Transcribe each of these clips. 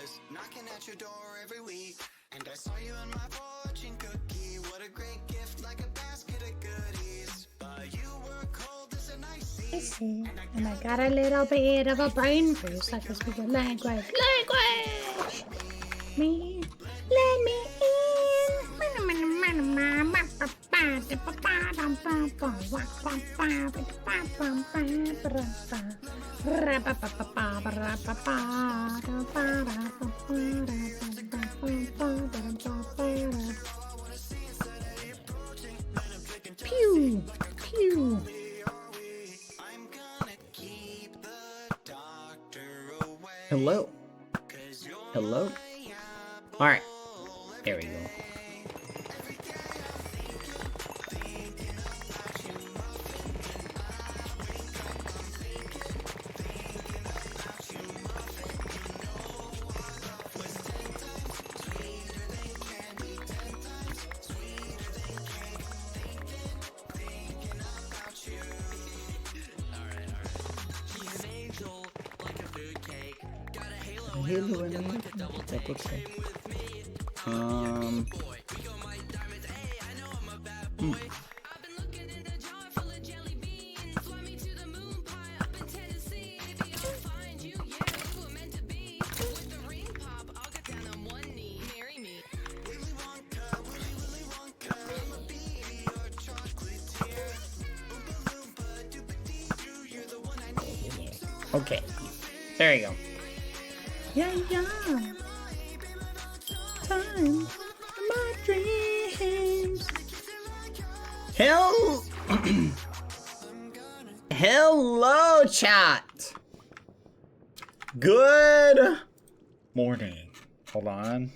was knocking at your door every week, and I saw you in my fortune cookie. What a great gift, like a basket of goodies. But you were cold as an icy, and I got a little bit of a brain freeze. I can speak a language. Me, let me Pew, pew. Hello. Hello. All right. There we go. Halo in it. That looks like. Okay, there you go. Yeah. Time for my dreams. Hello, chat. Good morning. Hold on.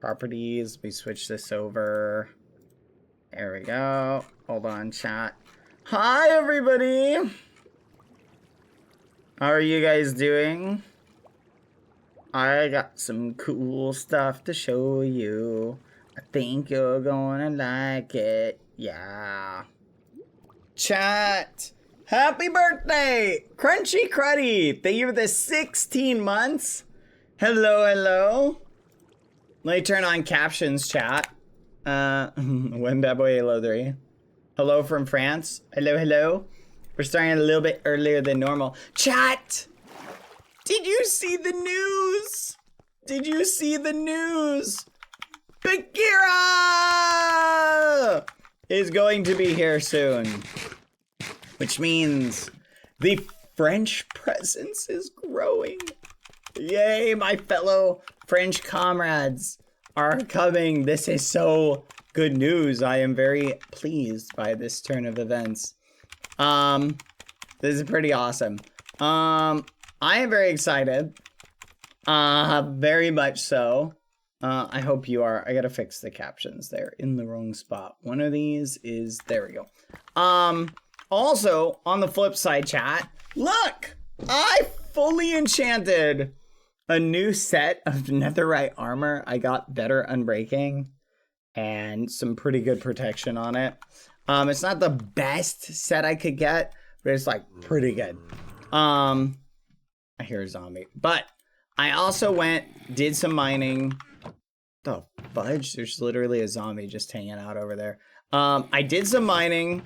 Properties. We switch this over. There we go. Hold on, chat. Hi, everybody. How are you guys doing? I got some cool stuff to show you. I think you're gonna like it. Yeah. Chat. Happy birthday! Crunchy Cruddy. Thank you for the 16 months. Hello. Let me turn on captions, chat. When Badboyhalo 3. Hello from France. Hello. We're starting a little bit earlier than normal. Chat! Did you see the news? Bagheera is going to be here soon. Which means the French presence is growing. Yay, my fellow French comrades are coming. This is so good news. I am very pleased by this turn of events. This is pretty awesome. I am very excited. Very much so. I hope you are. I gotta fix the captions. They're in the wrong spot. One of these is, there we go. Also, on the flip side, chat, look! I fully enchanted a new set of netherite armor. I got better unbreaking and some pretty good protection on it. It's not the best set I could get, but it's like pretty good. I hear a zombie. But I also did some mining. The fudge? There's literally a zombie just hanging out over there. I did some mining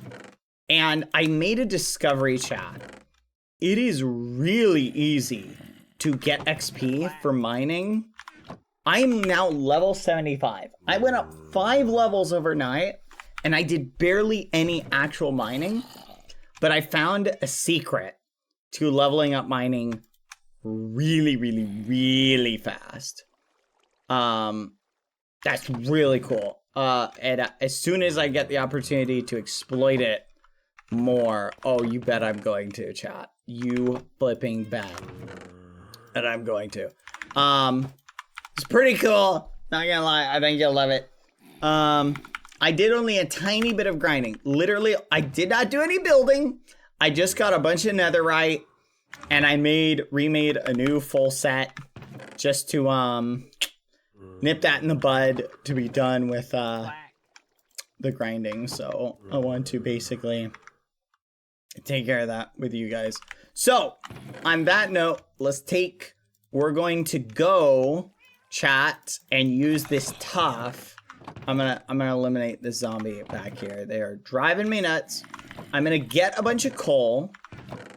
and I made a discovery, chat. It is really easy to get XP for mining. I'm now level 75. I went up 5 levels overnight and I did barely any actual mining, but I found a secret to leveling up mining really fast. That's really cool. And as soon as I get the opportunity to exploit it more, oh, you bet I'm going to, chat. You flipping bet that I'm going to. It's pretty cool. Not gonna lie, I think you'll love it. I did only a tiny bit of grinding. Literally, I did not do any building. I just got a bunch of netherite and I remade a new full set just to nip that in the bud to be done with the grinding. So I want to basically take care of that with you guys. So on that note, let's take we're going to go chat and use this tough. I'm gonna eliminate this zombie back here. They are driving me nuts. I'm gonna get a bunch of coal.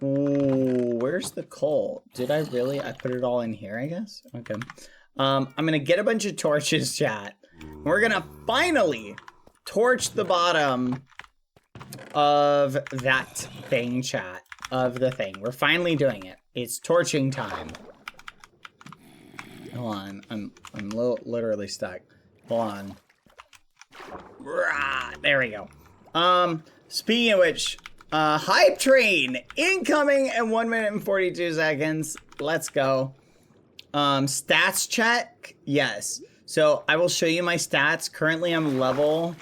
Ooh, where's the coal? Did I really? I put it all in here, I guess. Okay. I'm gonna get a bunch of torches, chat. We're gonna finally torch the bottom of that thing, chat. Of the thing. We're finally doing it. It's torching time. Hold on. I'm literally stuck. Hold on. Rah, there we go. Speaking of which, hype train incoming in 1 minute and 42 seconds. Let's go. Stats check. Yes. So I will show you my stats. Currently I'm level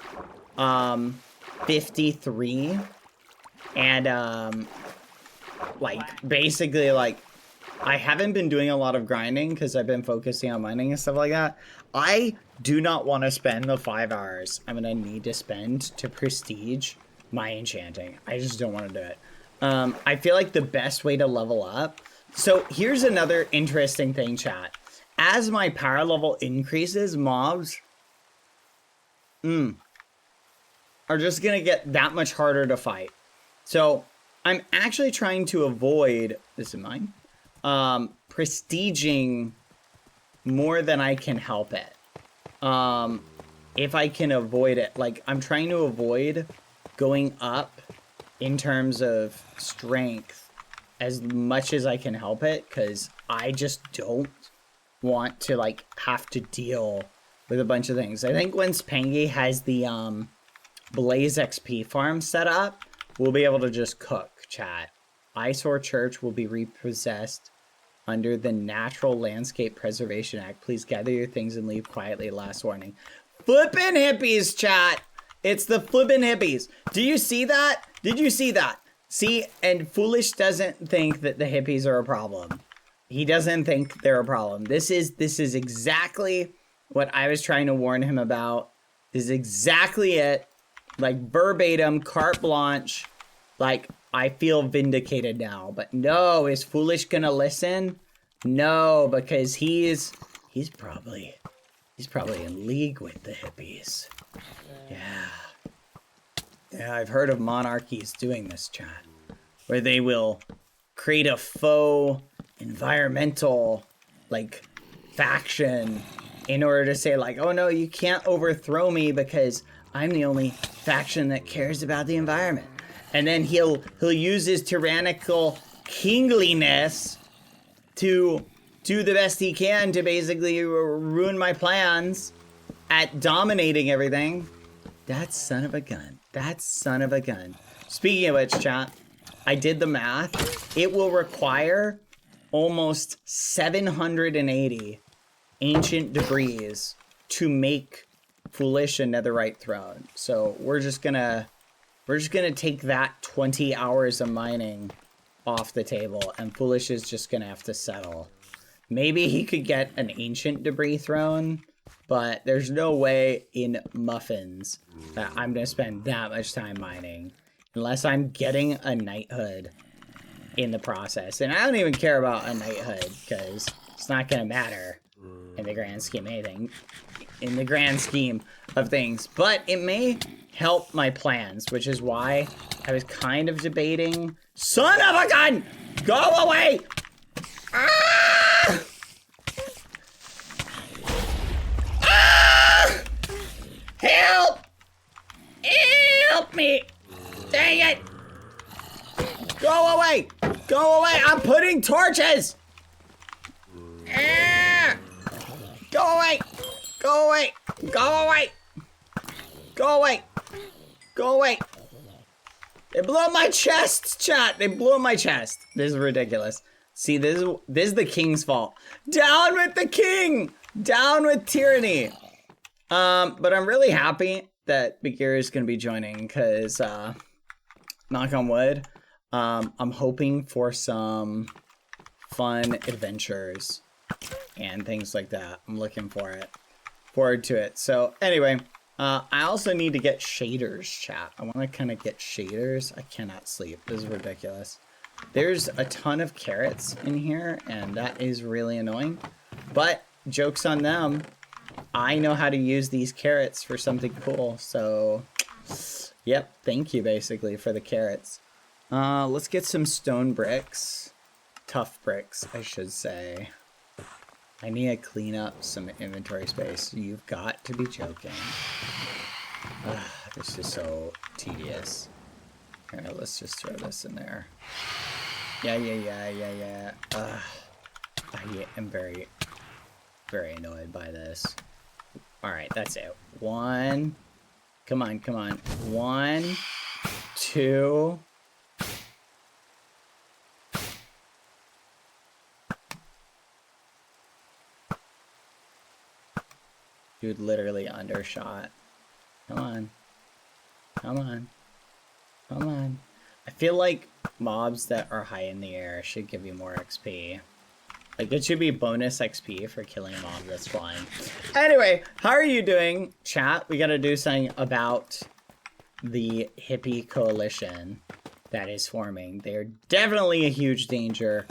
53. And like basically like I haven't been doing a lot of grinding because I've been focusing on mining and stuff like that. I do not want to spend the 5 hours I'm gonna need to spend to prestige my enchanting. I just don't want to do it. I feel like the best way to level up. So here's another interesting thing, chat. As my power level increases, mobs are just gonna get that much harder to fight. So I'm actually trying to avoid, this is mine, prestiging more than I can help it. If I can avoid it, like I'm trying to avoid going up in terms of strength as much as I can help it, because I just don't want to like have to deal with a bunch of things. I think once Pangy has the Blaze XP farm set up, we'll be able to just cook, chat. Eyesore Church will be repossessed under the Natural Landscape Preservation Act. Please gather your things and leave quietly. Last warning. Flippin' hippies, chat. It's the flippin' hippies. Do you see that? Did you see that? See, and Foolish doesn't think that the hippies are a problem. He doesn't think they're a problem. This is exactly what I was trying to warn him about. This is exactly it. Like verbatim, carte blanche. Like, I feel vindicated now. But no, is Foolish gonna listen? No, because he's probably in league with the hippies. Yeah, I've heard of monarchies doing this, chat, where they will create a faux environmental like faction in order to say like, oh no, you can't overthrow me because I'm the only faction that cares about the environment. And then he'll use his tyrannical kingliness to do the best he can to basically ruin my plans at dominating everything. That son of a gun. That son of a gun. Speaking of which, chat, I did the math. It will require almost 780 ancient debris to make Foolish a netherite throne. So we're just gonna take that 20 hours of mining off the table, and Foolish is just gonna have to settle. Maybe he could get an ancient debris throne, but there's no way in muffins that I'm gonna spend that much time mining unless I'm getting a knighthood in the process. And I don't even care about a knighthood because it's not gonna matter in the grand scheme of anything, in the grand scheme of things, but it may help my plans, which is why I was kind of debating. Son of a gun! Go away! Ah! Ah! Help! Help me! Dang it! Go away! Go away! I'm putting torches! Ah! Go away! Go away! Go away! Go away! Go away! They blew up my chest, chat! They blew up my chest. This is ridiculous. See, this is the king's fault. Down with the king! Down with tyranny! But I'm really happy that Bagheera is gonna be joining, because, knock on wood, I'm hoping for some fun adventures and things like that. I'm looking forward to it. So anyway, I also need to get shaders, chat. I want to kind of get shaders. I cannot sleep. This is ridiculous. There's a ton of carrots in here, and that is really annoying. But joke's on them. I know how to use these carrots for something cool, so yep, thank you basically for the carrots. Let's get some stone bricks. Tough bricks, I should say. I need to clean up some inventory space. You've got to be joking. This is so tedious. Here, let's just throw this in there. Yeah. I am very, very annoyed by this. Alright, that's it. One. Come on. 1, 2. Dude, literally undershot. Come on. I feel like mobs that are high in the air should give you more XP. Like, it should be bonus XP for killing a mob that's flying. Anyway, how are you doing, chat? We gotta do something about the hippie coalition that is forming. They're definitely a huge danger,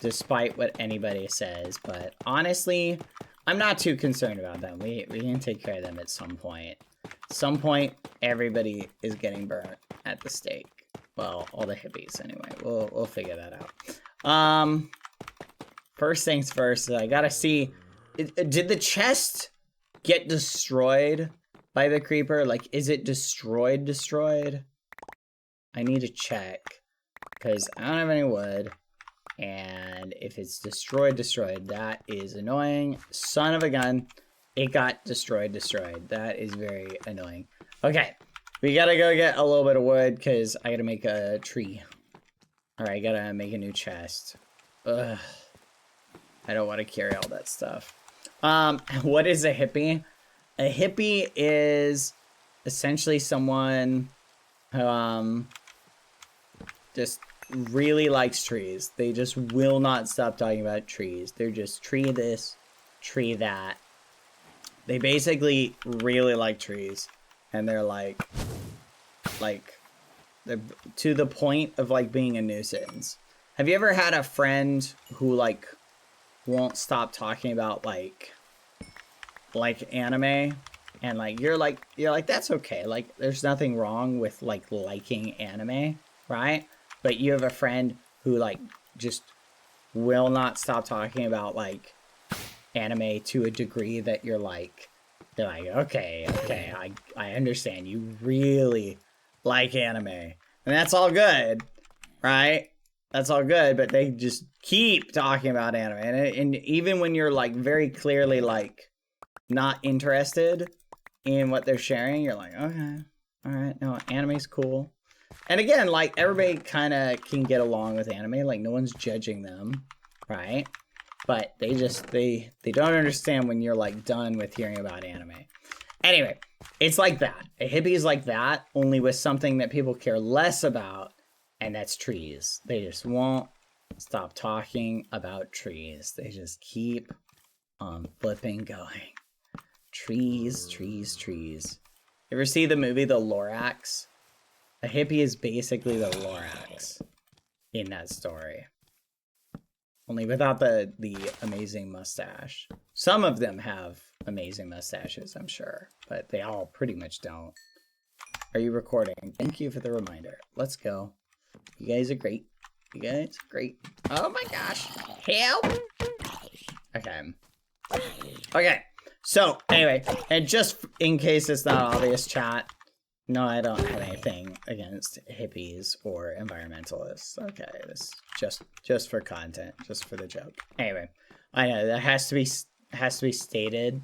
despite what anybody says. But honestly, I'm not too concerned about them. We can take care of them at some point. Some point, everybody is getting burnt at the stake. Well, all the hippies anyway. We'll figure that out. First things first, I gotta see, did the chest get destroyed by the creeper? Like, is it destroyed? I need to check, because I don't have any wood, and if it's destroyed, that is annoying. Son of a gun, it got destroyed. That is very annoying. Okay, we gotta go get a little bit of wood, because I gotta make a tree. Alright, gotta make a new chest. Ugh. I don't want to carry all that stuff. What is a hippie? A hippie is essentially someone who just really likes trees. They just will not stop talking about trees. They're just tree this, tree that. They basically really like trees. And they're like they're to the point of like being a nuisance. Have you ever had a friend who like won't stop talking about like anime, and like you're like that's okay, like there's nothing wrong with like liking anime, right? But you have a friend who like just will not stop talking about like anime to a degree that you're like, they're like, okay, I understand, you really like anime, and that's all good, right? That's all good, but they just keep talking about anime. And even when you're, like, very clearly, like, not interested in what they're sharing, you're like, okay, alright, no, anime's cool. And again, like, everybody kind of can get along with anime. Like, no one's judging them, right? But they just, they don't understand when you're, like, done with hearing about anime. Anyway, it's like that. A hippie is like that, only with something that people care less about. And that's trees. They just won't stop talking about trees. They just keep on flipping going. Trees. Ever see the movie The Lorax? A hippie is basically the Lorax in that story. Only without the amazing mustache. Some of them have amazing mustaches, I'm sure. But they all pretty much don't. Are you recording? Thank you for the reminder. Let's go. You guys are great. Oh my gosh. Help! Okay. So, anyway, and just in case it's not obvious, chat, no, I don't have anything against hippies or environmentalists. Okay, this just for content, just for the joke. Anyway, I know that has to be stated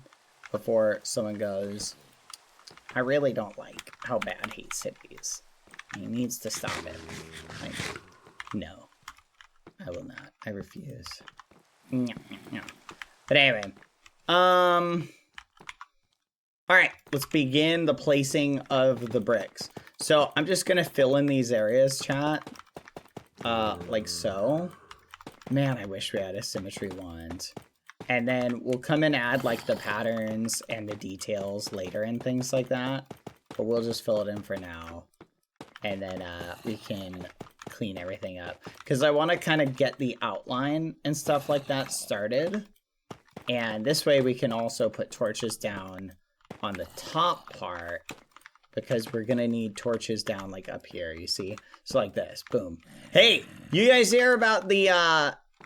before someone goes, I really don't like how Bad hates hippies. He needs to stop it. Like, no, I will not. I refuse. No. But anyway, all right, let's begin the placing of the bricks. So I'm just gonna fill in these areas, chat, like so. Man, I wish we had a symmetry wand. And then we'll come and add like the patterns and the details later and things like that. But we'll just fill it in for now. And then we can clean everything up. Because I want to kind of get the outline and stuff like that started. And this way we can also put torches down on the top part. Because we're going to need torches down like up here, you see? So like this, boom. Hey, you guys hear about the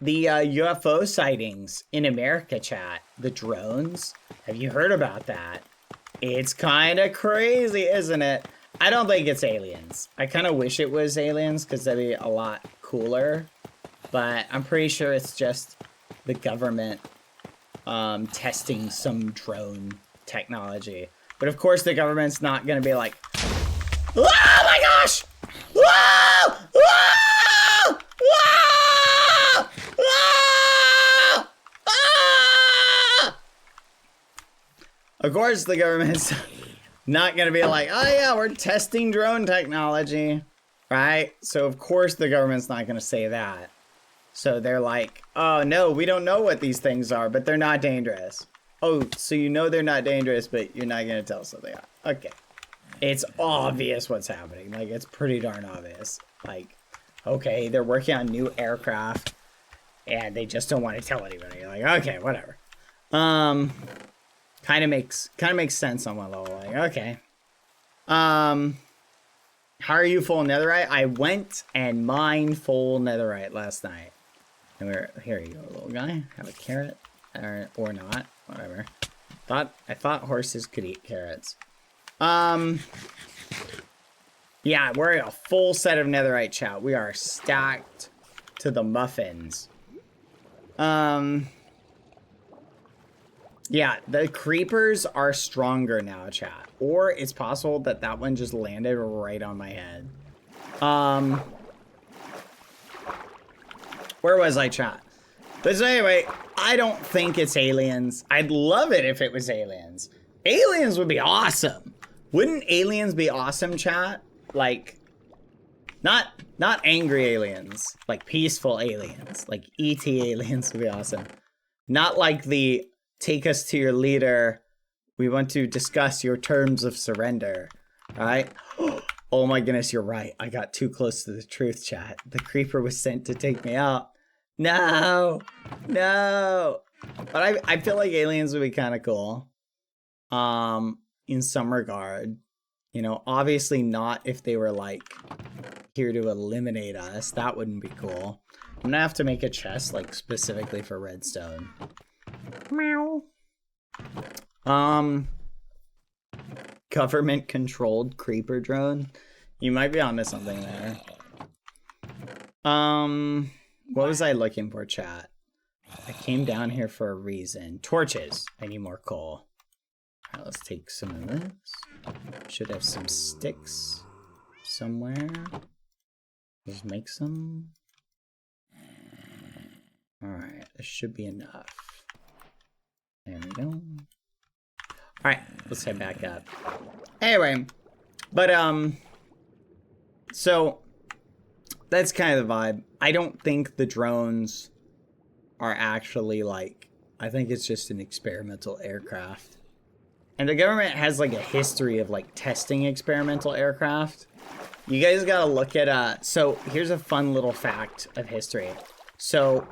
UFO sightings in America, chat? The drones? Have you heard about that? It's kind of crazy, isn't it? I don't think it's aliens. I kind of wish it was aliens because that'd be a lot cooler. But I'm pretty sure it's just the government testing some drone technology. But of course the government's not going to be like, oh my gosh! Whoa! Whoa! Whoa! Whoa! Ah! Of course the government's not going to be like, oh yeah, we're testing drone technology, right? So of course the government's not going to say that. So they're like, oh no, we don't know what these things are, but they're not dangerous. Oh, so you know they're not dangerous, but you're not going to tell us what they are. Okay. It's obvious what's happening. Like, it's pretty darn obvious. Like, okay, they're working on new aircraft, and they just don't want to tell anybody. Like, okay, whatever. Kind of makes sense on one level. Like, okay. How are you full netherite? I went and mined full netherite last night. And here you go, little guy. Have a carrot. Or not. Whatever. I thought horses could eat carrots. Yeah, we're a full set of netherite, chat. We are stacked to the muffins. Yeah, the creepers are stronger now, chat. Or it's possible that that one just landed right on my head. Where was I, chat? But so anyway, I don't think it's aliens. I'd love it if it was aliens. Aliens would be awesome. Wouldn't aliens be awesome, chat? Like, not angry aliens, like peaceful aliens, like ET aliens would be awesome. Not like the take us to your leader. We want to discuss your terms of surrender, right? Oh my goodness, you're right. I got too close to the truth, chat. The creeper was sent to take me out. No, no. But I feel like aliens would be kind of cool. In some regard. You know, obviously not if they were like here to eliminate us. That wouldn't be cool. I'm gonna have to make a chest like specifically for redstone. Meow. Government controlled creeper drone. You might be onto something there. What was I looking for, chat? I came down here for a reason. Torches. I need more coal. Alright, let's take some of this. Should have some sticks somewhere. Let's make some. Alright, this should be enough. There we go. Alright, let's head back up. Anyway, but so that's kind of the vibe. I don't think the drones are actually like, I think it's just an experimental aircraft. And the government has like a history of like testing experimental aircraft. You guys gotta look at, so here's a fun little fact of history. So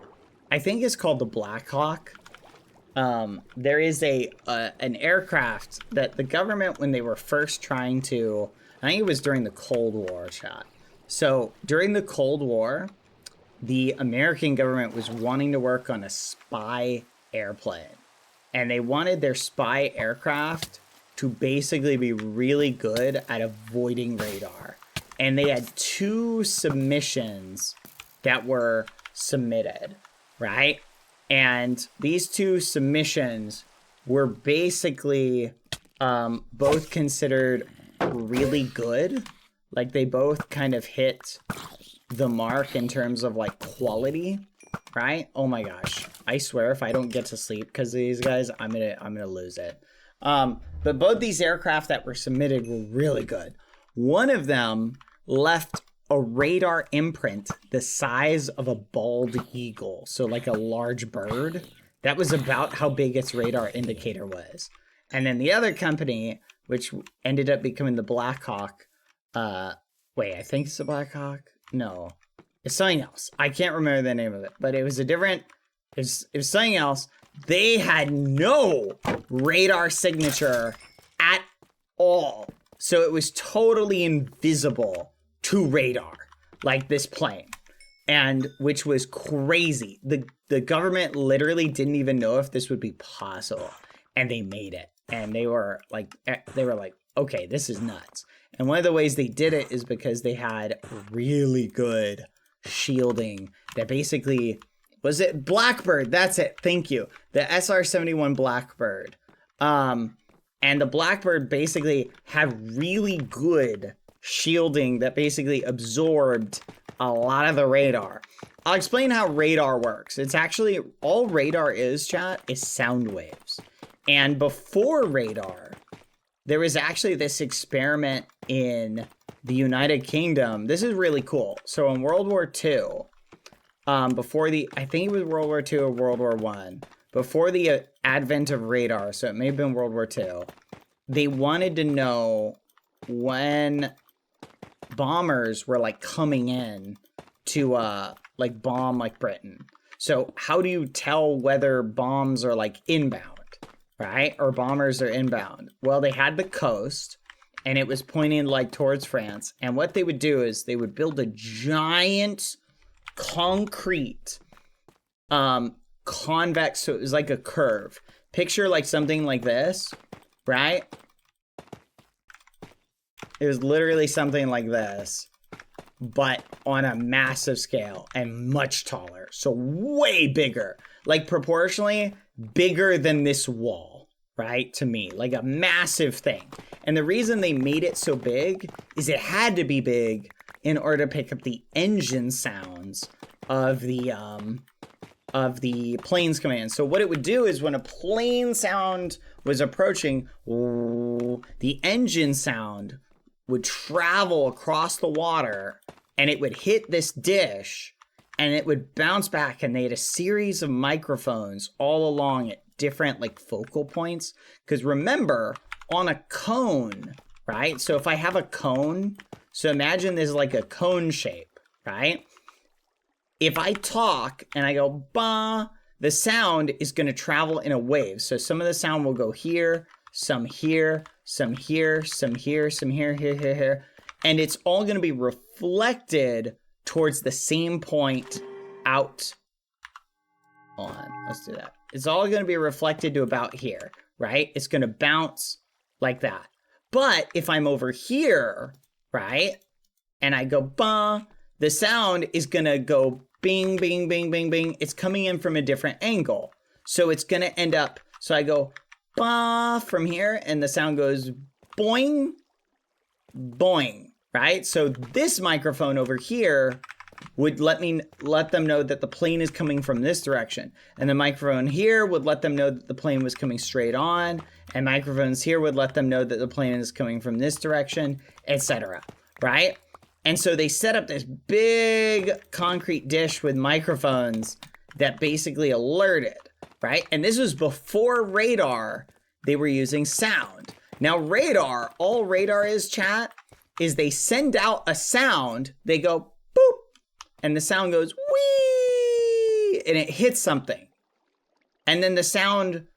I think it's called the Black Hawk. There is an aircraft that the government, when they were first trying to, I think it was during the Cold War, chat. So during the Cold War, the American government was wanting to work on a spy airplane. And they wanted their spy aircraft to basically be really good at avoiding radar. And they had 2 submissions that were submitted, right? And these 2 submissions were basically both considered really good. Like they both kind of hit the mark in terms of like quality, right? Oh my gosh. I swear if I don't get to sleep because of these guys, I'm gonna lose it. But both these aircraft that were submitted were really good. One of them left a radar imprint the size of a bald eagle. So like a large bird. That was about how big its radar indicator was. And then the other company, which ended up becoming the Black Hawk, wait, I think it's the Black Hawk? No. It's something else. I can't remember the name of it, but it was a different, it was something else. They had no radar signature at all. So it was totally invisible to radar, like this plane. And which was crazy. The government literally didn't even know if this would be possible. And they made it. And they were like, okay, this is nuts. And one of the ways they did it is because they had really good shielding that basically, was it Blackbird? That's it. Thank you. The SR-71 Blackbird. And the Blackbird basically had really good shielding that basically absorbed a lot of the radar. I'll explain how radar works. It's actually, all radar is, chat, is sound waves. And before radar, there was actually this experiment in the United Kingdom. This is really cool. So in World War II, before the, I think it was World War II or World War I, before the advent of radar, so it may have been World War II, they wanted to know when bombers were like coming in to like bomb like Britain. So how do you tell whether bombs are like inbound, right? Or bombers are inbound? Well, they had the coast and it was pointing like towards France. And what they would do is they would build a giant concrete convex, so it was like a curve. Picture like something like this, right? It was literally something like this, but on a massive scale and much taller. So way bigger, like proportionally bigger than this wall, right? To me, like a massive thing. And the reason they made it so big is it had to be big in order to pick up the engine sounds of the planes coming in. So what it would do is when a plane sound was approaching, the engine sound would travel across the water and it would hit this dish and it would bounce back, and they had a series of microphones all along at different like focal points. Because remember, on a cone, right? So if I have a cone, so imagine this is like a cone shape, right? If I talk and I go, bah, the sound is going to travel in a wave. So some of the sound will go here, some here, some here, some here, some here, here. And it's all going to be reflected towards the same point out on. Let's do that. It's all going to be reflected to about here, right? It's going to bounce like that. But if I'm over here, right, and I go, bah, the sound is going to go bing, bing, bing, bing, bing. It's coming in from a different angle. So it's going to end up, so I go, bah, from here, and the sound goes boing, boing, right? So this microphone over here would let them know that the plane is coming from this direction. And the microphone here would let them know that the plane was coming straight on. And microphones here would let them know that the plane is coming from this direction, etc. Right? And so they set up this big concrete dish with microphones that basically alerted, right? And this was before radar. They were using sound. Now radar, all radar is, chat, is they send out a sound. They go boop, and the sound goes wee, and it hits something. And then the sound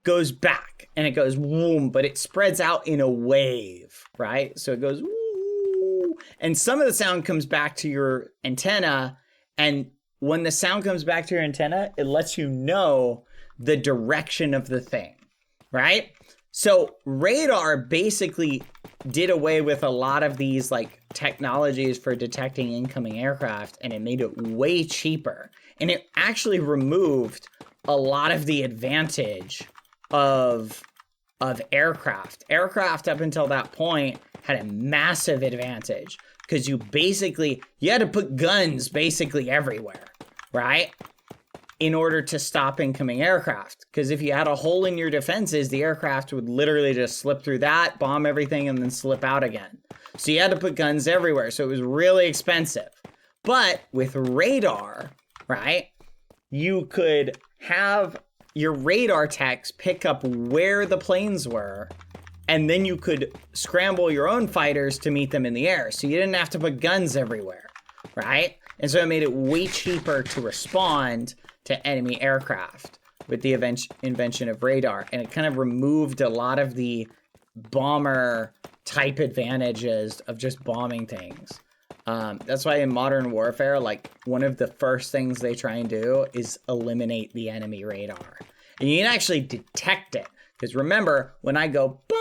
goes back, and it goes boom, but it spreads out in a wave, right? So it goes woo, and some of the sound comes back to your antenna, and when the sound comes back to your antenna, it lets you know the direction of the thing, right? So radar basically did away with a lot of these like technologies for detecting incoming aircraft, and it made it way cheaper. And it actually removed a lot of the advantage of aircraft. Aircraft up until that point had a massive advantage because you had to put guns basically everywhere, right? In order to stop incoming aircraft. Because if you had a hole in your defenses, the aircraft would literally just slip through that, bomb everything, and then slip out again. So you had to put guns everywhere. So it was really expensive. But with radar, right, you could have your radar techs pick up where the planes were, and then you could scramble your own fighters to meet them in the air. So you didn't have to put guns everywhere, right? And so it made it way cheaper to respond to enemy aircraft with the invention of radar. And it kind of removed a lot of the bomber type advantages of just bombing things. That's why in modern warfare, like one of the first things they try and do is eliminate the enemy radar. And you can actually detect it. Because remember, when I go, bah,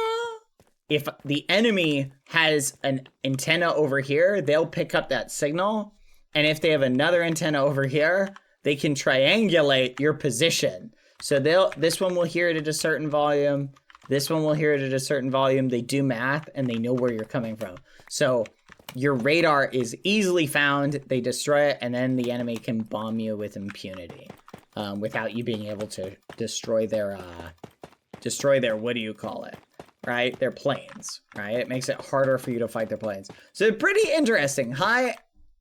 if the enemy has an antenna over here, they'll pick up that signal. And if they have another antenna over here, they can triangulate your position. So this one will hear it at a certain volume. This one will hear it at a certain volume. They do math and they know where you're coming from. So your radar is easily found. They destroy it, and then the enemy can bomb you with impunity without you being able to destroy their what do you call it? Right? Their planes, right? It makes it harder for you to fight their planes. So pretty interesting. Hi,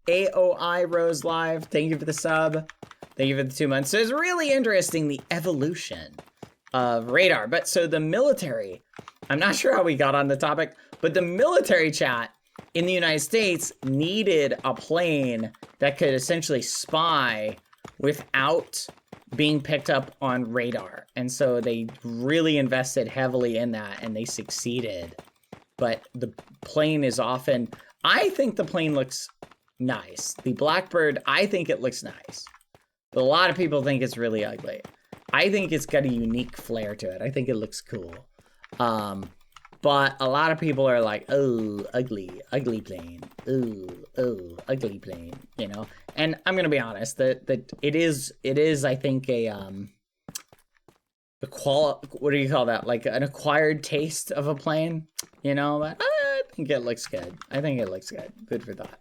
AOI Rose Live. Thank you for the sub. Thank you for the 2 months. So it's really interesting, the evolution of radar. But so the military, I'm not sure how we got on the topic, but the military chat in the United States needed a plane that could essentially spy without being picked up on radar. And so they really invested heavily in that, and they succeeded. But the plane is often, I think the plane looks nice. The Blackbird, I think it looks nice. But a lot of people think it's really ugly. I think it's got a unique flair to it. I think it looks cool. But a lot of people are like, oh, ugly plane. Oh, ugly plane, you know? And I'm going to be honest, that it is, I think, what do you call that? Like an acquired taste of a plane, you know? But I think it looks good. I think it looks good. Good for that.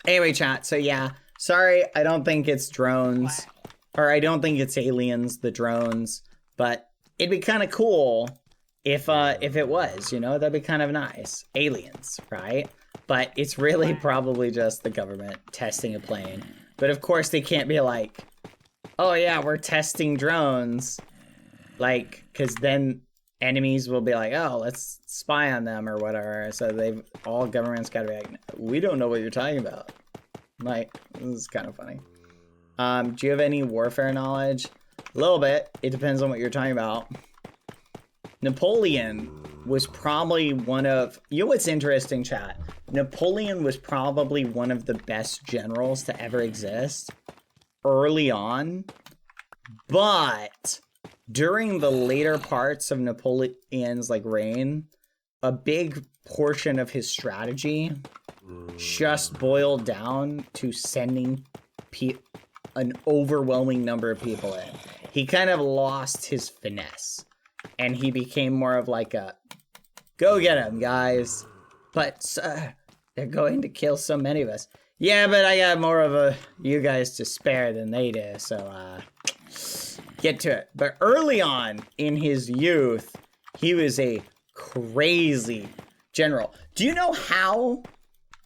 Anyway, chat. So yeah, sorry, I don't think it's drones, or I don't think it's aliens, the drones, but it'd be kind of cool if it was, you know, that'd be kind of nice. Aliens, right? But it's really probably just the government testing a plane. But of course they can't be like, oh yeah, we're testing drones. Like, cause then enemies will be like, oh, let's spy on them or whatever. So all governments gotta be like, we don't know what you're talking about. Like, this is kind of funny. Do you have any warfare knowledge? A little bit. It depends on what you're talking about. Napoleon was probably one of, you know what's interesting, chat? Napoleon was probably one of the best generals to ever exist early on, but during the later parts of Napoleon's like reign, a big portion of his strategy just boiled down to sending an overwhelming number of people in. He kind of lost his finesse. And he became more of like a, go get him, guys. But they're going to kill so many of us. Yeah, but I got more of you guys to spare than they do. So get to it. But early on in his youth, he was a crazy general. Do you know how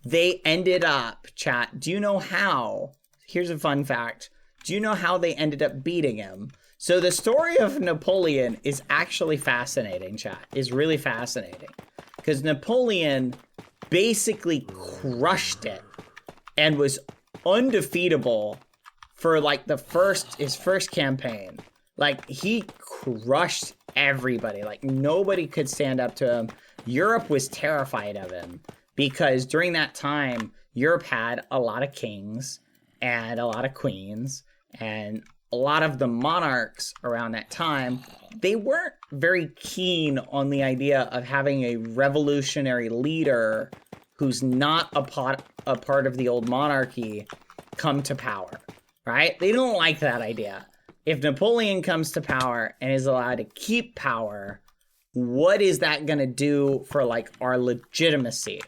they ended up, chat? Do you know how? Here's a fun fact. Do you know how they ended up beating him? So the story of Napoleon is actually fascinating, chat. Is really fascinating. Because Napoleon basically crushed it and was undefeatable for like his first campaign. Like he crushed everybody. Like nobody could stand up to him. Europe was terrified of him because during that time, Europe had a lot of kings and a lot of queens, and a lot of the monarchs around that time, they weren't very keen on the idea of having a revolutionary leader who's not a part of the old monarchy come to power, right? They don't like that idea. If Napoleon comes to power and is allowed to keep power, what is that going to do for like our legitimacy?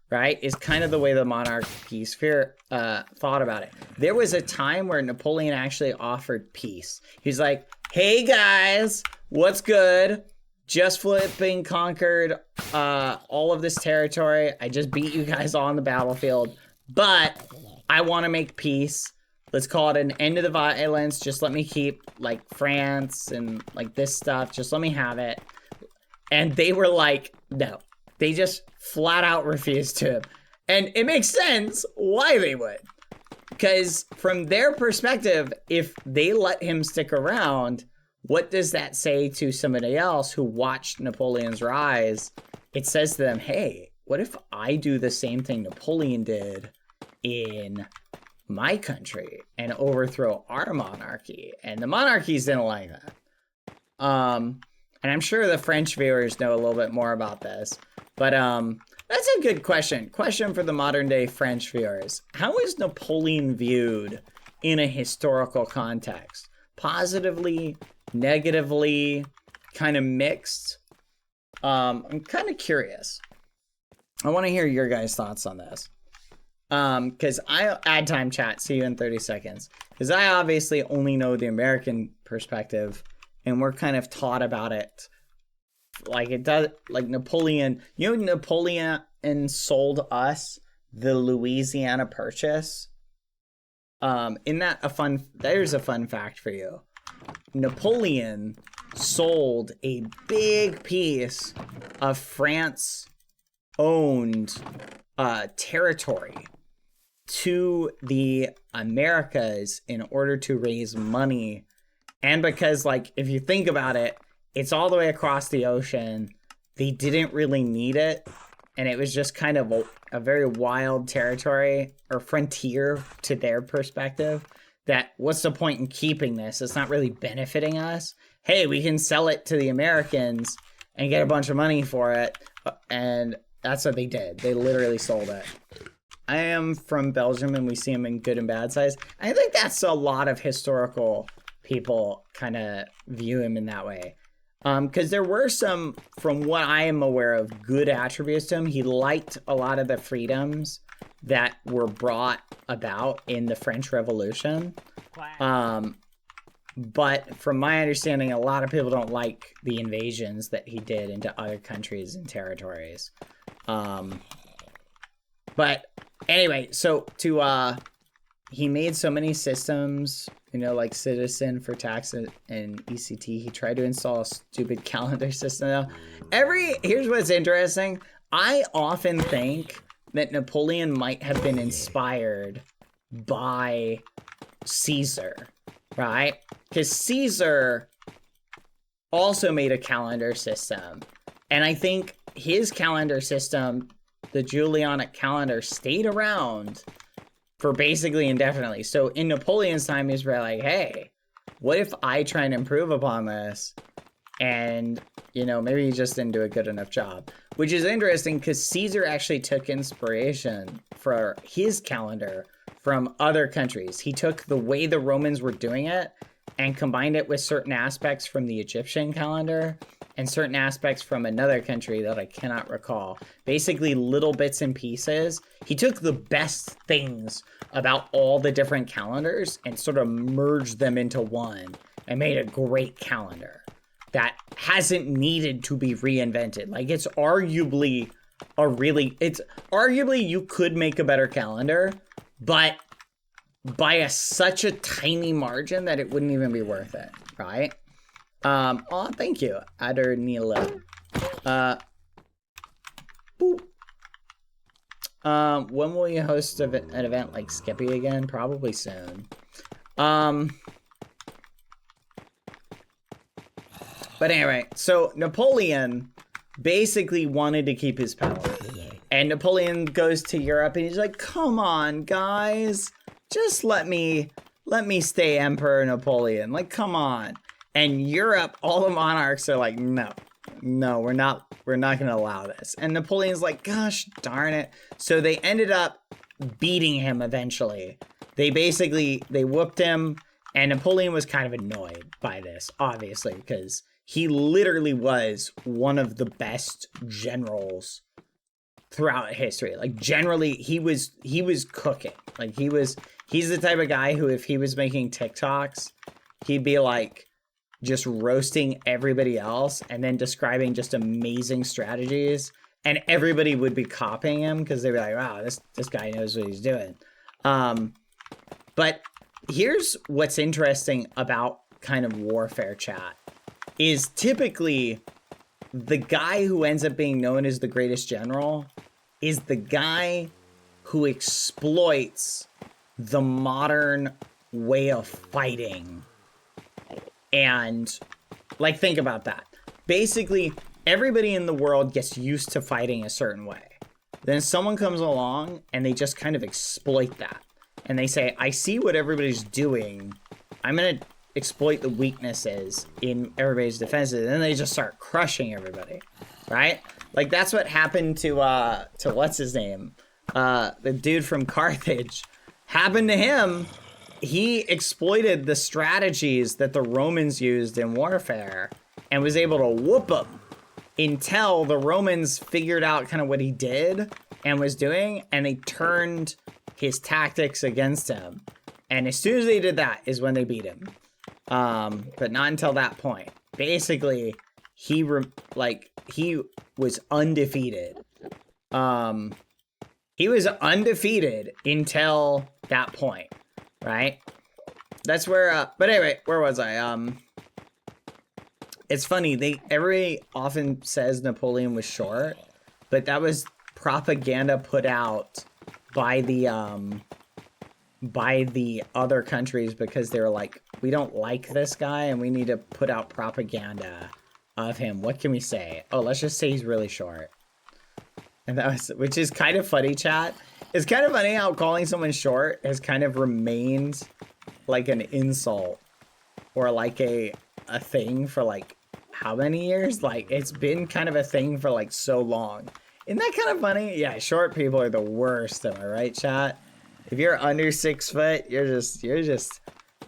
Right, is kind of the way the monarchy sphere thought about it. There was a time where Napoleon actually offered peace. He's like, hey guys, what's good? Just flipping conquered all of this territory. I just beat you guys all on the battlefield, but I want to make peace. Let's call it an end of the violence. Just let me keep like France and like this stuff. Just let me have it. And they were like, no. They just flat out refused to him. And it makes sense why they would. Because from their perspective, if they let him stick around, what does that say to somebody else who watched Napoleon's rise? It says to them, hey, what if I do the same thing Napoleon did in my country and overthrow our monarchy? And the monarchies didn't like that. And I'm sure the French viewers know a little bit more about this. But that's a good question. Question for the modern day French viewers. How is Napoleon viewed in a historical context? Positively, negatively, kind of mixed? I'm kind of curious. I want to hear your guys' thoughts on this. Because I add time chat, see you in 30 seconds. Because I obviously only know the American perspective, and we're kind of taught about it. Like it does, like Napoleon, Napoleon sold us the Louisiana Purchase. Isn't that a fun, there's a fun fact for you. Napoleon sold a big piece of France-owned territory to the Americas in order to raise money. And because, like, if you think about it, it's all the way across the ocean. They didn't really need it. And it was just kind of a very wild territory or frontier to their perspective. That what's the point in keeping this? It's not really benefiting us. Hey, we can sell it to the Americans and get a bunch of money for it. And that's what they did. They literally sold it. I am from Belgium and we see them in good and bad size. I think that's a lot of historical people kind of view him in that way. Because there were some, from what I am aware of, good attributes to him. He liked a lot of the freedoms that were brought about in the French Revolution. But from my understanding, a lot of people don't like the invasions that he did into other countries and territories. But anyway, so he made so many systems, like Citizen for tax and ECT. He tried to install a stupid calendar system. Here's what's interesting. I often think that Napoleon might have been inspired by Caesar, right? Because Caesar also made a calendar system. And I think his calendar system, the Julianic calendar, stayed around for basically indefinitely. So in Napoleon's time, he's like, hey, what if I try and improve upon this? And, maybe he just didn't do a good enough job. Which is interesting because Caesar actually took inspiration for his calendar from other countries. He took the way the Romans were doing it and combined it with certain aspects from the Egyptian calendar and certain aspects from another country that I cannot recall. Basically, little bits and pieces. He took the best things about all the different calendars and sort of merged them into one and made a great calendar that hasn't needed to be reinvented. Like, it's arguably you could make a better calendar, but by such a tiny margin that it wouldn't even be worth it, right? Oh, thank you, Adernila. When will you host an event like Skippy again? Probably soon. But anyway, so Napoleon basically wanted to keep his power. And Napoleon goes to Europe and he's like, come on, guys. Just let me stay Emperor Napoleon. Like, come on. And Europe, all the monarchs are like, no, we're not going to allow this. And Napoleon's like, gosh darn it. So they ended up beating him eventually. They whooped him, and Napoleon was kind of annoyed by this, obviously, because he literally was one of the best generals throughout history. Like, generally, he was cooking. Like, he's the type of guy who, if he was making TikToks, he'd be like, just roasting everybody else and then describing just amazing strategies, and everybody would be copying him because they'd be like, wow, this guy knows what he's doing. But here's what's interesting about kind of warfare chat is typically the guy who ends up being known as the greatest general is the guy who exploits the modern way of fighting. And, like, think about that. Basically, everybody in the world gets used to fighting a certain way. Then someone comes along and they just kind of exploit that. And they say, I see what everybody's doing. I'm going to exploit the weaknesses in everybody's defenses. And then they just start crushing everybody, right? Like, that's what happened to what's his name? The dude from Carthage. Happened to him. He exploited the strategies that the Romans used in warfare and was able to whoop them until the Romans figured out kind of what he did and was doing, and they turned his tactics against him. And as soon as they did that is when they beat him. But not until that point. Basically, he was undefeated. He was undefeated until that point, right? That's where, but anyway, where was I? It's funny, everybody often says Napoleon was short, but that was propaganda put out by the other countries because they were like, we don't like this guy and we need to put out propaganda of him. What can we say? Oh, let's just say he's really short. And that was, which is kind of funny, chat. It's kind of funny how calling someone short has kind of remained like an insult or like a thing for like how many years? Like, it's been kind of a thing for like so long. Isn't that kind of funny? Yeah, short people are the worst, am I right, chat? If you're under 6 foot, you're just,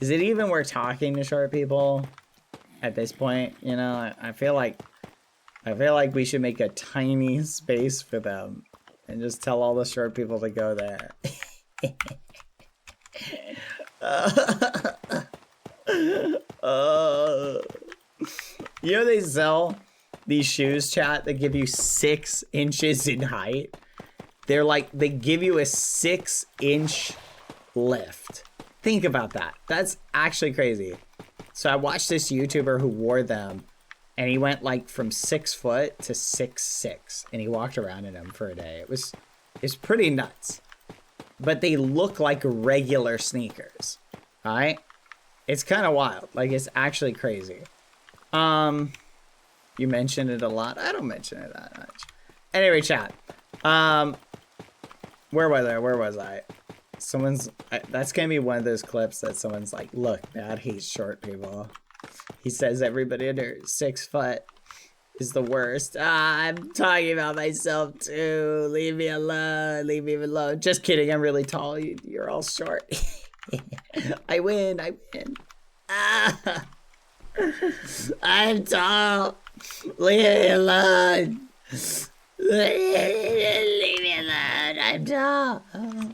is it even worth talking to short people at this point? You know, I feel like we should make a tiny space for them and just tell all the short people to go there. You know they sell these shoes, chat, that give you 6 inches in height? They're like, they give you a 6-inch lift. Think about that. That's actually crazy. So I watched this YouTuber who wore them, and he went like from 6 foot to 6'6", and he walked around in them for a day. It's pretty nuts. But they look like regular sneakers, right? It's kind of wild. Like, it's actually crazy. You mention it a lot. I don't mention it that much. Anyway, chat. Where was I? That's gonna be one of those clips that someone's like, look, Dad hates short people. He says everybody under 6 foot is the worst. I'm talking about myself too. Leave me alone. Leave me alone. Just kidding. I'm really tall. You're all short. I win. I'm tall. Leave me alone. Leave me alone. I'm tall. I'm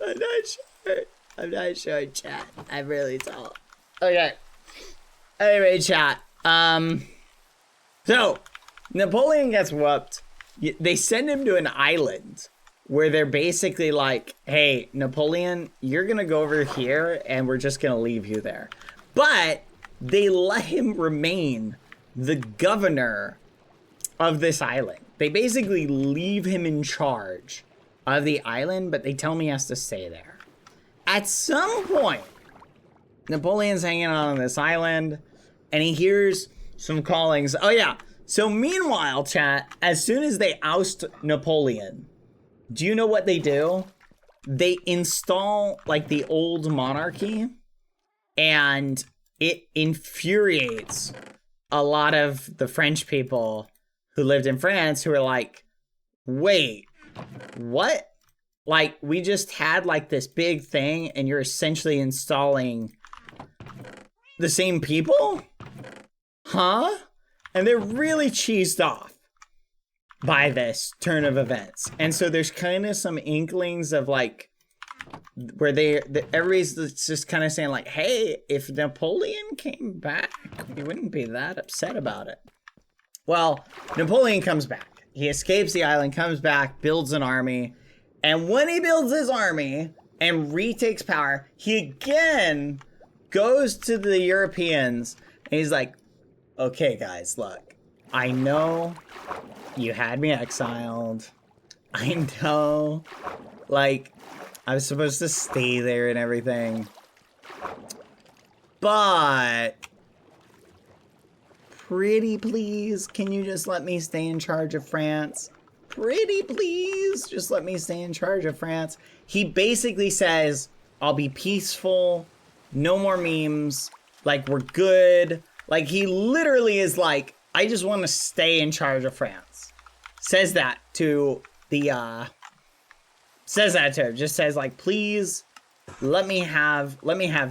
not short. I'm not short, chat. I'm really tall. Okay. Anyway, chat. So Napoleon gets whooped. They send him to an island where they're basically like, hey, Napoleon, you're gonna go over here and we're just gonna leave you there. But they let him remain the governor of this island. They basically leave him in charge of the island, but they tell me he has to stay there. At some point, Napoleon's hanging out on this island and he hears some callings. Oh yeah. So meanwhile, chat, as soon as they oust Napoleon, do you know what they do? They install like the old monarchy, and it infuriates a lot of the French people who lived in France who are like, wait, what? Like, we just had like this big thing and you're essentially installing the same people? Huh? And they're really cheesed off by this turn of events. And so there's kind of some inklings of like, where everybody's just kind of saying like, hey, if Napoleon came back, we wouldn't be that upset about it. Well, Napoleon comes back. He escapes the island, comes back, builds an army. And when he builds his army and retakes power, he again goes to the Europeans and he's like, okay, guys, look, I know you had me exiled. I know. Like, I was supposed to stay there and everything. But... Pretty please, can you just let me stay in charge of France? Pretty please, just let me stay in charge of France. He basically says, I'll be peaceful, no more memes, like we're good. Like he literally is like, I just want to stay in charge of France. Says that to the, just says like, please let me have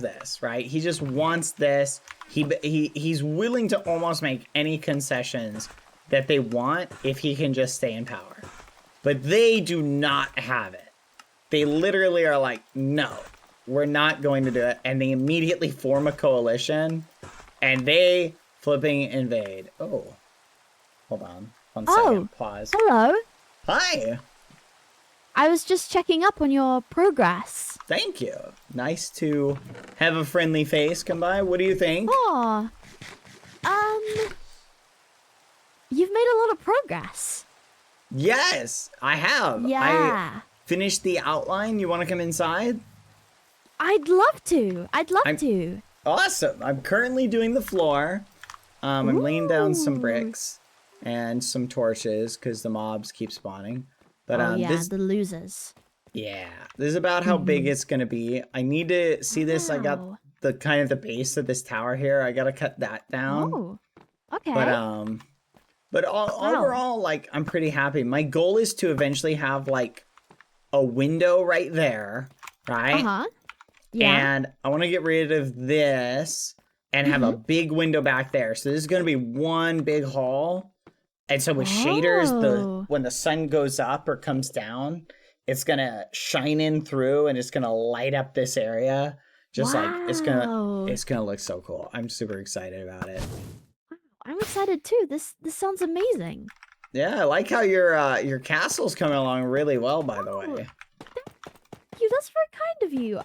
this, right? He just wants this. He's willing to almost make any concessions that they want if he can just stay in power. But they do not have it. They literally are like, no, we're not going to do it. And they immediately form a coalition and they flipping invade. Oh, hold on. 1 second. Pause. Hello. Hi. I was just checking up on your progress. Thank you. Nice to have a friendly face come by. What do you think? Oh, you've made a lot of progress. Yes, I have. Yeah. I finished the outline. You want to come inside? I'd love to. Awesome. I'm currently doing the floor. I'm laying down some Ooh. bricks and some torches because the mobs keep spawning. But the losers. Yeah, this is about how big it's gonna be. I need to see this. I got Wow. the kind of the base of this tower here. I gotta cut that down. Oh, okay. But overall, like, I'm pretty happy. My goal is to eventually have like a window right there, right? Yeah. And I want to get rid of this and have a big window back there. So this is gonna be one big hall. And so with shaders, when the sun goes up or comes down, it's gonna shine in through and it's gonna light up this area. Just like it's gonna look so cool. I'm super excited about it. I'm excited too. This sounds amazing. Yeah, I like how your castle's coming along really well, by the way. Thank you. That's very kind of you.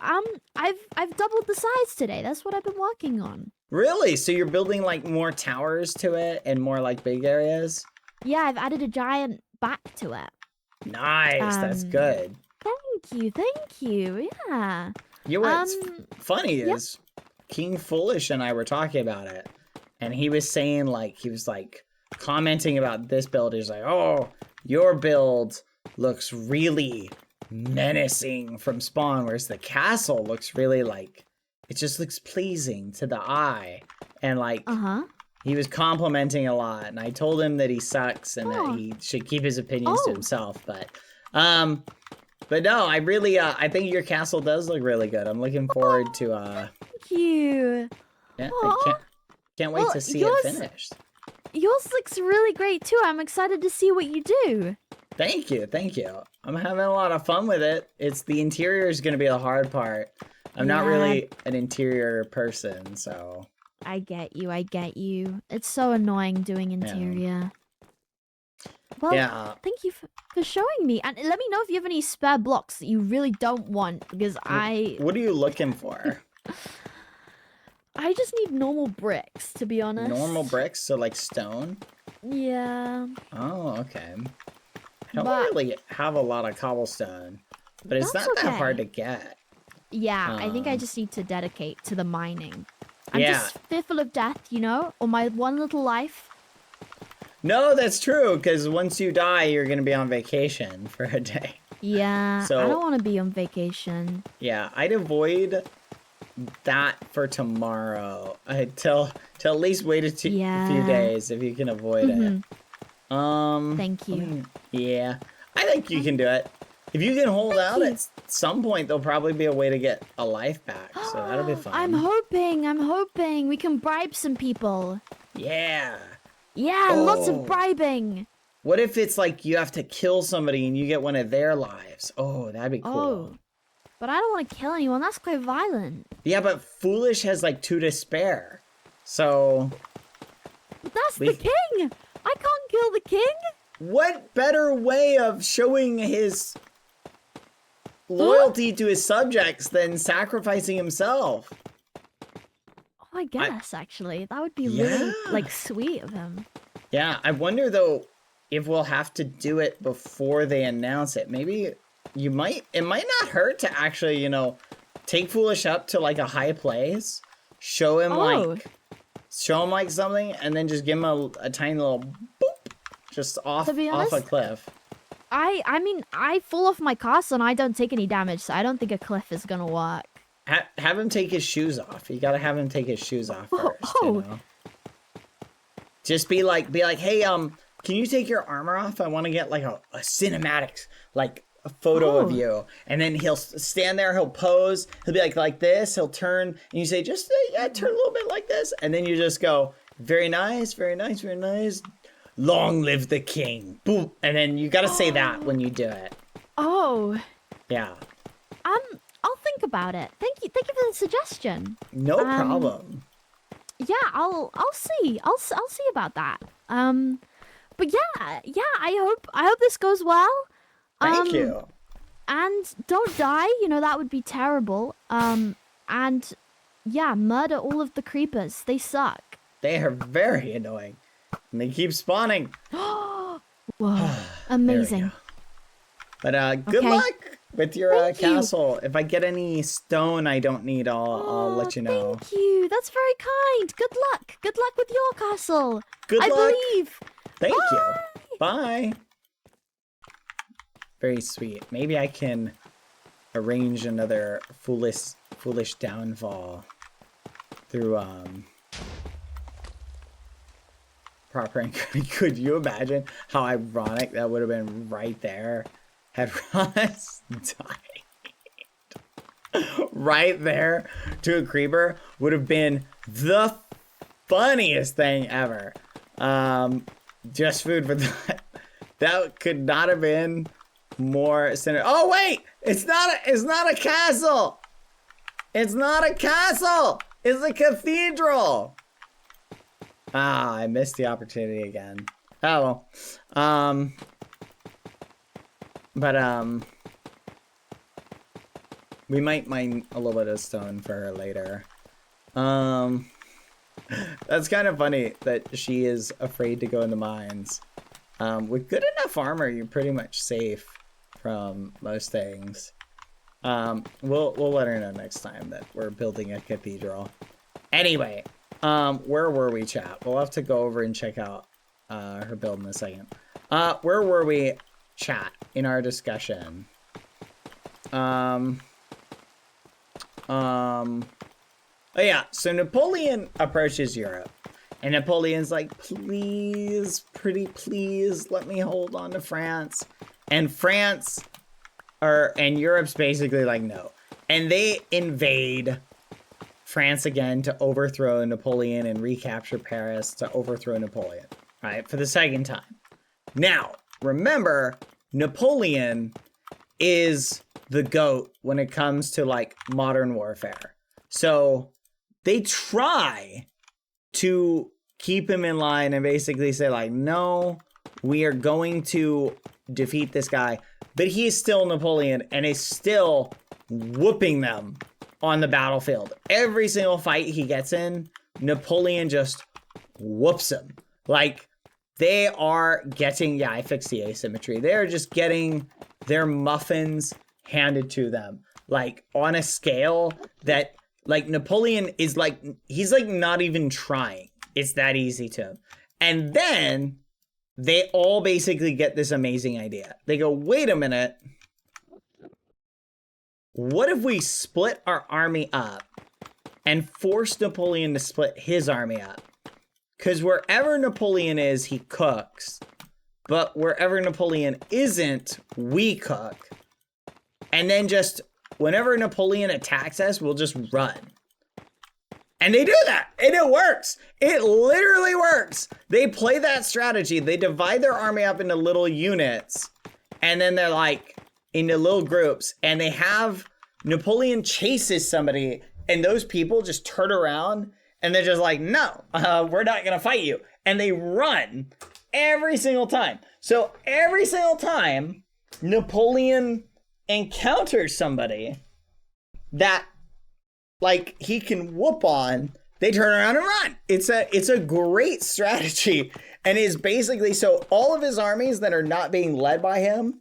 I've doubled the size today. That's what I've been working on. Really? So you're building like more towers to it and more like big areas? Yeah, I've added a giant back to it. Nice, that's good. Thank you. Yeah. You know what's funny is King Foolish and I were talking about it, and he was saying like he was like commenting about this build. He's like, "Oh, your build looks really menacing from spawn, whereas the castle looks really like it just looks pleasing to the eye." And like he was complimenting a lot, and I told him that he sucks and that he should keep his opinions to himself. But no, I really I think your castle does look really good. I'm looking forward to Thank you. Yeah, I can't wait to see it finished. Yours looks really great too. I'm excited to see what you do. Thank you. I'm having a lot of fun with it. It's the interior is going to be the hard part. I'm not really an interior person, so. I get you. It's so annoying doing interior. Well, thank you for showing me. And let me know if you have any spare blocks that you really don't want, because What are you looking for? I just need normal bricks, to be honest. Normal bricks? So like stone? Yeah. Oh, okay. I don't really have a lot of cobblestone, but it's not that hard to get. Yeah, I think I just need to dedicate to the mining. I'm just fearful of death, you know, or my one little life. No, that's true, because once you die, you're going to be on vacation for a day. Yeah, so, I don't want to be on vacation. Yeah, I'd avoid that for tomorrow. Till at least wait a few days if you can avoid it. Thank you. Yeah, I think you can do it. If you can hold out, at some point there'll probably be a way to get a life back, so that'll be fun. I'm hoping we can bribe some people. Yeah. Yeah, lots of bribing. What if it's like you have to kill somebody and you get one of their lives? Oh, that'd be cool. Oh, but I don't want to kill anyone. That's quite violent. Yeah, but Foolish has like 2 to spare. So... But that's the king! I can't kill the king! What better way of showing his loyalty to his subjects than sacrificing himself? Oh, I guess, actually. That would be really, like, sweet of him. Yeah, I wonder, though, if we'll have to do it before they announce it. Maybe it might not hurt to actually, you know, take Foolish up to like a high place, show him like something, and then just give him a tiny little boop, just off a cliff. I mean, I fall off my castle and I don't take any damage, so I don't think a cliff is gonna work. Have him take his shoes off. You gotta have him take his shoes off first. You know? Just be like, hey, can you take your armor off? I want to get like a cinematics, like a photo of you. And then he'll stand there, he'll pose, he'll be like this, he'll turn, and you say, just turn a little bit like this. And then you just go, very nice, very nice, very nice. Long live the king. Boom. And then you got to say that when you do it. Oh. Yeah. I'll think about it. Thank you for the suggestion. No problem. Yeah, I'll see. I'll see about that. But yeah, I hope this goes well. Thank you. And don't die, you know, that would be terrible. And yeah, murder all of the creepers. They suck. They are very annoying. And they keep spawning. Whoa. Amazing. But good luck with your castle. If I get any stone I don't need, I'll let you know. Thank you. That's very kind. Good luck. Good luck with your castle. Good luck. I believe. Thank you. Bye. Very sweet. Maybe I can arrange another foolish downfall through proper encoding. Could you imagine how ironic that would have been right there had Ross died right there to a creeper? Would have been the funniest thing ever. Just food for that. That could not have been more center. Oh wait, it's not a castle. It's not a castle. It's a cathedral. Ah, I missed the opportunity again. Oh well. But we might mine a little bit of stone for her later. That's kind of funny that she is afraid to go in the mines. With good enough armor, you're pretty much safe from most things. We'll let her know next time that we're building a cathedral. Anyway, where were we, chat? We'll have to go over and check out her build in a second. Where were we, chat, in our discussion? Oh yeah, so Napoleon approaches Europe. And Napoleon's like, please, pretty please, let me hold on to France. And and Europe's basically like, no. And they invade France again to overthrow Napoleon and recapture Paris to overthrow Napoleon, right? For the second time. Now, remember, Napoleon is the GOAT when it comes to like modern warfare. So they try to keep him in line and basically say like, no, we are going to defeat this guy. But he is still Napoleon and is still whooping them on the battlefield. Every single fight he gets in, Napoleon just whoops him. Like, they are getting, yeah, I fixed the asymmetry. They're just getting their muffins handed to them. Like, on a scale that, like, Napoleon is like, he's like not even trying. It's that easy to him. And then they all basically get this amazing idea. They go, wait a minute. What if we split our army up and force Napoleon to split his army up? Because wherever Napoleon is, he cooks. But wherever Napoleon isn't, we cook. And then just whenever Napoleon attacks us, we'll just run. And they do that, and it works. It literally works. They play that strategy. They divide their army up into little units, and then they're like into little groups, and they have Napoleon chases somebody, and those people just turn around, and they're just like, no, we're not gonna fight you. And they run every single time. So every single time Napoleon encounters somebody that like he can whoop on, they turn around and run. It's a great strategy, and is basically so all of his armies that are not being led by him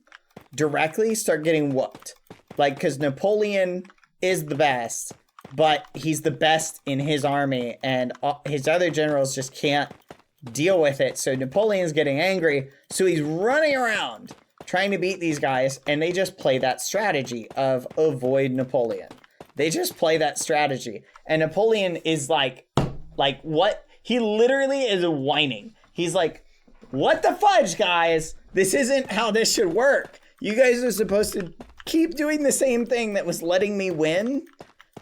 directly start getting whooped. Like, because Napoleon is the best, but he's the best in his army, and his other generals just can't deal with it. So Napoleon's getting angry, so he's running around trying to beat these guys, and they just play that strategy of avoid Napoleon. They just play that strategy. And Napoleon is like what? He literally is whining. He's like, what the fudge, guys? This isn't how this should work. You guys are supposed to keep doing the same thing that was letting me win,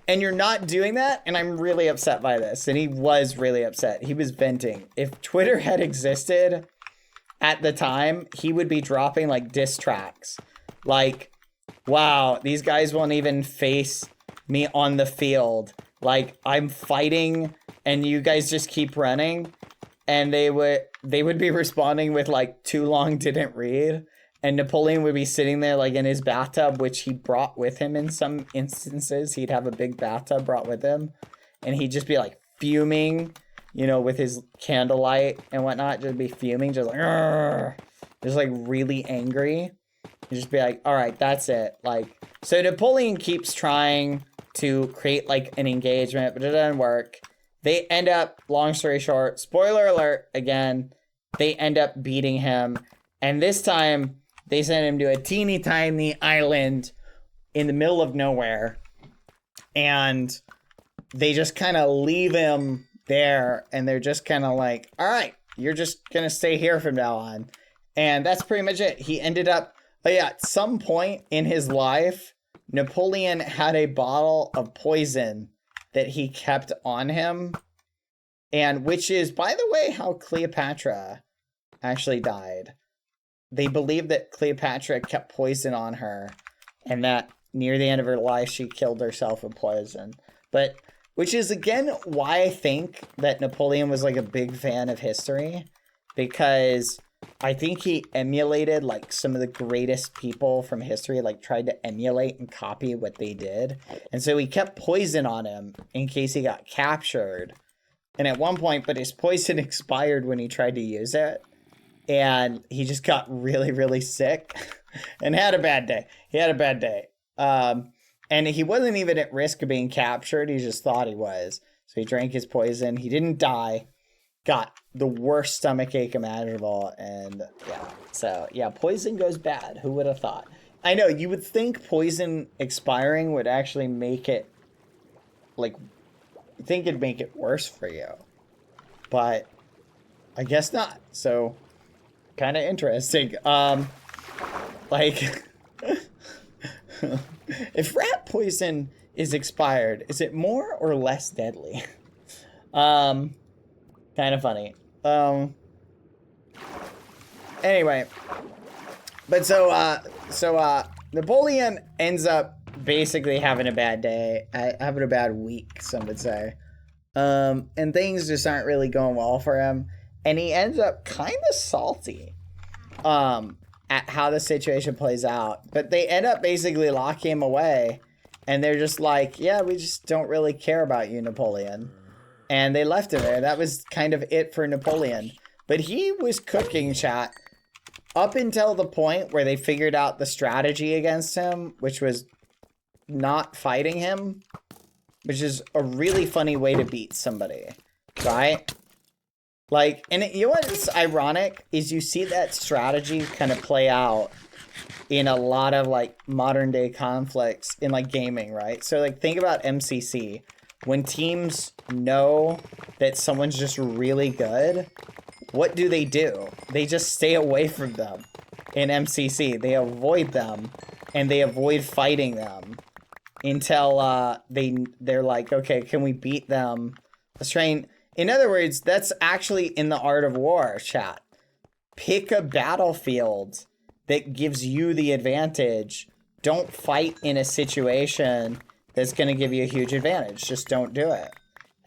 and you're not doing that, and I'm really upset by this. And he was really upset. He was venting. If Twitter had existed at the time, he would be dropping like diss tracks. Like, wow, these guys won't even face me on the field. Like, I'm fighting and you guys just keep running. And they would be responding with like, too long didn't read. And Napoleon would be sitting there like in his bathtub, which he brought with him in some instances. He'd have a big bathtub brought with him. And he'd just be like fuming, you know, with his candlelight and whatnot. Just be fuming, just like really angry. You just be like, all right, that's it. Like, so Napoleon keeps trying to create like an engagement, but it doesn't work. They end up, long story short, spoiler alert again, they end up beating him. And this time they send him to a teeny tiny island in the middle of nowhere. And they just kind of leave him there. And they're just kind of like, all right, you're just going to stay here from now on. And that's pretty much it. He ended up, at some point in his life, Napoleon had a bottle of poison that he kept on him. And which is, by the way, how Cleopatra actually died. They believe that Cleopatra kept poison on her, and that near the end of her life, she killed herself with poison. But, which is again why I think that Napoleon was like a big fan of history, because I think he emulated like some of the greatest people from history, like tried to emulate and copy what they did. And so he kept poison on him in case he got captured. And at one point, but his poison expired when he tried to use it. And he just got really, really sick and had a bad day. He had a bad day. And he wasn't even at risk of being captured. He just thought he was. So he drank his poison. He didn't die. Got the worst stomachache imaginable. And yeah. So yeah, poison goes bad. Who would have thought? I know, you would think poison expiring would actually make it, like, you think it'd make it worse for you. But I guess not. So kind of interesting. Like, if rat poison is expired, is it more or less deadly? Kind of funny. Anyway, but so Napoleon ends up basically having a bad day, having a bad week, some would say. And things just aren't really going well for him. And he ends up kind of salty at how the situation plays out. But they end up basically locking him away. And they're just like, yeah, we just don't really care about you, Napoleon. And they left him there. That was kind of it for Napoleon. But he was cooking, chat, up until the point where they figured out the strategy against him, which was not fighting him, which is a really funny way to beat somebody, right? Like, and you know what's ironic is you see that strategy kind of play out in a lot of like modern day conflicts in like gaming, right? So like think about MCC. When teams know that someone's just really good, what do? They just stay away from them in MCC. They avoid them and they avoid fighting them until they're like, okay, can we beat them? Let's train. In other words, that's actually in the art of war, chat. Pick a battlefield that gives you the advantage. Don't fight in a situation that's going to give you a huge advantage. Just don't do it.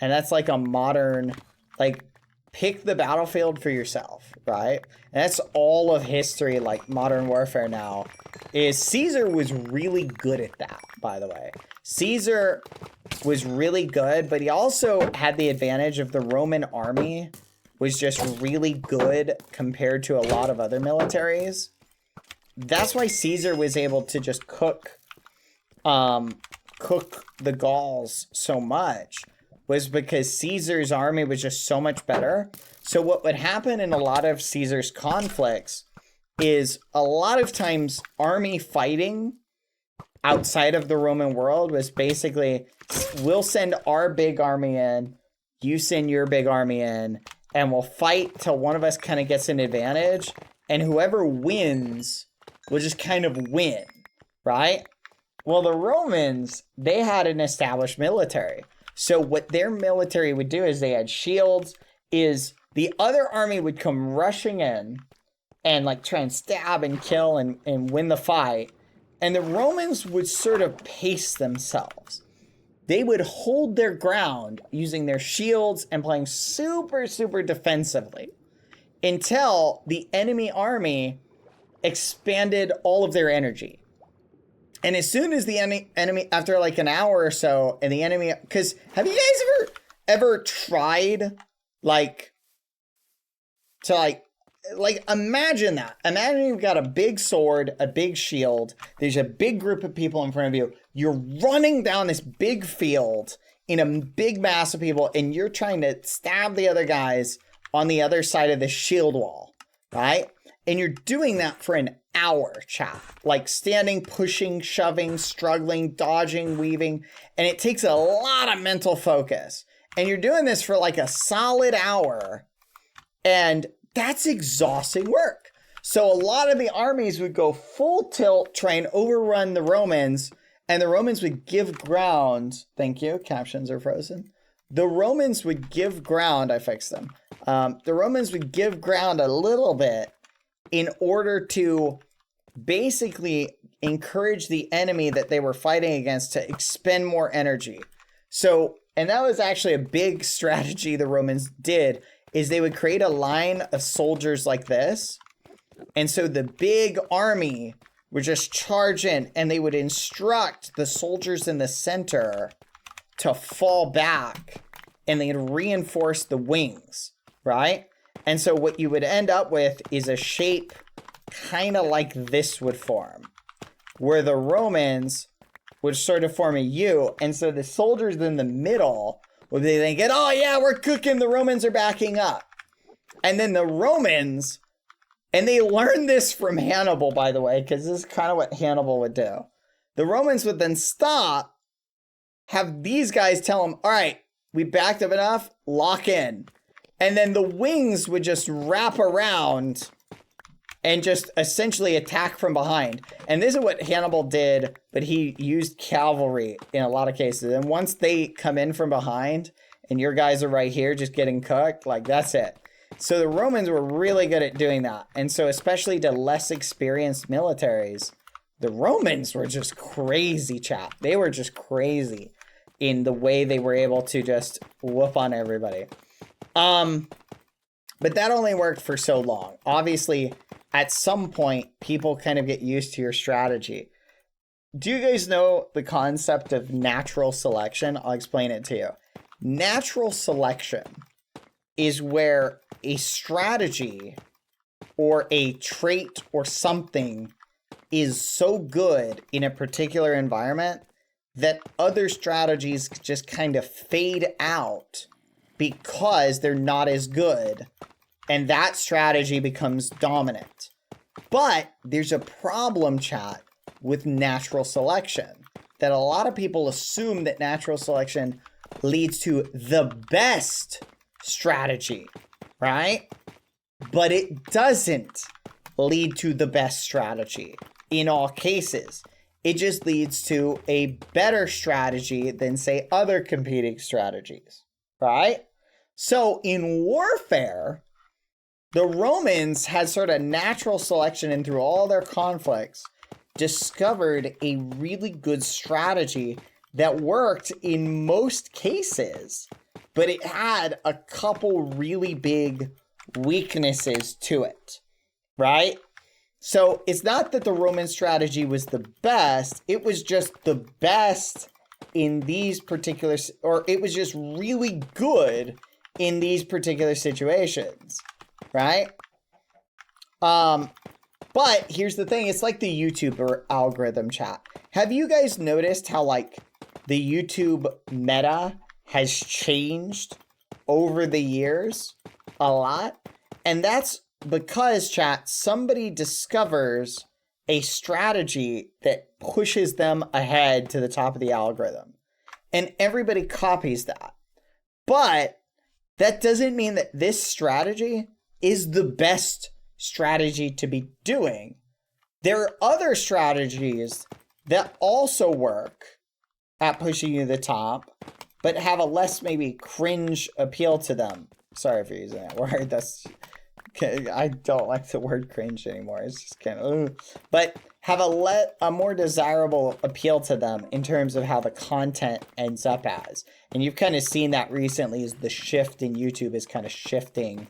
And that's like a modern, like, pick the battlefield for yourself, right? And that's all of history, like modern warfare now, is Caesar was really good at that, by the way. Caesar was really good, but he also had the advantage of the Roman army was just really good compared to a lot of other militaries. That's why Caesar was able to just cook the Gauls so much, was because Caesar's army was just so much better. So what would happen in a lot of Caesar's conflicts is a lot of times army fighting outside of the Roman world was basically, we'll send our big army in, you send your big army in, and we'll fight till one of us kind of gets an advantage, and whoever wins will just kind of win, right? Well, the Romans, they had an established military. So what their military would do is they had shields, is the other army would come rushing in and like try and stab and kill and win the fight. And the Romans would sort of pace themselves. They would hold their ground using their shields and playing super, super defensively until the enemy army expanded all of their energy. And as soon as the enemy, after like an hour or so, and the enemy, because have you guys ever tried like to like imagine that. Imagine you've got a big sword, a big shield. There's a big group of people in front of you. You're running down this big field in a big mass of people, and you're trying to stab the other guys on the other side of the shield wall, right? And you're doing that for an hour, chat. Like standing, pushing, shoving, struggling, dodging, weaving. And it takes a lot of mental focus. And you're doing this for like a solid hour. And that's exhausting work. So a lot of the armies would go full tilt, try and overrun the Romans, and the Romans would give ground. Thank you. Captions are frozen. The Romans would give ground. I fixed them. The Romans would give ground a little bit in order to basically encourage the enemy that they were fighting against to expend more energy. So, and that was actually a big strategy the Romans did, is they would create a line of soldiers like this. And so the big army would just charge in, and they would instruct the soldiers in the center to fall back, and they'd reinforce the wings, right? And so what you would end up with is a shape kind of like this would form, where the Romans would sort of form a U. And so the soldiers in the middle would be thinking, oh yeah, we're cooking, the Romans are backing up. And then the Romans, and they learned this from Hannibal, by the way, because this is kind of what Hannibal would do. The Romans would then stop, have these guys tell them, all right, we backed up enough, lock in. And then the wings would just wrap around and just essentially attack from behind. And this is what Hannibal did, but he used cavalry in a lot of cases. And once they come in from behind and your guys are right here just getting cooked, like that's it. So the Romans were really good at doing that. And so especially to less experienced militaries, the Romans were just crazy, chat. They were just crazy in the way they were able to just whoop on everybody. But that only worked for so long. Obviously, at some point, people kind of get used to your strategy. Do you guys know the concept of natural selection? I'll explain it to you. Natural selection is where a strategy or a trait or something is so good in a particular environment that other strategies just kind of fade out because they're not as good, and that strategy becomes dominant. But there's a problem, chat, with natural selection, that a lot of people assume that natural selection leads to the best strategy, right? But it doesn't lead to the best strategy in all cases. It just leads to a better strategy than, say, other competing strategies, right? So in warfare, the Romans had sort of natural selection, and through all their conflicts, discovered a really good strategy that worked in most cases, but it had a couple really big weaknesses to it, right? So it's not that the Roman strategy was the best, it was just the best in these particular, or it was just really good in these particular situations, right? But here's the thing, it's like the YouTuber algorithm, chat. Have you guys noticed how like the YouTube meta has changed over the years a lot? And that's because, chat, somebody discovers a strategy that pushes them ahead to the top of the algorithm. And everybody copies that. But that doesn't mean that this strategy is the best strategy to be doing. There are other strategies that also work at pushing you to the top, but have a less maybe cringe appeal to them. Sorry for using that word. That's, I don't like the word cringe anymore. It's just kind of, but have a more desirable appeal to them in terms of how the content ends up as. And you've kind of seen that recently as the shift in YouTube is kind of shifting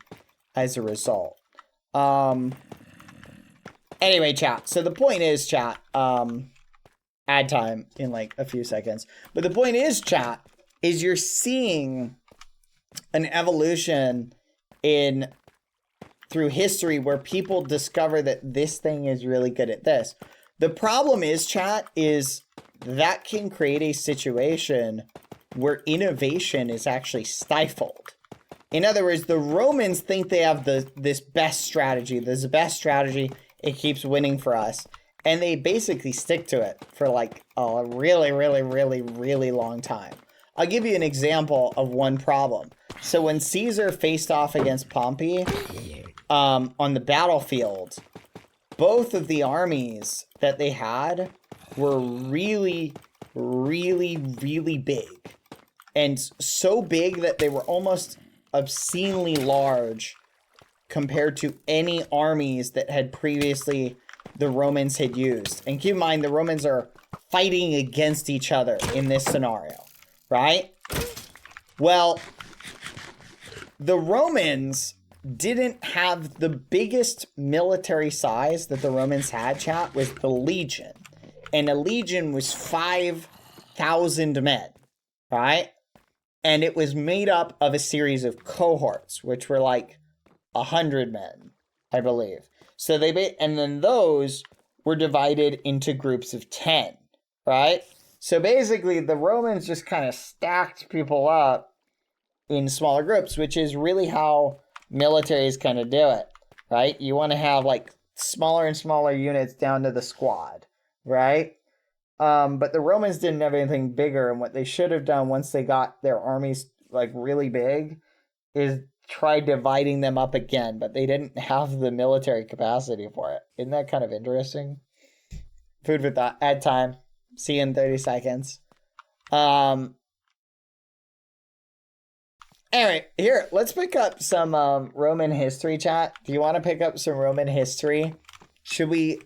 as a result. Anyway, chat. So the point is, chat, ad time in like a few seconds. But the point is, chat, is you're seeing an evolution through history where people discover that this thing is really good at this. The problem is, chat, is that can create a situation where innovation is actually stifled. In other words, the Romans think they have this best strategy. This is the best strategy. It keeps winning for us. And they basically stick to it for like a really, really, really, really long time. I'll give you an example of one problem. So when Caesar faced off against Pompey on the battlefield, both of the armies that they had were really, really, really big. And so big that they were almost obscenely large compared to any armies that had previously the Romans had used. And keep in mind, the Romans are fighting against each other in this scenario, right? Well, the Romans didn't have the biggest military size that the Romans had, chat, was the legion. And a legion was 5,000 men, right? And it was made up of a series of cohorts, which were like 100 men, I believe. So and then those were divided into groups of 10, right? So basically the Romans just kind of stacked people up in smaller groups, which is really how militaries kind of do it, right? You want to have like smaller and smaller units down to the squad, right? But the Romans didn't have anything bigger, and what they should have done once they got their armies like really big is try dividing them up again, but they didn't have the military capacity for it. Isn't that kind of interesting? Food for thought. Ad time. See you in 30 seconds. Anyway, here, let's pick up some Roman history, chat. Do you want to pick up some Roman history? Should we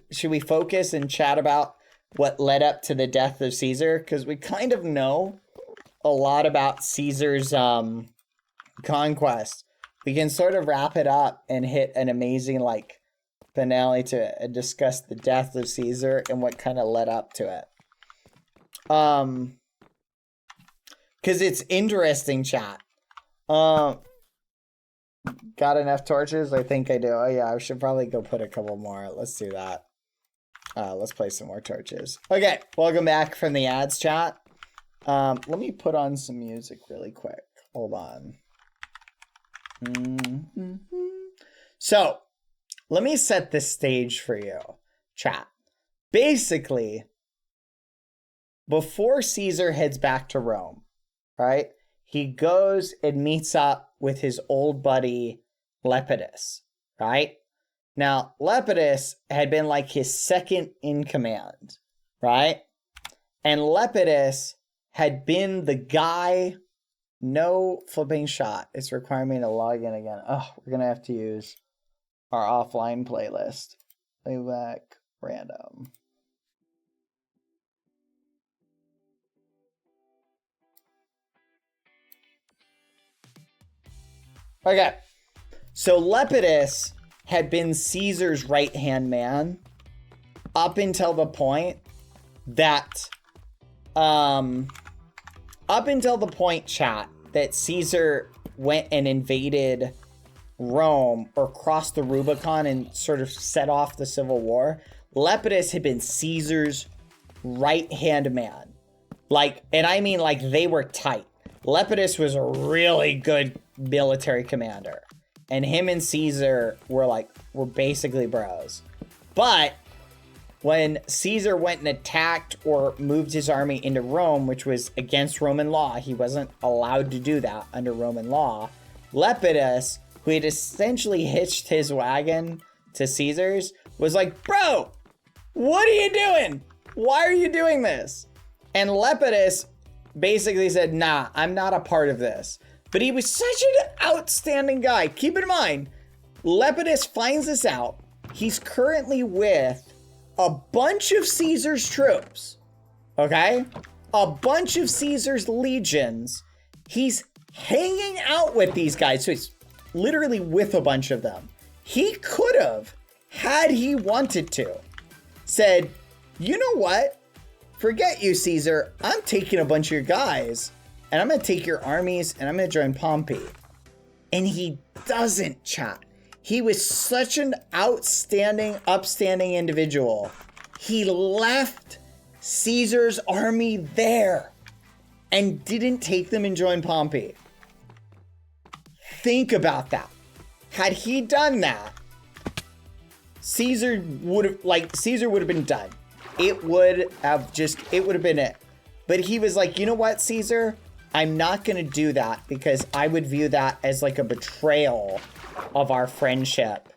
focus and chat about what led up to the death of Caesar? Because we kind of know a lot about Caesar's conquest. We can sort of wrap it up and hit an amazing like finale to discuss the death of Caesar and what kind of led up to it. Because it's interesting, chat. Got enough torches? I think I do. Oh yeah, I should probably go put a couple more. Let's do that. Let's play some more torches. Okay, welcome back from the ads, chat. Let me put on some music really quick. Hold on. So, let me set the stage for you, chat. Basically, before Caesar heads back to Rome, right? He goes and meets up with his old buddy Lepidus, right? Now, Lepidus had been like his second in command, right? And Lepidus had been the guy. No flipping shot. It's requiring me to log in again. Oh, we're going to have to use our offline playlist. Playback random. Okay. So Lepidus had been Caesar's right-hand man up until the point that up until the point, chat, that Caesar went and invaded Rome or crossed the Rubicon and sort of set off the Civil War, Lepidus had been Caesar's right-hand man. Like, and I mean like they were tight. Lepidus was a really good military commander. And him and Caesar were basically bros. But when Caesar went and attacked or moved his army into Rome, which was against Roman law, he wasn't allowed to do that under Roman law, Lepidus, who had essentially hitched his wagon to Caesar's, was like, bro, what are you doing? Why are you doing this? And Lepidus basically said, nah, I'm not a part of this. But he was such an outstanding guy. Keep in mind, Lepidus finds this out. He's currently with a bunch of Caesar's troops, okay? A bunch of Caesar's legions. He's hanging out with these guys, so he's literally with a bunch of them. He could have, had he wanted to, said, you know what? Forget you, Caesar. I'm taking a bunch of your guys, and I'm going to take your armies, and I'm going to join Pompey. And he doesn't, chat. He was such an outstanding, upstanding individual. He left Caesar's army there and didn't take them and join Pompey. Think about that. Had he done that, Caesar would have been done. It would have been it. But he was like, you know what, Caesar? I'm not going to do that because I would view that as like a betrayal of our friendship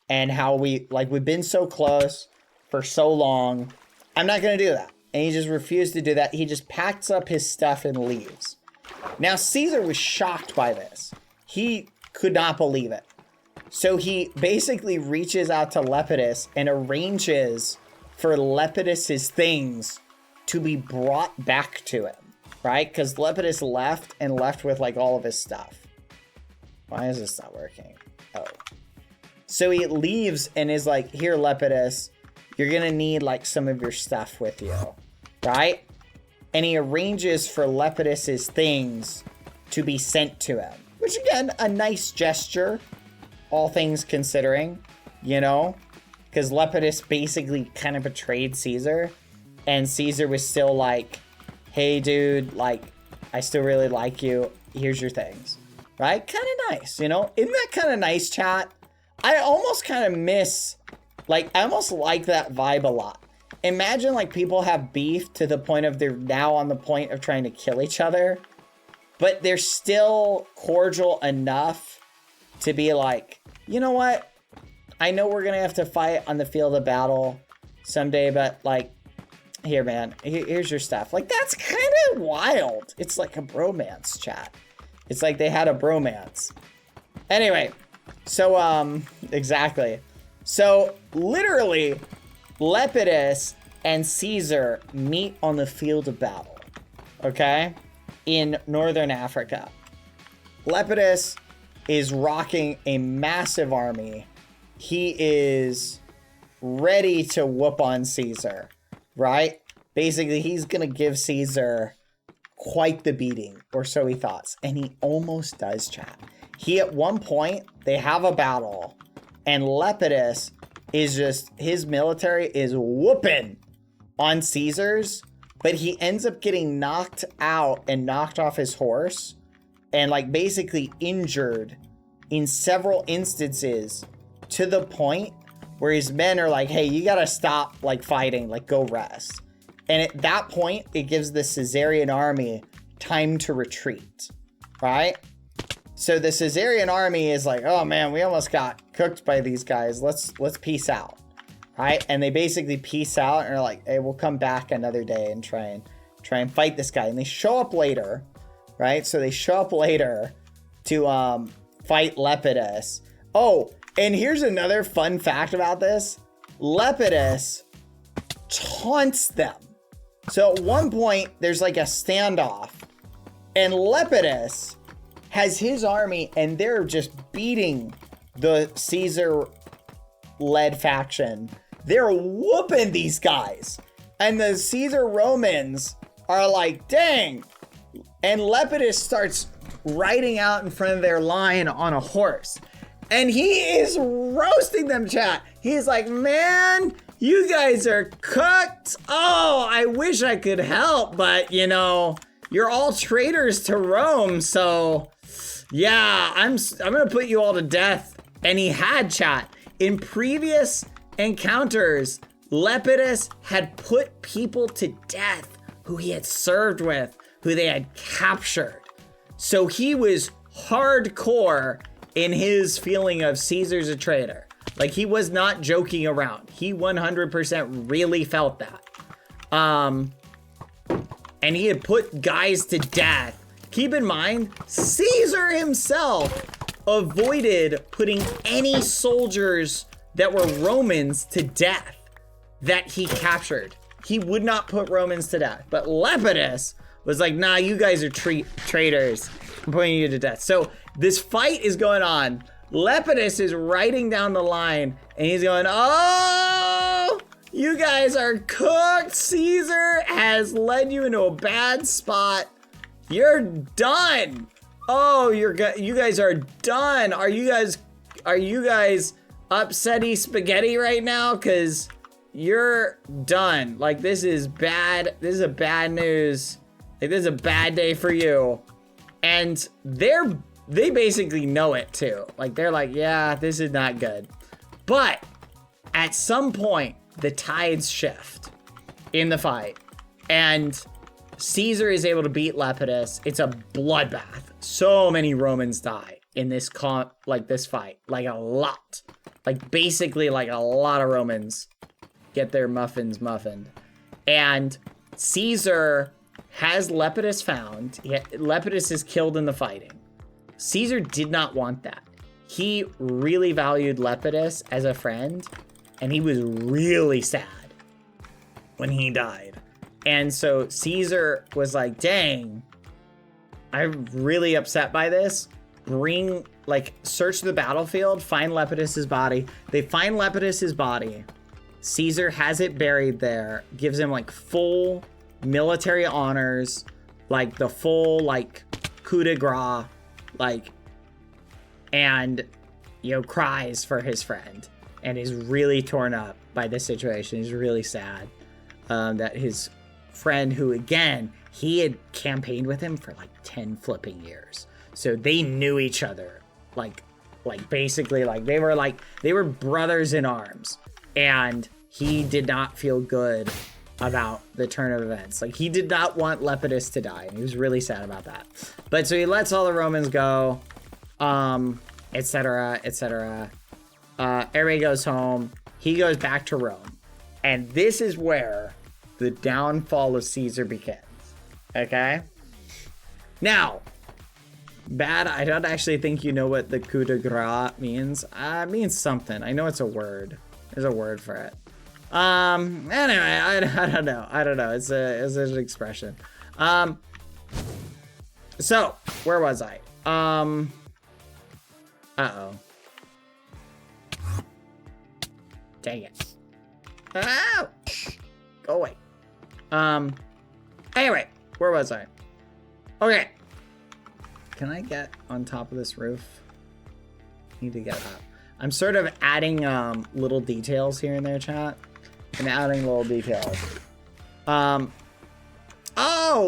and how we've been so close for so long. I'm not going to do that. And he just refused to do that. He just packs up his stuff and leaves. Now, Caesar was shocked by this. He could not believe it. So he basically reaches out to Lepidus and arranges for Lepidus's things to be brought back to him, right? Because Lepidus left with like all of his stuff. Why is this not working? Oh. So he leaves and is like, here, Lepidus, you're going to need like some of your stuff with you, right? And he arranges for Lepidus's things to be sent to him, which again, a nice gesture, all things considering, you know, because Lepidus basically kind of betrayed Caesar, and Caesar was still like, hey, dude, like, I still really like you. Here's your things. Right? Kind of nice, you know? Isn't that kind of nice, chat? I almost kind of miss, like, I almost like that vibe a lot. Imagine, like, people have beef to the point of they're now on the point of trying to kill each other, but they're still cordial enough to be like, you know what? I know we're going to have to fight on the field of battle someday, but, like, here, man, here's your stuff. Like, that's kind of wild. It's like a bromance, chat. It's like they had a bromance. Anyway, so, exactly. So, literally, Lepidus and Caesar meet on the field of battle, okay, in northern Africa. Lepidus is rocking a massive army. He is ready to whoop on Caesar, right? Basically, he's going to give Caesar quite the beating, or so he thought. And he almost does, chat. He, at one point, they have a battle, and Lepidus is just, his military is whooping on Caesar's, but he ends up getting knocked out and knocked off his horse and, like, basically injured in several instances to the point where his men are like, hey, you gotta stop, like, fighting, like, go rest. And at that point, it gives the Caesarian army time to retreat, right? So the Caesarian army is like, oh man, we almost got cooked by these guys. Let's peace out, right? And they basically peace out and are like, hey, we'll come back another day and try and fight this guy. And they show up later, right? So they show up later to fight Lepidus. Oh, and here's another fun fact about this. Lepidus taunts them. So at one point, there's like a standoff, and Lepidus has his army, and they're just beating the Caesar-led faction. They're whooping these guys. And the Caesar Romans are like, dang, And Lepidus starts riding out in front of their line on a horse. And he is roasting them, chat. He's like, man, you guys are cooked. Oh, I wish I could help, but you know, you're all traitors to Rome, so yeah, I'm gonna put you all to death. And he had, chat. In previous encounters, Lepidus had put people to death who he had served with, who they had captured. So he was hardcore in his feeling of Caesar's a traitor. Like, he was not joking around. He 100% really felt that. And he had put guys to death. Keep in mind, Caesar himself avoided putting any soldiers that were Romans to death that he captured. He would not put Romans to death. But Lepidus was like, nah, you guys are traitors. I'm putting you to death. So this fight is going on. Lepidus is riding down the line and he's going, oh, you guys are cooked. Caesar has led you into a bad spot. You're done. Oh, you guys are done. Are you guys upsetty spaghetti right now? Cause you're done. Like, this is bad. This is a bad news. Like, this is a bad day for you. And they basically know it too. Like, they're like, yeah, this is not good. But at some point, the tides shift in the fight. And Caesar is able to beat Lepidus. It's a bloodbath. So many Romans die in this fight. Like, a lot. Like, basically, like, a lot of Romans get their muffins muffined. And Caesar has Lepidus found. Lepidus is killed in the fighting. Caesar did not want that. He really valued Lepidus as a friend, and he was really sad when he died. And so Caesar was like, dang, I'm really upset by this. Search the battlefield, find Lepidus's body. They find Lepidus's body. Caesar has it buried there, gives him like full military honors, like the full like coup de grace, like, and you know, cries for his friend and is really torn up by this situation. He's really sad that his friend, who again, he had campaigned with him for like 10 flipping years, so they knew each other, like basically like they were brothers in arms, and he did not feel good about the turn of events. Like, he did not want Lepidus to die, and he was really sad about that. But so he lets all the Romans go, etc., etc. Everybody goes home. He goes back to Rome. And this is where the downfall of Caesar begins. Okay? Now, Bad, I don't actually think you know what the coup de grace means. It means something. I know it's a word. There's a word for it. Anyway, I don't know. It's an expression. So where was I? Uh-oh. Dang it. Oh! Go away. Anyway, where was I? Okay. Can I get on top of this roof? Need to get up. I'm sort of adding little details here and there, chat. I'm adding little details. Oh,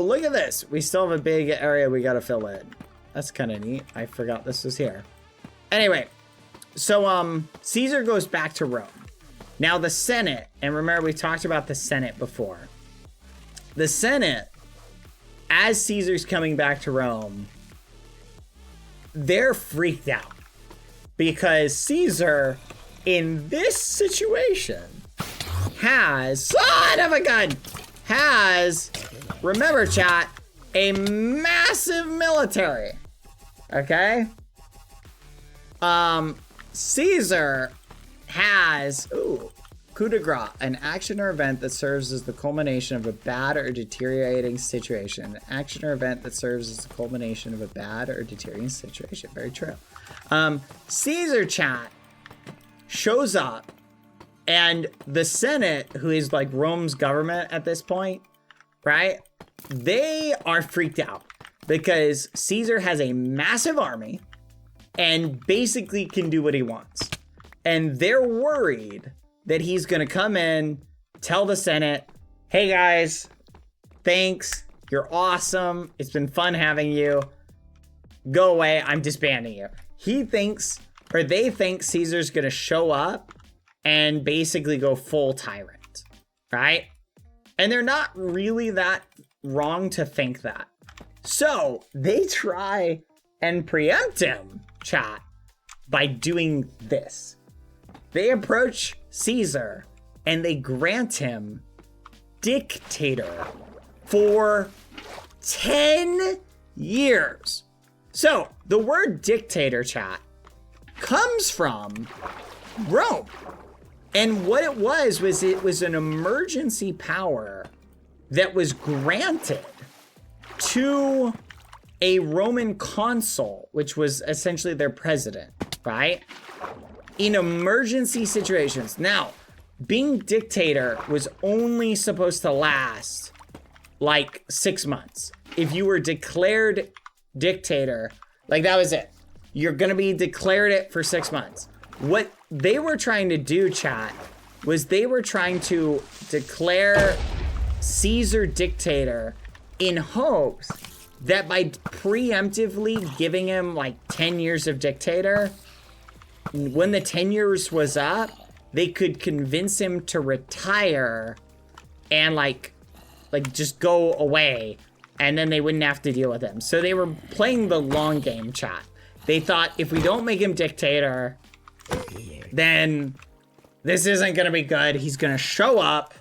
look at this. We still have a big area we gotta fill in. That's kind of neat. I forgot this was here. Anyway, so Caesar goes back to Rome. Now the Senate, and remember we talked about the Senate before. The Senate, as Caesar's coming back to Rome, they're freaked out. Because Caesar, in this situation, has, son of a gun, has, remember chat, a massive military. Okay? Caesar has, coup de grace, an action or event that serves as the culmination of a bad or deteriorating situation. An action or event that serves as the culmination of a bad or deteriorating situation. Very true. Caesar chat shows up, and the Senate, who is like Rome's government at this point, right? They are freaked out because Caesar has a massive army and basically can do what he wants. And they're worried that he's going to come in, tell the Senate, hey guys, thanks, you're awesome, it's been fun having you, go away, I'm disbanding you. He thinks, or they think Caesar's going to show up and basically go full tyrant, right? And they're not really that wrong to think that. So they try and preempt him, chat, by doing this. They approach Caesar and they grant him dictator for 10 years. So the word dictator, chat, comes from Rome. And what it was an emergency power that was granted to a Roman consul, which was essentially their president, right? In emergency situations. Now, being dictator was only supposed to last like 6 months. If you were declared dictator, like that was it. You're gonna be declared it for 6 months. What they were trying to do, chat, was they were trying to declare Caesar dictator in hopes that by preemptively giving him like 10 years of dictator, when the 10 years was up, they could convince him to retire and like just go away, and then they wouldn't have to deal with him. So they were playing the long game, chat. They thought if we don't make him dictator, then this isn't gonna be good. He's gonna show up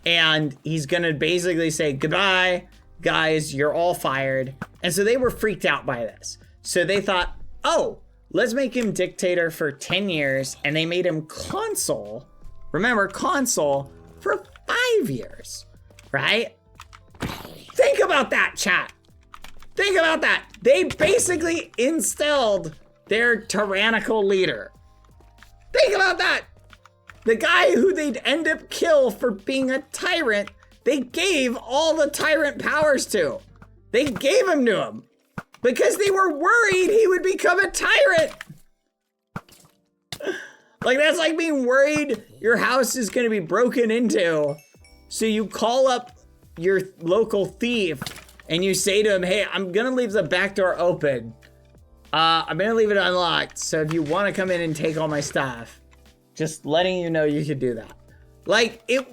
and he's gonna basically say, goodbye, guys, you're all fired. And so they were freaked out by this. So they thought, oh, let's make him dictator for 10 years. And they made him consul. Remember, consul for 5 years, right? Think about that, chat. Think about that. They basically instilled their tyrannical leader. Think about that. The guy who they'd end up kill for being a tyrant, they gave all the tyrant powers to. They gave him to him because they were worried he would become a tyrant. Like, that's like being worried your house is going to be broken into. So you call up your local thief and you say to him, hey, I'm going to leave the back door open. I'm going to leave it unlocked. So if you want to come in and take all my stuff, just letting you know you could do that. Like, it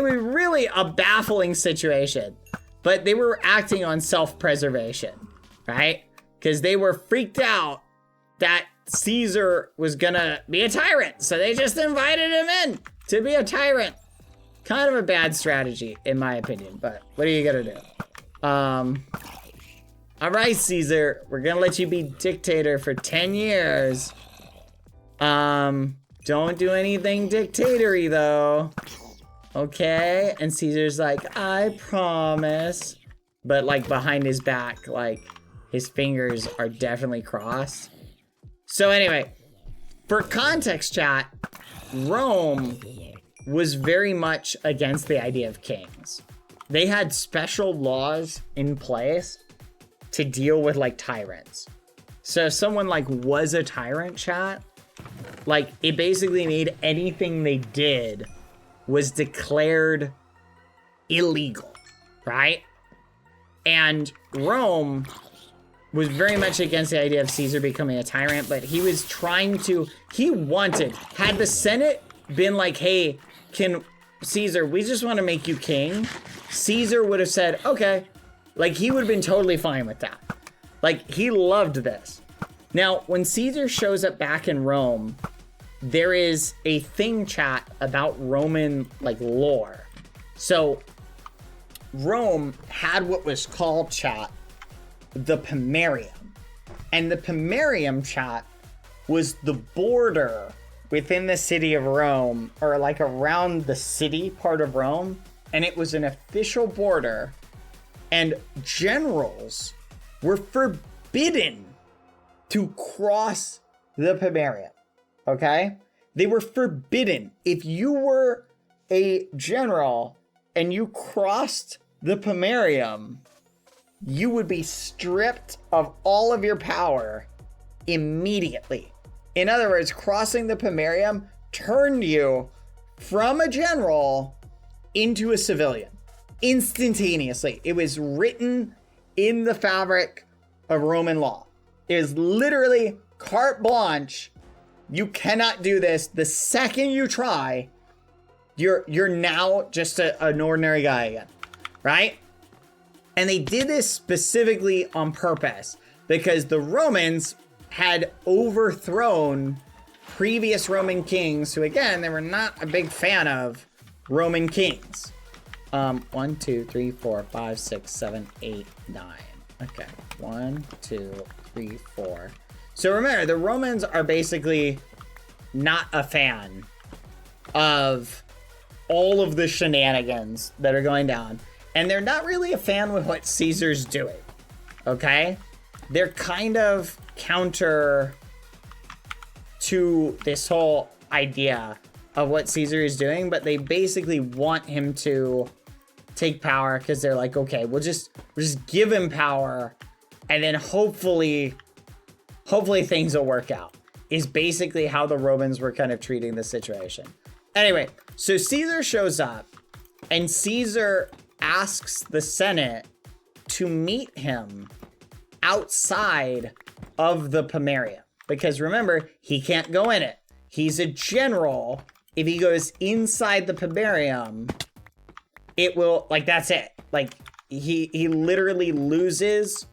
was really a baffling situation, but they were acting on self-preservation, right? Because they were freaked out that Caesar was gonna be a tyrant. So they just invited him in to be a tyrant. Kind of a bad strategy, in my opinion, but what are you gonna do? All right, Caesar, we're gonna let you be dictator for 10 years. Don't do anything dictatory though. Okay, and Caesar's like, I promise. But like behind his back, like his fingers are definitely crossed. So anyway, for context, chat, Rome was very much against the idea of kings. They had special laws in place to deal with like tyrants. So if someone like was a tyrant, chat, like it basically made anything they did was declared illegal, right? And Rome was very much against the idea of Caesar becoming a tyrant, but he was trying to, had the Senate been like, hey, can Caesar, we just want to make you king, Caesar would have said, okay. Like, he would have been totally fine with that. Like, he loved this. Now, when Caesar shows up back in Rome, there is a thing, chat, about Roman, like, lore. So, Rome had what was called, chat, the Pomerium. And the Pomerium, chat, was the border within the city of Rome, or like around the city part of Rome. And it was an official border. And generals were forbidden to cross the Pomerium, okay? They were forbidden. If you were a general and you crossed the Pomerium, you would be stripped of all of your power immediately. In other words, crossing the Pomerium turned you from a general into a civilian instantaneously. It was written in the fabric of Roman law. It is literally carte blanche. You cannot do this. The second you try, you're now just an ordinary guy again, right? And they did this specifically on purpose because the Romans had overthrown previous Roman kings who, again, they were not a big fan of Roman kings. 1, 2, 3, 4, 5, 6, 7, 8, 9. Okay, 1, 2, 3, 4. So remember, the Romans are basically not a fan of all of the shenanigans that are going down. And they're not really a fan with what Caesar's doing, okay? They're kind of counter to this whole idea of what Caesar is doing, but they basically want him to take power because they're like, okay, we'll just give him power, and then hopefully things will work out, is basically how the Romans were kind of treating the situation. Anyway, so Caesar shows up, and Caesar asks the Senate to meet him outside of the Pomerium. Because remember, he can't go in it. He's a general. If he goes inside the Pomerium, it will, like, that's it. Like, he literally loses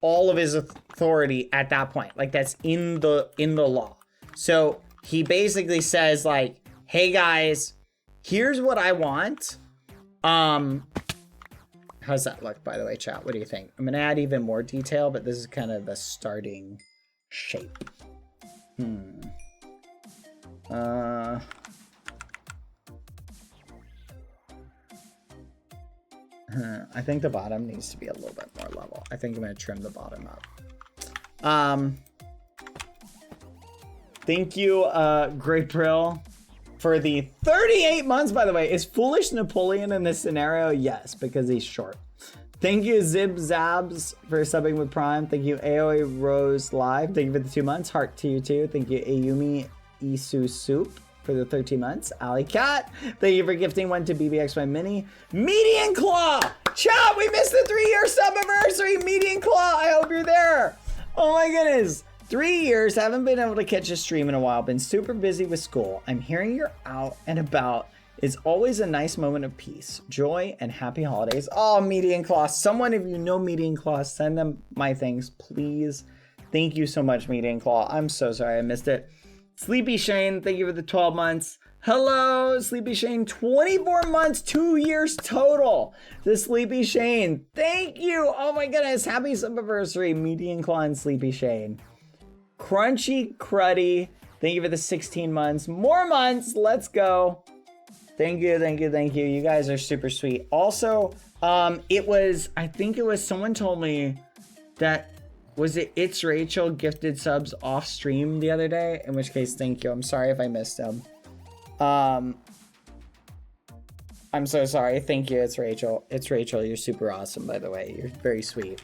all of his authority at that point. Like, that's in the law. So he basically says, like, hey guys, here's what I want. How's that look, by the way, chat? What do you think? I'm gonna add even more detail, but this is kind of the starting shape. I think the bottom needs to be a little bit more level. I think I'm gonna trim the bottom up. Thank you, Great Brill, for the 38 months, by the way. Is Foolish Napoleon in this scenario? Yes, because he's short. Thank you, Zib Zabs, for subbing with Prime. Thank you, AOA Rose Live. Thank you for the 2 months. Heart to you too. Thank you, Ayumi Isu Soup, for the 13 months. Alley Cat, thank you for gifting one to BBX My Mini. Median Claw! Chat, we missed the 3-year sub anniversary! Median Claw, I hope you're there! Oh my goodness! 3 years, haven't been able to catch a stream in a while, been super busy with school. I'm hearing you're out and about. It's always a nice moment of peace, joy, and happy holidays. Oh, Median Claw, someone, if you know Median Claw, send them my thanks, please. Thank you so much, Median Claw. I'm so sorry I missed it. Sleepy Shane, thank you for the 12 months. Hello, Sleepy Shane, 24 months, 2 years total. The Sleepy Shane, thank you. Oh my goodness, happy sub-anniversary, Median Claw and Sleepy Shane. Crunchy Cruddy, thank you for the 16 months. More months, let's go. Thank you, thank you, thank you. You guys are super sweet. Also, I think it was, someone told me that, was it It's Rachel gifted subs off stream the other day? In which case, thank you. I'm sorry if I missed them. I'm so sorry. Thank you, It's Rachel. It's Rachel. You're super awesome, by the way. You're very sweet.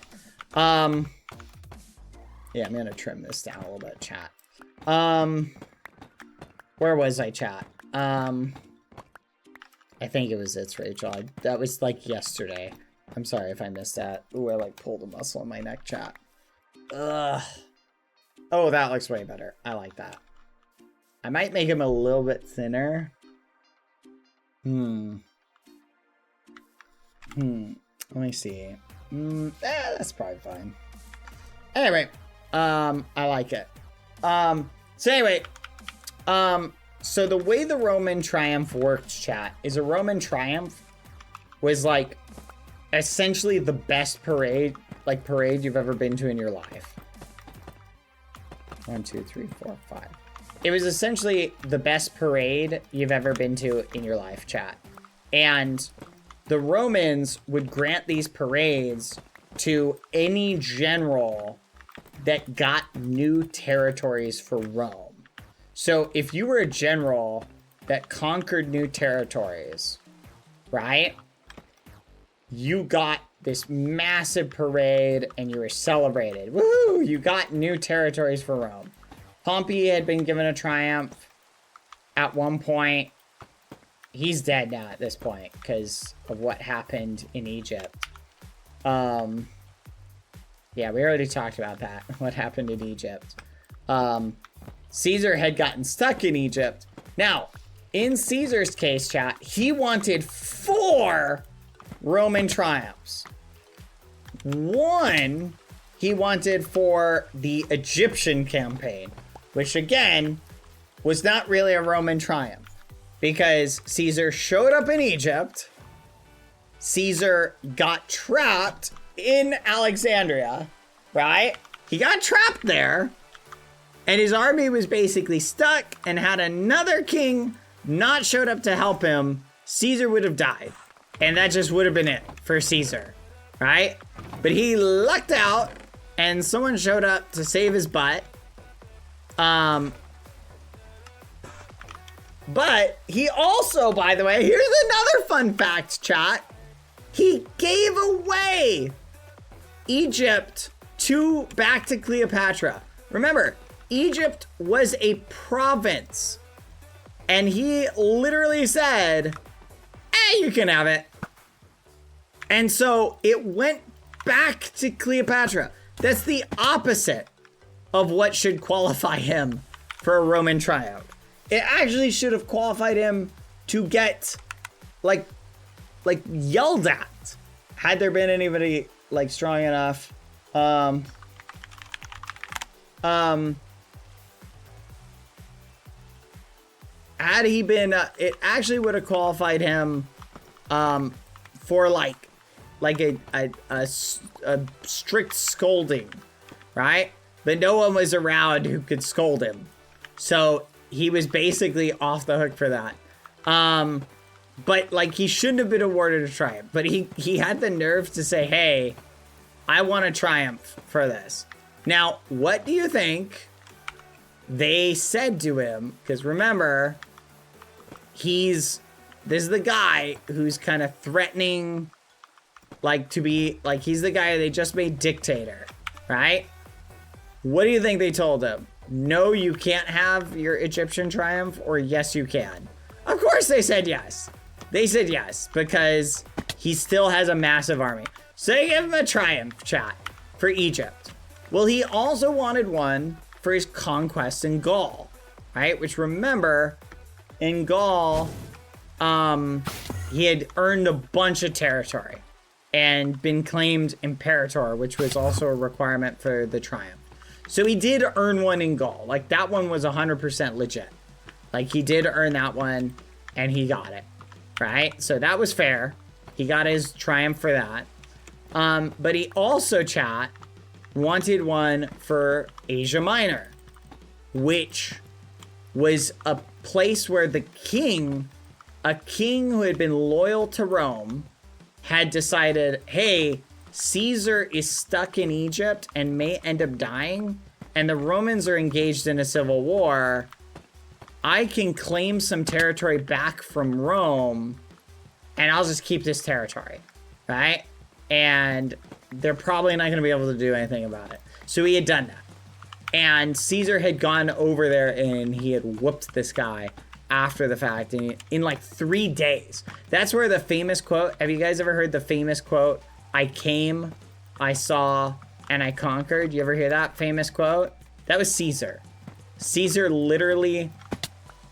Yeah, I'm gonna trim this down a little bit, chat. Where was I, chat? I think it was It's Rachel. That was like yesterday. I'm sorry if I missed that. Ooh, I like pulled a muscle in my neck, chat. Ugh. Oh, that looks way better. I like that. I might make him a little bit thinner. Let me see. That's probably fine. Anyway, I like it. So anyway, so the way the Roman triumph worked, chat, is a Roman triumph was like essentially the best parade you've ever been to in your life. 1, 2, 3, 4, 5. It was essentially the best parade you've ever been to in your life, chat. And the Romans would grant these parades to any general that got new territories for Rome. So if you were a general that conquered new territories, right? You got this massive parade and you were celebrated. Woohoo! You got new territories for Rome. Pompey had been given a triumph at one point. He's dead now at this point because of what happened in Egypt. Yeah, we already talked about that. What happened in Egypt. Caesar had gotten stuck in Egypt. Now, in Caesar's case, chat, he wanted 4 Roman triumphs. 1 he wanted for the Egyptian campaign, which again was not really a Roman triumph because Caesar showed up in Egypt. Caesar got trapped in Alexandria, right? He got trapped there and his army was basically stuck, and had another king not showed up to help him, Caesar would have died. And that just would have been it for Caesar, right? But he lucked out and someone showed up to save his butt. But he also, by the way, here's another fun fact, chat. He gave away Egypt back to Cleopatra. Remember, Egypt was a province. And he literally said, hey, you can have it. And so it went back to Cleopatra. That's the opposite of what should qualify him for a Roman triumph. It actually should have qualified him to get like yelled at. Had there been anybody like strong enough. Had he been, it actually would have qualified him for like a strict scolding, right? But no one was around who could scold him. So he was basically off the hook for that. But like he shouldn't have been awarded a triumph, but he had the nerve to say, hey, I want a triumph for this. Now, what do you think they said to him? Because remember, this is the guy who's kind of threatening, like to be, like he's the guy they just made dictator, right? What do you think they told him? No, you can't have your Egyptian triumph, or yes, you can. Of course they said yes. They said yes, because he still has a massive army. So they gave him a triumph, chat, for Egypt. Well, he also wanted one for his conquest in Gaul, right? Which, remember, in Gaul, he had earned a bunch of territory and been claimed imperator, which was also a requirement for the triumph. So he did earn one in Gaul. Like, that one was 100% legit. Like, he did earn that one, and he got it, right? So that was fair. He got his triumph for that. But he also, chat, wanted one for Asia Minor, which was a place where a king who had been loyal to Rome had decided, hey, Caesar is stuck in Egypt and may end up dying, and the Romans are engaged in a civil war. I can claim some territory back from Rome, and I'll just keep this territory, right? And they're probably not going to be able to do anything about it. So he had done that. And Caesar had gone over there and he had whooped this guy after the fact in like 3 days. That's where the famous quote, have you guys ever heard the famous quote, I came, I saw, and I conquered? You ever hear that famous quote? That was Caesar. Caesar literally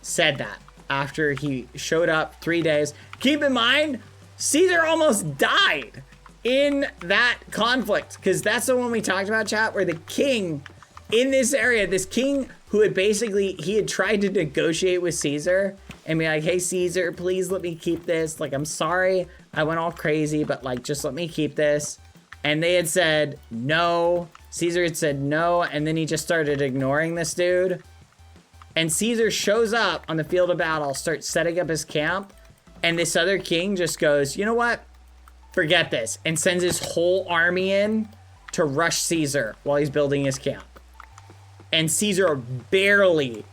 said that after he showed up 3 days. Keep in mind, Caesar almost died in that conflict, because that's the one we talked about, chat, where the king in this area, this king who had basically, he had tried to negotiate with Caesar and be like, hey, Caesar, please let me keep this. Like, I'm sorry, I went all crazy, but like, just let me keep this. And they had said no. Caesar had said no, and then he just started ignoring this dude. And Caesar shows up on the field of battle, starts setting up his camp, and this other king just goes, you know what? Forget this, and sends his whole army in to rush Caesar while he's building his camp. And Caesar barely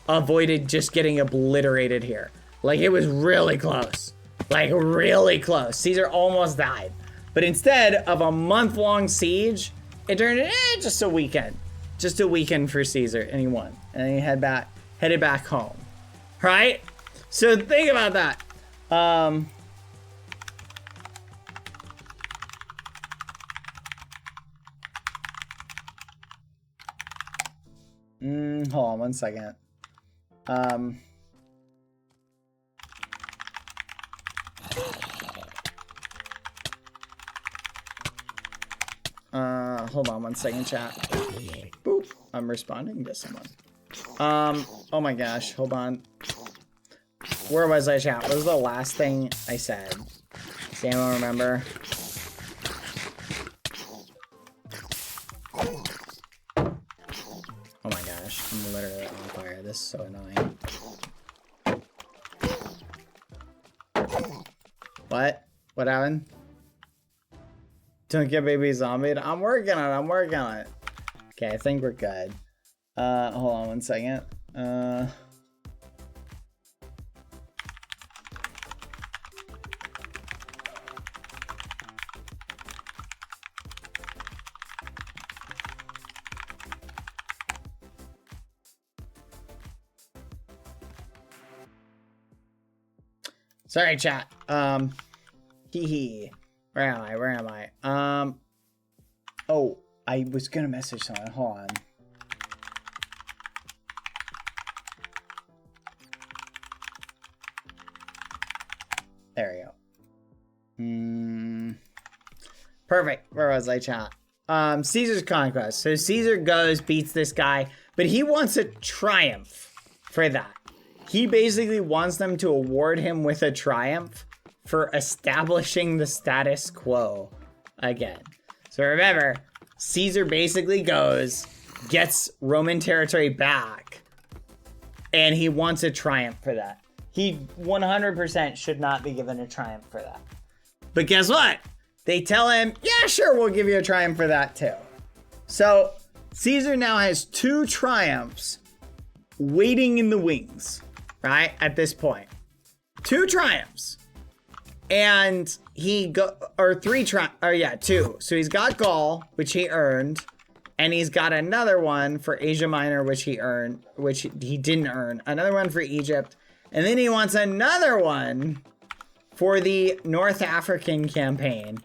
avoided just getting obliterated here. Like, it was really close. Like, really close. Caesar almost died. But instead of a month-long siege, it turned into just a weekend. Just a weekend for Caesar, and he won. And he headed back home. Right? So think about that. Hold on one second. Hold on one second, chat. Boop. I'm responding to someone. Oh my gosh, hold on. Where was I, chat? What was the last thing I said? Does anyone remember? Oh my gosh, I'm literally on fire. This is so annoying. What? What happened? Don't get baby zombied. I'm working on it. I'm working on it. Okay, I think we're good. Hold on one second. Sorry, chat. Hee. Where am I? Where am I? Oh, I was gonna message someone. Hold on. There we go. Perfect. Where was I, chat? Caesar's conquest. So Caesar goes, beats this guy, but he wants a triumph for that. He basically wants them to award him with a triumph for establishing the status quo again. So remember, Caesar basically goes, gets Roman territory back, and he wants a triumph for that. He 100% should not be given a triumph for that. But guess what? They tell him, yeah, sure, we'll give you a triumph for that too. So Caesar now has 2 triumphs waiting in the wings, right? At this point. 2 triumphs. And he or 2. So he's got Gaul, which he earned, and he's got another one for Asia Minor, which he didn't earn. Another one for Egypt, and then he wants another one for the North African campaign,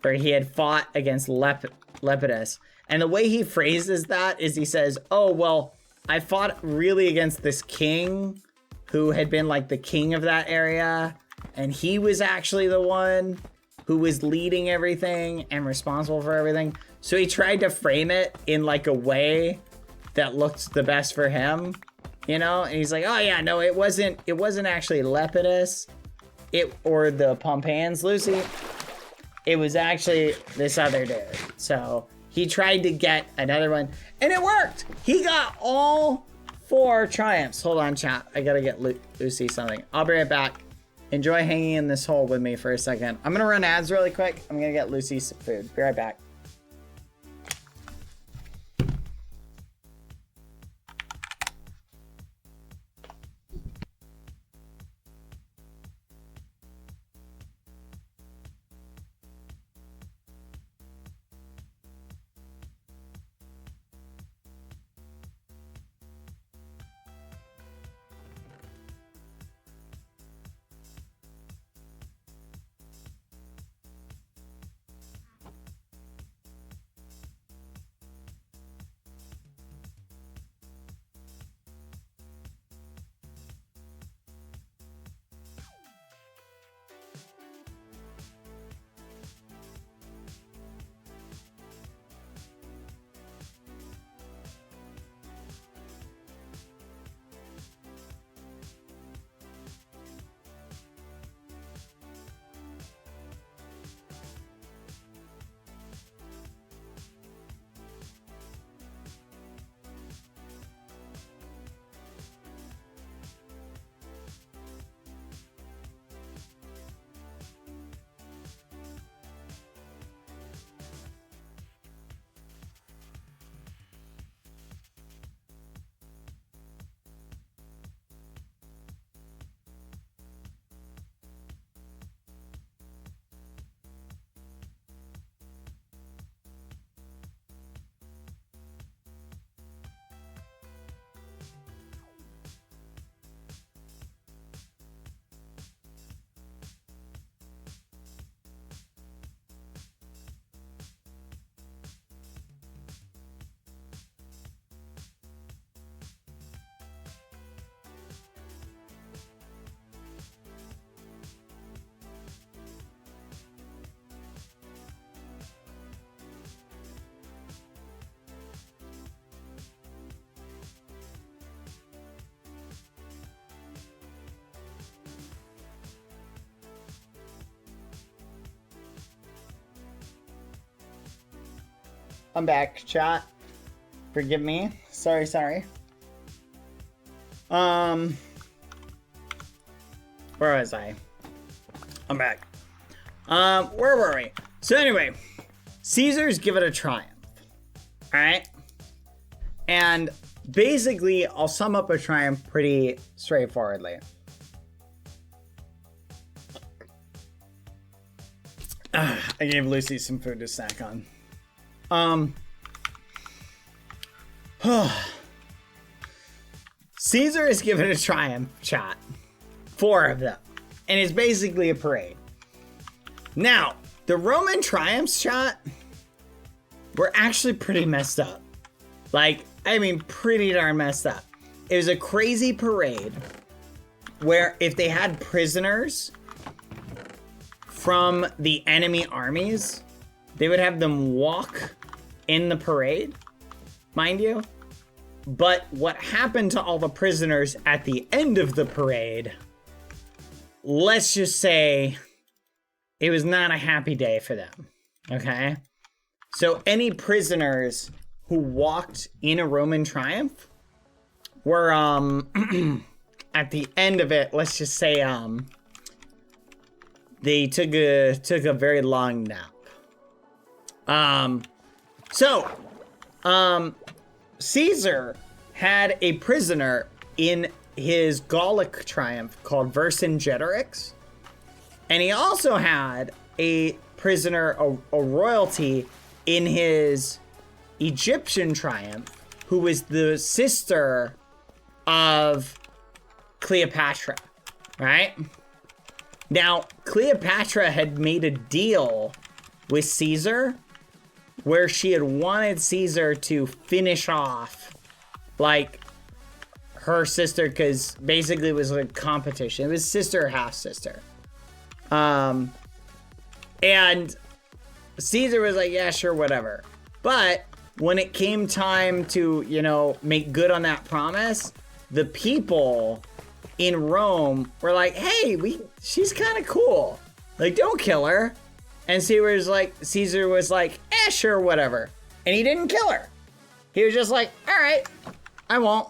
where he had fought against Lepidus. And the way he phrases that is he says, "Oh well, I fought really against this king, who had been like the king of that area." And he was actually the one who was leading everything and responsible for everything. So he tried to frame it in like a way that looked the best for him, you know? And he's like, oh yeah, no, it wasn't actually Lepidus or the Pompeians, Lucy. It was actually this other dude. So he tried to get another one and it worked. He got all 4 triumphs. Hold on, chat. I gotta get Lucy something. I'll be right back. Enjoy hanging in this hole with me for a second. I'm gonna run ads really quick. I'm gonna get Lucy some food. Be right back. I'm back, chat. Forgive me. Sorry. Where was I? I'm back. Where were we? So anyway, Caesar's give it a triumph. Alright? And basically, I'll sum up a triumph pretty straightforwardly. I gave Lucy some food to snack on. Caesar is given a triumph shot. 4 of them. And it's basically a parade. Now, the Roman triumph shot were actually pretty messed up. Like, I mean, pretty darn messed up. It was a crazy parade where if they had prisoners from the enemy armies, they would have them walk in the parade, mind you. But what happened to all the prisoners at the end of the parade, let's just say it was not a happy day for them, okay? So any prisoners who walked in a Roman triumph were, at the end of it, let's just say, they took a very long nap. Caesar had a prisoner in his Gallic triumph called Vercingetorix, and he also had a prisoner, a royalty, in his Egyptian triumph, who was the sister of Cleopatra, right? Now, Cleopatra had made a deal with Caesar where she had wanted Caesar to finish off, like, her sister, because basically it was a competition. It was sister or half-sister. And Caesar was like, yeah, sure, whatever. But when it came time to, you know, make good on that promise, the people in Rome were like, hey, she's kind of cool. Like, don't kill her. And Caesar was like, sure, whatever. And he didn't kill her. He was just like, all right, I won't.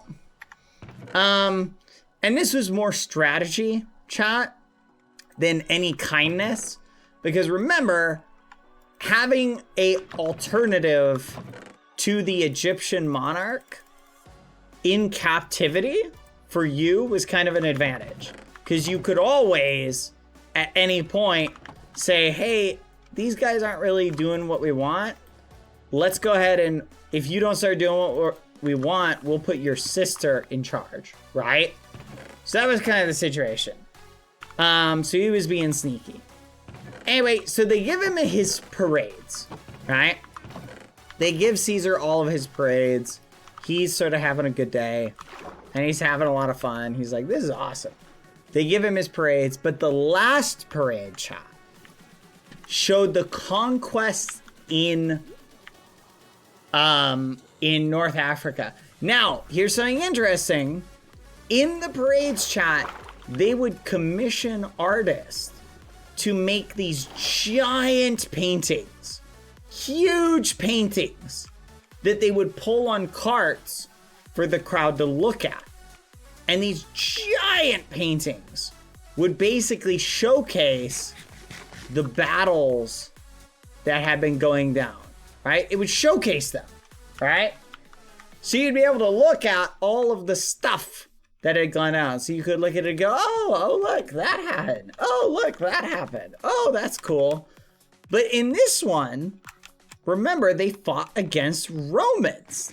And this was more strategy, chat, than any kindness. Because remember, having a alternative to the Egyptian monarch in captivity for you was kind of an advantage. Because you could always, at any point, say, hey, these guys aren't really doing what we want. Let's go ahead and, if you don't start doing what we want, we'll put your sister in charge, right? So that was kind of the situation. So he was being sneaky. Anyway, so they give him his parades, right? They give Caesar all of his parades. He's sort of having a good day, and he's having a lot of fun. He's like, this is awesome. They give him his parades, but the last parade, chat, showed the conquests in North Africa. Now, here's something interesting. In the parades, chat, they would commission artists to make these giant paintings, huge paintings, that they would pull on carts for the crowd to look at. And these giant paintings would basically showcase the battles that had been going down, right? It would showcase them, right? So you'd be able to look at all of the stuff that had gone down. So you could look at it and go, oh, look, that happened. Oh, look, that happened. Oh, that's cool. But in this one, remember, they fought against Romans.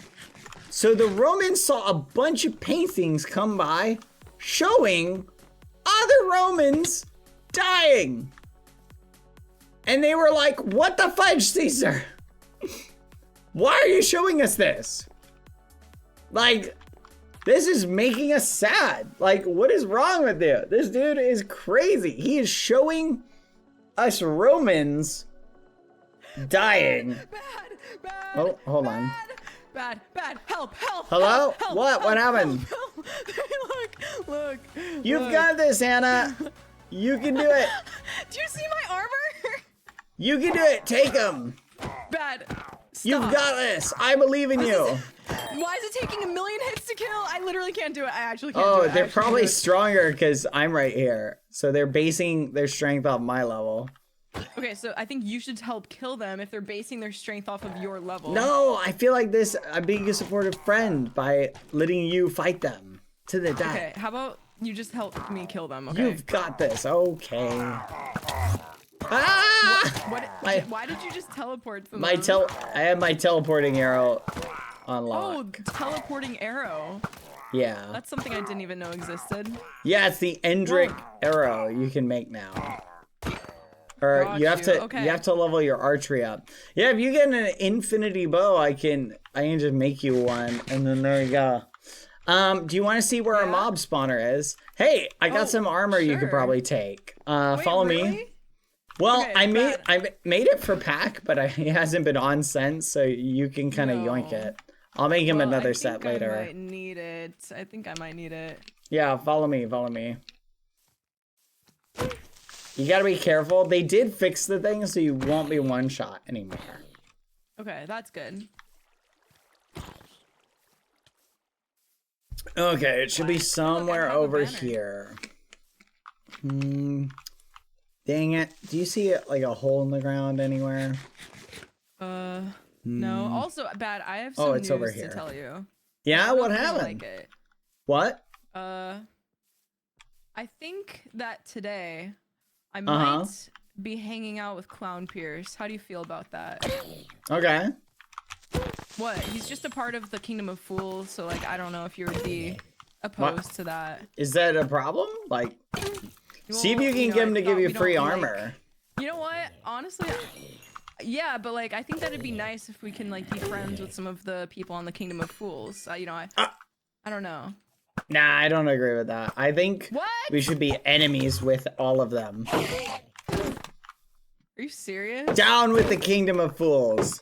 So the Romans saw a bunch of paintings come by showing other Romans dying. And they were like, what the fudge, Caesar? Why are you showing us this? Like, this is making us sad. Like, what is wrong with you? This dude is crazy. He is showing us Romans dying. Bad, oh, hold on. Bad, help. Hello? Help, What happened? Help. Look. You've got this, Hannah. You can do it. Do you see my armor? You can do it. Take him. Bad. You've Stop. got this. I believe in you. Why is it taking 1,000,000 hits to kill? I literally can't do it. I actually can't do Oh, it. I they're actually can't probably do it. stronger because I'm right here. So they're basing their strength off my level. Okay, so I think you should help kill them if they're basing their strength off of your level. No, I feel like this. I'm being a supportive friend by letting you fight them to the death. Okay, how about you just help me kill them, okay? You've got this. Okay. Ah! Why did you just teleport them? I have my teleporting arrow on Oh, lock. teleporting arrow. Yeah. That's something I didn't even know existed. Yeah, it's the Endrick arrow you can make now. Or Got you have to okay. you have to level your archery up. Yeah, if you get an infinity bow, I can just make you one, and then there you go. Do you want to see where our mob spawner is? Hey, I got some armor you could sure. probably take. Wait, Follow me. really? Well, Okay, I made it for pack, but it hasn't been on since, so you can kind of yoink No. it. I'll make him Well, another I set think later. I might need it. I think I might need it. Yeah, follow me, follow me. You gotta be careful. They did fix the thing, so you won't be one shot anymore. Okay, that's good. Okay, it should be somewhere have a over banner. here. Dang it. Do you see like a hole in the ground anywhere? No. Also, bad. I have some Oh, it's news over to here. tell you. Yeah, I don't know what if you'll happened? Like it. What? I think that today I Uh-huh. might be hanging out with Clownpierce. How do you feel about that? Okay. What? He's just a part of the Kingdom of Fools, so like I don't know if you would be opposed to that. Is that a problem? Like, see if Well, you can know, get him I to give thought you we don't free like- armor. You know what? Honestly, yeah, but like I think that'd be nice if we can like be friends with some of the people on the Kingdom of Fools. You know, I don't know. Nah, I don't agree with that. I think What? we should be enemies with all of them. Are you serious? Down with the Kingdom of Fools.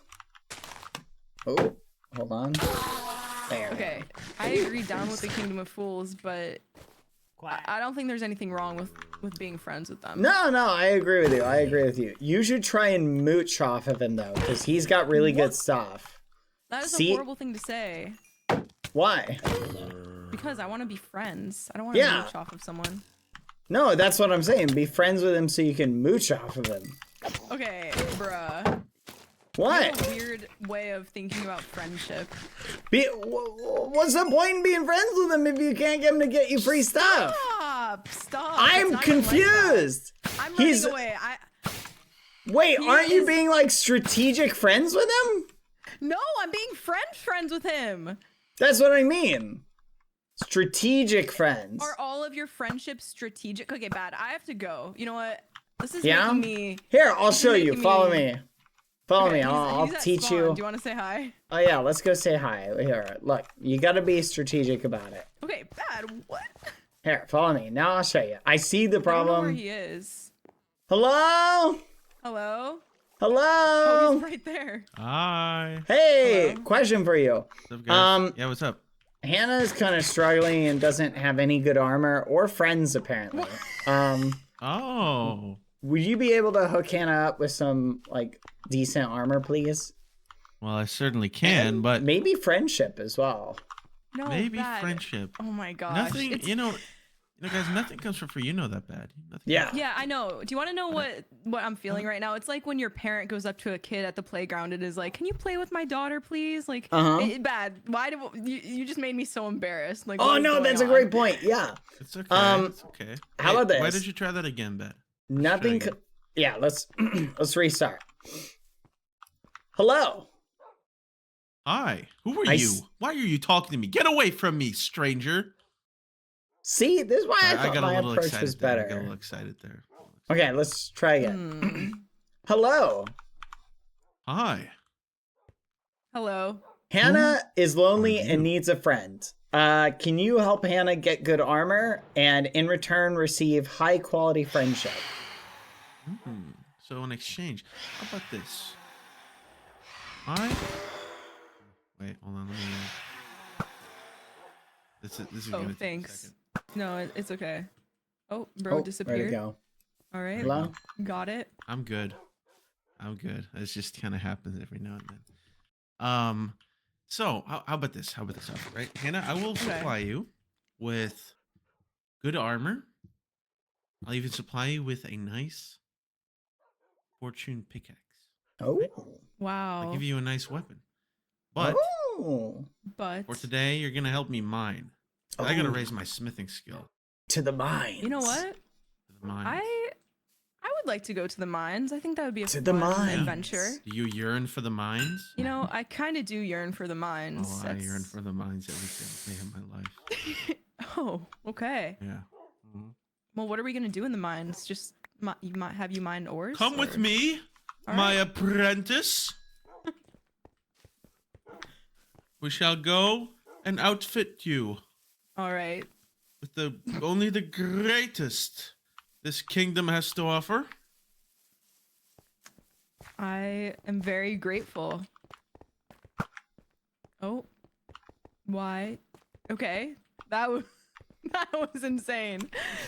Oh, hold on. There. Okay, I agree down with the Kingdom of Fools, but I don't think there's anything wrong with being friends with them. No, I agree with you. I agree with you. You should try and mooch off of him, though, because he's got really good stuff. That is See? a horrible thing to say. Why? Because I want to be friends. I don't want to Yeah. mooch off of someone. No, that's what I'm saying. Be friends with him so you can mooch off of him. Okay, bruh. What? That's a weird way of thinking about friendship. What's the point in being friends with him if you can't get him to get you free stuff? Stop. I'm It's not even like that. confused. I'm running He's away. Wait, He aren't you is- being like strategic friends with him? No, I'm being friends with him. That's what I mean. Strategic friends. Are all of your friendships strategic? Okay, bad. I have to go. You know what? This is Yeah? making me. Here, I'll this is show you. making Follow me- me. Follow Okay, me. he's- I'll he's at teach spawn. you. Do you want to say hi? Oh yeah, let's go say hi. Here, look. You gotta be strategic about it. Okay, bad. What? Here, follow me. Now I'll show you. I see the I don't know where problem. he is. Hello? Hello? Hello? Oh, he's right there. Hi. Hey, Hello? question for you. What's up, guys? Um, Yeah, what's up? Hannah's kind of struggling and doesn't have any good armor or friends apparently. Oh. Would you be able to hook Hannah up with some like decent armor, please? Well, I certainly can, And but maybe friendship as well. No, maybe bad. friendship. Oh my gosh. Nothing, It's- you know, guys, nothing comes for free. You know that, bad. Nothing Yeah. Yeah, I know. Do you want to know what I'm feeling right now? It's like when your parent goes up to a kid at the playground and is like, "Can you play with my daughter, please?" Like, bad. Why do you just made me so embarrassed? Like, Oh what is no, going that's a on? great point. Yeah. It's okay. Um, it's okay. how about Why this? did you try that again, bad? Nothing. again. Yeah, let's let's restart. Hello. Hi. Who are I you? s- Why are you talking to me? Get away from me, stranger. See, this is why I I thought got a my little approach excited was there. I got a better. little excited there. Okay, let's try again. Hmm. Hello. Hi. Hello. Hannah is lonely are you? and needs a friend. Can you help Hannah get good armor and in return receive high quality friendship? So in exchange, how about this? Wait, hold on. Let me. This is Oh, gonna take a thanks. second. No, it's okay. Oh, bro Oh, where'd it disappeared. go? All right. Hello? Got it. I'm good. It just kind of happens every now and then. So how about this? How about this outfit, right? Hannah, I will supply you with good armor. I'll even supply you with a nice fortune pickaxe. Oh. Wow. I'll give you a nice weapon. But But for today, you're gonna help me mine. I gotta raise my smithing skill. To the mines. you know what? To the mines. I would like to go to the mines. I think that would be a To the fun mines. adventure. Do you yearn for the mines? You know, I kind of do yearn for the mines. Oh, I yearn for the mines every single day of my life. Oh, okay. Yeah. Well, what are we gonna do in the mines? Just you might have you mine ores. Come with me, All my right. apprentice. We shall go and outfit you All right. with only the greatest this kingdom has to offer. I am very grateful. Oh, why? Okay, that was insane.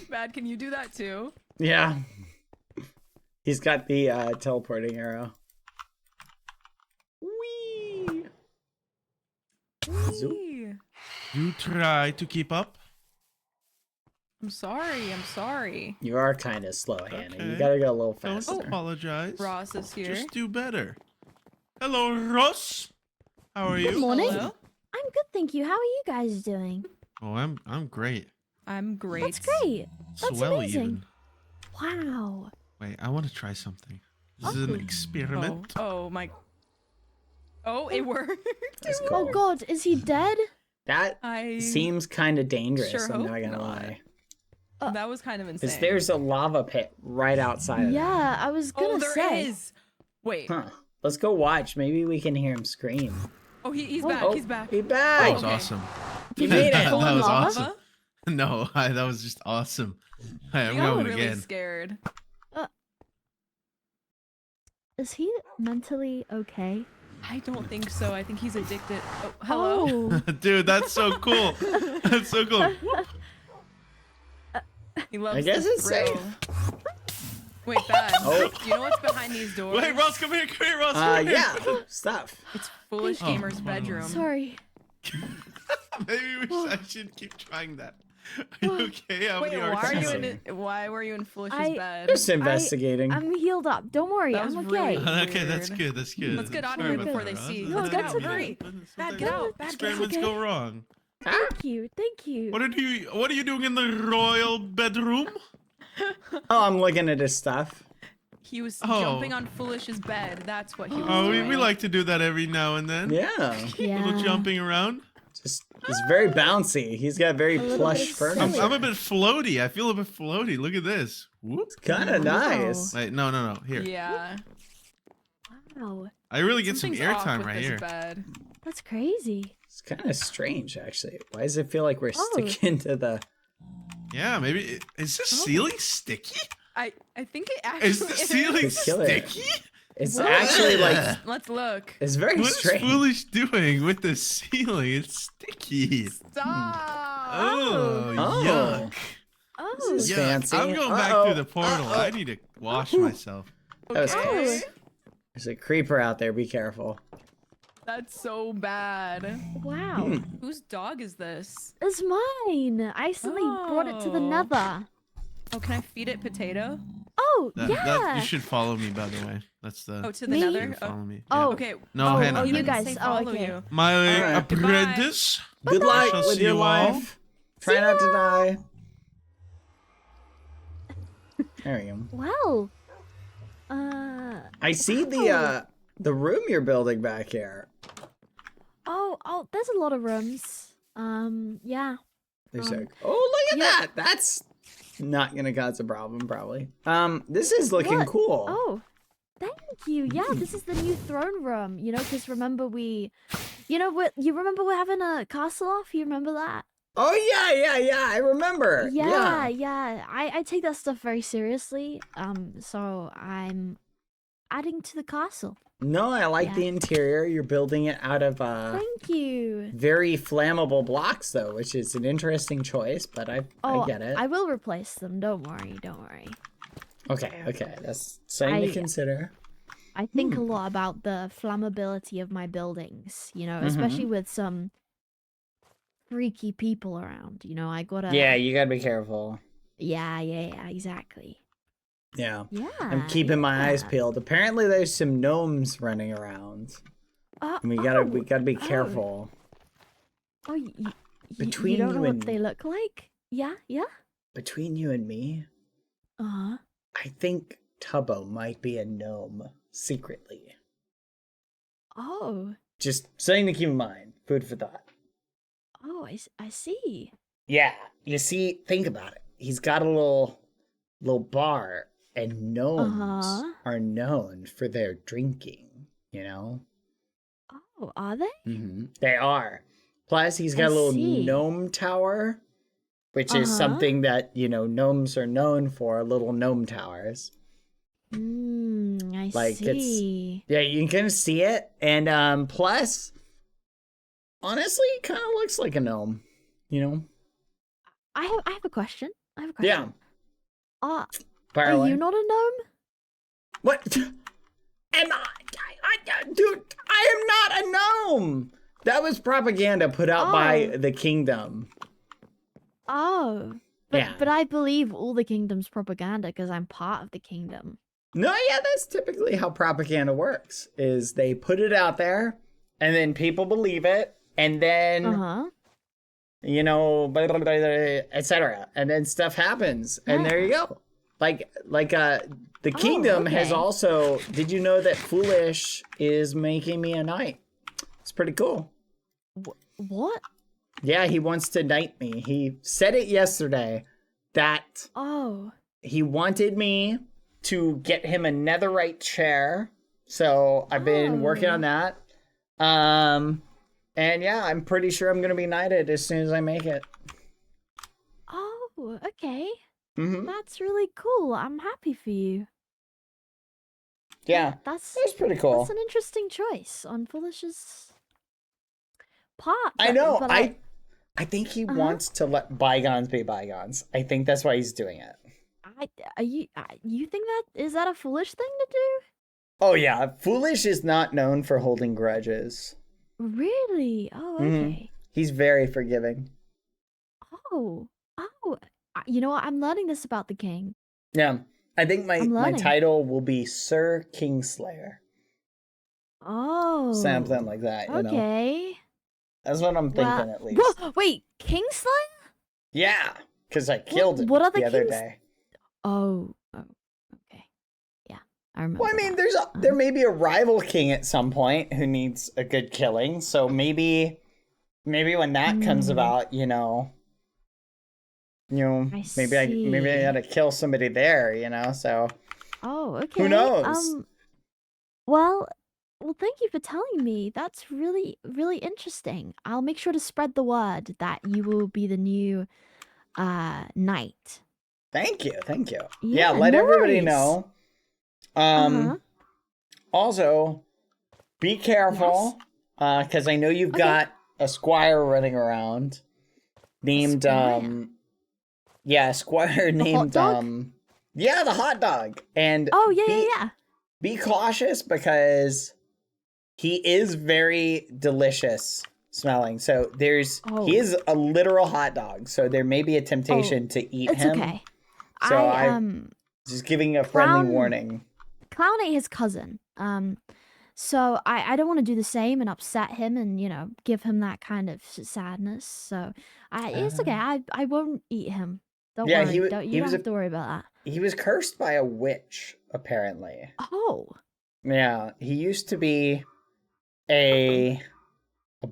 Bad, can you do that too? Yeah. He's got the teleporting arrow. Whee! Zoop. Whee! You try to keep up. I'm sorry. You are kind of slow, Hannah. You Okay. gotta go a little Don't faster. apologize. Ross is here. Just do better. Hello, Ross. How are Good you? morning. Hello? I'm good, thank you. How are you guys doing? Oh, I'm great. I'm great. That's great. That's Swell amazing. even. Wow. Wait, I want to try something. This is an experiment. Oh my. Oh, it worked. That's Oh cool. God, is he dead? That I seems kind of dangerous, sure I'm hope not gonna not. lie. That was kind of insane. Because there's a lava pit right outside of Yeah, I was gonna Oh, there say. is. Wait. that. Huh. Let's go watch. Maybe we can hear him scream. Oh, he's Oh. back. Oh, He's back. He's That back! was okay. awesome. You made it! That Full of was lava? awesome. No, that was just awesome. Hey, I'm You got going really again. scared. Is he mentally okay? I don't think so. I think he's addicted. Oh, hello. Oh. Dude, that's so cool. That's so cool. He loves I guess the it's thrill. safe. Wait, Bad. Oh. Do you know what's behind these doors? Wait, Ross, come here, Ross. Come here. Yeah, stuff. It's Foolish Oh, Gamer's hold on. bedroom. Sorry. Maybe I should keep trying that. Are you okay? How Wait, many why arcs are you Fascinating. why were you in Foolish's I- bed? Just investigating. I'm healed up. Don't worry, That was I'm really okay. Okay, that's Weird. good. That's good. Let's get out of Sorry here about before that, they Ross. see. No, Let's get that's out. okay. Hurry. Bad, get out. Bad, get out. Experiments go wrong. Thank you, thank you. What are you doing in the royal bedroom? Oh, I'm looking at his stuff. He was Oh. jumping on Foolish's bed. That's what he was Oh, doing. we like to do that every now and then. Yeah. Yeah. Little jumping around. He's very bouncy. He's got very little plush bit furniture. silly. I'm a bit floaty. I feel a bit floaty. Look at this. Whoop. Kind of nice. Wait, no. Here. Yeah. Wow, I really get Something's some off airtime with right this here. Bed. that's crazy. It's kind of strange, actually. Why does it feel like we're Oh. sticking to the... Yeah, maybe. Is this ceiling sticky? I think it actually Is the ceiling Kill it. sticky? It's What? actually like... Let's look. It's very What is strange. Foolish doing with the ceiling? It's sticky. Stop. Oh, Oh. yuck. Oh, This is Yuck. fancy. I'm going back Uh-oh. through the portal. I need to wash myself. That was Okay. close. There's a creeper out there. Be careful. That's so bad. wow. Hmm. Whose dog is this? It's mine. I accidentally brought it to the Oh. nether. Oh, can I feed it potato? Oh, You should follow me, by the way. That's the. Oh, to the Me? you nether? follow me. Oh. Okay. No, Oh, Hannah. oh, you Hannah. guys. Say Oh, follow okay. you. My Alright. apprentice. Good luck Shall with see your you all. life. Try not to die. There we go. Well. I see the room you're building back here. Oh, there's a lot of rooms. Yeah. There's Um, oh, look at yeah. that. That's not gonna cause a problem, probably. This is looking What? cool. Oh, thank you. Yeah, this is the new throne room. You know, because remember you remember we're having a castle off. You remember that? Oh yeah. I remember. Yeah. I take that stuff very seriously. So I'm adding to the castle. No, I like Yeah. the interior. You're building it out of Thank you. very flammable blocks, though, which is an interesting choice. But I get it. I will replace them. Don't worry. Okay. That's something to I- consider. I think a lot about the flammability of my buildings, you know, especially with some freaky people around, you know, I gotta... Yeah, you gotta be careful. Yeah, exactly. Yeah. Yeah. I'm keeping my eyes peeled. Apparently there's some gnomes running around. And we gotta be careful. Oh, you Between don't know you what and they look like? Yeah? between you and me, Uh-huh. I think Tubbo might be a gnome secretly. Oh. Just something to keep in mind. Food for thought. Oh, I see. Yeah, you see, think about it. He's got a little bar, and gnomes are known for their drinking, you know? Oh, are they? They are. Plus, he's got a little gnome tower, which is something that, you know, gnomes are known for, little gnome towers. I see. Yeah, you can see it. And plus, honestly, it kind of looks like a gnome, you know? I have a question. Yeah. Are Fire you not a gnome? What? Am dude, I am not a gnome! That was propaganda put out by the kingdom. Oh. But I believe all the kingdom's propaganda because I'm part of the kingdom. No, yeah, that's typically how propaganda works, is they put it out there, and then people believe it, and then, you know, etc. And then stuff happens, and there you go. The kingdom has also, did you know that Foolish is making me a knight? It's pretty cool. What? Yeah, he wants to knight me. He said it yesterday that he wanted me to get him a netherite chair. So I've been working on that. And yeah, I'm pretty sure I'm going to be knighted as soon as I make it. Oh, okay. That's really cool. I'm happy for you. Yeah, that's pretty cool. That's an interesting choice on Foolish's part. I know. I think he wants to let bygones be bygones. I think that's why he's doing it. You think is that a foolish thing to do? Oh yeah, Foolish is not known for holding grudges. Really? Oh, okay. He's very forgiving. Oh, you know what? I'm learning this about the king. Yeah, I think my title will be Sir Kingslayer. Oh, something like that. You know? That's what I'm thinking at least. Wait, Kingslayer? Yeah, because I killed him the other day. Oh, okay. Yeah, I remember. Well, I mean, there may be a rival king at some point who needs a good killing. So maybe when that comes about, maybe I gotta kill somebody there, So. Oh, okay. Who knows? Well, thank you for telling me. That's really, really interesting. I'll make sure to spread the word that you will be the new knight. Thank you. Yeah, let everybody know. Also, be careful, because I know you've got a squire running around named a squire named the hot dog. And be cautious because he is very delicious smelling. So he is a literal hot dog. So there may be a temptation to eat him. Okay. So I'm just giving a friendly warning. Clown ate his cousin. So I don't want to do the same and upset him and, give him that kind of sadness. So it's okay. I won't eat him. Don't worry. You don't have to worry about that. He was cursed by a witch, apparently. Oh. Yeah, he used to be a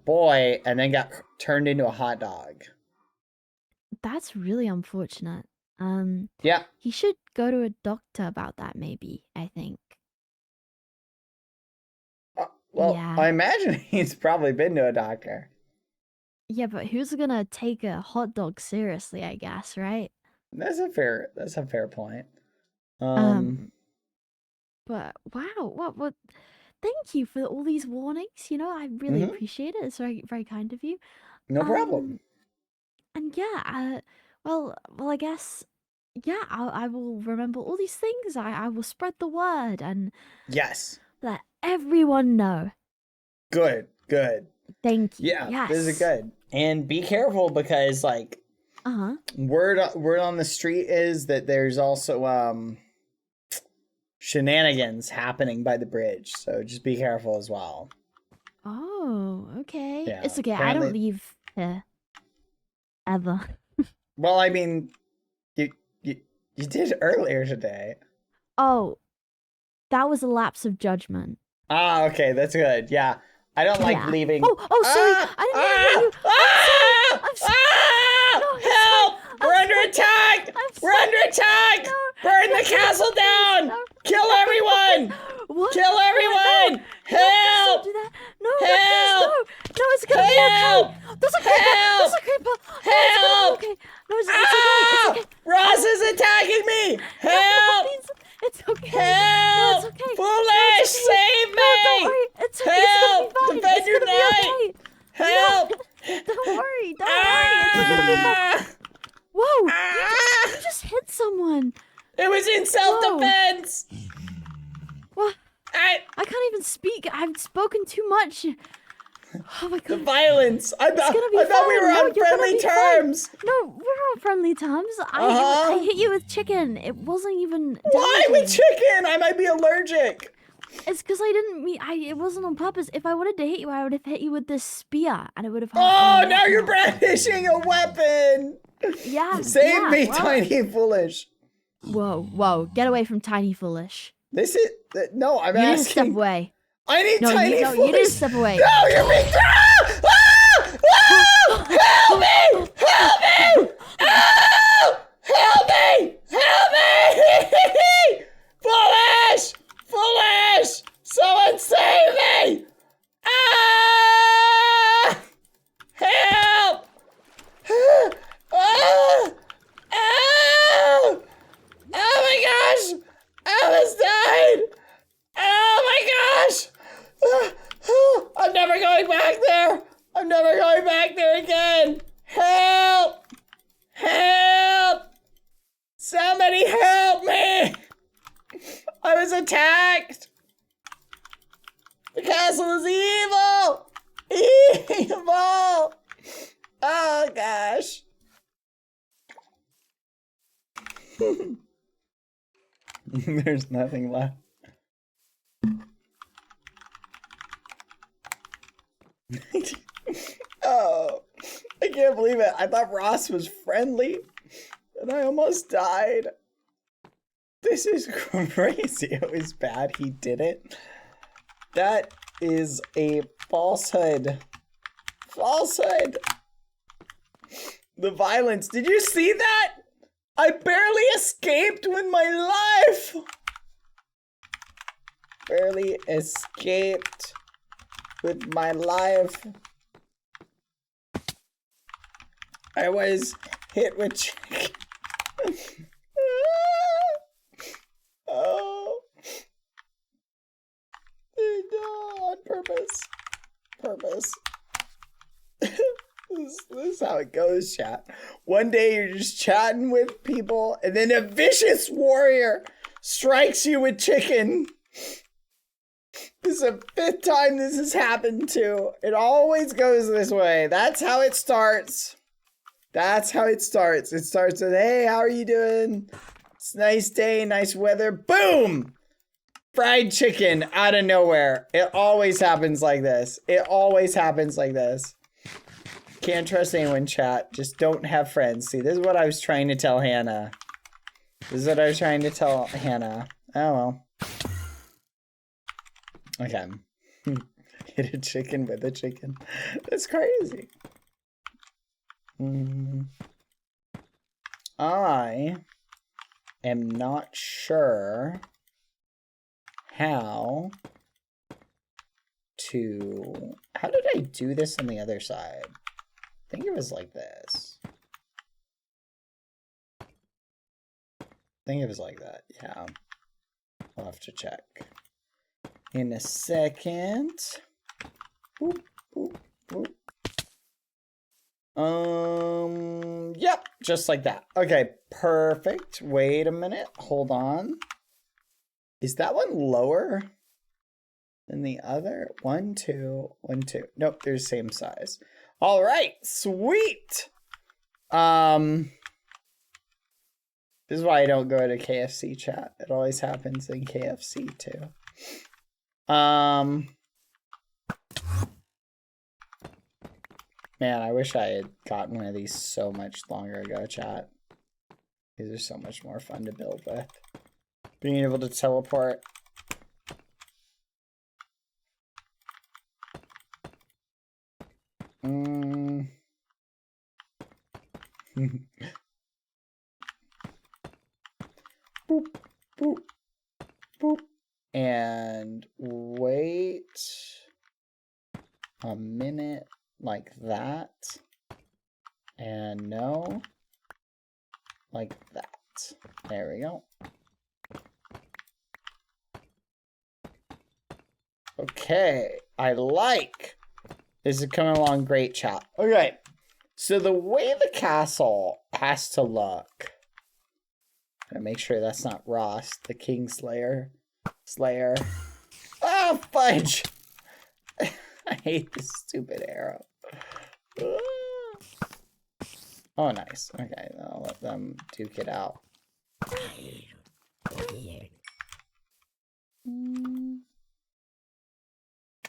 boy and then got turned into a hot dog. That's really unfortunate. Yeah. He should go to a doctor about that, maybe, I think. I imagine he's probably been to a doctor. Yeah, but who's gonna take a hot dog seriously, I guess, right? That's a fair point. But wow, what thank you for all these warnings, I really appreciate it. It's very, very kind of you. No problem. And yeah, well, I guess, yeah, I will remember all these things. I will spread the word and yes. let everyone know. Good. Thank you. Yeah, Yes. this is good. And be careful because, like, word on the street is that there's also shenanigans happening by the bridge, so just be careful as well. Oh, okay. Yeah, It's okay. I apparently- don't leave here ever. Well, I mean, you did earlier today. Oh, that was a lapse of judgment. Ah, okay, that's good. Yeah, I don't like Yeah. leaving. Oh, sorry. I didn't mean to hit you. I'm sorry. No, it's Help! fine. We're I'm under sorry. attack! I'm We're under sorry. attack! No, Burn no, the castle no, down! no. Kill everyone! What? Kill everyone! No, Help! please don't do that. No, Help! no, please, no, it's gonna Help! be okay. There's a creeper. Help! There's a creeper. No, Help! it's gonna be okay. No, it's okay. It's okay. Ross is attacking me! Help! Please, it's okay. Help! No, it's okay. Foolish, save No, don't me! worry. It's okay. Help! It's gonna be fine. Defend It's your gonna be knight! okay. Help! Don't worry. Don't worry. It's gonna be fine. Whoa! You just hit someone. It was in self-defense! What? I can't even speak. I've spoken too much. Oh my The god. violence! I thought gonna be we were fine. No, on you're gonna friendly be fine. terms! No, we're on friendly terms. I hit you with chicken. It wasn't even. Why with damaging. chicken? I might be allergic. It's because I didn't mean. It wasn't on purpose. If I wanted to hit you, I would have hit you with this spear, and it would have. hurt Oh, me. now you're brandishing a weapon! Yeah. Save yeah, me, well. Tiny Foolish. Whoa! Get away from Tiny Foolish. This is no. I'm You need to step asking. away. I need No, Tiny you Foolish. need to step away. No, you're being thrown. Help me! Help me! Oh! Help me! Help me! Foolish! Foolish! Someone save me! Ah! Help! Ah! Ah! Oh my gosh! I almost died! Oh my gosh! I'm never going back there! I'm never going back there again! Help! Help! Somebody help me! I was attacked! The castle is evil! Evil! Oh gosh. There's nothing left. Oh, I can't believe it. I thought Ross was friendly, and I almost died. This is crazy. It was bad he did it. That is a falsehood. Falsehood. The violence. Did you see that? I barely escaped with my life. Barely escaped with my life. I was hit with chicken. Oh. No, on purpose. This is how it goes, chat. One day you're just chatting with people, and then a vicious warrior strikes you with chicken. This is the 5th time this has happened too. It always goes this way. That's how it starts. That's how it starts. It starts with, hey, how are you doing? It's a nice day, nice weather. Boom! Fried chicken out of nowhere. It always happens like this. It always happens like this. Can't trust anyone, chat. Just don't have friends. See, this is what I was trying to tell Hannah. Oh, well. Okay. Hit a chicken with a chicken. That's crazy. I am not sure how did I do this on the other side? I think it was like this. I think it was like that, yeah. I'll have to check. In a second. Boop, boop, boop. Yep, just like that. Okay, perfect. Wait a minute, hold on. Is that one lower? And the other 1, 2, 1, 2. Nope, they're the same size. All right, sweet. This is why I don't go to KFC chat. It always happens in KFC too. Man, I wish I had gotten one of these so much longer ago, chat. These are so much more fun to build with. Being able to teleport. Boop, boop, boop. And wait a minute like that. And no, like that. There we go. Okay, I like. This is coming along great, chat. Okay, so the way the castle has to look. Gotta make sure that's not Ross, the Kingslayer. Slayer. Oh, fudge! I hate this stupid arrow. Oh, nice. Okay, I'll let them duke it out.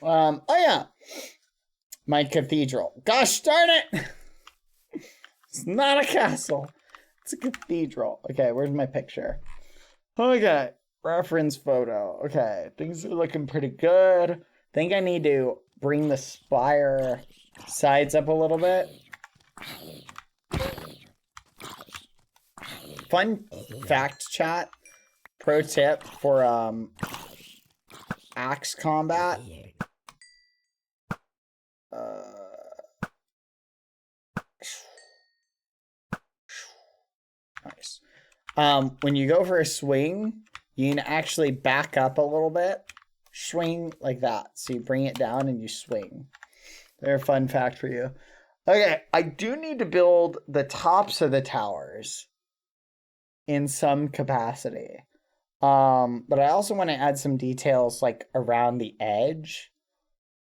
Oh yeah, my cathedral. Gosh darn it! It's not a castle. It's a cathedral. Okay, where's my picture? Okay, reference photo. Okay, things are looking pretty good. I think I need to bring the spire sides up a little bit. Fun fact, chat. Pro tip for axe combat. Nice. When you go for a swing, you can actually back up a little bit. Swing like that. So you bring it down and you swing. They're a fun fact for you. Okay, I do need to build the tops of the towers in some capacity. But I also want to add some details like around the edge.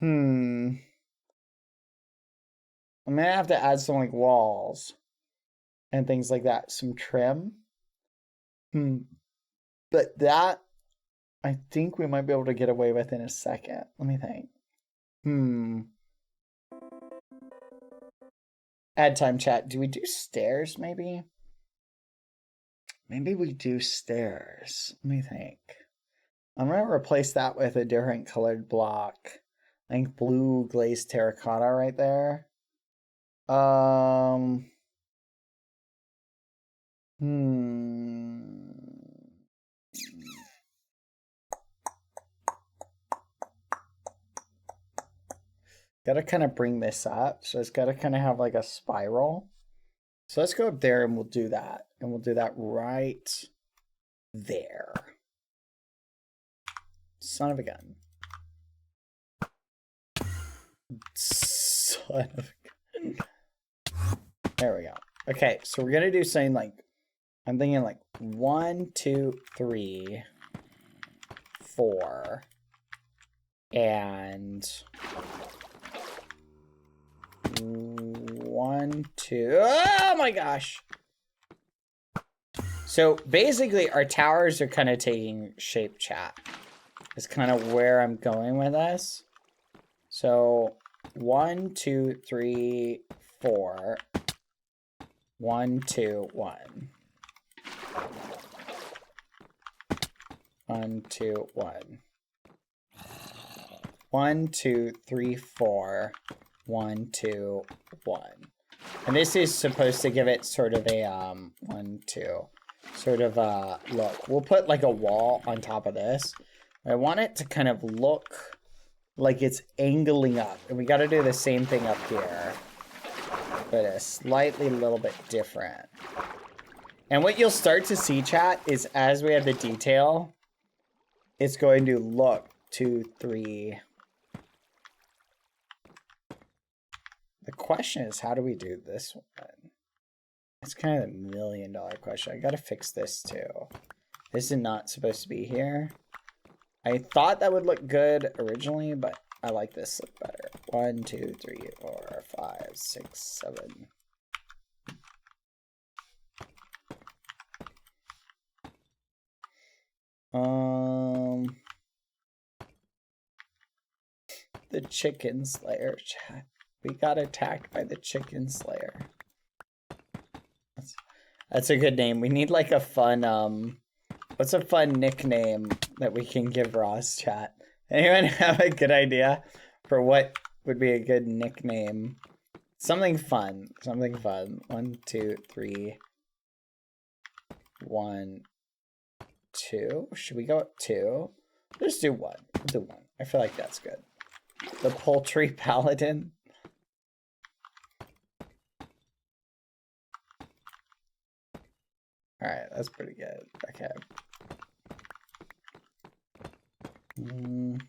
I'm gonna have to add some like walls and things like that. Some trim. But that I think we might be able to get away with in a second. Let me think. Add time, chat. Do we do stairs maybe? Maybe we do stairs. Let me think. I'm gonna replace that with a different colored block. I think blue glazed terracotta right there. Gotta kind of bring this up. So it's gotta kind of have like a spiral. So let's go up there and we'll do that. And we'll do that right there. Son of a gun. Son of a gun. There we go. Okay, so we're gonna do something like, I'm thinking like 1, 2, 3, 4, and 1, 2. Oh my gosh. So basically our towers are kind of taking shape, chat. It's kind of where I'm going with this. So 1, 2, 3, 4. 1, 2, 1. 1, 2, 1. 1, 2, 3, 4. 1, 2, 1. And this is supposed to give it sort of a 1, 2 sort of look. We'll put like a wall on top of this. I want it to kind of look like it's angling up, and we got to do the same thing up here, but a slightly little bit different. And what you'll start to see, chat, is as we have the detail, it's going to look 2, 3. The question is, how do we do this one? It's kind of a $1 million question. I gotta fix this too. This is not supposed to be here. I thought that would look good originally, but I like this look better. 1, 2, 3, 4, 5, 6, 7. The chicken slayer chat. We got attacked by the chicken slayer. That's a good name. We need like a fun what's a fun nickname that we can give Ross chat? Anyone have a good idea for what would be a good nickname? Something fun. Something fun. 1, 2, 3. 1, 2. Should we go up 2? Let's do 1. We'll do 1. I feel like that's good. The poultry paladin. Alright, that's pretty good. Okay. Let's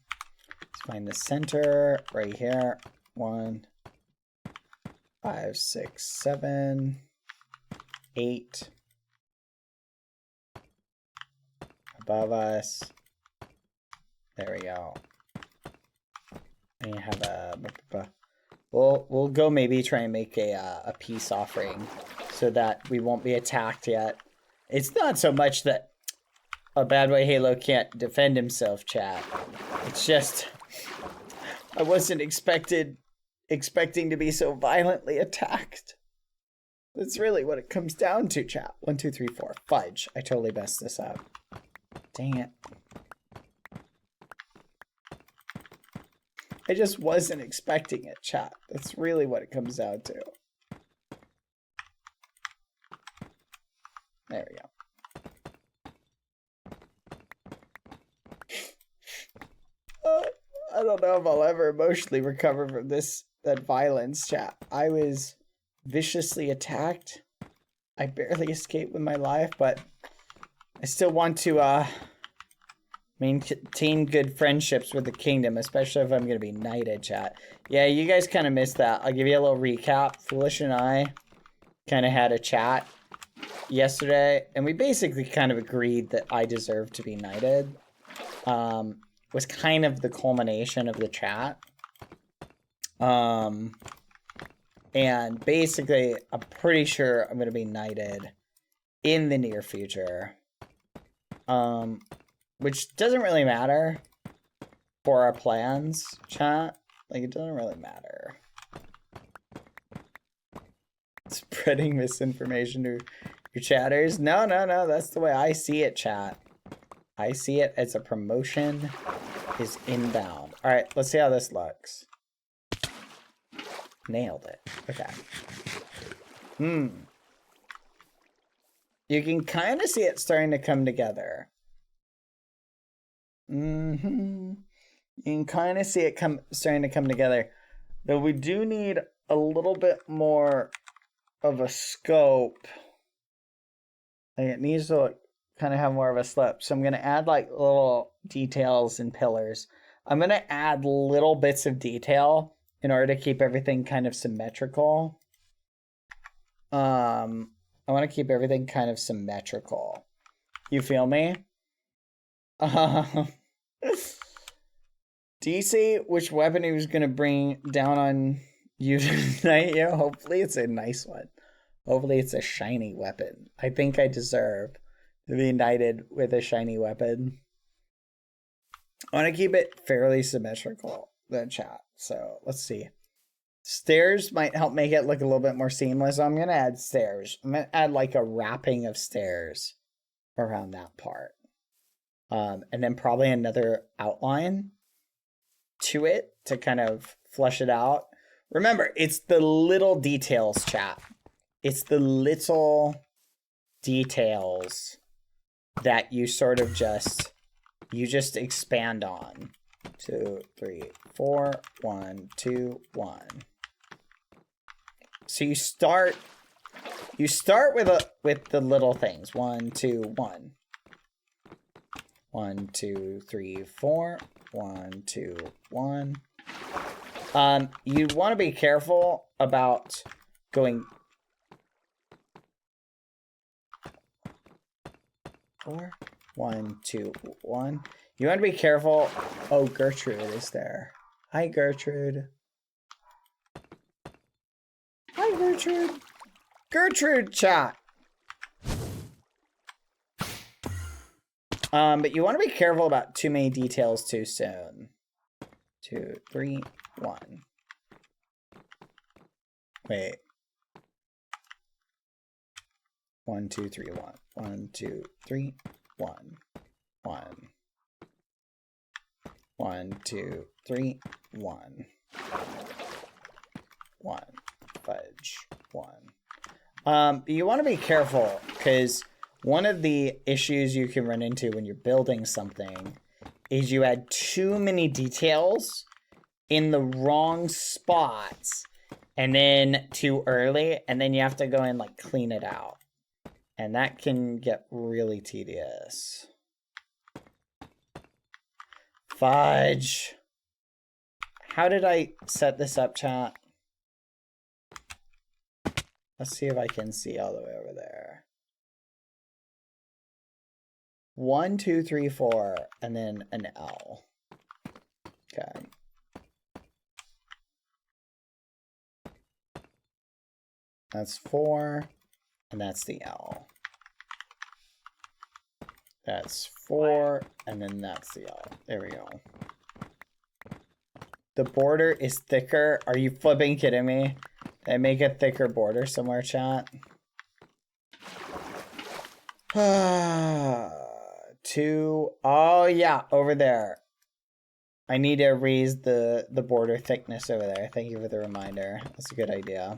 find the center right here. 1, 5, 6, 7, 8. Above us. There we go. And you have a. We'll go maybe try and make a peace offering so that we won't be attacked yet. It's not so much that a Badboyhalo can't defend himself, chat. It's just I wasn't expecting to be so violently attacked. That's really what it comes down to, chat. 1, 2, 3, 4. Fudge. I totally messed this up. Dang it. I just wasn't expecting it, chat. That's really what it comes down to. There we go. I don't know if I'll ever emotionally recover from that violence, chat. I was viciously attacked. I barely escaped with my life, but I still want to maintain good friendships with the kingdom, especially if I'm going to be knighted, chat. Yeah, you guys kind of missed that. I'll give you a little recap. Foolish and I kind of had a chat yesterday, and we basically kind of agreed that I deserve to be knighted. Was kind of the culmination of the chat. And basically, I'm pretty sure I'm going to be knighted in the near future. Which doesn't really matter for our plans, chat. Like, it doesn't really matter. Spreading misinformation to your chatters. No, that's the way I see it, chat. I see it as a promotion is inbound. All right, let's see how this looks. Nailed it. Okay. You can kind of see it starting to come together. You can kind of see it starting to come together. Though we do need a little bit more of a scope. Like it needs to kind of have more of a slope. So I'm going to add like little details and pillars. I'm going to add little bits of detail in order to keep everything kind of symmetrical. I want to keep everything kind of symmetrical. You feel me? DC, which weapon he was going to bring down on you tonight? Yeah, hopefully it's a nice one. Hopefully it's a shiny weapon. I think I deserve to be knighted with a shiny weapon. I want to keep it fairly symmetrical, the chat. So let's see. Stairs might help make it look a little bit more seamless. So I'm going to add stairs. I'm going to add like a wrapping of stairs around that part. And then probably another outline to it to kind of flush it out. Remember, it's the little details, chat. It's the little details that you sort of just expand on. 2, 3, 4, 1, 2, 1. So you start with the little things. 1, 2, 1. 1, 2, 3, 4. 1, 2, 1. You want to be careful about going 4, 1, 2, 1. You want to be careful. Oh, Gertrude is there. Hi, Gertrude. Hi, Gertrude. Gertrude, chat. But you want to be careful about too many details too soon. 2, 3, 1. Wait. 1, 2, 3, 1. 1, 2, 3, 1. 1. 1, 2, 3, 1. 1. Fudge. 1. You want to be careful, because one of the issues you can run into when you're building something is you add too many details in the wrong spots and then too early, and then you have to go and like clean it out. And that can get really tedious. Fudge. How did I set this up, chat? Let's see if I can see all the way over there. 1, 2, 3, 4, and then an L. Okay. That's 4, and that's the L. That's 4, and then that's the L. There we go. The border is thicker. Are you flipping kidding me? Did I make a thicker border somewhere, chat? 2. Oh, yeah, over there. I need to raise the border thickness over there. Thank you for the reminder. That's a good idea.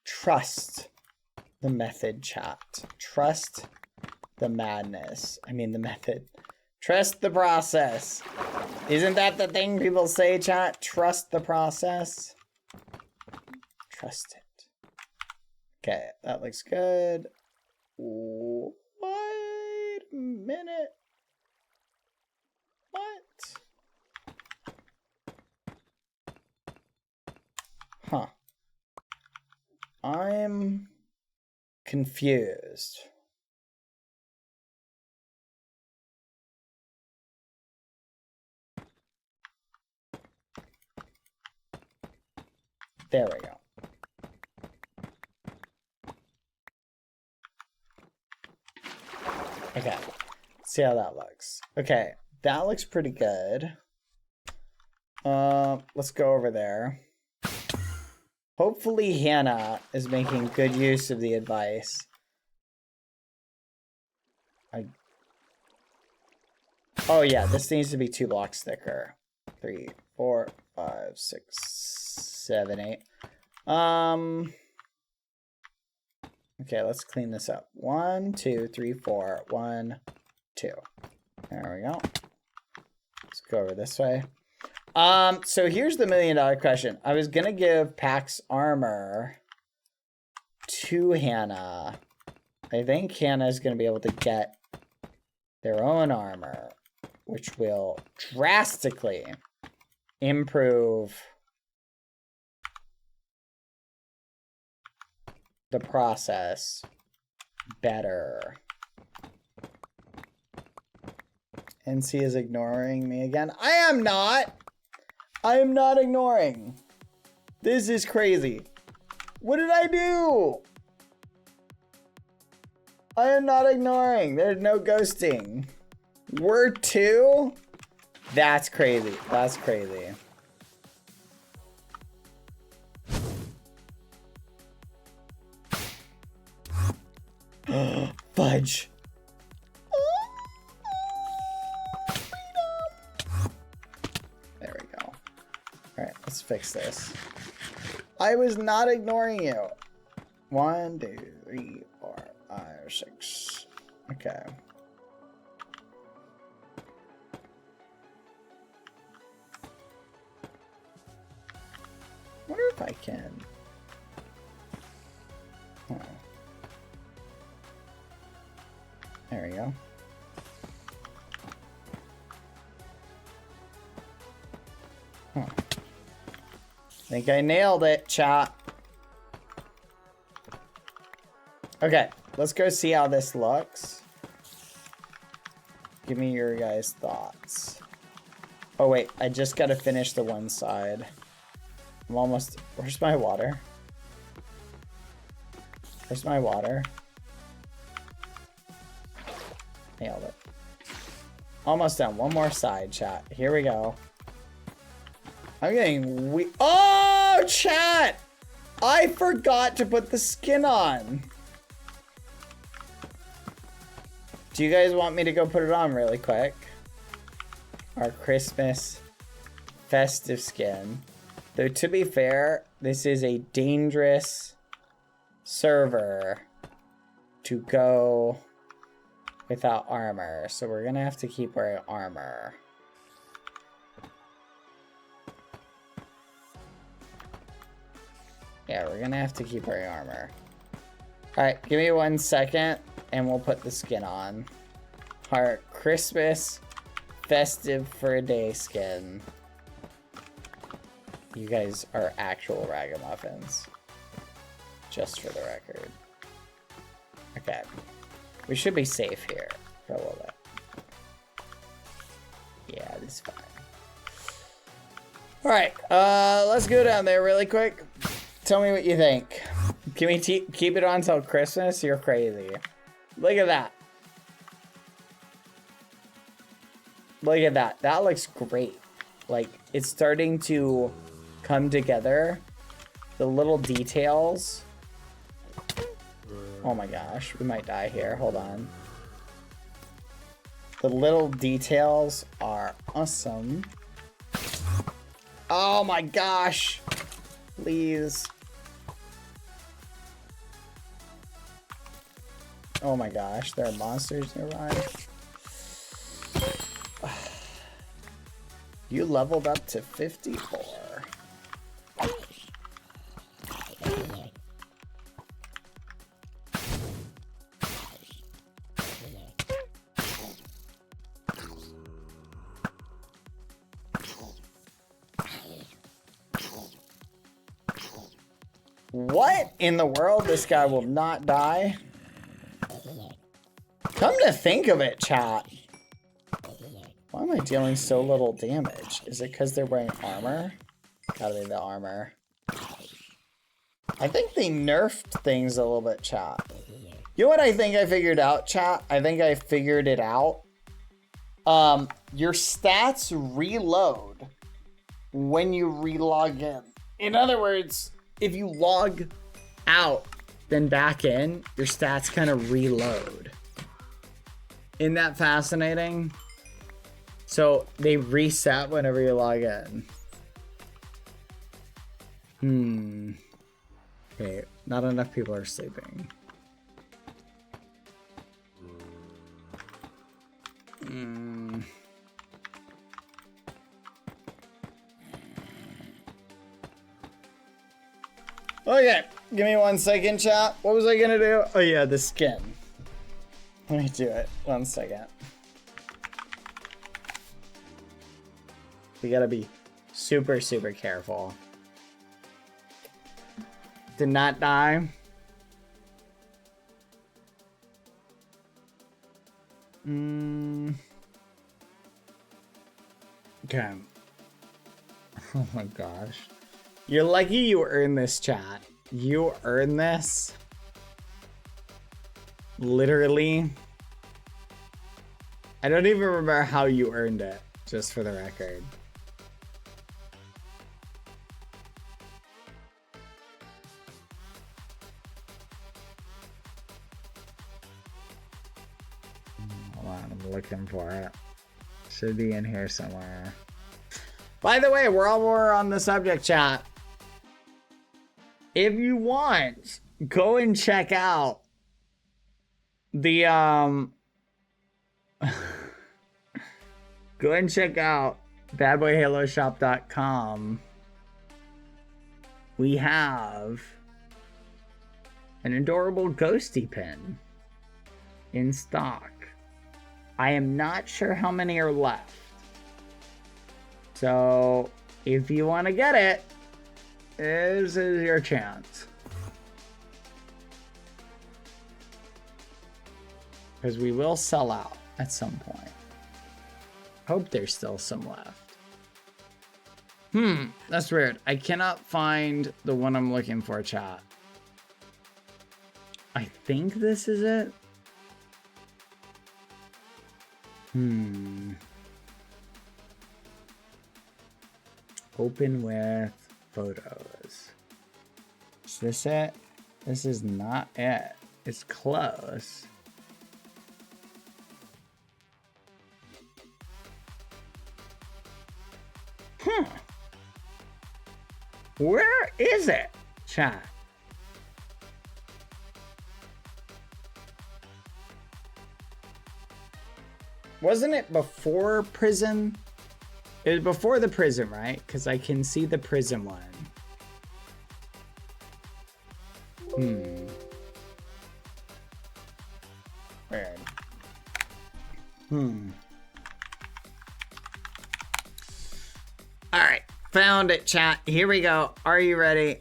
Trust the method, chat. Trust the madness. I mean the method. Trust the process. Isn't that the thing people say, chat? Trust the process. Trust it. Okay, that looks good. Wait a minute. What? Huh. I'm confused. There we go. Okay, let's see how that looks. Okay, that looks pretty good. Let's go over there. Hopefully Hannah is making good use of the advice. Oh yeah, this needs to be 2 blocks thicker. 3, 4, 5, 6, 7, 8. Okay, let's clean this up. 1, 2, 3, 4. 1, 2. There we go. Let's go over this way. So here's the $1 million question. I was gonna give Pax armor to Hannah. I think Hannah is gonna be able to get their own armor, which will drastically improve the process better. NC is ignoring me again. I am not. I am not ignoring. This is crazy. What did I do? I am not ignoring. There's no ghosting. We're 2? That's crazy. That's crazy. Fudge. There we go. Alright, let's fix this. I was not ignoring you. 1, 2, 3, 4, 5, 6. Okay. Wonder if I can. Oh. There we go. Think I nailed it, chat. Okay, let's go see how this looks. Give me your guys' thoughts. Oh wait, I just gotta finish the one side. I'm almost... Where's my water? Where's my water? Nailed it. Almost done. One more side, chat. Here we go. I'm getting Oh, chat! I forgot to put the skin on. Do you guys want me to go put it on really quick? Our Christmas festive skin. Though, to be fair, this is a dangerous server to go without armor. So we're gonna have to keep wearing armor. Yeah, we're gonna have to keep wearing armor. Alright, give me 1 second and we'll put the skin on. Our Christmas festive for a day skin. You guys are actual ragamuffins. Just for the record. Okay. We should be safe here for a little bit. Yeah, this is fine. Alright, let's go down there really quick. Tell me what you think. Can we keep it on until Christmas? You're crazy. Look at that. Look at that. That looks great. Like, it's starting to come together. The little details. Oh my gosh, we might die here. Hold on. The little details are awesome. Oh my gosh. Please. Oh my gosh, there are monsters nearby. You leveled up to 54. What in the world? This guy will not die? Come to think of it, chat. Why am I dealing so little damage? Is it because they're wearing armor? Gotta be the armor. I think they nerfed things a little bit, chat. You know what I think I figured out, chat? I think I figured it out. Your stats reload when you relog in. In other words, if you log out, then back in, your stats kind of reload. Isn't that fascinating? So they reset whenever you log in. Okay, not enough people are sleeping. Okay, give me 1 second, chat. What was I gonna do? Oh yeah, the skin. Let me do it. 1 second. We gotta be super, super careful. Did not die. Okay. Oh my gosh. You're lucky you earned this, chat. You earned this. Literally. I don't even remember how you earned it, just for the record. Hold on, I'm looking for it. Should be in here somewhere. By the way, we're on the subject, chat. If you want, go and check out the go and check out badboyhaloshop.com. We have an adorable ghosty pin in stock. I am not sure how many are left. So if you want to get it, This is your chance. Because we will sell out at some point. Hope there's still some left. That's weird. I cannot find the one I'm looking for, chat. I think this is it. Open with photos. Is this it? This is not it. It's close. Where is it, chat? Wasn't it before prison? It was before the prison, right? Because I can see the prison one. Weird. All right, found it, chat. Here we go. Are you ready?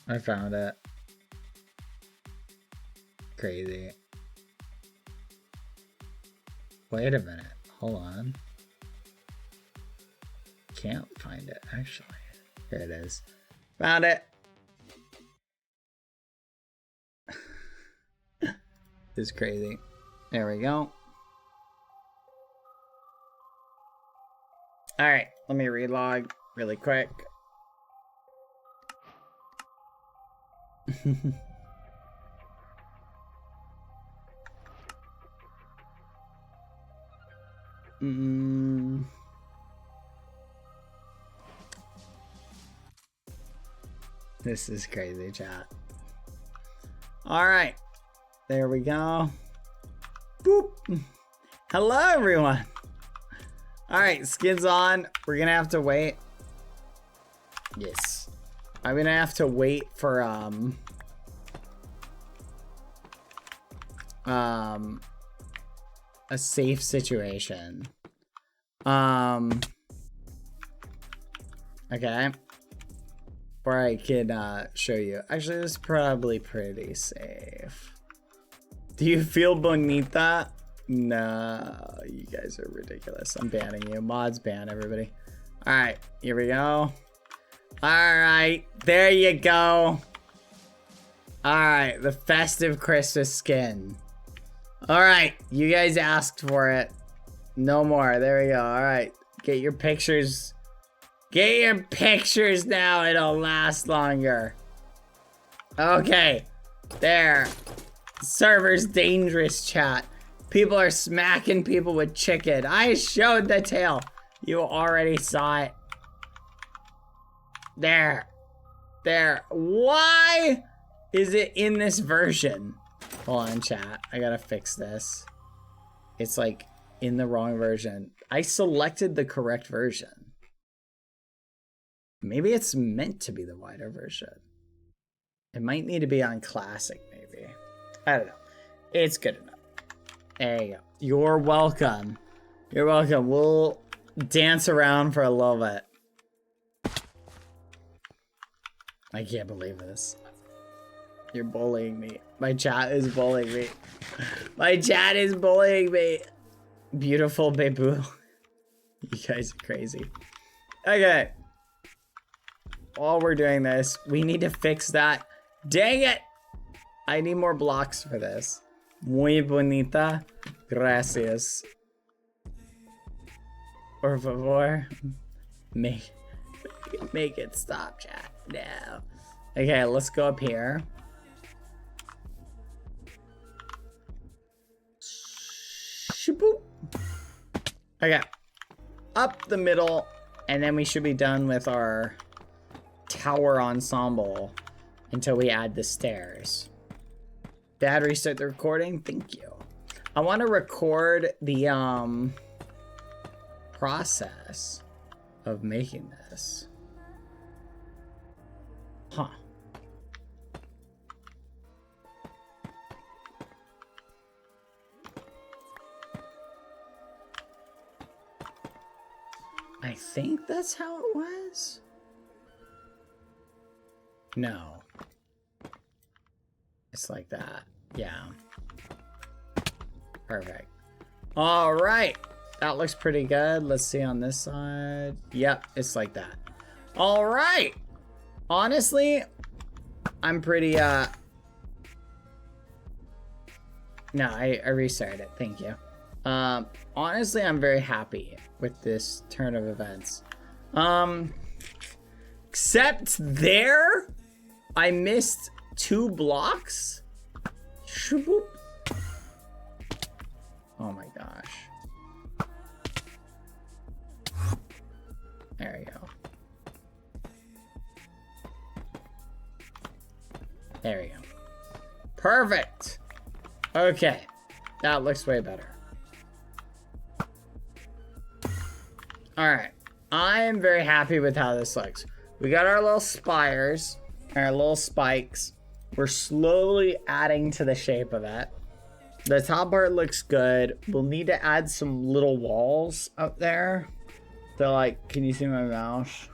I found it. Crazy. Wait a minute. Hold on. Can't find it, actually. Here it is. Found it. This is crazy. There we go. All right, let me relog really quick. This is crazy, chat. All right, there we go. Boop. Hello, everyone. All right, skins on. We're gonna have to wait. Yes, I'm gonna have to wait for a safe situation. Okay. Or I could show you. Actually, this is probably pretty safe. Do you feel bonita? No, you guys are ridiculous. I'm banning you. Mods ban everybody. All right, here we go. All right, there you go. All right, the festive Christmas skin. All right, you guys asked for it. No more. There we go. All right, get your pictures. Get your pictures now. It'll last longer. Okay, there. Server's dangerous, chat. People are smacking people with chicken. I showed the tail. You already saw it. There. There. Why is it in this version? Hold on, chat. I gotta fix this. It's like in the wrong version. I selected the correct version. Maybe it's meant to be the wider version. It might need to be on classic, maybe. I don't know. It's good enough. There you go. You're welcome. You're welcome. We'll dance around for a little bit. I can't believe this. You're bullying me. My chat is bullying me. My chat is bullying me. Beautiful Bebu. You guys are crazy. Okay. While we're doing this, we need to fix that. Dang it! I need more blocks for this. Muy bonita. Gracias. Por favor. Make it stop, chat. No. Okay, let's go up here. Shaboop. Okay. Up the middle, and then we should be done with our tower ensemble until we add the stairs. Dad, restart the recording. Thank you. I want to record the process of making this. Huh. I think that's how it was. No. It's like that. Yeah. Perfect. All right. That looks pretty good. Let's see on this side. Yep, it's like that. All right. Honestly, I'm pretty, no, I restarted it. Thank you. Honestly, I'm very happy with this turn of events. Except there, I missed 2 blocks. Shoo-boop. Oh my gosh. There we go. There we go. Perfect. Okay. That looks way better. Alright. I am very happy with how this looks. We got our little spires, our little spikes. We're slowly adding to the shape of it. The top part looks good. We'll need to add some little walls up there. So, like, can you see my mouse?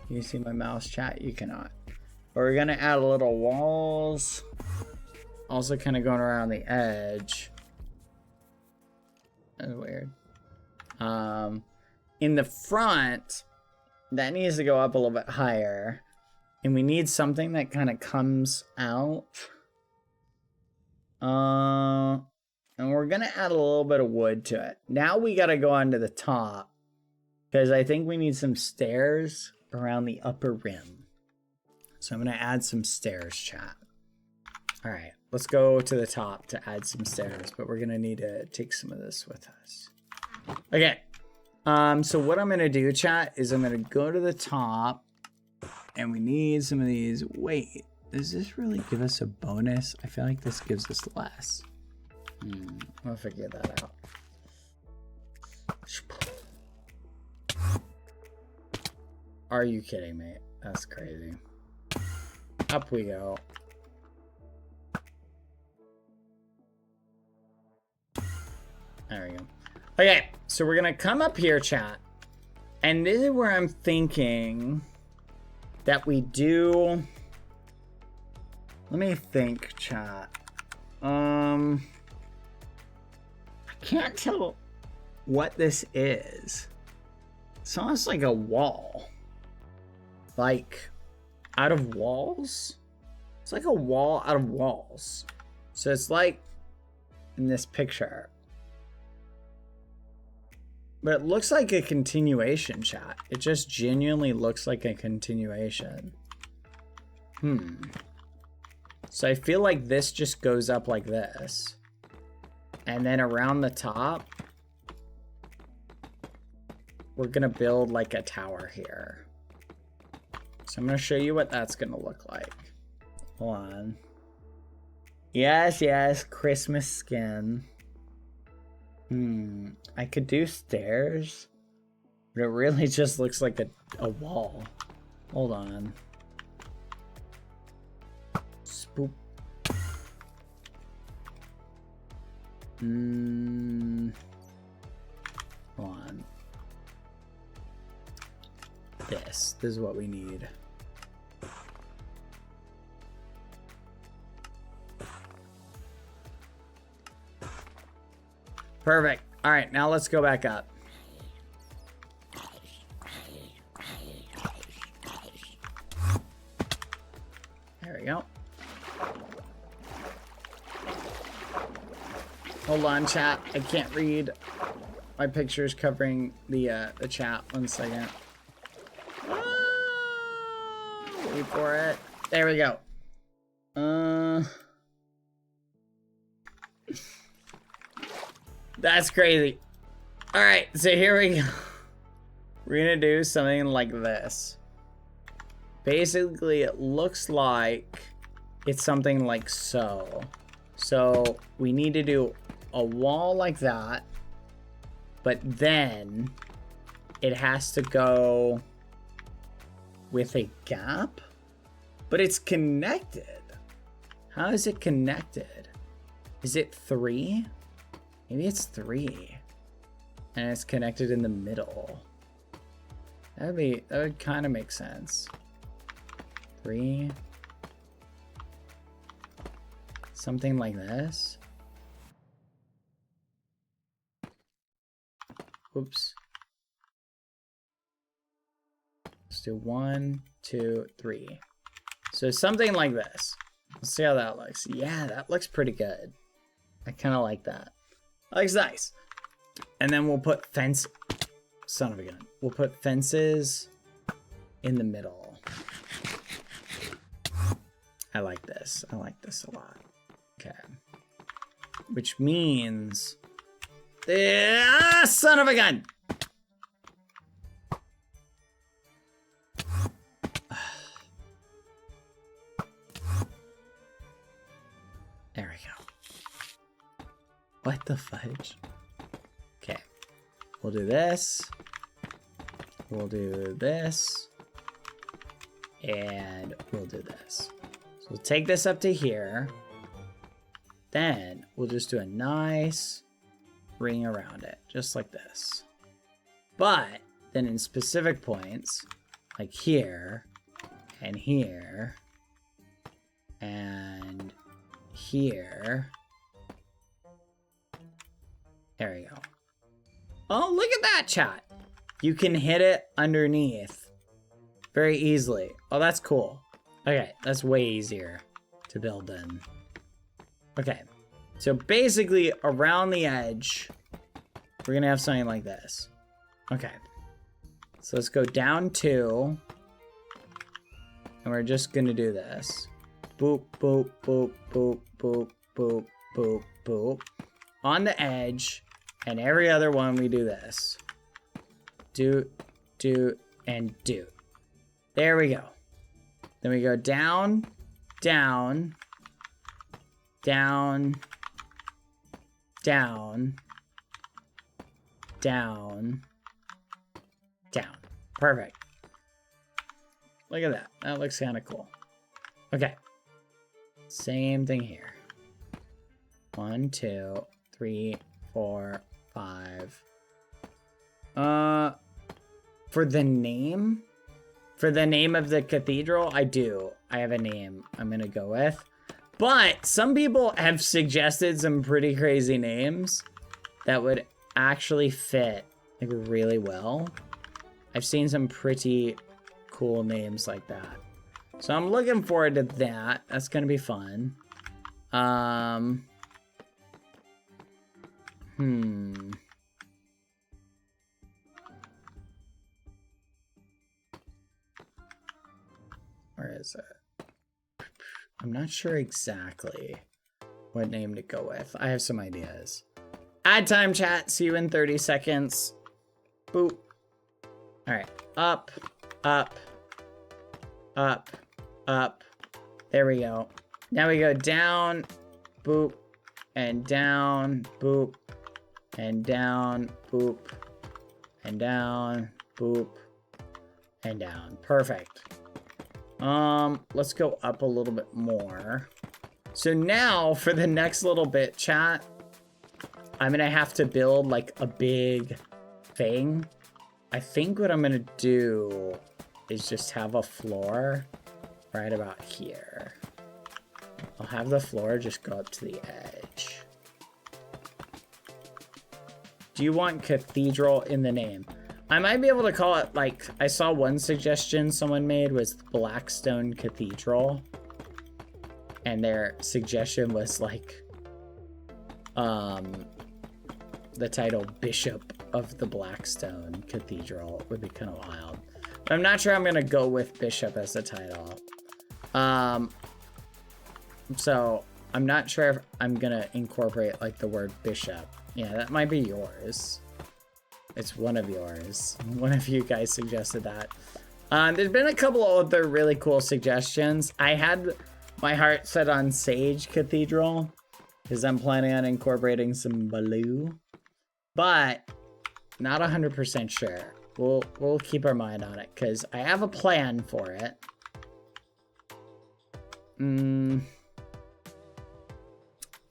Can you see my mouse, chat? You cannot. But we're gonna add a little walls. Also kind of going around the edge. That's weird. In the front, that needs to go up a little bit higher. And we need something that kind of comes out. And we're gonna add a little bit of wood to it. Now we gotta go onto the top. Because I think we need some stairs around the upper rim. So I'm gonna add some stairs, chat. Alright, let's go to the top to add some stairs, but we're gonna need to take some of this with us. Okay. So what I'm gonna do, chat, is I'm gonna go to the top, and we need some of these. Wait, does this really give us a bonus? I feel like this gives us less. I'll figure that out. Are you kidding me? That's crazy. Up we go. There we go. Okay, so we're gonna come up here, chat. And this is where I'm thinking that we do... Let me think, chat. I can't tell what this is. It's almost like a wall. Like, out of walls? It's like a wall out of walls. So it's like in this picture. But it looks like a continuation, chat. It just genuinely looks like a continuation. So I feel like this just goes up like this. And then around the top, we're gonna build like a tower here. So I'm gonna show you what that's gonna look like. Hold on. Yes, yes, Christmas skin. I could do stairs, but it really just looks like a wall. Hold on. Spoop. Hold on. This is what we need. Perfect. All right, now let's go back up. There we go. Hold on, chat. I can't read. My picture's covering the chat. 1 second. Wait for it. There we go. That's crazy. All right, so here we go. We're gonna do something like this. Basically, it looks like it's something like so. So we need to do a wall like that, but then it has to go with a gap, but it's connected. How is it connected? Is it 3? Maybe it's 3. And it's connected in the middle. That would kind of make sense. 3. Something like this. Oops. Let's do 1, 2, 3. So something like this. Let's see how that looks. Yeah, that looks pretty good. I kind of like that. That looks nice. And then we'll put fence. Son of a gun. We'll put fences in the middle. I like this. I like this a lot. Okay. Which means... son of a gun! There we go. What the fudge? Okay. We'll do this. We'll do this. And we'll do this. So we'll take this up to here. Then we'll just do a nice ring around it, just like this. But then in specific points, like here, and here, and here. There we go. Oh, look at that, chat. You can hit it underneath very easily. Oh, that's cool. Okay, that's way easier to build in. Okay, so basically around the edge, we're gonna have something like this. Okay, so let's go down 2, and we're just gonna do this. Boop, boop, boop, boop, boop, boop, boop, boop. On the edge, and every other one we do this. Do, and do. There we go. Then we go down, down, down, down, down, down. Perfect. Look at that. That looks kind of cool. Okay. Same thing here. 1, 2, 3, 4, 5. For the name of the cathedral, I have a name I'm gonna go with. But some people have suggested some pretty crazy names that would actually fit like really well. I've seen some pretty cool names like that. So I'm looking forward to that. That's gonna be fun. Where is it? I'm not sure exactly what name to go with. I have some ideas. Ad time, chat. See you in 30 seconds. Boop. All right. Up, up, up, up. There we go. Now we go down, boop, and down, boop, and down, boop, and down, boop, and down. Perfect. Let's go up a little bit more. So now for the next little bit, chat, I'm gonna have to build like a big thing. I think what I'm gonna do is just have a floor right about here. I'll have the floor just go up to the edge. Do you want cathedral in the name? I might be able to call it, like, I saw one suggestion someone made was Blackstone Cathedral. And their suggestion was like, the title Bishop of the Blackstone Cathedral would be kind of wild. But I'm not sure I'm gonna go with Bishop as the title. So I'm not sure if I'm gonna incorporate like the word bishop. Yeah, that might be yours. It's one of yours. One of you guys suggested that. There's been a couple of other really cool suggestions. I had my heart set on Sage Cathedral because I'm planning on incorporating some Baloo, but not 100% sure. We'll keep our mind on it because I have a plan for it.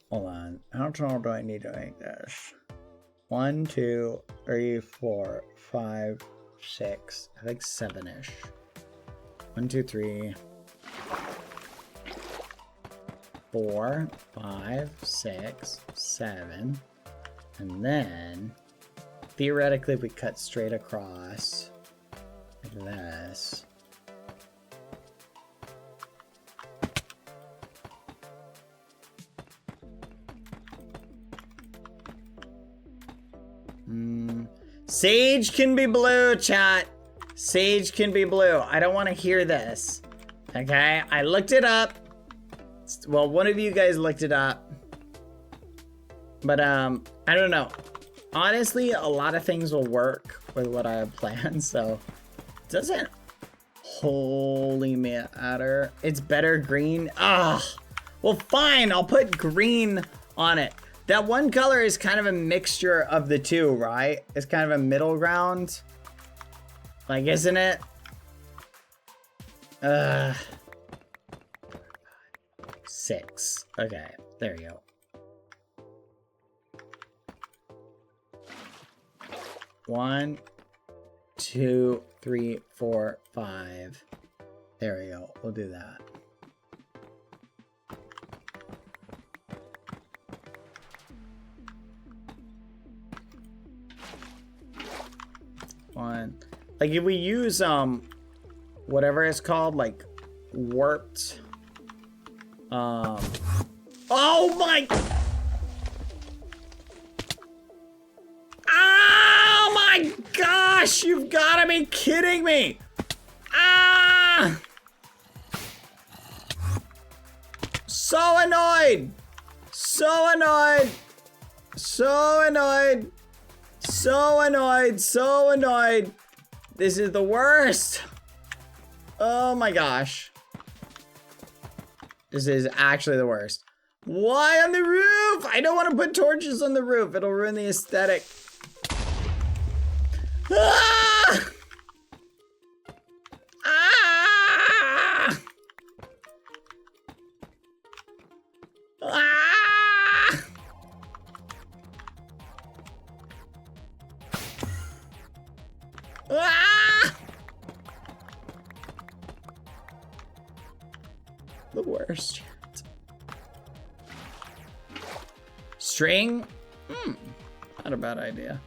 Hold on. How tall do I need to make this? 1, 2, 3, 4, 5, 6. I think 7-ish. 1, 2, 3, 4, 5, 6, 7. And then theoretically we cut straight across like this. Sage can be blue, chat. Sage can be blue. I don't want to hear this. Okay, I looked it up. Well, one of you guys looked it up. But I don't know. Honestly, a lot of things will work with what I have planned, so it doesn't wholly matter. It's better green. Ah, well, fine. I'll put green on it. That one color is kind of a mixture of the two, right? It's kind of a middle ground. Like, isn't it? 6. Okay, there you go. 1, 2, 3, 4, 5. There we go. We'll do that. One. Like if we use whatever it's called, like warped. Oh my. Oh my gosh! You've got to be kidding me! Ah! So annoyed! So annoyed! So annoyed! So annoyed! So annoyed! This is the worst! Oh my gosh. This is actually the worst. Why on the roof? I don't want to put torches on the roof. It'll ruin the aesthetic. Ah! Ah! Ah! Ah! The worst. String? Not a bad idea.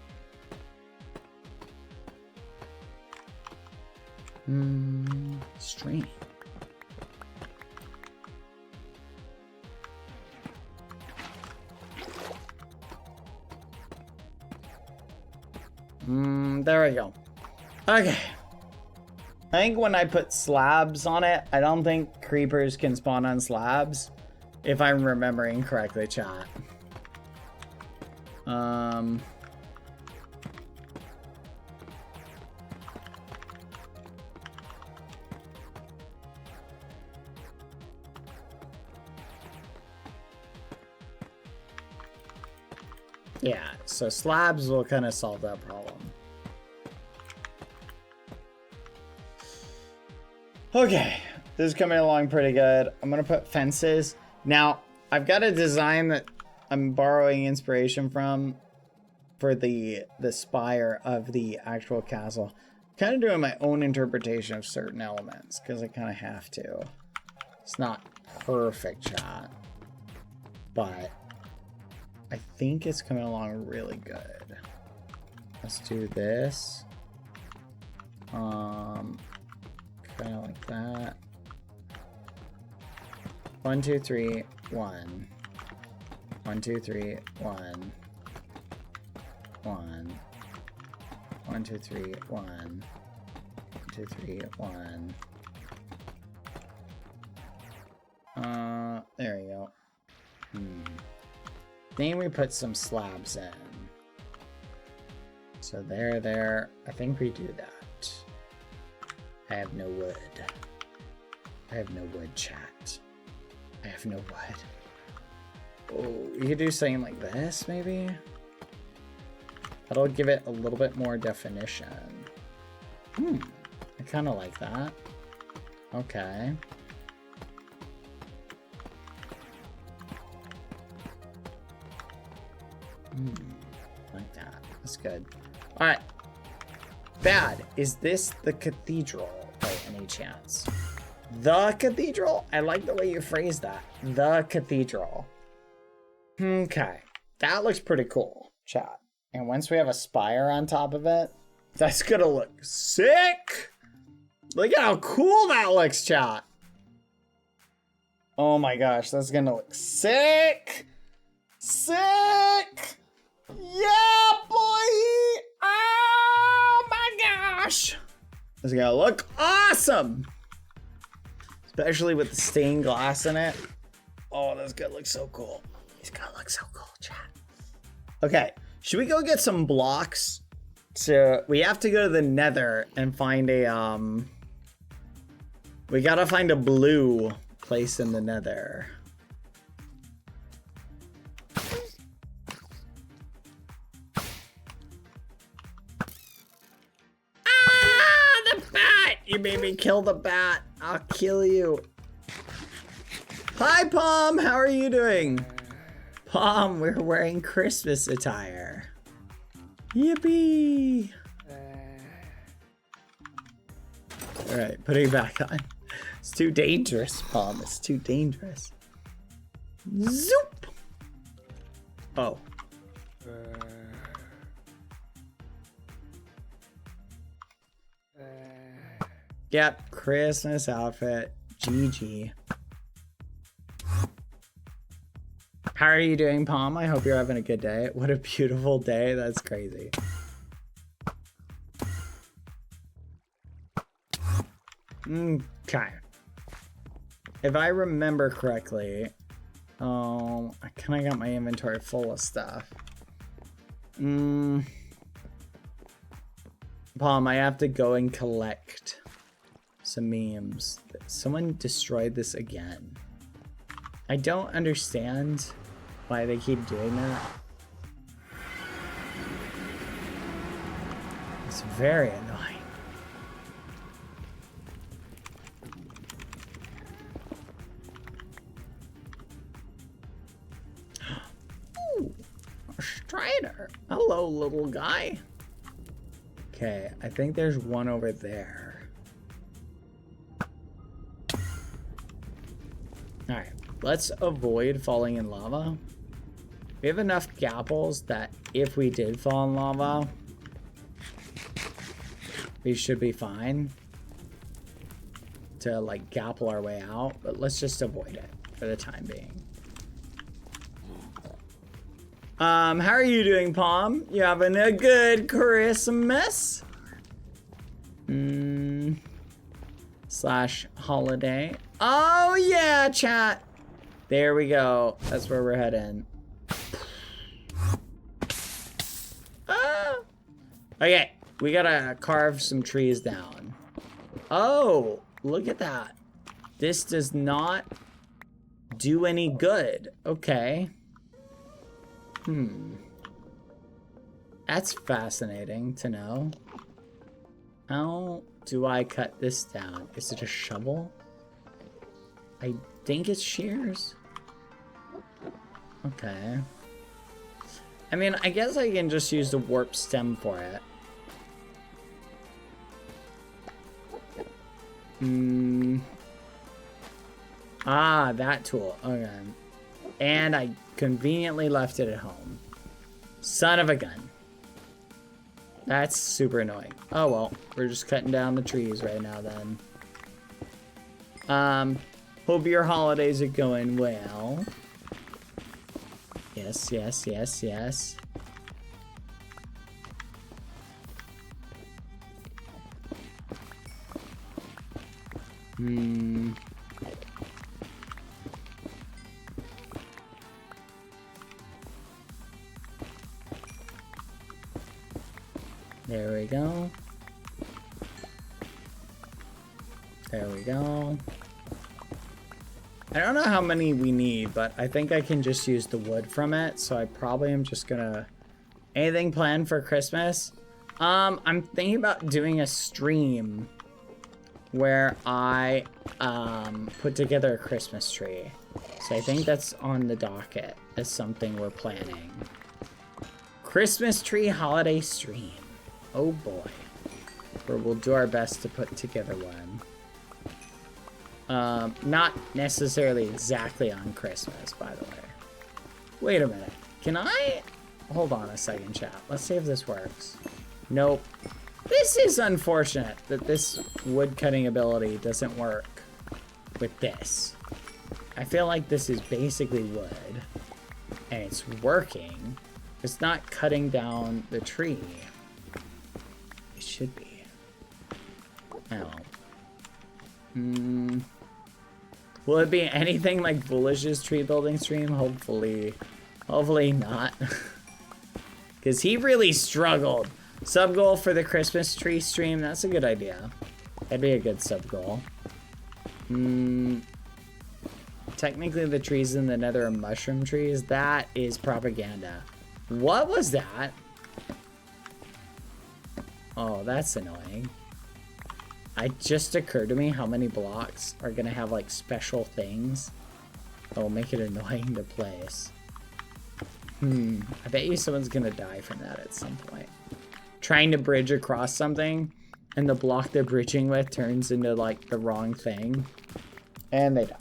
String. There we go. Okay. I think when I put slabs on it, I don't think creepers can spawn on slabs. If I'm remembering correctly, chat. Yeah, so slabs will kind of solve that problem. Okay, this is coming along pretty good. I'm gonna put fences. Now, I've got a design that I'm borrowing inspiration from for the spire of the actual castle. Kind of doing my own interpretation of certain elements, because I kind of have to. It's not perfect, chat, but I think it's coming along really good. Let's do this. Kind of like that. 1, 2, 3, 1. 1, 2, 3, 1. 1. 1, 2, 3, 1. 1, 2, 3, 1. There we go. Then we put some slabs in. So there. I think we do that. I have no wood. I have no wood, chat. I have no wood. Oh, you could do something like this, maybe? That'll give it a little bit more definition. I kind of like that. Okay. Like that. That's good. Alright. Bad. Is this the cathedral by any chance? The cathedral? I like the way you phrased that. The cathedral. Okay. That looks pretty cool, chat. And once we have a spire on top of it, that's gonna look sick. Look at how cool that looks, chat. Oh my gosh, that's gonna look sick. Sick. Yeah, boy. Oh my gosh. This is gonna look awesome. Especially with the stained glass in it. Oh, that's gonna look so cool. He's gonna look so cool, chat. Okay, should we go get some blocks? So we have to go to the nether and find a, we gotta find a blue place in the nether. Ah, the bat! You made me kill the bat. I'll kill you. Hi, Palm. How are you doing? Palm, we're wearing Christmas attire. Yippee! All right, putting it back on. It's too dangerous, Palm. It's too dangerous. Zoop! Oh. Yep, Christmas outfit. GG. How are you doing, Palm? I hope you're having a good day. What a beautiful day. That's crazy. Okay. If I remember correctly, I kind of got my inventory full of stuff. Palm, I have to go and collect some memes. Someone destroyed this again. I don't understand why they keep doing that. It's very annoying. Ooh, a Strider. Hello, little guy. Okay, I think there's one over there. Alright, let's avoid falling in lava. We have enough gapples that if we did fall in lava, we should be fine to like gapple our way out, but let's just avoid it for the time being. How are you doing, Palm? You having a good Christmas? Slash holiday. Oh yeah, chat. There we go. That's where we're heading. Ah. Okay, we gotta carve some trees down. Oh, look at that. This does not do any good. Okay. That's fascinating to know. How do I cut this down? Is it a shovel? I think it's shears. Okay. I mean, I guess I can just use the warp stem for it. Ah, that tool. Okay. And I conveniently left it at home. Son of a gun. That's super annoying. Oh well, we're just cutting down the trees right now then. Hope your holidays are going well. Yes, yes, yes, yes. There we go. There we go. I don't know how many we need, but I think I can just use the wood from it, so I probably am just gonna... Anything planned for Christmas? I'm thinking about doing a stream where I put together a Christmas tree. So I think that's on the docket as something we're planning. Christmas tree holiday stream. Oh boy. where we'll do our best to put together one. Not necessarily exactly on Christmas, by the way. Wait a minute. Can I? Hold on a second, chat. Let's see if this works. Nope. This is unfortunate that this wood cutting ability doesn't work with this. I feel like this is basically wood, and it's working. It's not cutting down the tree. It should be. Oh. Will it be anything like Foolish's tree building stream? Hopefully. Hopefully not. Because he really struggled. Sub goal for the Christmas tree stream. That's a good idea. That'd be a good sub goal. Technically the trees in the nether are mushroom trees. That is propaganda. What was that? Oh, that's annoying. It just occurred to me how many blocks are gonna have like special things that will make it annoying to place. I bet you someone's gonna die from that at some point. Trying to bridge across something and the block they're bridging with turns into like the wrong thing and they die.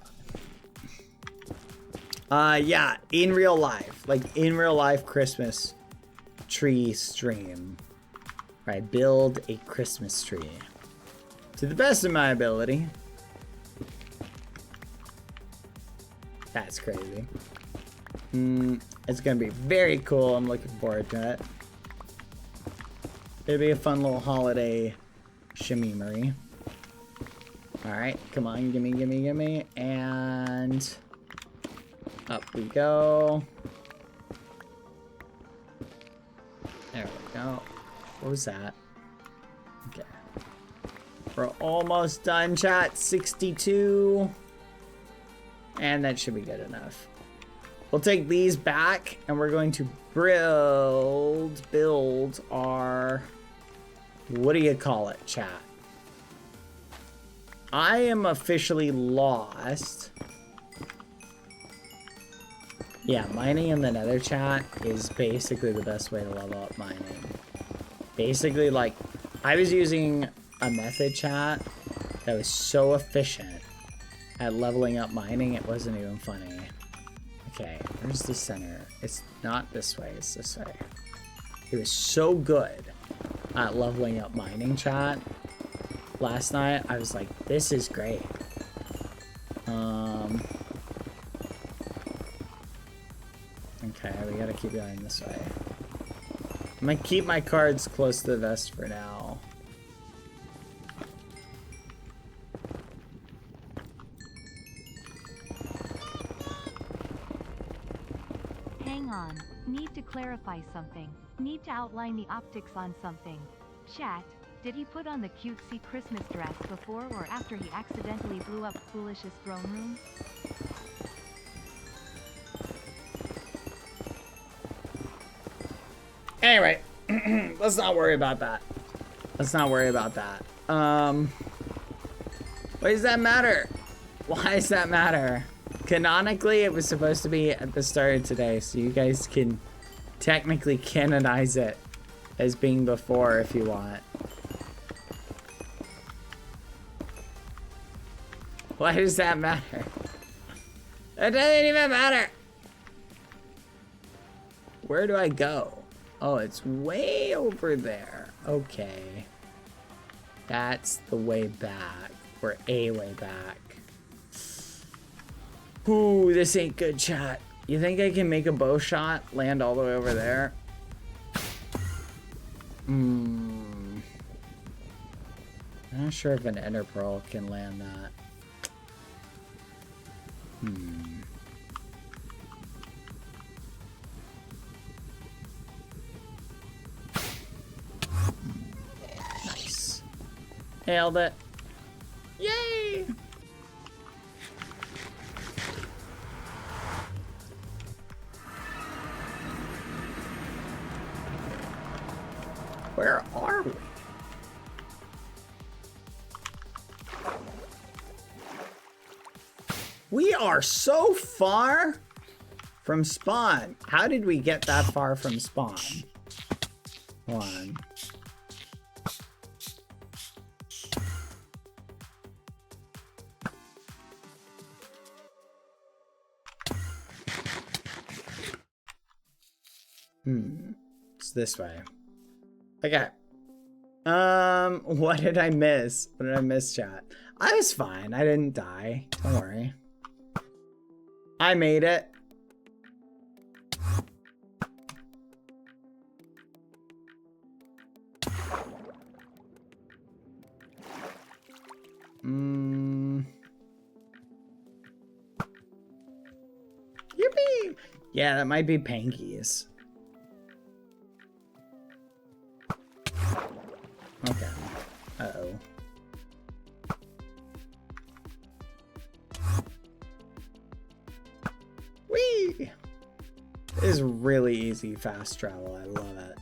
Yeah, in real life, like in real life Christmas tree stream, right? Build a Christmas tree to the best of my ability. That's crazy. It's gonna be very cool. I'm looking forward to it. It'll be a fun little holiday shimmery. Alright, come on, gimme, gimme, gimme. And up we go. There we go. What was that? Okay. We're almost done, chat. 62. And that should be good enough. We'll take these back and we're going to build our, what do you call it, chat? I am officially lost. Yeah, mining in the nether, chat, is basically the best way to level up mining. Basically, like, I was using a method, chat, that was so efficient at leveling up mining, it wasn't even funny. Okay, where's the center? It's not this way, it's this way. It was so good at leveling up mining, chat. Last night, I was like, this is great. Okay, we gotta keep going this way. I'm gonna keep my cards close to the vest for now. Hang on. Need to clarify something. Need to outline the optics on something. Chat, did he put on the cutesy Christmas dress before or after he accidentally blew up Foolish's throne room? Anyway, let's not worry about that. Let's not worry about that. Why does that matter? Why does that matter? Canonically, it was supposed to be at the start of today, so you guys can technically canonize it as being before if you want. Why does that matter? It doesn't even matter. Where do I go? Oh, it's way over there. Okay. That's the way back. Or a way back. Ooh, this ain't good, chat. You think I can make a bow shot land all the way over there? I'm not sure if an ender pearl can land that. Nice. Nailed it. Yay! Where are we? We are so far from spawn. How did we get that far from spawn? 1, It's this way. Okay. What did I miss? What did I miss, chat? I was fine. I didn't die. Don't worry. I made it. Yippee! Yeah, that might be Panky's. Okay. Uh-oh. Whee! This is really easy fast travel. I love it.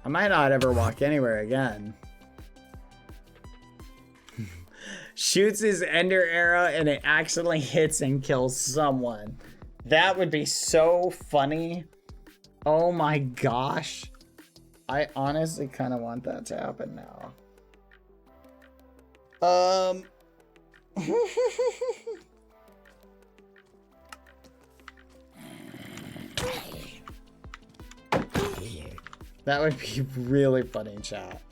I might not ever walk anywhere again. Shoots his ender arrow and it accidentally hits and kills someone. That would be so funny. Oh my gosh. I honestly kind of want that to happen now. That would be really funny, chat.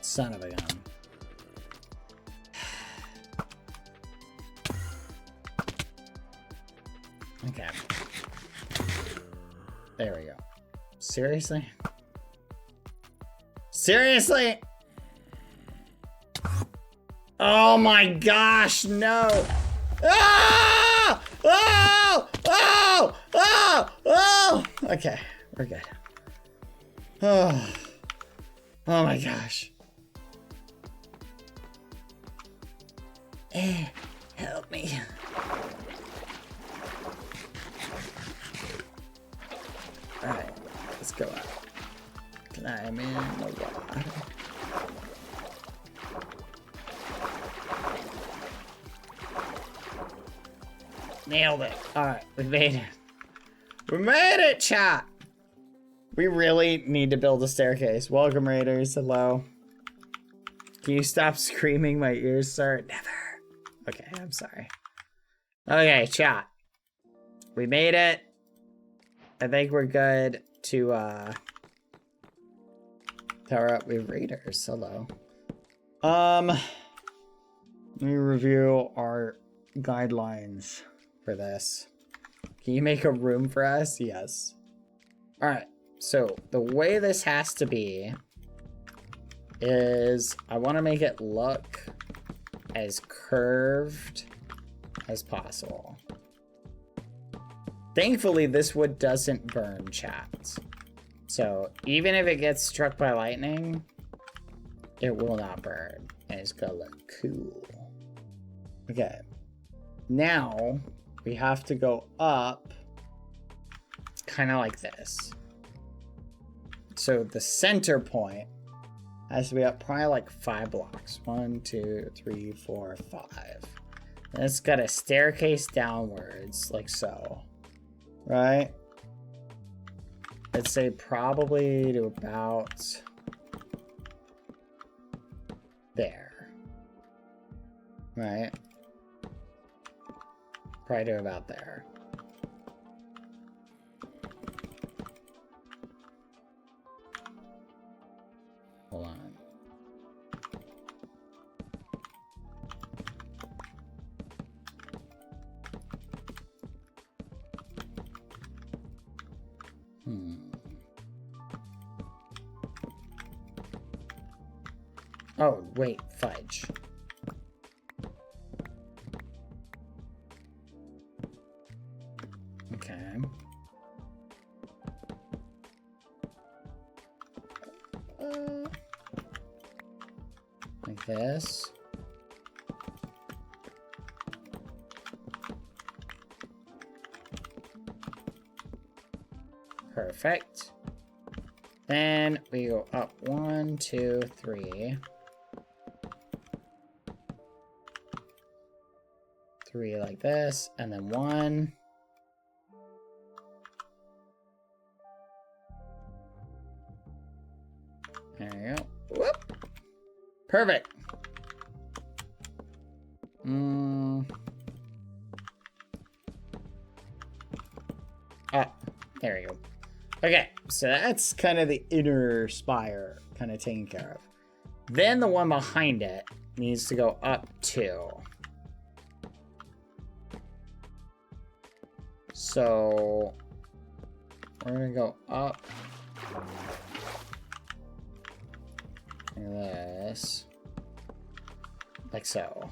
Son of a gun. Okay. There we go. Seriously? Seriously? Oh my gosh, no. Ah! Oh! Oh! Oh! Oh! Okay, we're good. Oh. Oh my gosh. Help me. Alright, let's go out. Climb in the water. Nailed it. Alright, we made it. We made it, chat! We really need to build a staircase. Welcome, Raiders. Hello. Can you stop screaming? My ears start. Never. Okay, I'm sorry. Okay, chat. We made it. I think we're good to power up with Raiders. Hello. Let me review our guidelines for this. Can you make a room for us? Yes. Alright. So, the way this has to be is I want to make it look as curved as possible. Thankfully, this wood doesn't burn, chat. So, even if it gets struck by lightning, it will not burn. And it's gonna look cool. Okay. Now, we have to go up kind of like this. So the center point has to be up probably like 5 blocks. 1, 2, 3, 4, 5. And it's got a staircase downwards, like so. Right? I'd say probably to about there. Right? Probably to about there. Hold on. Oh, wait, fudge. Okay. Like this. Perfect. Then we go up 1, 2, 3. 3 like this, and then 1. Perfect. Ah, there you go. Okay, so that's kind of the inner spire kind of taken care of. Then the one behind it needs to go up 2. So we're gonna go up like this, like so.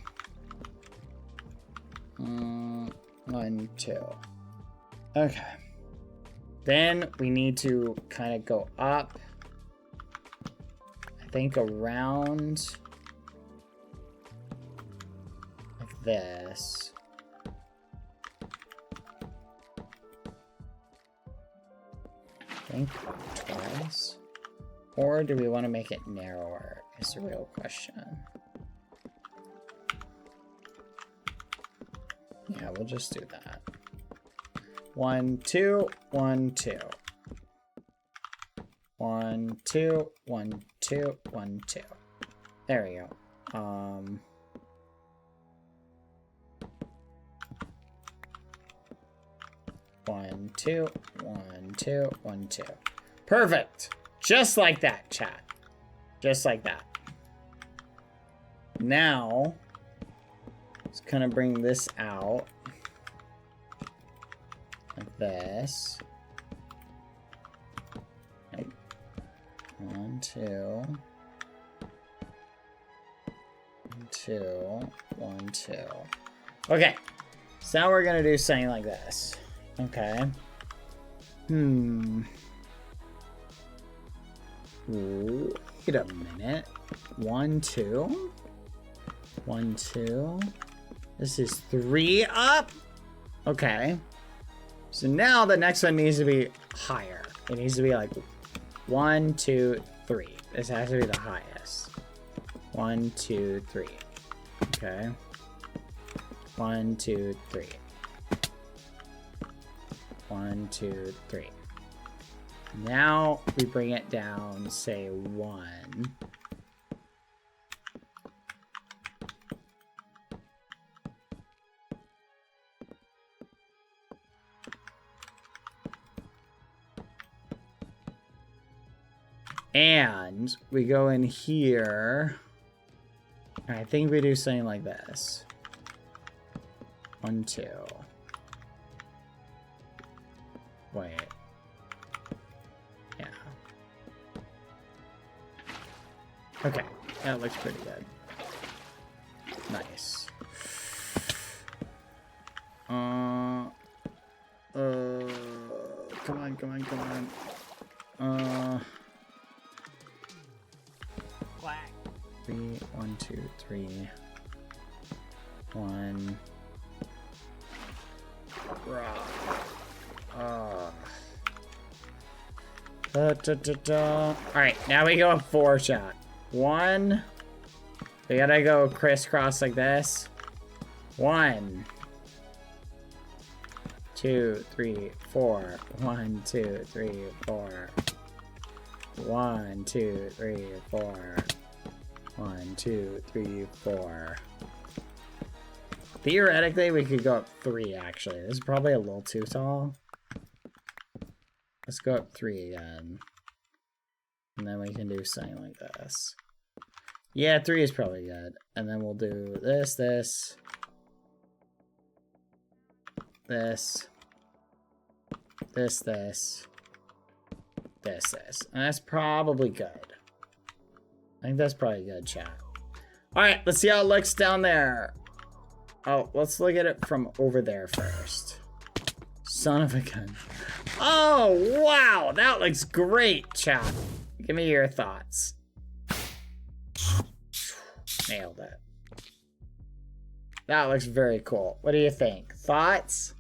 1, 2. Okay. Then we need to kind of go up, I think around like this. I think twice. Or do we want to make it narrower is the real question. Yeah, we'll just do that. 1, 2, 1, 2. 1, 2, 1, 2, 1, 2. There we go. 1, 2, 1, 2, 1, 2. Perfect. Just like that, chat. Just like that. Now, let's kind of bring this out. Like this. Right. 1, 2. 1, 2. 1, 2. Okay. So now we're gonna do something like this. Okay. Ooh, wait a minute. 1, 2. 1, 2. This is 3 up. Okay. So now the next one needs to be higher. It needs to be like 1, 2, 3. This has to be the highest. 1, 2, 3. Okay. 1, 2, 3. 1, 2, 3. Now we bring it down, say 1. And we go in here. And I think we do something like this. 1, 2. Wait. Yeah. Okay. That looks pretty good. Nice. Come on, come on, come on. 3, 1, 2, 3. 1. Alright, now we go up 4 shot. 1. We gotta go crisscross like this. 1. 2, 3, 4. 1, 2, 3, 4. 1, 2, 3, 4. 1, 2, 3, 4. Theoretically, we could go up 3, actually. This is probably a little too tall. Let's go up 3 again. And then we can do something like this. Yeah, 3 is probably good. And then we'll do this, this. This. This, this. This, this. And that's probably good. I think that's probably good, chat. Alright, let's see how it looks down there. Oh, let's look at it from over there first. Son of a gun. Oh, wow. That looks great, chat. Give me your thoughts. Nailed it. That looks very cool. What do you think? Thoughts?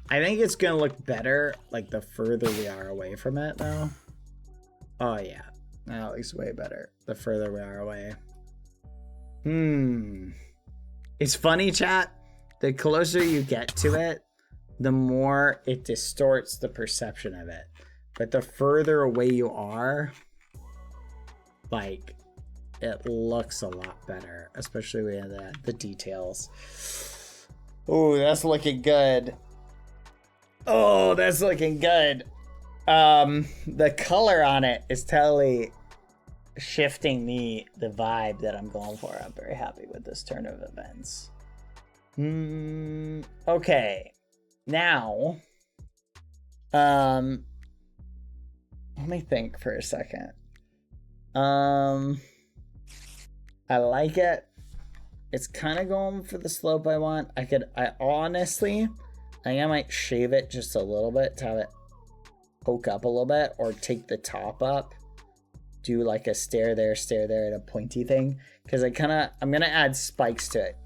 I think it's gonna look better, like, the further we are away from it, though. Oh, yeah. That looks way better the further we are away. It's funny, chat. The closer you get to it, the more it distorts the perception of it. But the further away you are, like, it looks a lot better, especially with the details. Oh, that's looking good. Oh, that's looking good. The color on it is totally shifting the vibe that I'm going for. I'm very happy with this turn of events. Okay. Now, let me think for a second. I like it. It's kind of going for the slope I want. I honestly, I think I might shave it just a little bit to have it poke up a little bit, or take the top up, do like a stair there and a pointy thing. Because I'm gonna add spikes to it.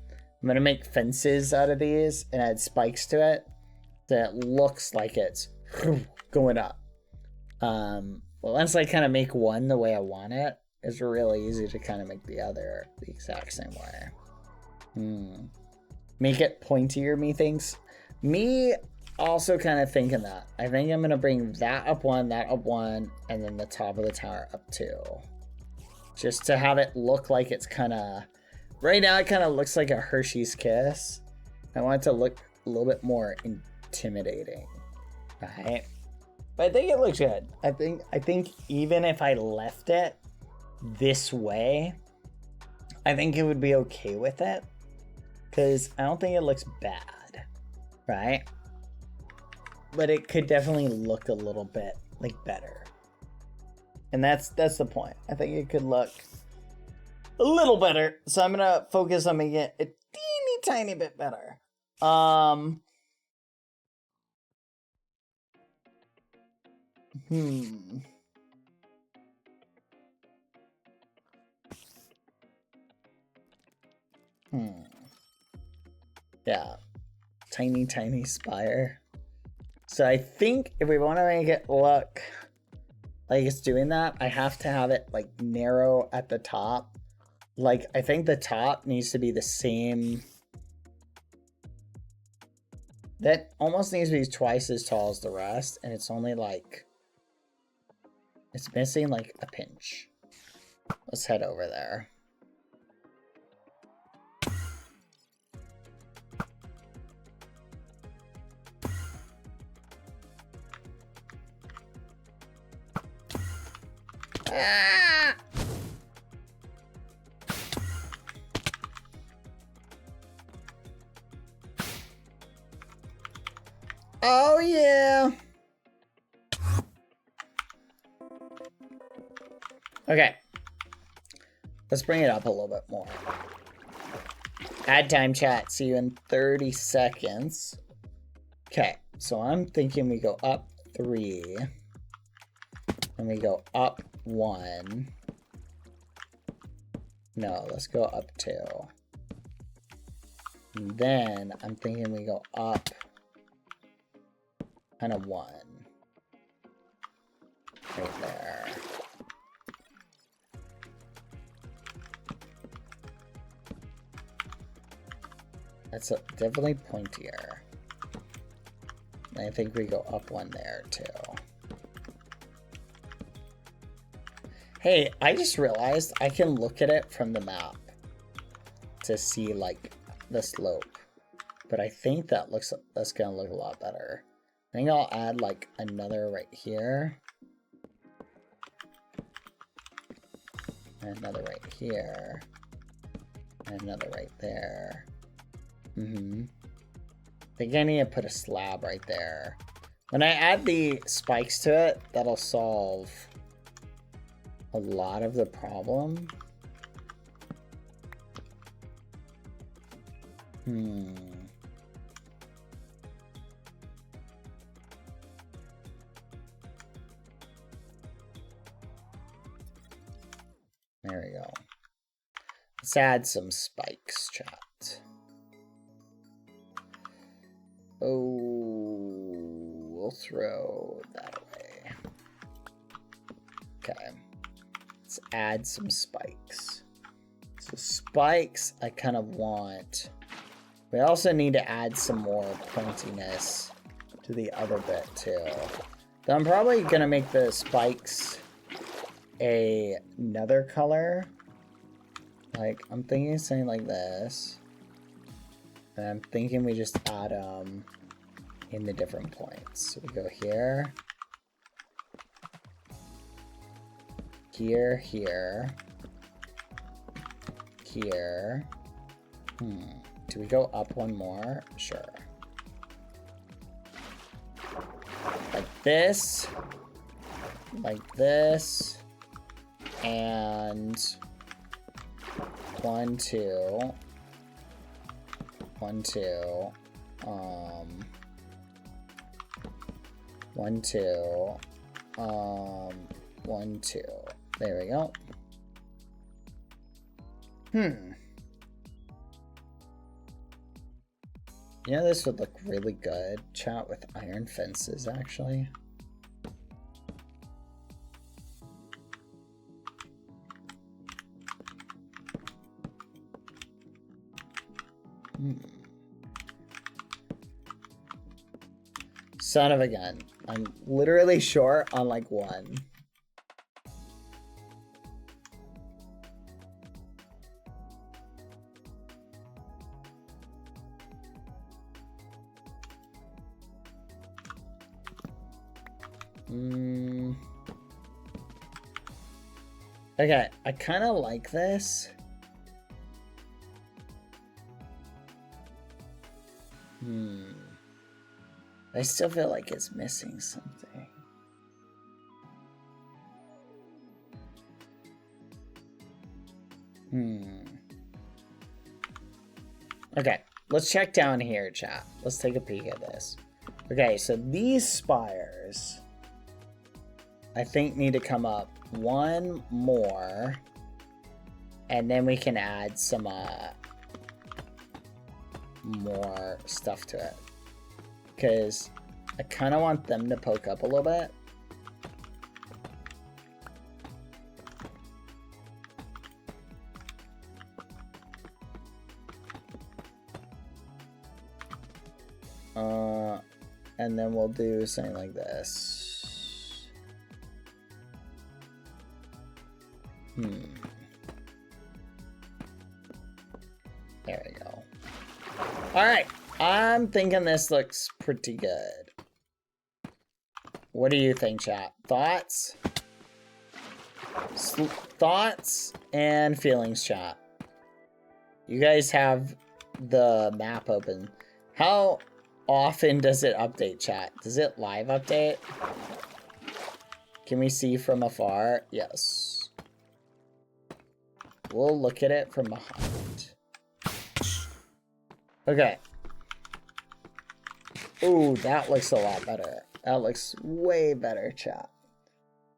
I'm gonna make fences out of these and add spikes to it that looks like it's going up. Well, once I kind of make one the way I want it, it's really easy to kind of make the other the exact same way. Make it pointier, methinks. Me also kind of thinking that. I think I'm gonna bring that up one, and then the top of the tower up two. Just to have it look like it's kind of... Right now it kind of looks like a Hershey's Kiss. I want it to look a little bit more intimidating. Right? But I think it looks good. I think even if I left it this way, I think it would be okay with it. Because I don't think it looks bad. Right? But it could definitely look a little bit like better. And that's the point. I think it could look a little better. So I'm gonna focus on making it a teeny tiny bit better. Yeah. Tiny spire. So I think if we want to make it look like it's doing that, I have to have it like narrow at the top. Like, I think the top needs to be the same. That almost needs to be twice as tall as the rest, and it's only like, it's missing like a pinch. Let's head over there. Ah! Oh yeah. Okay. Let's bring it up a little bit more. Add time, chat. See you in 30 seconds. Okay, so I'm thinking we go up 3. And we go up 1. No, let's go up 2. And then I'm thinking we go up kind of 1. Right there. That's definitely pointier. And I think we go up 1 there too. Hey, I just realized I can look at it from the map to see like the slope, but I think that's gonna look a lot better. I think I'll add like another right here, and another right here, and another right there. I think I need to put a slab right there. When I add the spikes to it, that'll solve a lot of the problem. There we go. Let's add some spikes, chat. Oh, we'll throw that away. Okay. Let's add some spikes. So spikes, I kind of want. We also need to add some more pointiness to the other bit too. I'm probably gonna make the spikes another color. Like, I'm thinking something like this. And I'm thinking we just add them in the different points. So we go here. Here, here. Here. Do we go up one more? Sure. Like this. Like this. And 1, 2. 1, 2. 1, 2. 1, 2. There we go. You know, this would look really good, chat, with iron fences, actually. Son of a gun. I'm literally short on like 1. Okay, I kind of like this. I still feel like it's missing something. Okay, let's check down here, chat. Let's take a peek at this. Okay, so these spires, I think, need to come up 1 more, and then we can add some more stuff to it, because I kind of want them to poke up a little bit. And then we'll do something like this. There we go. All right, I'm thinking this looks pretty good. What do you think, chat? Thoughts? Thoughts and feelings, chat. You guys have the map open. How often does it update, chat? Does it live update? Can we see from afar? Yes. We'll look at it from behind. Okay. Ooh, that looks a lot better. That looks way better, chat.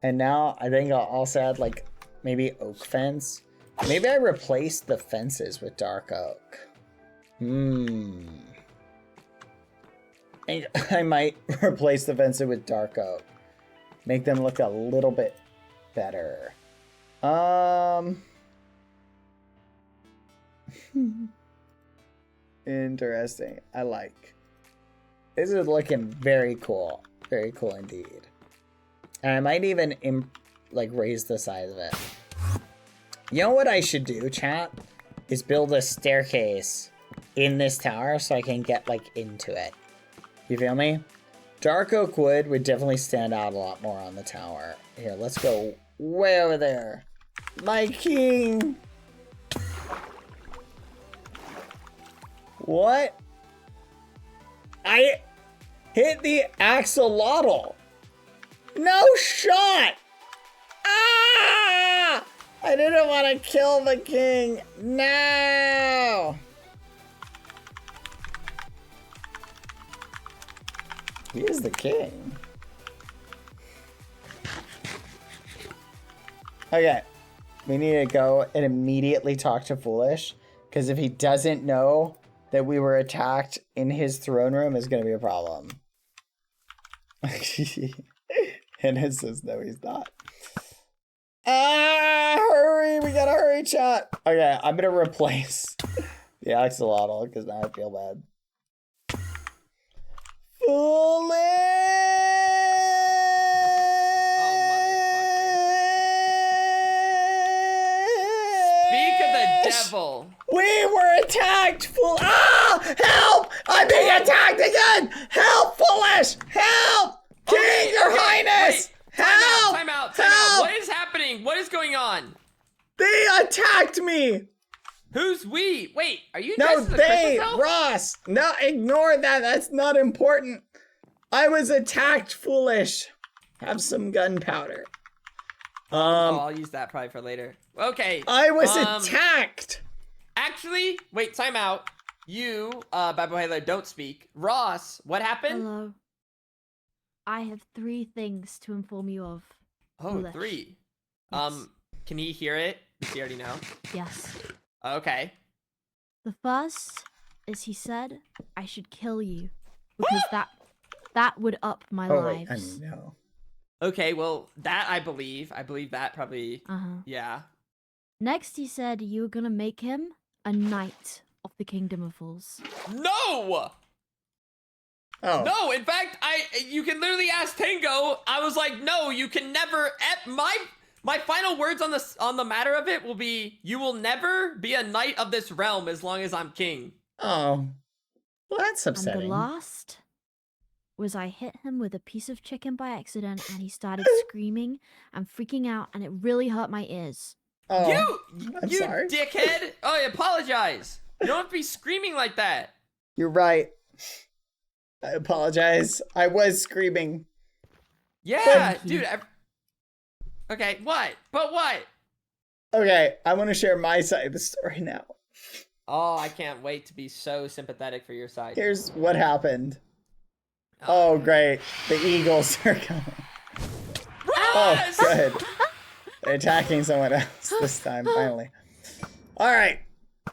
And now I think I'll also add like maybe oak fence. Maybe I replace the fences with dark oak. I might replace the fences with dark oak. Make them look a little bit better. Interesting. I like. This is looking very cool. Very cool indeed. And I might even like raise the size of it. You know what I should do, chat? Is build a staircase in this tower so I can get like into it. You feel me? Dark oak wood would definitely stand out a lot more on the tower. Here, let's go way over there. My king! What? I hit the axolotl. No shot! Ah! I didn't want to kill the king. No! He is the king. Okay. We need to go and immediately talk to Foolish, because if he doesn't know that we were attacked in his throne room, is going to be a problem. And it says, no, he's not. Ah, hurry. We got to hurry, chat. Okay, I'm going to replace the axolotl, because now I feel bad. Foolish! devil. We were attacked, help! I'm being attacked again! Help, foolish! Help! King, your highness! Help! Time out. Help! What is happening? What is going on? They attacked me! Who's we? Wait, are you No, dressed as a they, Christmas elf? Ross! No, ignore that, that's not important. I was attacked, foolish. Have some gunpowder. I'll use that probably for later. Okay. I was attacked! Actually, wait, time out. You, Badboyhalo, don't speak. Ross, what happened? Hello. I have 3 things to inform you of. Oh, Foolish. 3. Yes. Can he hear it? Does he already know? Yes. Okay. The first is he said I should kill you because that would up my lives. No. Okay, well, that I believe. I believe that probably, Uh-huh. yeah. Next he said you were gonna make him a knight of the Kingdom of Fools. No! Oh. No, in fact, you can literally ask Tango. I was like, no, you can never, my final words on the matter of it will be, you will never be a knight of this realm as long as I'm king. Oh. Well, that's upsetting. And the last was I hit him with a piece of chicken by accident and he started screaming and freaking out and it really hurt my ears. Oh, I'm you sorry. dickhead. Oh, I apologize. You don't have to be screaming like that. You're right. I apologize. I was screaming. Yeah, dude. Okay, what? But what? Okay, I want to share my side of the story now. Oh, I can't wait to be so sympathetic for your side. Here's what happened. Oh, great. The eagles are coming. Oh, good. They're attacking someone else this time, finally. All right.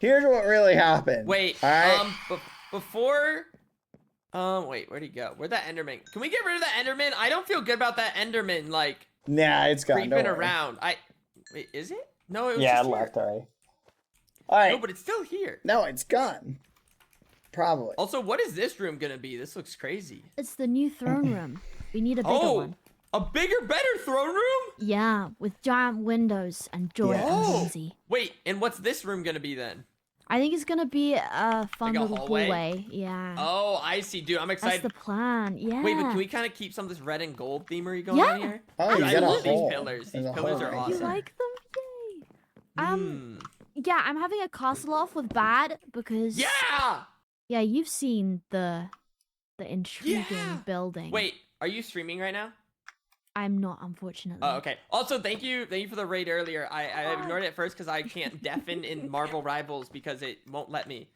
Here's what really happened. Wait, all right? before... wait, where'd he go? Where'd that Enderman? Can we get rid of that Enderman? I don't feel good about that Enderman, like... Nah, it's gone. Creeping around. Wait, is it? No, it was yeah, just it here. left already. All right. No, but it's still here. No, it's gone. Probably. Also, what is this room gonna be? This looks crazy. It's the new throne room. We need a bigger one. A bigger, better throne room? Yeah, with giant windows and joy and whimsy. Wait, and what's this room gonna be then? I think it's gonna be a fun Like a little hallway? hallway. Yeah. Oh, I see, dude. I'm excited. That's the plan. Yeah. Wait, but can we kind of keep some of this red and gold themery going Yeah. on here? Oh, Dude, you I got a love these hole. pillars. There's These a pillars hole are right You awesome. like them? Yay. Yeah, I'm having a castle off with Bad because Yeah! you've seen the intriguing Yeah! building. Wait, are you streaming right now? I'm not, unfortunately. Oh, okay. Also, thank you for the raid earlier. I ignored it at first because I can't deafen in Marvel Rivals because it won't let me.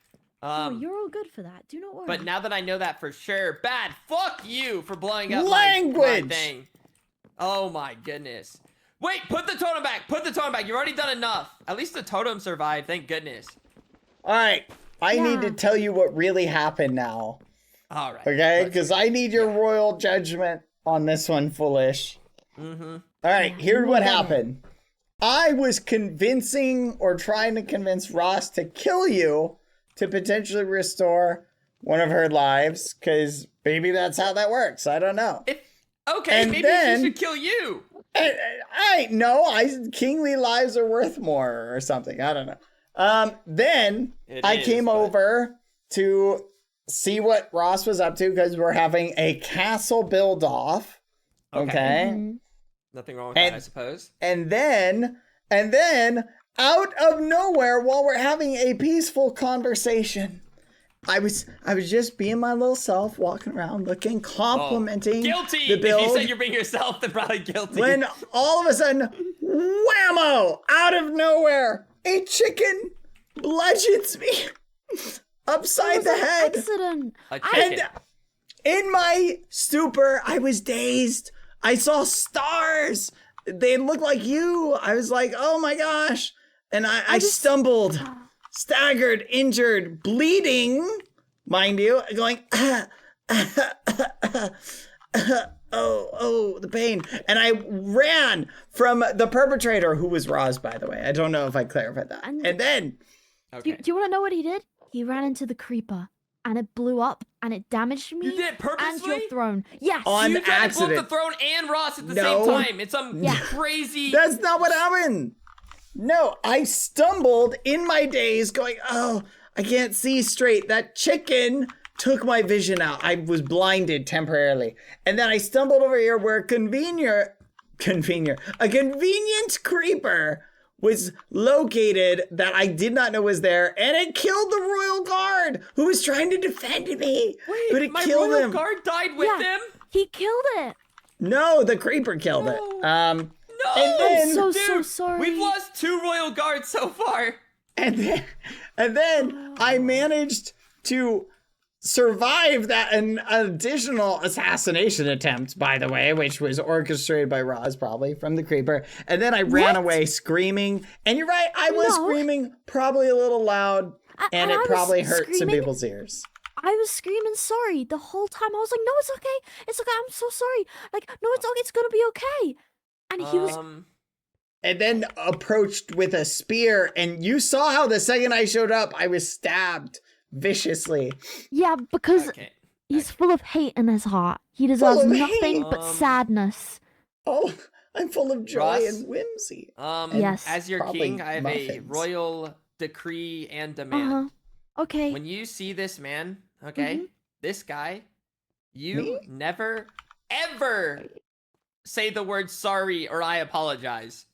Oh, you're all good for that. Do not worry. But now that I know that for sure, Bad, fuck you for blowing up Language! my thing. Oh my goodness. Wait, put the totem back. Put the totem back. You've already done enough. At least the totem survived. Thank goodness. All right. I need to tell you what really happened now. All right. Okay? Because I need your royal judgment on this one, foolish. Mm-hmm. All right. Here's what happened. I was convincing or trying to convince Ross to kill you to potentially restore one of her lives. Because maybe that's how that works. I don't know. Okay, And maybe then- she should kill you. Kingly lives are worth more or something. I don't know. Then I came over to see what Ross was up to because we're having a castle build off. Okay. Nothing wrong with that, I suppose. And then out of nowhere, while we're having a peaceful conversation, I was just being my little self, walking around, looking, complimenting Guilty! the build. If you said you're being yourself, then probably guilty. When all of a sudden, whammo! Out of nowhere, a chicken bludgeons me upside the head. Accident. And in my stupor, I was dazed. I saw stars. They looked like you. I was like, oh my gosh. And I stumbled, staggered, injured, bleeding, mind you, going, oh, the pain. And I ran from the perpetrator, who was Roz, by the way. I don't know if I clarified that. And then... Do you want to know what he did? He ran into the creeper, and it blew up, and it damaged me You did it and purposely? your throne. Yes. On you tried to blow up accident. the throne and Ross at the No. same time. It's some crazy... That's not what happened. No, I stumbled in my daze going, oh, I can't see straight. That chicken took my vision out. I was blinded temporarily. And then I stumbled over here where a convenient creeper was located that I did not know was there, and it killed the royal guard who was trying to defend me. But it my killed royal him. guard died with him? He killed it. No, the creeper killed it. No, and then, I'm so dude, sorry. We've lost 2 royal guards so far. and then I managed to survive that an additional assassination attempt, by the way, which was orchestrated by Roz probably from the creeper. And then I ran away screaming. And you're right, I was screaming probably a little loud, and it probably hurt some people's ears. I was screaming sorry the whole time. I was like, no, it's okay. It's okay. I'm so sorry. Like, no, it's okay. It's gonna be okay. And he was. And then approached with a spear, and you saw how the second I showed up, I was stabbed viciously. Yeah, because he's full of hate in his heart. He deserves nothing but sadness. Oh, I'm full of joy Ross? and whimsy. Yes. As your Probably king, I have a muffins. royal decree and demand. Okay. When you see this man, this guy, you never, ever say the word sorry or I apologize.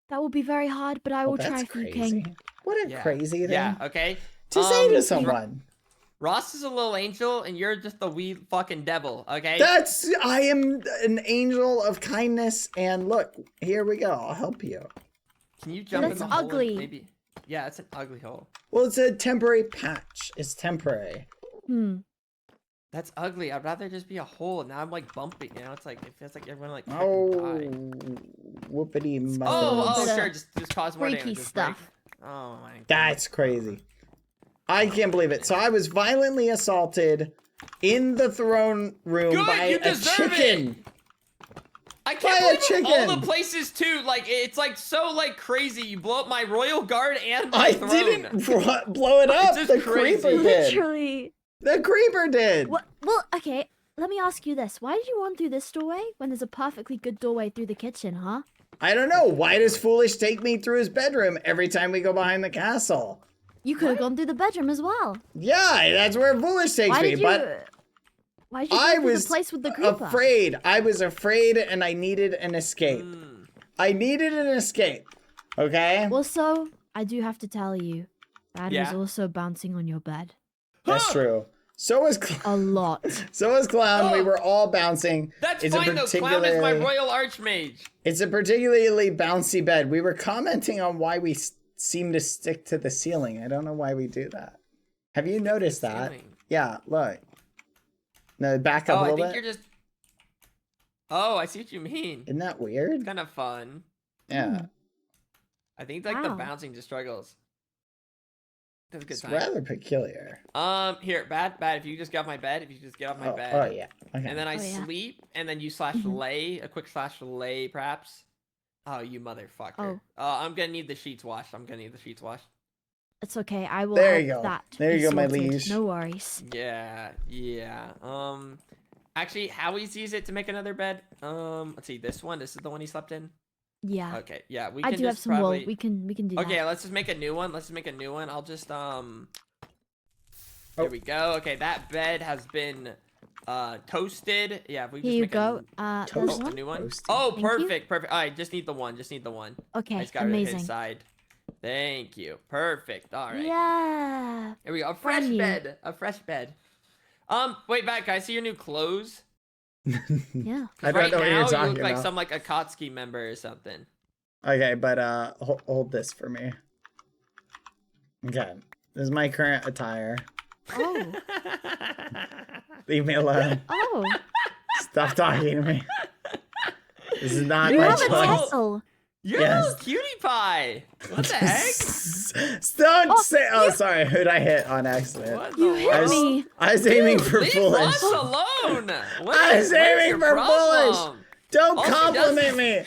That will be very hard, but I will try for you, King. What a crazy thing. Yeah, okay? To say to someone. Ross is a little angel, and you're just the wee fucking devil, okay? I am an angel of kindness, and look, here we go. I'll help you. Can you jump in the hole? ugly. And maybe... Yeah, it's an ugly hole. Well, it's a temporary patch. It's temporary. That's ugly. I'd rather just be a hole. Now I'm like bumping, you know? It's like, it feels like everyone like Oh, die. whoopity mother. Oh, sure. Just cause more freaky damage. Just stuff. break. Oh my god. That's crazy. I can't believe it. So I was violently assaulted in the throne room Good, by you a deserve chicken. it. I can't By a believe of all chicken. the places too. Like it's like so like crazy. You blow up my royal guard and my throne. Didn't blow it up. just The crazy. creeper did. Literally. The creeper did. Well, okay. Let me ask you this. Why did you run through this doorway when there's a perfectly good doorway through the kitchen, huh? I don't know. Why does Foolish take me through his bedroom every time we go behind the castle? You could have gone through the bedroom as well. Yeah, that's where Foolish takes Why me. did you? But Why did you I go through was the place with the creeper? afraid. I was afraid, and I needed an escape. I needed an escape. Okay. Also, I do have to tell you, Bad Yeah. was also bouncing on your bed. That's true. So was A lot. so was Clown. We Oh. were all bouncing. That's It's a fine though. Clown is my particularly- royal archmage. It's a particularly bouncy bed. We were commenting on why we seem to stick to the ceiling. I don't know why we do that. Have you noticed that? Ceiling. Yeah, look. No, back up Oh, a I little think bit. you're just. Oh, I see what you mean. Isn't that weird? Kind of fun. Yeah. I think like the Wow. bouncing just struggles. That's a good It's time. rather peculiar. Here, bad. If you just get off my bed, if you just get off my bed. Oh, yeah. Okay. And then I Oh, yeah. sleep, and then you lay, a quick lay, perhaps. Oh, you motherfucker. Oh. I'm gonna need the sheets washed. It's okay. I will There have you go. that. There be you go, my sorted. liege. No worries. Yeah. Actually, how easy is it to make another bed? Let's see. This is the one he slept in. Yeah. Okay. Yeah, we I can do have just some probably. wool. We can do that. Okay, let's just make a new one. I'll just There we go. Okay, that bed has been toasted. Yeah, if we just Here you make go. Toast. There's a one. new one. Toasted. Oh, Thank you. perfect. All right, just need the one. I Okay. just got rid of his Amazing. side. Thank you. Perfect. All right. Yeah. Here we go. A Brand fresh new. bed. Wait, Matt, can I see your new clothes? Yeah. I don't Right know what now, you're you talking look like about. some like Akatsuki member or something. Okay, but hold this for me. Okay, this is my current attire. Oh. Leave me alone. Oh. Stop talking to me. This is not You my have a choice. tassel. You're Yes. a little cutie pie. What the heck? Don't say. Oh, sorry. Who'd I hit on accident? What You the hit I was, world? me. I was aiming Dude, for leave Foolish. us alone. What I is- was what is aiming your for problem? Foolish. Don't All she does compliment is- me.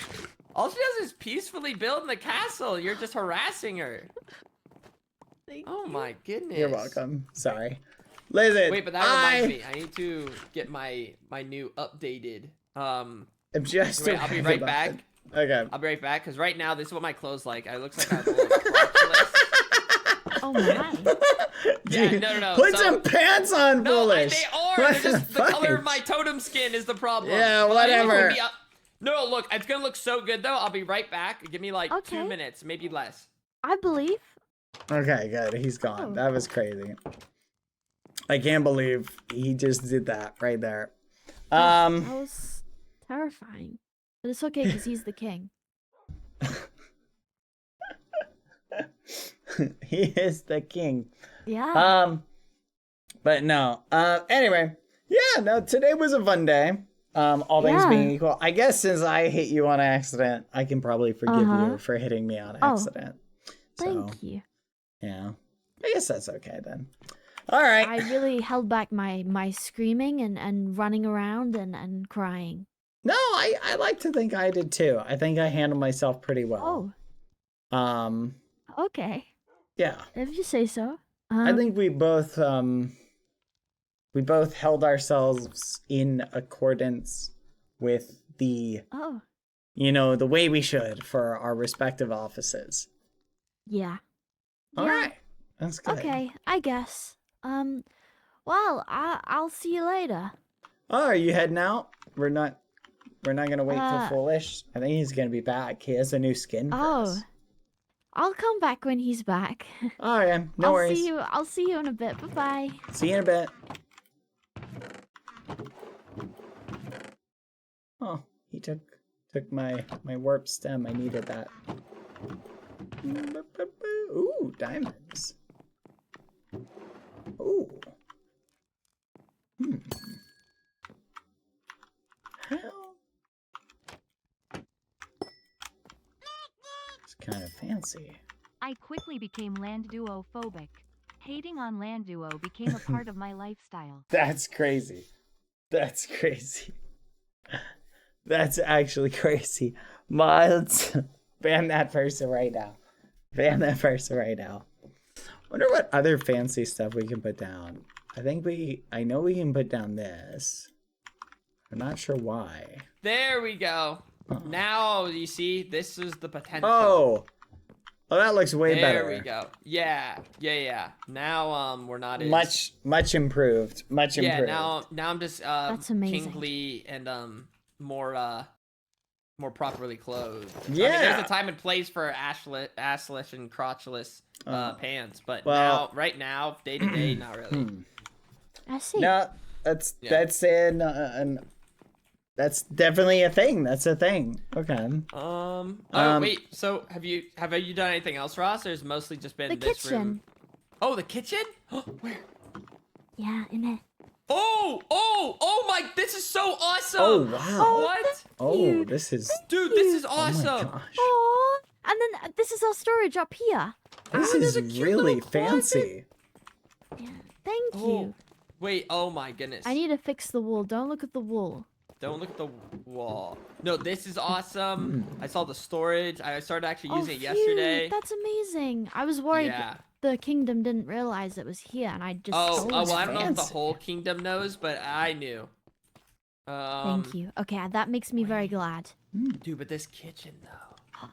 All she does is peacefully build the castle. You're just harassing her. Oh my goodness. You're welcome. Sorry. Listen. Wait, but that reminds me. I need to get my new updated. I'm just Wait, I'll be right about back. it. Okay. I'll be right back, because right now, this is what my clothes like. It looks like I have a little crotchless. Oh my. Yeah, no. Put so- some pants on, No, foolish. they are. What They're just the fuck? color of my totem skin is the problem. Yeah, But anyway, whatever. No, look, it's gonna look so good though. I'll be right back. Give me like 2 Okay. minutes, maybe less. I believe. Okay, good. He's gone. Oh. That was crazy. I can't believe he just did that right there. That was terrifying. But it's okay because he's the king. He is the king. Yeah. But no. Anyway, yeah, no, today was a fun day. All things Yeah. being equal. I guess since I hit you on accident, I can probably forgive you for hitting me on Oh. accident. Thank you. Yeah. I guess that's okay then. All right. I really held back my screaming and running around and crying. No, I like to think I did too. I think I handled myself pretty well. Oh, okay. Yeah. If you say so. I think we both held ourselves in accordance with the Oh, the way we should for our respective offices. yeah. All Yeah. right. That's good. Okay, I guess. Well, I'll see you later. Oh, are you heading out? We're not gonna wait for Uh, Foolish. I think he's gonna be back. He has a new skin for Oh, us. I'll come back when he's back. Oh yeah, no worries. I'll see you in a bit. Bye-bye. See you in a bit. Oh, he took my warp stem. I needed that. Ooh, diamonds. Ooh. How? It's kind of fancy. I quickly became land duo phobic. Hating on land duo became a part of my lifestyle. That's crazy. That's crazy. That's actually crazy. Miles, ban that person right now. Ban that person right now. Wonder what other fancy stuff we can put down. I know we can put down this. I'm not sure why. There we go. Now you see, this is the potential. Oh, that looks way better. There we go. Yeah. Now we're not as Much improved. Much yeah. improved. Now I'm just That's amazing. kingly and more properly clothed. Yeah. I mean, there's a time and place for assless and crotchless pants, but well- right now, day to day, not really. I see. No, that's that's definitely a thing. That's a thing. Okay. Wait. So have you done anything else, Ross? Or has it mostly just been The this room? kitchen. Oh, the kitchen? Where? Yeah, in it. Oh my! This is so awesome. Oh wow. What? Oh, this is. Dude, this is Oh awesome. my gosh. Oh, and then this is our storage up here. This there's is a cute really little closet. fancy. Yeah, thank Oh, you. wait. Oh my goodness. I need to fix the wall. Don't look at the wall. Don't look at the wall. No, this is awesome. I saw the storage. I started actually using it phew, yesterday. That's amazing. I was worried Yeah. the kingdom didn't realize it was here, and I just. Oh, stole well, it. I don't know if the fancy. whole kingdom knows, but I knew. Thank you. Okay, that makes me very glad. Dude, but this kitchen though,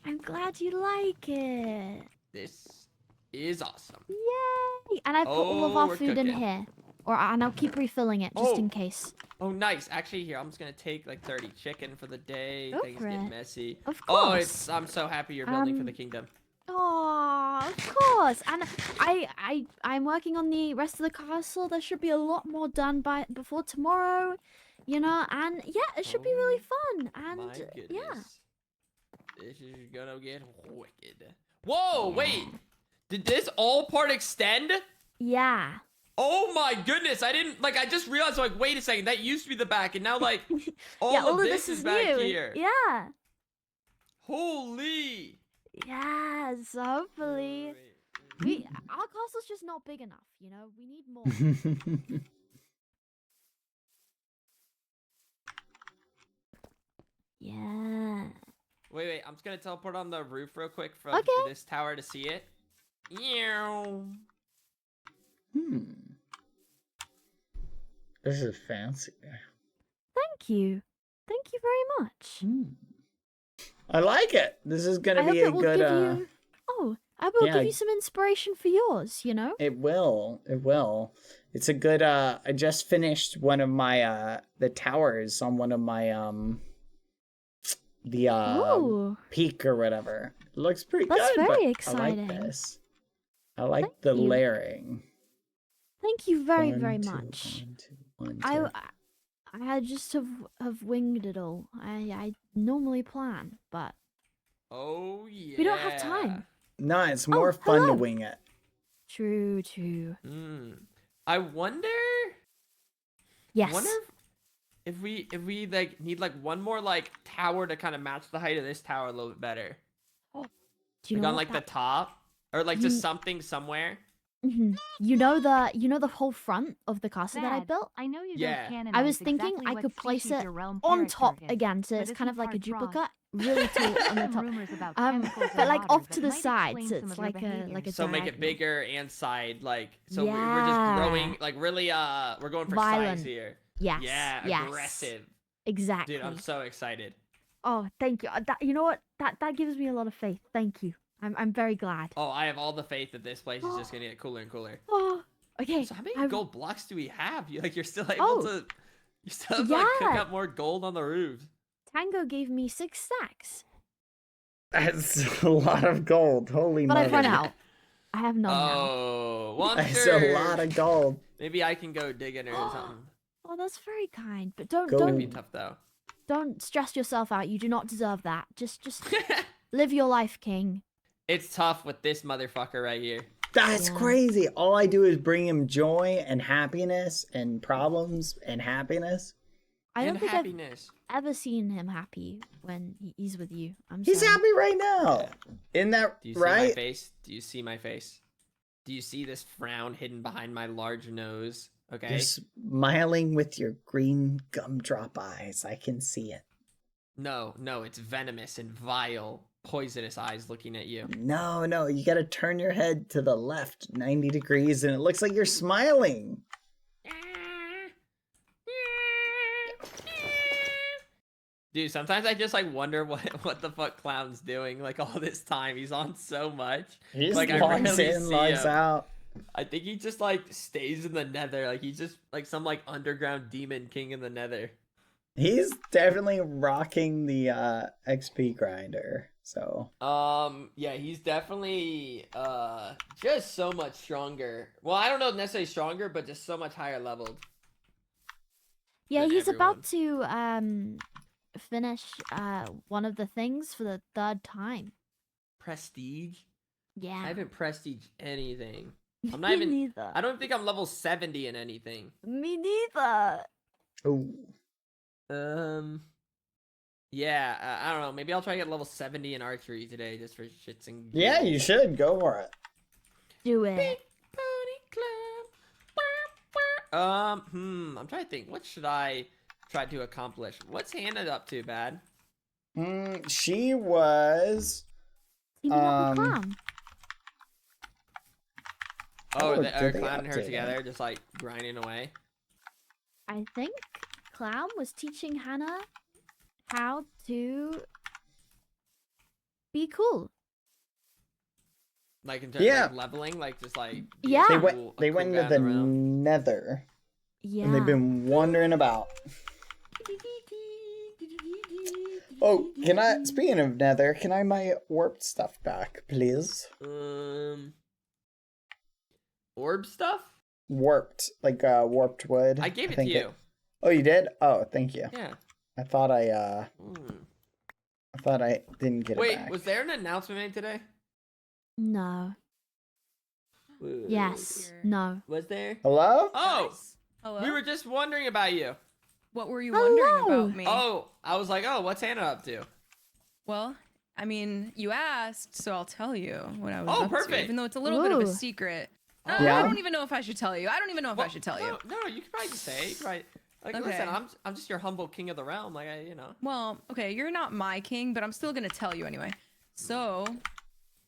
I'm glad you like it. this is awesome. Yay! And I put all of Oh, our we're food in cooking. here. And I'll keep refilling it just Oh. in case. Oh, nice. Actually, here, I'm just gonna take like 30 chicken for the day. Go Things for get it. messy. Of Oh, course. I'm so happy you're building for the kingdom. Oh, of course. And I'm working on the rest of the castle. There should be a lot more done before tomorrow, and yeah, it should be really fun. And My goodness. yeah. This is gonna get wicked. Whoa, wait. Did this all part extend? Yeah. Oh my goodness, I just realized, wait a second, that used to be the back, and now, all Yeah, of this is back new. here. Yeah. Holy. Yes, hopefully. Our castle's just not big enough, we need more. Yeah. Wait, I'm just gonna teleport on the roof real quick from Okay. this tower to see it. Ew. This is fancy. Thank you. Thank you very much. I like it. This is gonna I hope be a it will good. give you. Oh, I hope it will yeah, give you some inspiration for yours. You know. It will. It will. It's a good. I just finished one of my the towers on one of my the Ooh. peak or whatever. It looks pretty That's good. very but exciting. I like this. I like Thank the you. layering. Thank you very, One, very two, much. one, two, one, two. I just have winged it all. I normally plan, but Oh yeah. we don't have time. No, it's more fun to hello. wing it. True, true. I wonder. Yes. Wonder if we like need like one more like tower to kind of match the height of this tower a little bit better. Do you Like know on what like the top, or like just something somewhere. You know the whole front of the castle that I Dad, built? I know you Yeah. don't canonize I was thinking exactly I what could place species it your realm on parrot top targets, again, so but it's isn't kind of like a part frog. duplicate, really tall on the Some top. rumors about But chemicals and like waters off to that the might sides, explain it's some of your like a So make it diagonal. bigger and side, like so we're just Yeah. growing like really we're going for Violent. size here. Yes. Yeah, yes. aggressive. Exactly. Dude, I'm so excited. Oh, thank you. You know what? That gives me a lot of faith. Thank you. I'm very glad. Oh, I have all the faith that this place is just gonna get cooler and cooler. Oh, okay. So how many gold blocks do we have? You're still able Oh. to you still have to like cook Yeah. up more gold on the roofs. Tango gave me 6 stacks, That's a lot of gold. Holy but I've run mother. out. I have none now. Oh, wonder. That's a lot of gold. Maybe I can go digging or something. Oh, that's very kind. But don't Go. It'd be don't tough though. don't stress yourself out. You do not deserve that. Just live your life, King. It's tough with this motherfucker right here. That's Yeah. crazy. All I do is bring him joy and happiness and problems and happiness. I don't And think happiness. I've ever seen him happy when he's with you. I'm He's sorry. happy right now. Isn't that Do you see my right? face? Do you see my face? Do you see this frown hidden behind my large nose? Okay. You're smiling with your green gumdrop eyes. I can see it. No, it's venomous and vile, poisonous eyes looking at you. No, you gotta turn your head to the left 90 degrees and it looks like you're smiling. Dude, sometimes I just like wonder what the fuck Clown's doing like all this time. He's on so much. He just Like, I logs rarely in, see logs him. out. I think he just like stays in the nether. Like he's just like some like underground demon king in the nether. He's definitely rocking the XP grinder. So Yeah, he's definitely just so much stronger. Well, I don't know necessarily stronger, but just so much higher leveled. Yeah, than he's everyone. about to finish one of the things for the 3rd time. Prestige? Yeah. I haven't prestige anything. I'm not Me even neither. I don't think I'm level 70 in anything. Me neither. ooh. Yeah, I don't know. Maybe I'll try to get level 70 in archery today just for shits and Yeah, giggles. you should go for it. Do it. I'm trying to think. What should I try to accomplish? What's Hannah up to, Bad? She was Teaming up with Um, Clown. Oh, Oh, they are did they Clown and her update it? together, just like grinding away. I think Clown was teaching Hannah how to be cool. Like in terms Yeah. of leveling, like just like Yeah. they a went cool into guy the in realm. nether Yeah. and they've been wandering about. Oh, can I speaking of nether, can I my warped stuff back, please? Orb stuff? Warped, like warped wood. I gave it to think you. Oh, you did? Oh, thank you. Yeah. I thought I didn't get it Wait, back. was there an announcement made today? No. Yes. No. Was there? Hello? Oh, Hello? we were just wondering about you. What were you wondering Hello. about me? Oh, I was like, oh, what's Hannah up to? Well, I mean, you asked, so I'll tell you what I was Oh, up perfect. to, even though it's a little bit of a Ooh. secret. Yeah? I don't even know if I should tell you. I don't even know if I should tell you. No, you can probably just say. You can probably, like, Okay. listen, I'm just your humble king of the realm. Like, you know. Well, okay, you're not my king, but I'm still gonna tell you anyway. So,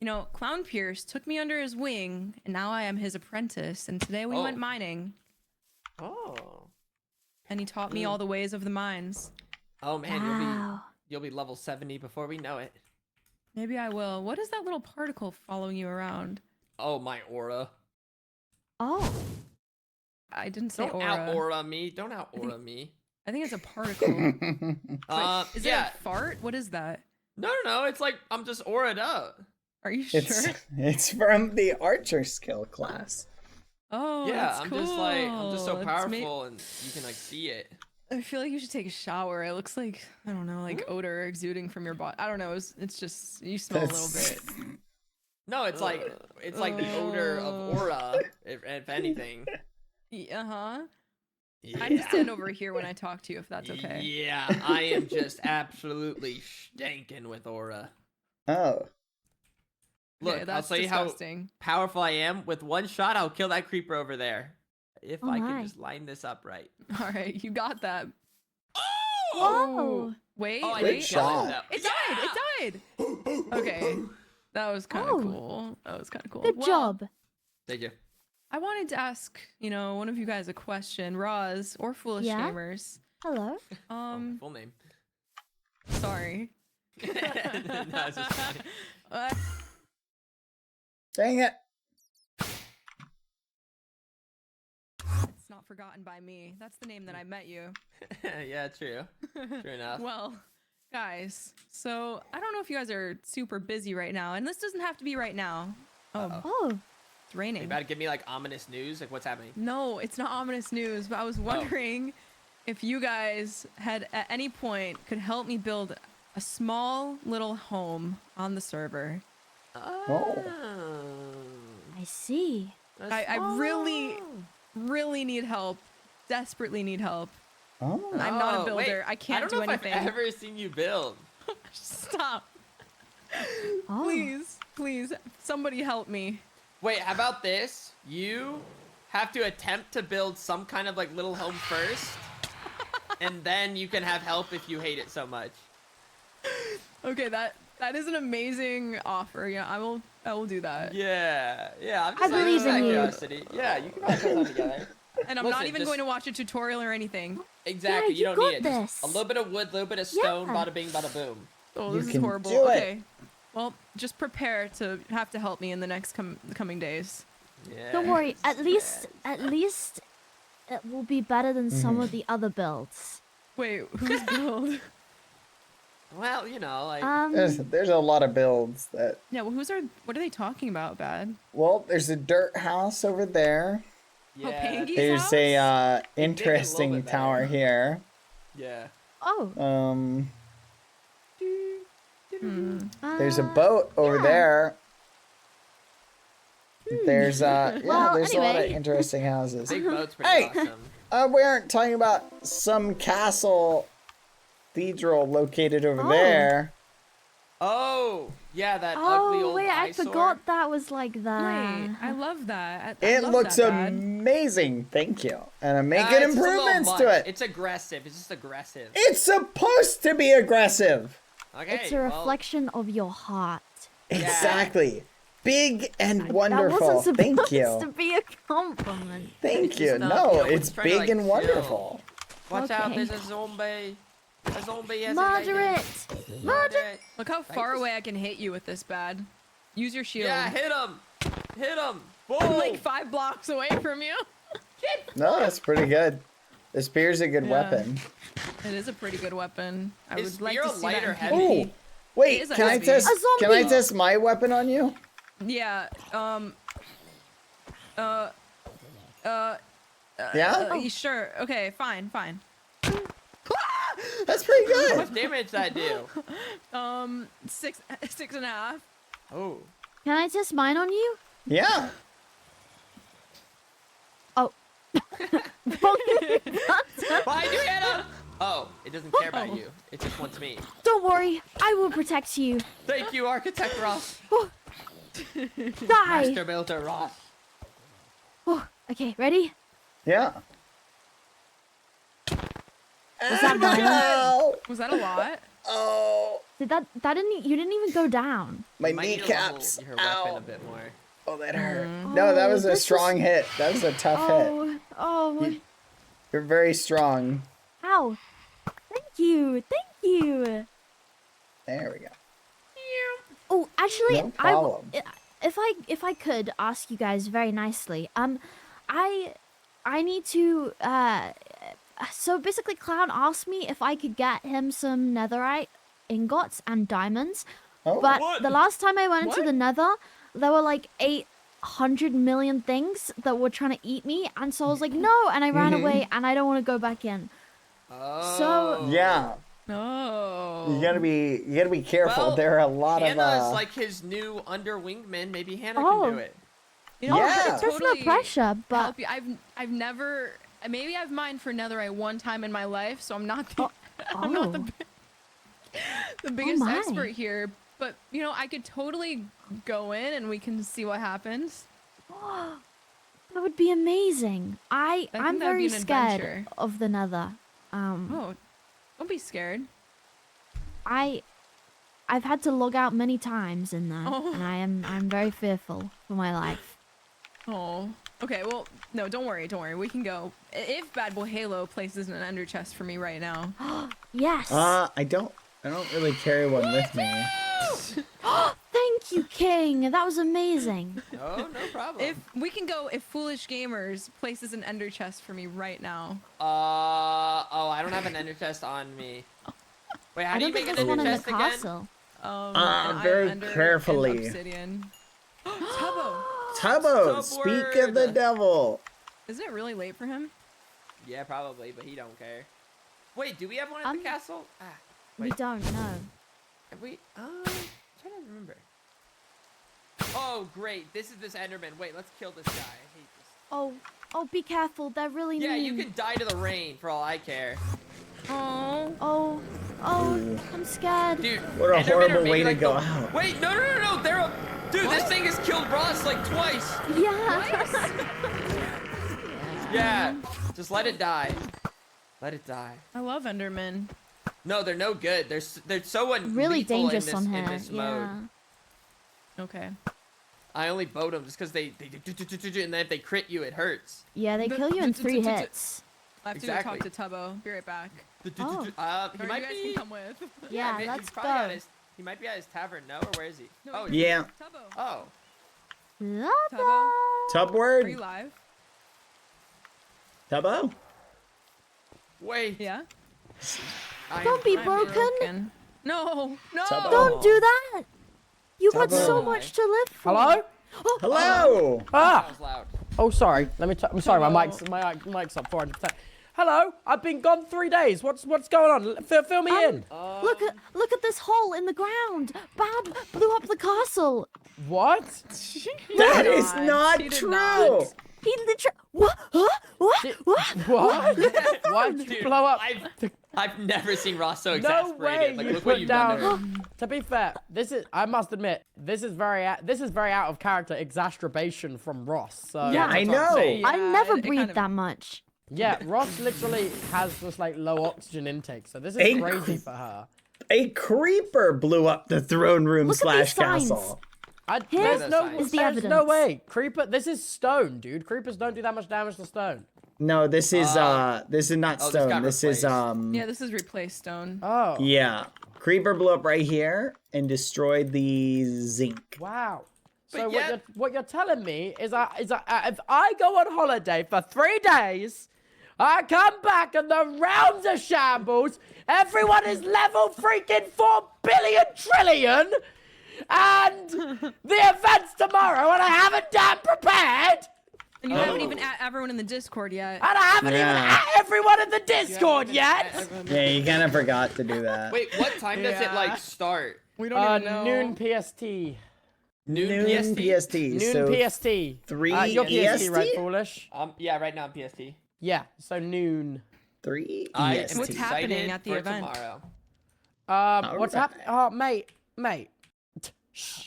Clownpierce took me under his wing, and now I am his apprentice. And today we Oh. went mining, Oh. and he taught me all the ways of the mines. Oh man, Wow. you'll be level 70 before we know it. Maybe I will. What is that little particle following you around? Oh, my aura. Oh. I didn't say Don't aura. out aura me. Don't out aura me. I think it's a particle. Is it yeah. a fart? What is that? No. It's like I'm just aura'd up. Are you sure? It's from the archer skill class. Oh, Yeah, that's I'm cool. just so It's powerful, and you can like see it. I feel like you should take a shower. It looks like, I don't know, like odor exuding from your body. I don't know. It's just you smell a little bit. No, it's like the odor of aura, if anything. Uh-huh. Yeah. I just stand over here when I talk to you, if that's okay. Yeah, I am just absolutely stinking with aura. Oh. Look, Okay, I'll that's tell you disgusting. how powerful I am. With one shot, I'll kill that creeper over there. If Oh I my. can just line this up right. All right, you got that. Whoa. Wait, Oh, I Good didn't kill shot. it, though. It died. It died. Okay, that was kind of Oh. cool. That was kind of cool. Good Well, job. Thank you. I wanted to ask, one of you guys a question, Roz or Foolish Yeah? Gamers. Hello. Full name. Sorry. No, it's just funny. Dang it. It's not forgotten by me. That's the name that I met you. Yeah, true. True enough. Well, guys, so I don't know if you guys are super busy right now, and this doesn't have to be right now. Oh, Oh. it's raining. You about to give me like ominous news? Like what's happening? No, it's not ominous news, but I was wondering if you guys had at any point could help me build a small little home on the server. Oh. I see. I really need help. Desperately need help. Oh. I'm not a Oh, builder. wait, I can't don't do know if anything. I've ever seen you build. Stop. Oh. Please, somebody help me. Wait, how about this? You have to attempt to build some kind of like little home first, and then you can have help if you hate it so much. Okay, that is an amazing offer. Yeah, I will do that. Yeah. I'm I believe in you. curiosity. Yeah, you can probably put that together. And I'm Listen, not even just- going to watch a tutorial or anything. Exactly, Yeah, you you don't need it. got Just this. a little bit of wood, a little bit of stone, Yeah. bada bing, bada boom. Oh, You this is can horrible. do it. Okay. Well, just prepare to have to help me in the next coming days. Yeah. Don't worry. At least it will be better than some of the other builds. Wait, whose build? Well, like There's a lot of builds that. Yeah, well, what are they talking about, Bad? Well, there's a dirt house over there. Oh, yeah, Pangy's There's house? a bit interesting better. tower here. yeah. Oh. There's a boat over yeah. there. There's Well, there's a lot of anyway. interesting houses. Big boat's pretty Hey! awesome. We aren't talking about some cathedral located over Oh. there. Oh, yeah, that ugly Oh old wait, I eyesore. forgot that was like that. Wait, I love that. I It love looks that, Bad. amazing. Thank you. And I'm making It's just a little improvements much. to it. It's aggressive. It's just aggressive. It's supposed to be aggressive. Okay. It's a well, reflection of your heart. Exactly. Big and That wonderful. wasn't supposed Thank you. to be a compliment. Thank you. Just, No, we're it's just trying to, big like, and chill. wonderful. Watch out, Okay. there's a zombie. A zombie has Moderate. Moderate. Look how far away I can hit you with this, Bad. Use your shield. Yeah, hit him. Hit him. Boom. I'm like 5 blocks away from you. No, that's pretty good. The spear's a good Yeah. weapon. It is a pretty good weapon. I Is would like spear to see light that or in heavy? PvP. Oh, wait, is a can I heavy. test? A Can I zombie. test my weapon on you? Yeah. Yeah, Sure. Okay. Fine. that's pretty How good. much damage that do? 6.5. Oh. Can I test mine on you? Yeah. Oh. Behind you, Hannah. Oh, it doesn't care about you. It just wants me. Don't worry, I will protect you. Thank you, Architect Ross. Die. Master Builder Ross. Oh, okay, ready? Yeah. Was that mine? Ow. Was that a lot? Oh, Did that didn't you didn't even go down? my You might need to kneecaps. level your weapon a Ow. bit more. Oh, that hurt. No, that was a this strong hit. That was a tough hit. Oh, You're very strong. ow. Thank you. There we go. Oh, actually, No problem. if I could ask you guys very nicely, I need to so basically Clown asked me if I could get him some netherite ingots and diamonds, Oh, but What? the last time I went into What? the nether, there were like 800 million things that were trying to eat me, and so I was like, no, and I ran away, and I don't want to go back in. Oh. yeah. Oh. You gotta be careful. Well, there are a lot Hannah's of like his new under wingman. Maybe Hannah Oh. can do it. You know, Yeah. I could There's no totally pressure, but help you. I've never. Maybe I've mined for netherite one time in my life, so I'm not the I'm not oh. the biggest my. expert here. But you know, I could totally go in and we can see what happens. That would be amazing. think I'm that'd very be an scared adventure. of the nether. Oh, don't be scared. I've had to log out many times in there, Oh. and I'm very fearful for my life. Oh. Okay. Well, no, don't worry. Don't worry. We can go. If Badboyhalo places an ender chest for me right now. Yes. I don't really carry one with me. Thank you, King. That was amazing. Oh, no problem. If we can go, if Foolish Gamers places an ender chest for me right now. Oh, I don't have an ender chest on me. Wait, how I do you don't make think an there's one ender in the chest again? castle. An iron very ender and carefully. obsidian. Tubbo. Tubbo, speak of the word. devil. Isn't it really late for him? Yeah, probably, but he don't care. Wait, do we have one at the castle? Ah, We don't know. have we? I'm trying to remember. Oh, great. This is this Enderman. Wait, let's kill this guy. I hate this. Oh, be careful. They're really Yeah, mean. you can die to the rain for all I care. Oh. Oh, I'm scared. Dude, What a Endermen are horrible maybe way to like go the- out. Wait, no. They're a... Dude, this thing has killed Ross like twice. Yeah. Yeah, just let it die. Let it die. I love Endermen. No, they're no good. They're so unlethal Really dangerous in this, on in here. this Yeah. mode. Okay. I only boat them just because they and then if they crit you, it hurts. Yeah, they kill you in 3 hits. I have Exactly. to talk to Tubbo. Be right back. He Oh. Or might you guys be. can come with. Yeah, he's let's probably at go. his- he might be at his tavern. No, or where is he? No, Oh, he's- Yeah. Tubbo. Oh. Tubbo. Tub Are you word? live? Tubbo? Wait. Yeah. Don't be I'm broken. No. Tubbo. Don't do that. You got Tubbo. so much to live for. Hello? Oh, Hello! That Ah! was loud. Oh, sorry. I'm sorry. My mic's up 400%. Hello? I've been gone 3 days. What's going on? Fill me in. look at this hole in the ground. Bab blew up the castle. What? That did is not. not She did true! not. He literally. What? Huh? What? What? What? Why'd you Dude, blow up? I've never seen Ross so No exasperated. way Like, you look what put you've done down. there. To be fair, I must admit, this is very out of character exacerbation from Ross. So Yeah, I that's what I'm know. saying. I Yeah, never it breathe kind of- that much. yeah, Ross literally has just like low oxygen intake. So this is Hey, crazy for her. A creeper blew up the throne room Look at these / castle. signs. There's the no, signs. Is the there's no evidence. way. Creeper, this is stone, dude. Creepers don't do that much damage to stone. No, this is not Oh, this stone. got This is replaced. Yeah, this is replaced stone. Oh. yeah. Creeper blew up right here and destroyed the zinc. Wow. But So yet- what you're telling me is if I go on holiday for 3 days, I come back and the realms are shambles, everyone is level freaking 4 billion trillion, and the event's tomorrow and I haven't damn prepared, And you haven't even at everyone in the Discord yet. and I haven't even Yeah. at everyone in the Discord yet. Yeah, you kind of forgot to do that. Wait, what time does it Yeah. like start? We don't even know. Noon PST. Noon Noon PST? PST. Noon so PST. 3 You're PST, right, EST? foolish? Yeah, right now I'm PST. Yeah, so noon. 3 I am EST. What's happening excited at the for event? tomorrow. What's Alright. happening? Oh, mate.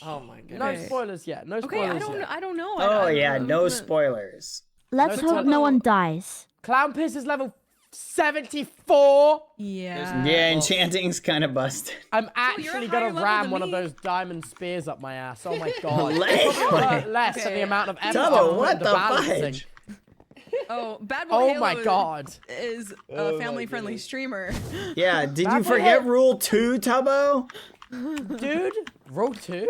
Oh my goodness. No spoilers yet. No Okay, spoilers yet. I don't know. Oh I yeah, don't no know. spoilers. Let's No hope no one dies. Clownpierce is level 74. Yeah. Yeah, enchanting's kind of busted. I'm you're a actually higher gonna level ram than one of me. those diamond spears up my ass. Oh my god. Leg. Less than Okay. the amount of effort Tubbo, I'm what putting the to balancing. fudge? Oh, Badboyhalo Oh my god. is a family-friendly streamer. Yeah, did you Badboyhalo- forget rule 2, Tubbo? Dude, rule 2?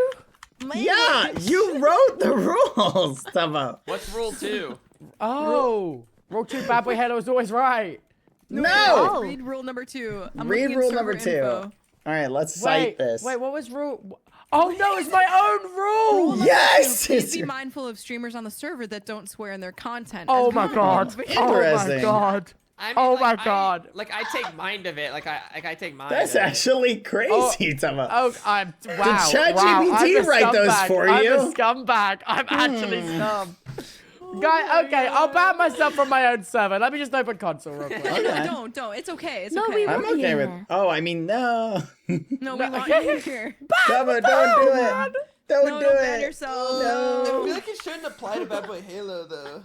Yeah, you wrote the rules, Tubbo. What's rule 2? Oh, rule 2, Badboyhalo is always right. No! Read rule number 2. I'm Read looking at rule server number 2. info. All right, let's cite this. Wait, what was rule? Oh no, it's my own rule! Yes! Please be mindful of streamers on the server that don't swear in their content. Oh as my well. god. Oh my Interesting. god. I mean, Oh like, my god. I take mind of it. Like I take mind. That's of it. actually crazy, Tubbo. Oh, I'm wow. Did ChatGPT I'm a write those scumbag. for I'm you? a scumbag. I'm actually scum. Guy, okay, I'll ban myself from my own server. Let me just open console real quick. Okay. Don't. It's okay. It's No, okay. we I'm want you okay with. here. Oh, I mean, no. No, we want you here. Tubbo, don't do it. Don't No, do don't it. ban yourself. I No. feel like it shouldn't apply to Badboyhalo though.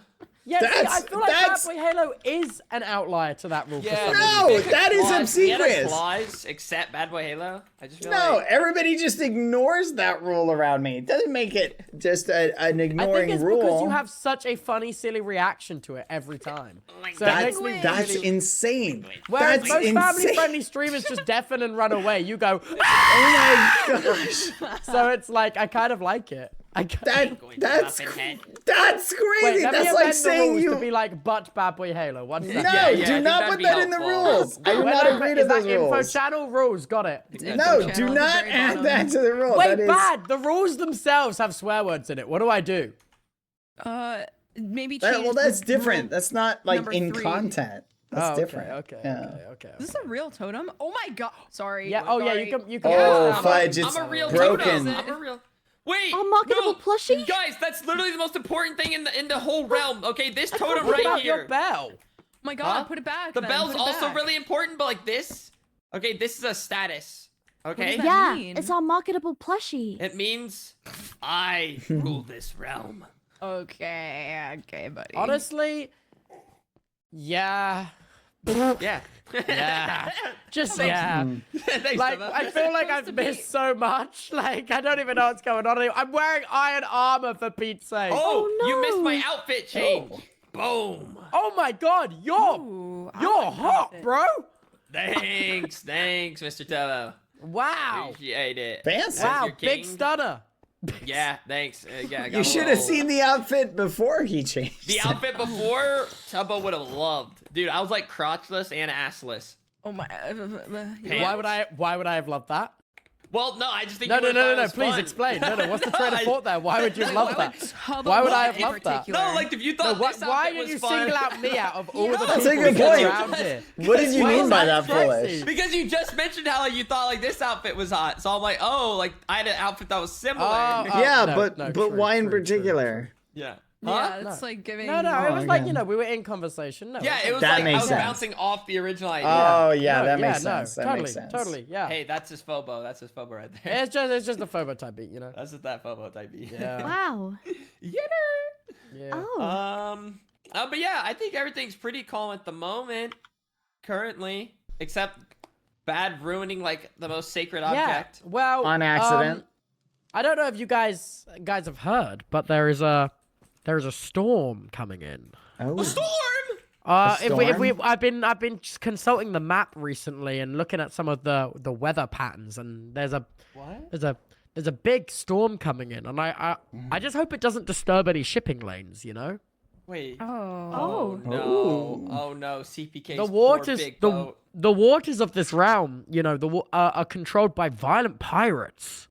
Yeah, see, I That's- feel like that's- Badboyhalo is an outlier to that rule. for Yeah. some No, reason. that is He obsequious. flaws except Badboyhalo. I just feel No, like everybody just ignores that rule around me. It doesn't make it just an I ignoring think it's rule. because you have such a funny, silly reaction to it every time. So it makes me That's really... insane. Whereas That's most insane. family-friendly streamers just deafen and run away. You go, Oh my gosh. so it's like, I kind of like it. That's crazy. Wait, let me That's like amend the saying rules you. to be like, but Badboyhalo. One second. No, Yeah, I do think not that'd put be that in the helpful. rules. I do Wait, not no, agree is to that those info rules. channel rules? Got it. No, channel do at the not very add bottom. that to the rules. Wait, That is- bad. The rules themselves have swear words in it. What do I do? Maybe That- change well, that's the different. rule. That's not like number in 3. content. That's okay, different. Okay, Yeah. okay. Is this a real totem? Oh my god. Sorry. Yeah. Oh yeah. Sorry. You can. Oh, post that. fudge! It's I'm a real broken. totem. I'm a real. Wait, Unmarketable no, plushie? guys, that's literally the most important thing in the whole realm. Okay, this totem What right about your here. bell? Oh my god. Huh? Put it back. The then, bell's put it also back. really important, but like this. Okay, this is a status. Okay, does that Yeah, mean? it's our marketable plushie. it means I rule this realm. Okay, buddy. Honestly, yeah. Yeah. Yeah. Just yeah. Thanks, Like, Tubbo. I feel like I've missed so much. Like, I don't even know what's going on. I'm wearing iron armor for Pete's sake. Oh, Oh, you missed my no. outfit change. Boom. Oh my god, you're Ooh, I you're like hot, that. bro. Thanks, Mr. Tubbo. Wow. Appreciate it. Fancy. Wow, your big king. stunner. Yeah, thanks. Yeah, I got You a should have little- seen the outfit before he changed. the outfit before. Tubbo would have loved, dude. I was like crotchless and assless. Oh my. Hey. Why would I have loved that? Well, no, I just think No, you no, would've no, thought no, it no. was Please fun. explain. No, what's the train of I- thought there? Why would you love that? Tubbo Why would I love have in loved that? particular? No, like if you No, thought this why outfit did was you fun. single out me out of all the That's people a good point. around here? What did you Why mean is by that that, crazy? foolish? Because you just mentioned how like, you thought like this outfit was hot, so I'm like, oh, like I had an outfit that was similar. Oh, Yeah, no, but no, but true, why in true, true, particular? yeah. Yeah, No. it's like giving. No, it was like, okay. you know, we were in conversation. No, Yeah, it's it was That like I makes was sense. bouncing off the original idea. Oh yeah, no, that yeah, makes sense. That totally, makes sense. totally, yeah. Hey, that's his Phobo. That's his Phobo right there. It's just a phobo type beat, you know. That's just that Phobo type beat. Yeah. Wow. Yeah. Yeah. Oh. But yeah, I think everything's pretty calm at the moment, currently, except bad ruining like the most sacred object. Yeah. Well, On accident. I don't know if you guys have heard, but there is a storm coming in. Oh. Storm. If we I've been just consulting the map recently and looking at some of the weather patterns, and there's a big storm coming in, and I just hope it doesn't disturb any shipping lanes, you know. Wait. Oh. No. Ooh. Oh no. CPK's The poor waters big boat. the waters of this realm, you know, are controlled by violent pirates.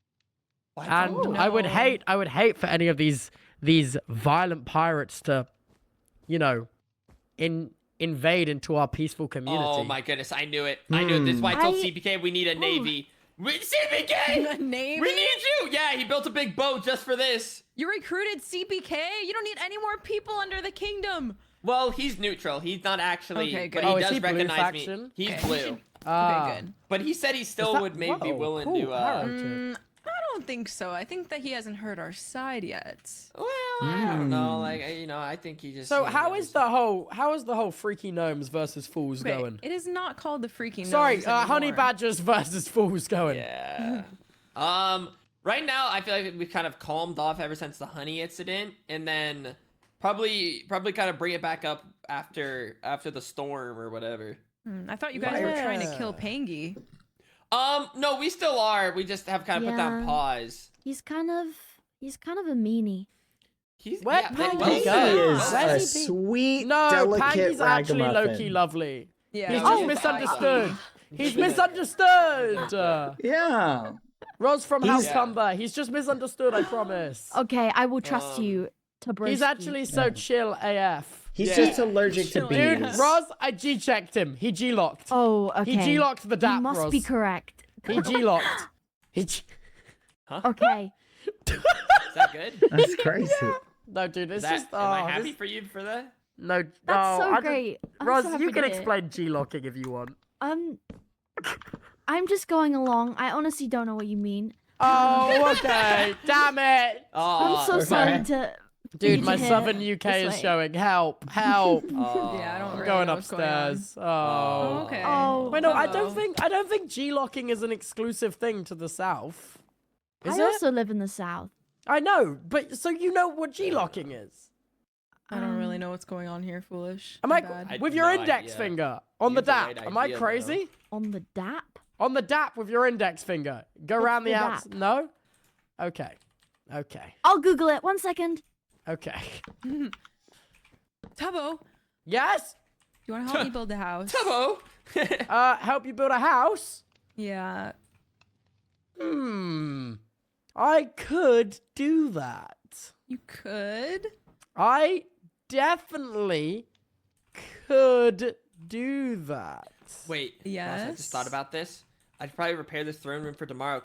What? And Oh, I would no. hate for any of these violent pirates to, you know, invade into our peaceful community. Oh my goodness, I knew it. I knew it. This is why I told I- CPK we need a navy. CPK! Navy? We need you! Yeah, he built a big boat just for this. You recruited CPK? You don't need any more people under the kingdom. Well, he's neutral. He's not actually, Okay, but good. he Oh, is does he blue recognize faction? me. He's Okay. blue. Ah. Okay, good. But he said he still that- would maybe be whoa, willing cool, to, alright. I don't think so. I think that he hasn't heard our side yet. well, I don't know. Like, I think he just. So you how know, is the whole freaky gnomes versus fools Okay, going? it is not called the freaking Sorry, Gnomes honey anymore. badgers versus fools going. Yeah. Right now, I feel like we've kind of calmed off ever since the honey incident, and then probably kind of bring it back up after the storm or whatever. I thought you guys were trying to kill Yeah. Pangy. No, we still are. We just have kind of put that on Yeah. pause. He's kind of a meanie. He's Where- yeah, where well did he He go? is Where's a he be- sweet, No, delicate Pangy's actually ragamuffin. low-key lovely. Yeah. He's Oh. just misunderstood. He's misunderstood. Yeah. Rose from He's- Roscumber. He's just misunderstood, I promise. Okay, I will trust you, Tubbo. He's actually so chill AF. He's Yeah. just allergic to Dude, bees. Roz, I G-checked him. He G-locked. Oh, okay. He G-locked the You DAP, must Roz. be correct. He G-locked. He G- Okay. Is that good? That's crazy. No, dude, it's Is that, just... am I oh, happy this- for you for that? No, That's no, so I just- great. I'm Roz, so happy you can to hear. explain G-locking if you want. I'm just going along. I honestly don't know what you mean. Oh, okay. Damn it. Oh, I'm so sorry to. Dude, you my to hear southern it UK this is way. showing. Help, help. Yeah, I don't I'm really going know what's going on. upstairs. Oh, okay. Oh. Wait, no, I Uh-oh. don't think G-locking is an exclusive thing to the South. Is I it? also live in the South. I know, but so you know what G-locking is? I don't really know what's going on here, foolish. Am My I bad. I- with no your index idea. finger on You the have the DAP? right Am I idea, crazy? On the DAP? On the DAP with your index finger. Go What's around the the outs. DAP? No? Okay. Okay. I'll Google it. 1 second. Okay. Tubbo, Yes? you want to help me build a house? Tubbo. Help you build a house? Yeah. I could do that. You could. I definitely could do that. Wait. Ross, I Yes? just thought about this. I'd probably repair this throne room for tomorrow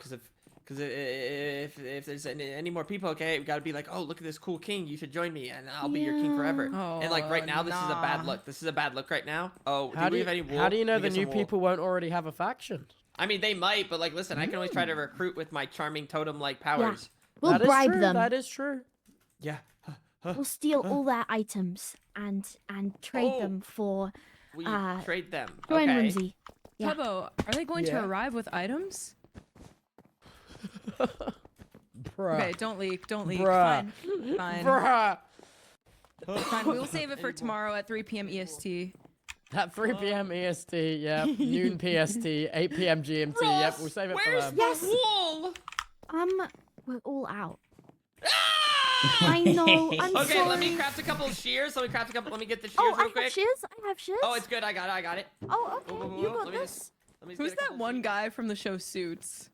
if there's any more people, okay, we gotta be like, oh, look at this cool king. You should join me, and I'll be your king forever. Oh, and like right now, this is a bad nah. look. This is a bad look right now. Oh, How do we do have you, any wool? how do you know We the get new some wool. people won't already have a faction? I mean, they might, but like, listen, I can always try to recruit with my charming totem-like powers. We'll That is bribe true, them. That is true. Yeah. We'll steal all their items and trade Oh. them for We Uh, trade them. join Okay. Whimsy. Yeah. Tubbo, are they going Yeah. to arrive with items? Bruh. Okay, don't leak. Don't leak. Bruh. Fine. Fine. Bruh. Fine. We'll save it for tomorrow at 3 p.m. EST. At 3 p.m. EST, yep. Noon PST, 8 p.m. GMT, yep. We'll save it for Where's them. the wool? We're all out. Ah! I know. I'm Okay, sorry. let me craft a couple of shears. Let me get the shears Oh, real I have quick. shears. I have shears. Oh, it's good. I got it. Oh, okay. Whoa, You whoa, got let me this. just- let me Who's get a that couple one shears. guy from the show Suits?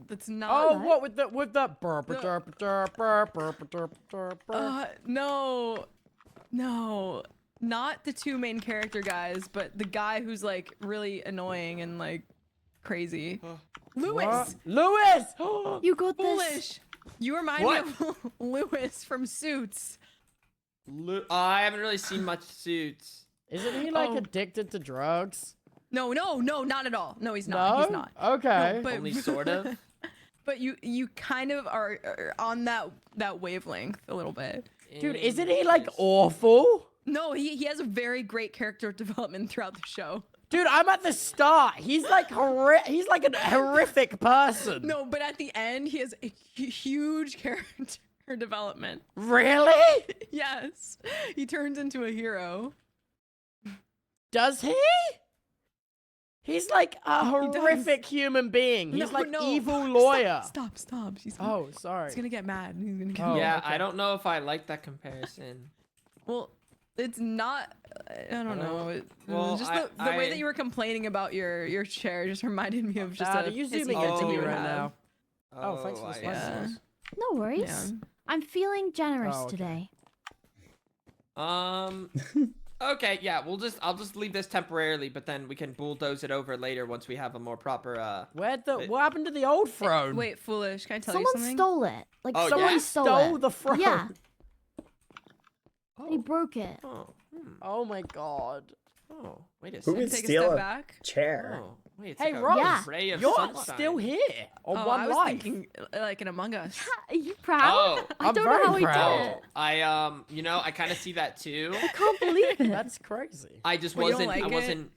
That's not. Oh, Hello? what with the burp, burp, burp, burp, burp, burp, burp, burp. No, not the two main character guys, but the guy who's like really annoying and like crazy. Lewis, What? Lewis! You got this. foolish. You remind What? me of Lewis from Suits. I haven't really seen much Suits. Isn't he like Oh. addicted to drugs? No, not at all. No, he's not. No? He's not. Okay. No, but Only sort of. but you kind of are on that wavelength a little bit. Dude, isn't he like awful? No, he has a very great character development throughout the show. Dude, I'm at the start. He's like he's like a horrific person. No, but at the end, he has a huge character development. Really? Yes, he turns into a hero. Does he? He's like a He does. horrific human being. He's No, like no. evil lawyer. Stop. He's Oh, sorry. he's gonna get mad. He's gonna get Oh, Yeah, okay. I don't know if I like that comparison. Well, it's not. I don't know. well, Just I- the way I- that you were complaining about your chair just reminded me of just Dad, a are you hissy zooming fit into that me you right have. now? Oh, thanks for the spicy yeah. sauce. No worries. Yeah. I'm feeling generous Oh, okay. today. Okay, yeah, I'll just leave this temporarily, but then we can bulldoze it over later once we have a more proper What happened to the old throne? Wait, foolish. Can I tell Someone you something? stole it. Like Oh, someone yeah? stole it. the throne. Yeah. They broke it. Oh my god. Oh, wait a Who second. would Take a steal step a back. chair? Oh, wait, it's Hey, like Ross, a Yeah. ray of you're sunshine. still here on Oh, One I was Life. thinking like an Among Us. Are you proud? Oh, I I'm don't know very how he proud. did it. I you know, I kind of see that too. I can't believe it. That's crazy. I just Well, you don't wasn't. like I it? wasn't.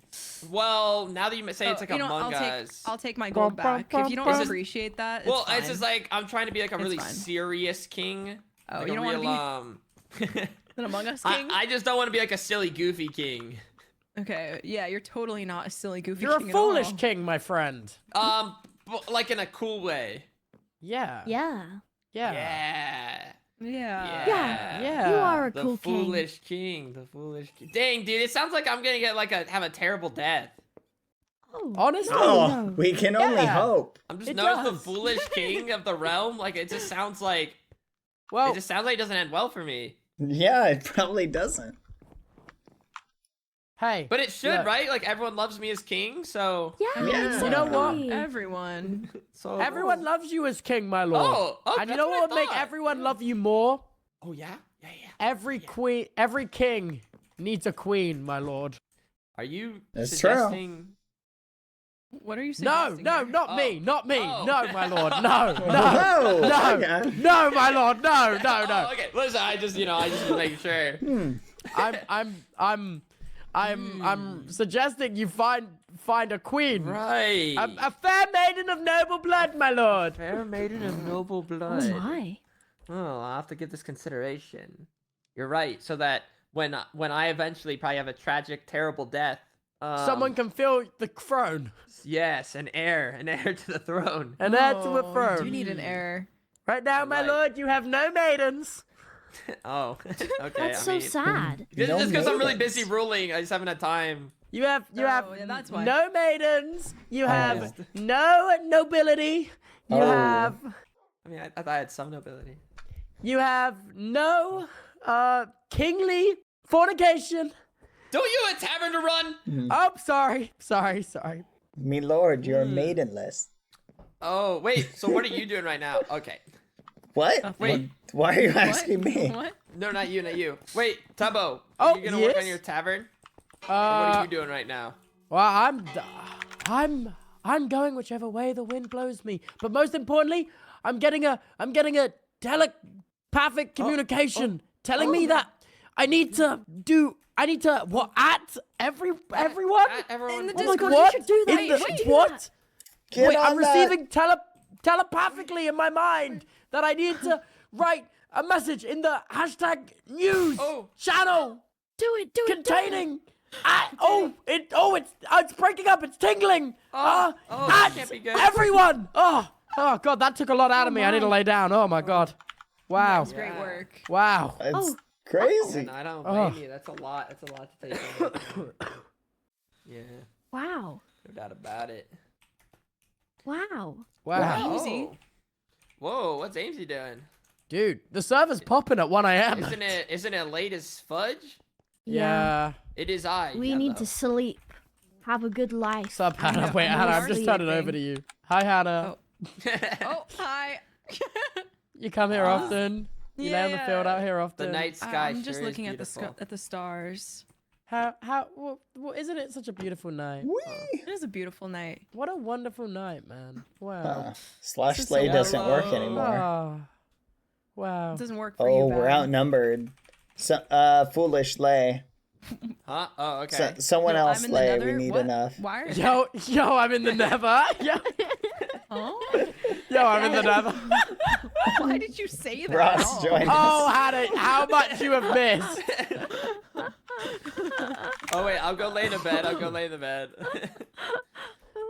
Well, now that you say it's Oh, like you know, Among I'll Us. Take my gold back. If you don't This is- appreciate that, Well, it's it's just like I'm trying to be like a It's really fine. serious king. Oh, like you a don't real want an An Among Us king. I just don't want to be like a silly, goofy king. Okay, yeah, you're totally not a silly, goofy You're a king foolish at all. king, my friend. But, like in a cool way. Yeah. Yeah. Yeah. Yeah. Yeah. Yeah. You are a The cool king. foolish king. The foolish king. Dang, dude, it sounds like I'm gonna get have a terrible death. Oh. Honestly. Oh, no. we can only Yeah. hope. I'm just It known as the does. foolish king of the realm. Like it just sounds like Well, it doesn't end well for me. Yeah, it probably doesn't. hey. But it should, look, right? Like everyone loves me as king, so Yeah. Yeah. You know what? exactly. Everyone. so Everyone loves you as king, my lord. Oh, and you that's know what I what would make thought. everyone love you more? Oh yeah? Yeah. Every king needs a queen, my lord. Are you That's true. suggesting What are you No, suggesting? no, here? not me, not me. Oh. No, my lord. No, no, Oh, no, okay. no, my lord. No, no, no. Oh, okay. Listen, I just was making sure. I'm suggesting you find a queen. Right. A fair maiden of noble blood, my lord. fair maiden of noble blood. Oh my. Oh, I'll have to give this consideration. You're right. So that when I eventually probably have a tragic, terrible death, Someone can fill the throne. yes, an heir to the throne. An heir to a Oh, throne. You need an heir. Right now, my Right. lord, you have no maidens. Oh, okay. That's so sad. No Just because I'm really maidens. busy ruling, I just haven't had time. You have yeah, that's why. no maidens. You have yeah. no nobility. You Oh. have I mean, I thought I had some nobility. you have no kingly fornication. Don't you have a tavern to run? Oh, sorry. Me lord, you're maidenless. Oh, wait. So what are you doing right now? Okay. What? Wait. Why are you asking me? What? No, not you, not you. Wait, Tubbo. Oh, Are you gonna work on yes? your tavern? Or what are Uh, you doing right now? well, I'm going whichever way the wind blows me. But most importantly, I'm getting a telepathic communication telling me that I need to what at everyone? At everyone. In the Oh my Discord, God, you should do that. in You the- should do what? that. Get Wait, I'm on that. receiving telepathically in my mind that I need to write a message in the hashtag news Oh. channel Do it. Do it. containing. It's breaking up. It's tingling. Oh, that at can't be good. everyone. Oh God, that took a lot out of me. I need to lay down. Oh my God. Wow. That's great work. Wow. It's Oh. crazy. And I don't Oh. blame you. That's a lot. That's a lot to take in. Yeah, Wow. no doubt about it. Wow. Wow. Easy. Oh. Whoa, what's Amesy doing? Dude, the server's popping at 1 a.m. Isn't it late as fudge? Yeah. It is I. We need to sleep. Have a good life. Sup, Hannah? Yeah, Wait, I'm Hannah, I'm already just turning over to you. Hi, Hannah. Oh, hi. You come here often? You lay on the field out here the often? night sky. I'm just sure looking is at the beautiful. at the stars. Well, isn't it such a beautiful night? It is a beautiful night. What a wonderful night, man. Wow. Slash This is slay so doesn't work low. anymore. Oh. Wow. It doesn't work for you. Oh, we're Bab. outnumbered. Foolish slay. Huh? Oh, okay. Someone No, else I'm in the slay. nether. We need What? enough. Why are Yo, I'm in the nether. Oh, Yo, I'm in the nether. why did you say that? Ross, join Oh, us. Hannah, how much you have missed. Oh wait, I'll go lay in the bed. Do we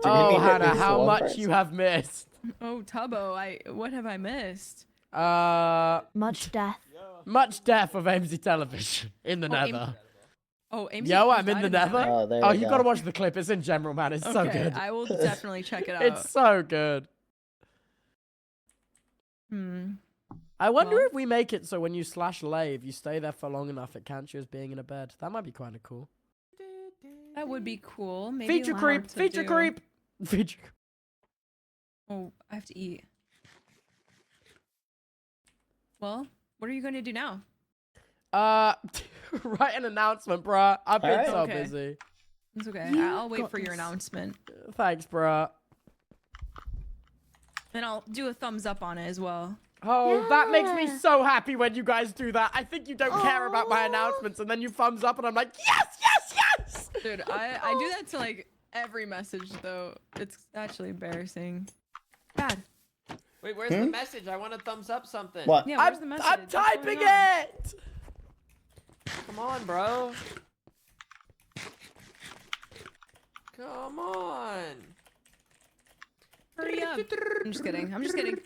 Oh, need at Hannah, least how one much person? you have missed. Oh, Tubbo, what have I missed? Much death. Much death of AMC television in the Oh, Am- nether. Oh, Amy. Yo, I'm in the nether. Oh, there Oh, we you go. gotta watch the clip. It's in general, man. It's so Okay, good. I will definitely check it out. It's so good. I wonder Well. if we make it so when you slash lay, if you stay there for long enough, it counts you as being in a bed. That might be kind of cool. That would be cool. Maybe Feature we'll creep. have to Feature do- creep. Feature. Oh, I have to eat. Well, what are you going to do now? Write an announcement, bruh. I've been Alright. so Okay. busy. It's okay. You I'll wait got for your this. announcement. Thanks, bruh. And I'll do a thumbs up on it as well. Oh, that makes me Yeah. so happy when you guys do that. I think you don't care about my Aw. announcements, and then you thumbs up, and I'm like, yes, yes, yes! Dude, I do that to like every message though. It's actually embarrassing. Bad. Wait, where's the message? I want to thumbs up something. What? Yeah, where's the message? I'm What's going typing on? it! Come on, bro. Come on. Hurry up. I'm just kidding. I'm just kidding.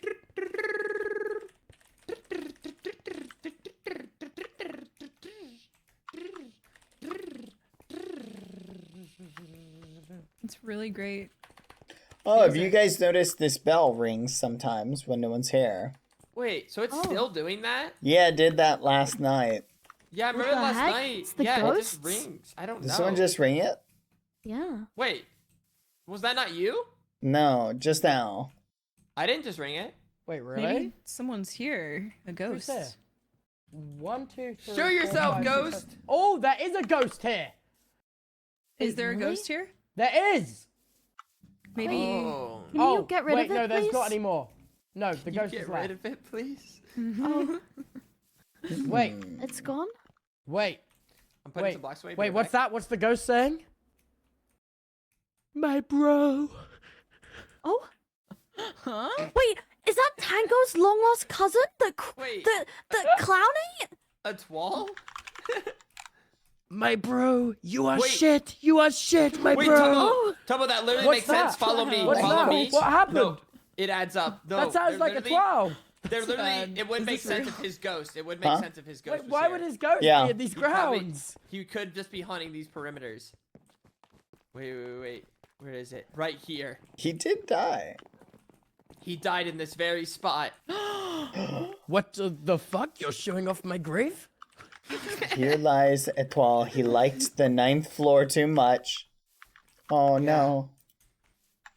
It's really great. Oh, have you guys noticed this bell rings sometimes when no one's here? Wait, so it's still doing that? Yeah, it did that last night. Yeah, I remember What the last heck? night. It's the Yeah, ghosts? it just rings. I don't Did know. someone just ring it? Yeah. Wait, was that not you? No, just now. I didn't just ring it. Wait, really? Maybe someone's here. A Who's ghost. there? 1, 2, 3. Show 4, yourself, 5, 6, ghost. 7. Oh, there is a ghost here. Is there a really? ghost here? There is. Maybe. Oh. Can Oh, you get rid wait, of it, no, there's please? not any more. No, the Can you ghost get is rid left. of it, please? Oh, Wait, it's gone? wait, I'm putting some blocks away. wait, what's that? What's the ghost saying? My bro. Oh, Huh? wait, is that Tango's long lost cousin? Wait. The clowny? A twall? My bro, you are Wait. shit. You are shit, my Wait, bro. Tubbo, that literally What's makes sense. that? Follow me. What's Follow that? me. What happened? No, it adds up. No, That sounds they're like a literally- twirl. They're literally. It would Is make this sense real? if his ghost. It would make Huh? sense if his ghost Wait, was why here. would his ghost Yeah. be in these He probably- grounds? He could just be hunting these perimeters. Wait. Where is it? Right here. He did die. He died in this very spot. What the fuck? You're showing off my grave? Here lies Etoile. He liked the 9th floor too much. Oh no.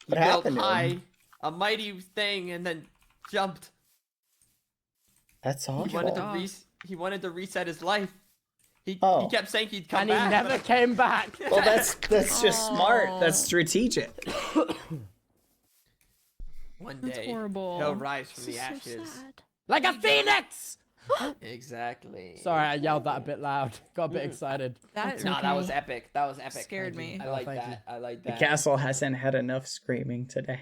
He What built happened to high, him? a mighty thing, and then jumped. That's He wanted to awful. he wanted to reset his life. He Oh. kept saying he'd come And he back. never came back. Well, that's just smart. That's strategic. One That's day horrible. he'll rise from This the is so ashes. sad. Like a phoenix! Exactly. Sorry, I yelled that a bit loud. Got a bit excited. That No, that was epic. That was epic. scared me. I like thank that. I like The that. castle hasn't had enough screaming today.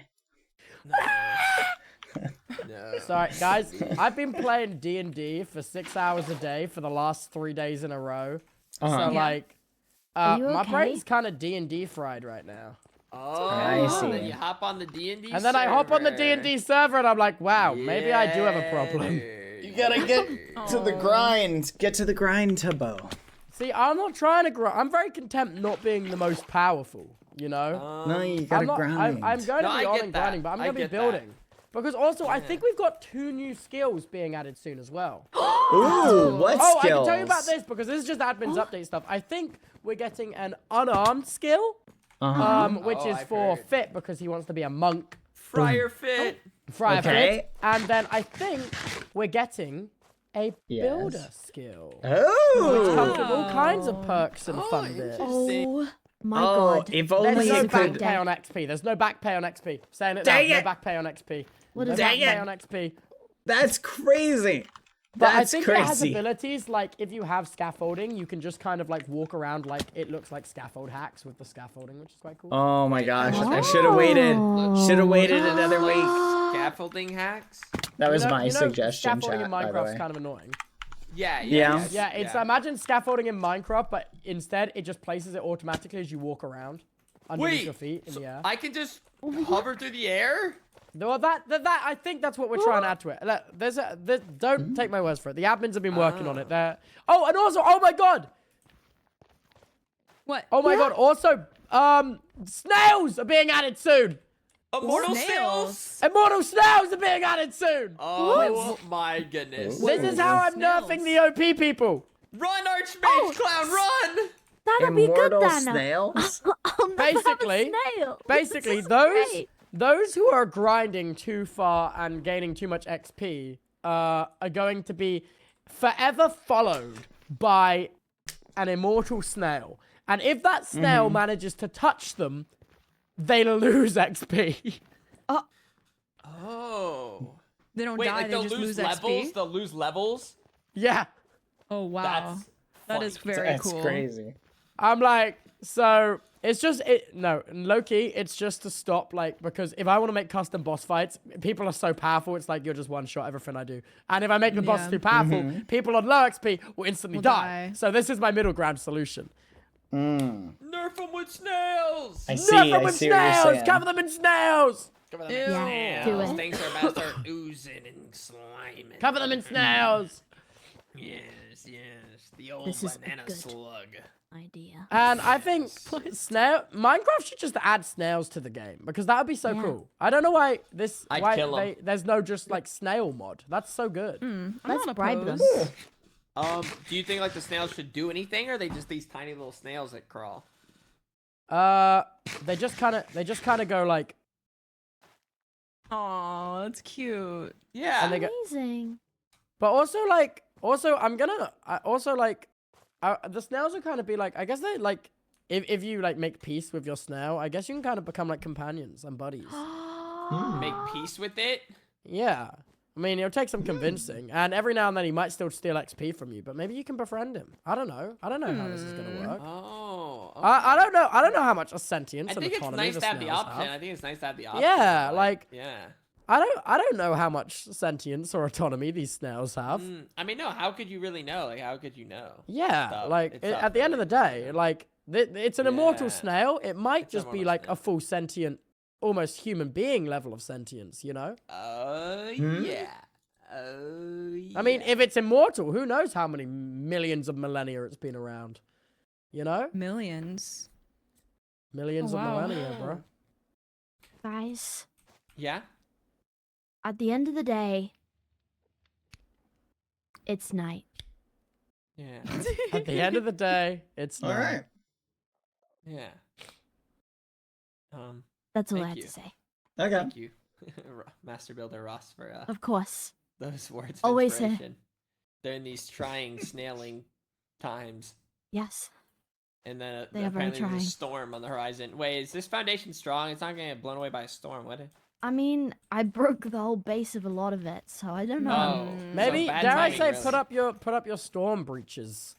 No. Sorry, guys. I've been playing D&D for 6 hours a day for the last 3 days in a row. Uh-huh. So, Yeah. like, Are you my okay? brain's kind of D&D fried right now. Oh, I see. then you hop on the D&D And then I hop on the D&D server and I'm like, wow, maybe I do have a problem. You gotta get to the grind. Get to the grind, Tubbo. See, I'm not trying to grow. I'm very content not being the most powerful, you know? No, you gotta I'm not, grind. I'm going to No, be I on get and that. grinding, but I'm I going to be get that. building. Because also, I think we've got 2 new skills being added soon as well. Ooh, what Oh, skills? I can tell you about this because this is just admin's update stuff. I think we're getting an unarmed skill, which Oh, is I've for heard. Fit because he wants to be a monk. Friar Fit. Friar Okay. Fit. And then I think we're getting a builder skill. Which comes with all kinds of perks and fun bits. Oh my Oh, god. if There's only no you back could. pay on XP. There's no back pay on XP. Saying it now. Dang No it. back pay on XP. What No is back that? pay on XP. That's crazy. But That's I think it has crazy. abilities like if you have scaffolding, you can just kind of like walk around like it looks like scaffold hacks with the scaffolding, which is quite cool. Oh my gosh, I should have waited. Should have waited another week. Scaffolding hacks. That was You know- my you know suggestion, Scaffolding chat, in by the Minecraft's way. kind of annoying. Yeah. Yeah, it's imagine scaffolding in Minecraft, but instead it just places it automatically as you walk around underneath Wait, your feet in the air. I can just hover through the air. Well, that I think that's what we're trying to add to it. Don't take my words for it. The admins have been working on it. There. Oh, and also, oh my god, What? oh my god. Also, snails are being added soon. Immortal Snails? snails. Immortal snails are being added soon. Oh my goodness. This is how I'm nerfing the OP people. Run, Archmage Clown, run! That'll be good Immortal then. snails? I'll never have a Basically- snail. Basically, This is those great. those who are grinding too far and gaining too much XP are going to be forever followed by an immortal snail. And if that snail manages to touch them, they'll lose XP. Oh. They don't Wait, die, like they they'll just lose lose levels? XP. They'll lose levels? Yeah. Oh wow. That's That is funny. very That's cool. crazy. I'm like, so it's just no, low-key, it's just to stop, like, because if I want to make custom boss fights, people are so powerful, it's like you're just one-shot everything I do. And if I make the boss Yeah. too powerful, people on low XP will instantly Will die. die. So this is my middle ground solution. Nerf Nerf them with snails. I see. Nerf them I with see what you're snails. saying. Cover them in snails. Cover them Yeah, in do snails. it. Things are about to start oozing and sliming. Cover them in snails. Yes. The old This is a banana good- slug. Idea. And I think Minecraft should just add snails to the game because that would be so Yeah. cool. I don't know why I'd kill 'em. there's no just like snail mod. That's so good. Let's not bribe them. opposed. Do you think like the snails should do anything, or are they just these tiny little snails that crawl? They just kind of go like, Aw, that's cute. Yeah. and they go, Amazing. but the snails are kind of be like, I guess they like, if you like make peace with your snail, I guess you can kind of become like companions and buddies. Make peace with it. Yeah. I mean, it'll take some convincing, and every now and then he might still steal XP from you, but maybe you can befriend him. I don't know how this is gonna work. Oh. I don't know how much a sentience I and think it's autonomy nice the to have the snails option. have. I think it's nice to have the option. Yeah, but, like- yeah. I don't know how much sentience or autonomy these snails have. I mean, no. How could you really know? Like, how could you know? Yeah, Stuff. like It's up at the end of the day, like it's an immortal Yeah. snail. It might It's just be immortal like a snail. full sentient, almost human being level of sentience. You know? Yeah. I mean, if it's immortal, who knows how many millions of millennia it's been around? You know? Millions. Millions Oh, of wow. millennia, bro. Guys, Yeah. at the end of the day, it's night. Yeah. At the end of the day, it's All right. Yeah. That's all I Thank had you. to say. Okay. Thank you, Master Builder Ross, for Of course. those words of Always here. inspiration during these trying snailing times. Yes. And then They are very apparently there's trying. a storm on the horizon. Wait, is this foundation strong? It's not gonna get blown away by a storm, would it? I mean, I broke the whole base of a lot of it, so I don't know. Oh, Maybe so bad dare I timing, say really. put up your storm breeches.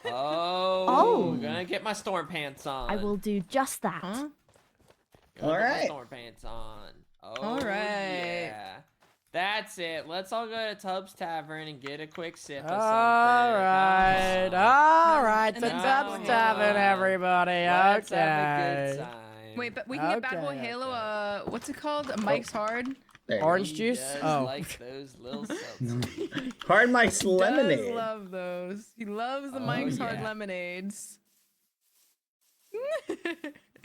Oh, gonna get my storm pants on. I will do just that. Huh? Gonna All get my right. storm pants on. Oh, All right. Yeah. That's it. Let's all go to Tubbs Tavern and get a quick sip of something. All right, Come on. all right. And So then Tubbs Badboyhalo. Tavern, everybody. Let's Okay. have a good time. Wait, but we can get Bad Boy Okay, Halo. What's it called? Mike's Hard. There you Orange He juice? does Oh. like those little seltzers. go. Hard Mike's Does lemonade. love those. He loves the Oh, Mike's Hard yeah. lemonades.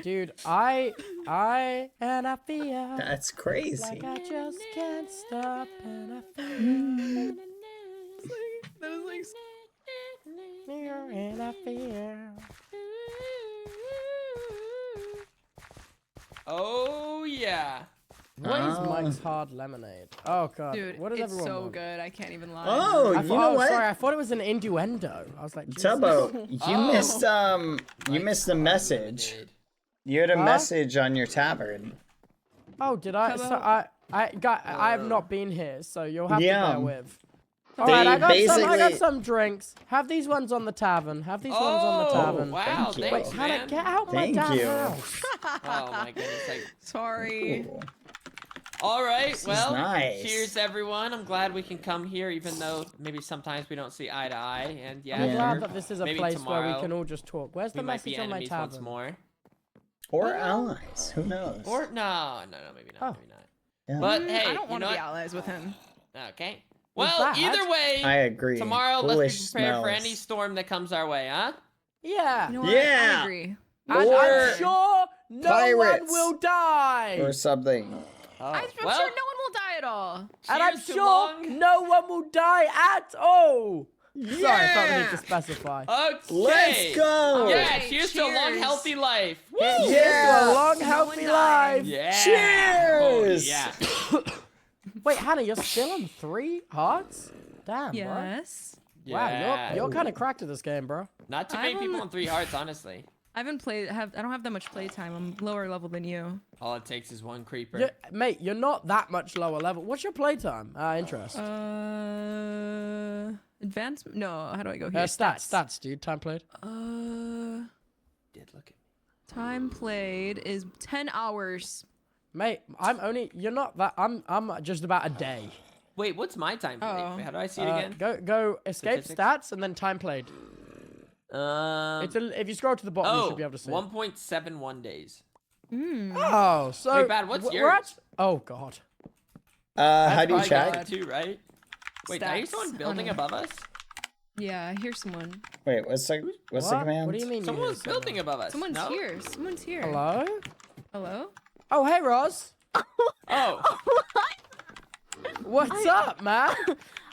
Dude, and I feel That's crazy. like I just can't stop, and I feel That was like and I feel. Oh yeah. What is Oh. Mike's Hard Lemonade? Oh god, dude, what does it's everyone so want? good. I can't even lie. Oh, I you thought, know oh, what? sorry, I thought it was an innuendo. I was like, Jesus. Tubbo, you Oh. missed a message. You had a Huh? message on your tavern. Oh, did I? So I have not been here, so you'll have to Yeah. bear with. They Alright, I got basically- some drinks. Have these ones on the tavern. Have these ones on the tavern. Wow, Thank you. thanks, Wait, Hannah, man. get out my Thank damn you. house. Oh my goodness. Like, Sorry. Cool. all right, This is well, nice. cheers everyone. I'm glad we can come here, even though maybe sometimes we don't see eye to eye. And yeah, I'm Yeah. glad that this is a Maybe place where we tomorrow can all just talk. Where's we the might be message on my enemies once tavern? more. Or allies. Who knows? Or no, maybe not. Oh. Maybe not. Yeah. But hey, I don't you want know to be what? allies with him. Okay. With Well, that, either way, I agree. tomorrow Foolish let's be prepared for smells. any storm that comes our way, huh? Yeah. You know what? Yeah. I agree. And Or I'm sure no one pirates. will die. Or something. I'm well, sure no one will die at all. And I'm cheers to sure long- no one will die at all. Sorry, I felt the need Yeah. to specify. Okay. Let's go. Yeah, Alright, cheers to a long, cheers. healthy life. Woo! Here's Yeah. to a long, No healthy one life. dies. Yeah. Cheers. Oh, yeah. Wait, Hannah, you're still on 3 hearts? Damn, Yes. Wow, Yeah. you're kind of cracked at this game, bro. Not too I many people don't- on 3 hearts, honestly. I haven't played. I don't have that much playtime. I'm lower level than you. All it takes is one creeper. Mate, you're not that much lower level. What's your playtime? Interest. Advanced? No. How do I go here? Stats, dude. Time played. Did look at me. Time played is 10 hours. Mate, you're not that. I'm just about a day. Wait, what's my time? Oh. Wait, how do I see it again? Go escape Statistics? stats and then time played. If you scroll to the bottom, you should be able to see. 1.71 days. Oh, so Wait, Bad, what's we're yours? Oh God. How do you Probably check? got too, right? Wait, now you Stats. someone Oh, building no. above us? Yeah, I hear someone. Wait, what's the What? command? What do you mean? you hear Someone's someone? building above us. Someone's no? here. Someone's here. Hello? Hello? Oh, hey, Roz. Oh. What's up, man?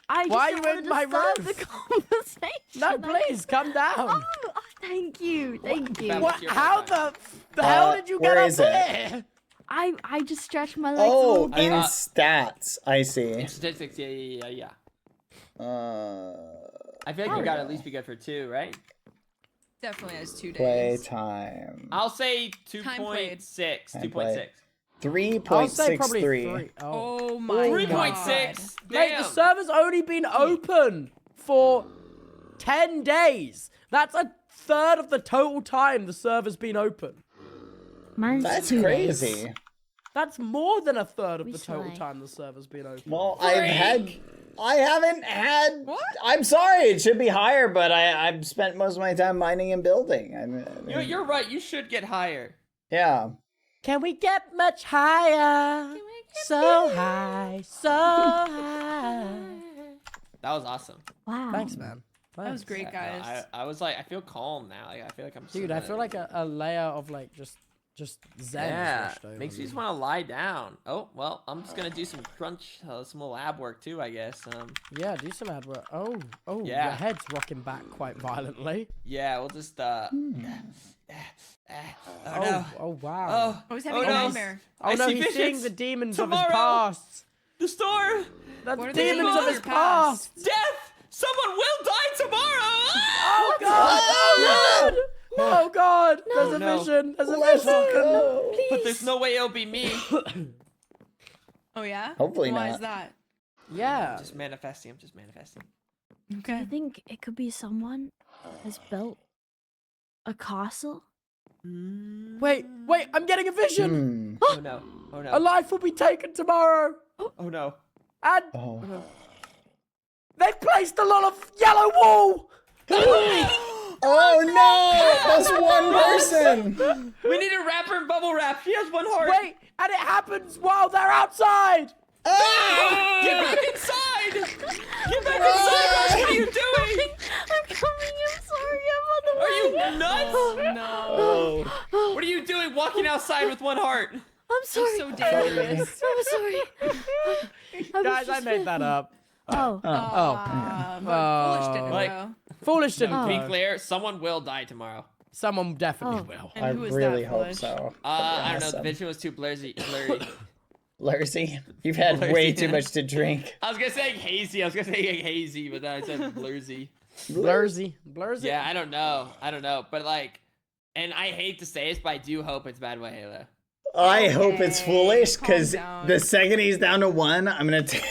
I Why just are you wanted in my to start room? the conversation. No, please, come down. Oh, thank you. Thank you. Bad, What? what's your How Wi-Fi? the hell did you where get up is it? there? I just stretched my legs a Oh, little in bit. stats. I see. In statistics, yeah. I feel like There you we gotta go. at least be good for 2, right? Definitely has 2 Play days. time. I'll say Time played. 2.6. Time 2.6. I'll say probably 3.63. 3. Oh. Oh my 3.6. Mate, Damn. the server's only been open for 10 days. That's a third of the total time the server's been open. Mine's That's 2 crazy. days. That's more than a third of We the total slay. time the server's been open. Well, I haven't had. What? I'm sorry. It should be higher, but I've spent most of my time mining and building. I mean, You're right. You should get higher. yeah. Can we get much higher? So high, so high. That was awesome. Wow. Thanks, man. That was great, Yeah, no, guys. I was like, I feel calm now. Like, I feel like I'm. Dude, I feel like a layer of like just zen. Yeah, washed over makes you me. just want to lie down. Oh well, I'm just gonna do some crunch, some lab work too, I guess. Yeah, do some ad work. Oh, Yeah. your head's rocking back quite violently. Yeah, we'll just oh Oh, no. oh wow. Oh, I was having a no. nightmare. Oh I no, see he's seeing visions. the demons Tomorrow. of his past. The store. The What are they demons doing of with his your past? past. Death. Someone will die tomorrow. Oh god! Oh god! Oh god! There's a no. vision. There's a Let's vision. go. But there's no way it'll be me. Oh yeah? Hopefully Why not. is that? Yeah. Just manifesting. I'm just manifesting. Okay. I think it could be someone has built a castle. Wait, I'm getting a vision. Hmm. Oh no. Oh A no. life will be taken tomorrow. Oh no. And Oh. they've placed a lot of yellow wool. Oh no! That's one person. We need a wrapper and bubble wrap. She has 1 heart. Wait, and it happens while they're outside. Ah! Get back inside! Get back inside, Ross! What are you doing? I'm coming. I'm sorry. I'm on the Are way. you nuts? No. Oh. What are you doing walking outside with 1 heart? I'm sorry. So dangerous. I'm sorry. Guys, I made that up. Oh. Foolish didn't Like- go. Foolish didn't To be go. clear, someone will die tomorrow. Someone definitely Oh. will. And I who is really that, hope Foolish? so. I don't know. The Awesome. vision was too blurry. Lursy, you've had Lursy, way too yeah. much to drink. I was gonna say hazy. I was gonna say hazy, but then I said blursy. Blursy. Yeah, I don't know. But like, and I hate to say this, but I do hope it's Badboyhalo. I hope it's Okay, foolish calm because down. the second he's down to 1, I'm gonna take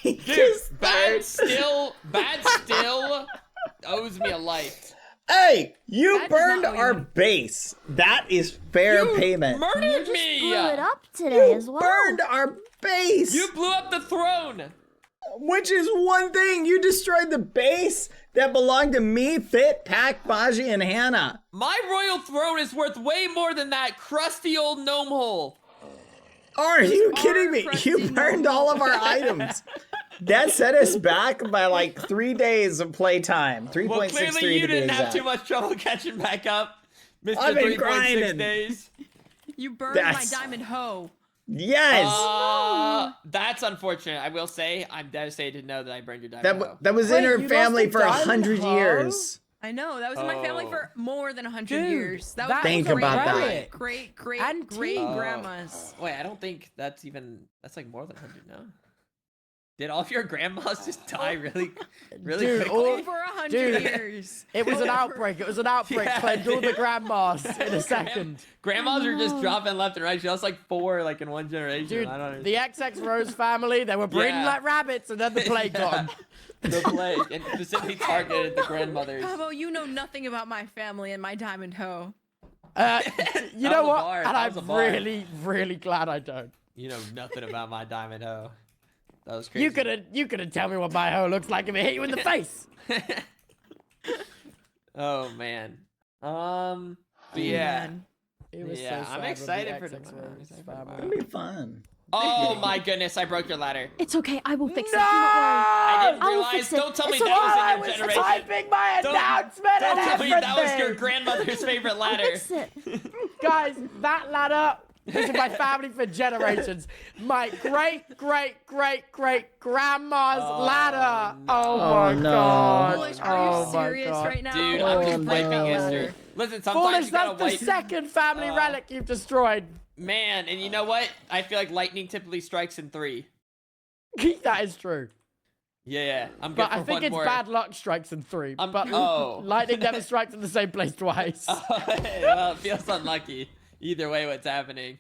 Dude, his bad third. still owes me a life. Hey, you That does burned not owe our you. base. That is fair You payment. murdered me. Blew it up today as well. Burned our base. You blew up the throne. Which is one thing. You destroyed the base that belonged to me, Fit, Pack, Baji, and Hannah. My royal throne is worth way more than that crusty old gnome hole. Are you our kidding me? crusty You burned all of our items. That set us back by like 3 days of playtime. 3.63 Well, clearly to you be didn't have exact. too much trouble catching back up, Mr. I've been 3.6 grinding. days. You burned That's- my diamond hoe. Yes. That's unfortunate. I will say, I'm devastated to know that I burned your diamond hoe. That was Wait, in her you lost family a for diamond 100 hoe? years. I know that was in my family for more than 100 Dude, years. That that was Think my about that. great Antique. grandma's. Wait, I don't think that's like more than 100 now. Did all of your grandmas just die really Dude, quickly? all- Over 100 Dude. years. It was an outbreak. It was an outbreak. Yeah, Claimed all the dude. grandmas in a second. Grandmas are just dropping left and right. She lost like 4 like in one generation. Dude, I don't the XX Rose family, they were breeding Yeah. like rabbits, and then the plague got them. The plague, and specifically targeted the grandmothers. How about you know nothing about my family and my diamond hoe? You That know was a what? bar. And That I'm was a bar. really, really glad I don't. You know nothing about my diamond hoe. That was crazy. You couldn't tell me what my hoe looks like if it hit you in the face. Oh man. Yeah. It was Yeah, so I'm sad when excited the for XX tomorrow. was It'll be fun. Oh my goodness! I broke your ladder. It's okay. I will fix it. No! Do not worry. I didn't I will realize. fix it. Don't tell me It's that okay. was I in was your generation. typing my Don't- announcement Don't and tell me that was your everything. grandmother's favorite I'll ladder. fix it. Guys, that ladder is in my family for generations. My great grandma's ladder. Oh my no. god. Foolish, are Oh you my serious God. right now? Dude, Oh, I'm just no. wiping history. Listen, sometimes Foolish, you gotta that's the wipe. second family relic you've destroyed. Man, and you know what? I feel like lightning typically strikes in 3. That is true. Yeah, I'm good But for I think one it's more. bad luck strikes in 3. I'm- But oh. lightning never strikes in the same place twice. Well, it feels unlucky. Either way, what's happening?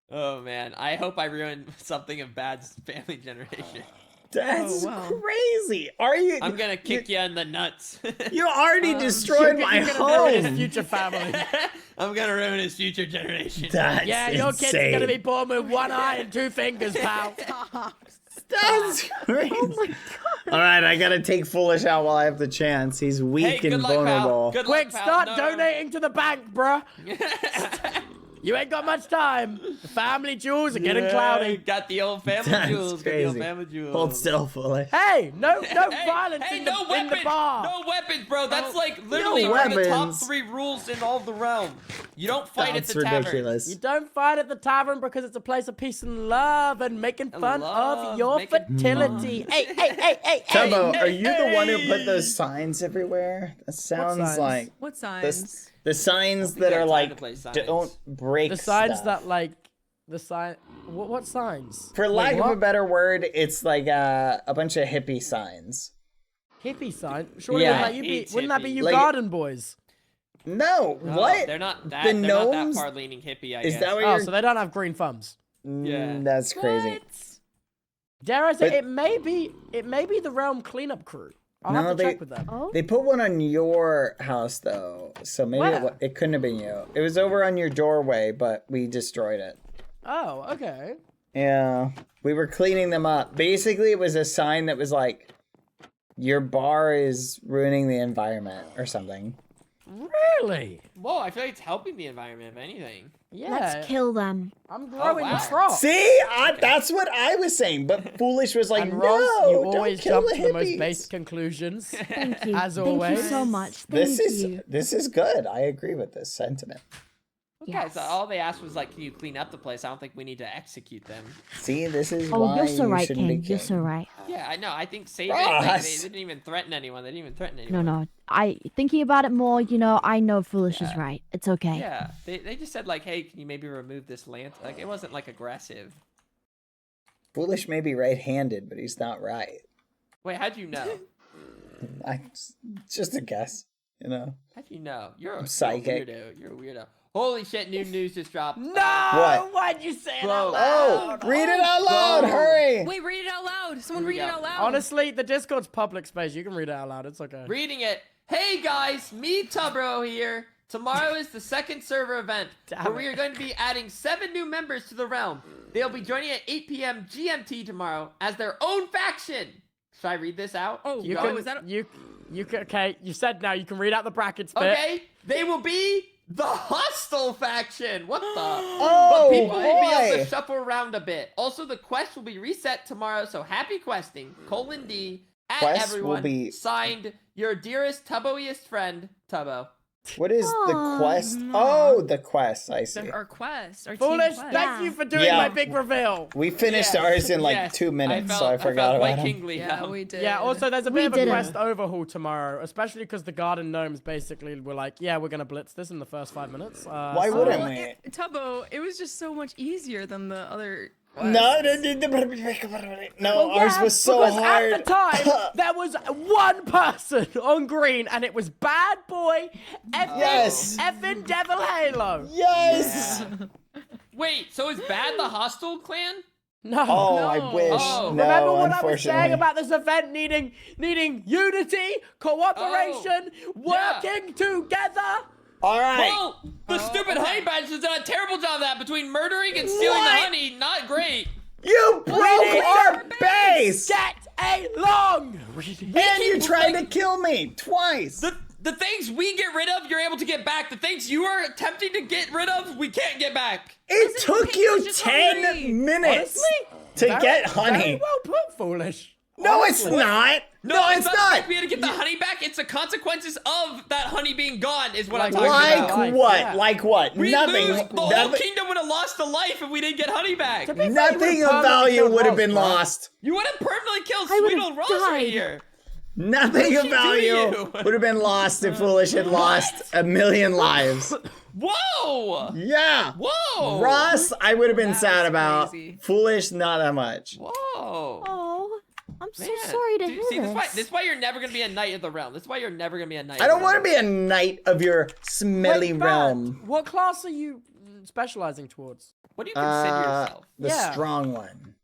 Oh man, I hope I ruined something of Bad's family generation. That's wow. crazy. Are you? I'm gonna kick you in the nuts. You already destroyed my You're gonna ruin his home. future family. I'm gonna ruin his future generation. That's Yeah, your kid's insane. gonna be born with 1 eye and 2 fingers, pal. That's crazy. Oh my god! All right, I gotta take Foolish out while I have the chance. He's weak Hey, good and luck, vulnerable. pal. Good Quick, luck, pal. start No. donating to the bank, bruh. You ain't got much time. The family jewels are getting cloudy. Got the old family That's jewels. Got the old crazy. family jewels. Hold still, Foolish. Hey, no Hey, violence hey, in, no the, in the weapons, bar. no weapons, bro. That's like literally No one of the top weapons. 3 rules in all of the realm. You don't fight That's at the tavern. ridiculous. You don't fight at the tavern because it's a place of peace and love and making fun love, of your making fertility. Hey. Tubbo, hey, are you the one who put hey. those signs everywhere? That sounds signs? like What signs? the signs think that I have are time like to play signs. don't break The signs stuff. that like the sign. What signs? For Wait, lack of a what? better word, it's like a bunch of hippie signs. Hippie sign. Surely Yeah. wouldn't that be you Like- garden boys? No, No, what? They're not that. The they're not that gnomes? far leaning hippie. I Is guess. that what Oh, you're? so they don't have green thumbs. Yeah. That's crazy. Dare I say But- it may be the realm cleanup crew. I'll No, have to they- check with them. Oh, They put one on your house though, so maybe Where? it couldn't have been you. It was over on your doorway, but we destroyed it. Oh, okay. Yeah, we were cleaning them up. Basically, it was a sign that was like, "Your bar is ruining the environment" or something. Really? Whoa, I feel like it's helping the environment, if anything. Yeah. let's kill them. I'm growing wow. crops. See, that's what I was saying. But Foolish was like, And "No, Ross, you don't always kill jump the to the most hippies." base conclusions. Thank you. As Thank always. you so much. Thank This you. is good. I agree with this sentiment. Guys, Yes. all they asked was like, "Can you clean up the place?" I don't think we need to execute them. See, this is Oh, why you're so you right, shouldn't be King. You're king. so right. Yeah, I know. I think save it. Ross. They didn't even threaten anyone. They didn't even threaten No, anyone. no. I thinking about it more. I know Foolish is right. It's okay. Yeah, they just said like, "Hey, can you maybe remove this lantern?" Like, it wasn't like aggressive. Foolish may be right-handed, but he's not right. Wait, how'd you know? Just a guess, you know. How'd you know? You're a Psychic. weirdo. You're a weirdo. Holy shit! New news just dropped. No! What? Why'd you say it Bro. out loud? Oh, read it out loud! Bro. Hurry! Wait, read it out loud. Someone Here we read it go. out loud. Honestly, the Discord's public space. You can read it out loud. It's okay. Reading it. Hey guys, me Tubbo here. Tomorrow is the second server event Damn where we it. are going to be adding 7 new members to the realm. They'll be joining at 8 p.m. GMT tomorrow as their own faction. Should I read this out? Oh, You oh, can, is that? you can, okay, you said now you can read out the brackets bit. Okay, they will be the hostile faction. What the? Oh, But people will be able boy. to shuffle around a bit. Also, the quest will be reset tomorrow, so happy questing. :D at Quest will everyone. be- Signed, your dearest Tubboiest friend, Tubbo. What is the Aw, quest? no. Oh, the quest. I see. Our quest. Our Foolish, team quest. thank you for doing Yeah. my big reveal. We finished Yes, ours in like yes. 2 minutes, felt, so I forgot felt about quite him. kingly. Yeah, we did. Yeah, also there's a We bit of a did it. quest overhaul tomorrow, especially because the garden gnomes basically were like, yeah, we're gonna blitz this in the first 5 minutes. Why so- wouldn't Well, we? Tubbo, it was just so much easier than the other. No, no, ours Yeah, was so because hard. at the time, there was one person on green, and it was Bad Boy Yes. effing Devil Halo. Yes. Wait, so is Bad the hostile clan? No. Oh, No. I wish. Oh. No, Remember what I was unfortunately. saying about this event needing unity, cooperation, working together? All right. Well, the stupid honey badgers has done a terrible job of that between murdering and stealing the What? honey. Not great. You broke need our base, Get along. and you tried to kill me twice. The The things we get rid of, you're able to get back. The things you are attempting to get rid of, we can't get back. It took you 10 minutes to get honey. Very well put, Foolish. No, it's Honestly. not. No, it's not. We had to get the honey back. It's the consequences of that honey being gone is what I'm Like talking about. Like what? Yeah. Like what? We Nothing. lose. The whole kingdom would have lost a life if we didn't get honey back. To be fair, you Nothing would've of permanently value killed would have Ross, been bro. lost. You would have permanently killed I sweet would've old Ross right died. here. Nothing of she do to value you? would have been lost if Foolish had lost a million lives. Whoa! Yeah. Whoa! Ross, I would have been That sad was about. crazy. Foolish, not that much. Whoa! Oh, I'm so Man. sorry to Dude, hear see, this. this is why you're never gonna be a knight of the realm. This is why you're never gonna be a knight. I don't want to be a knight of your smelly Wait, Bad, realm. what class are you specializing towards? What do you consider yourself? The Yeah. strong one.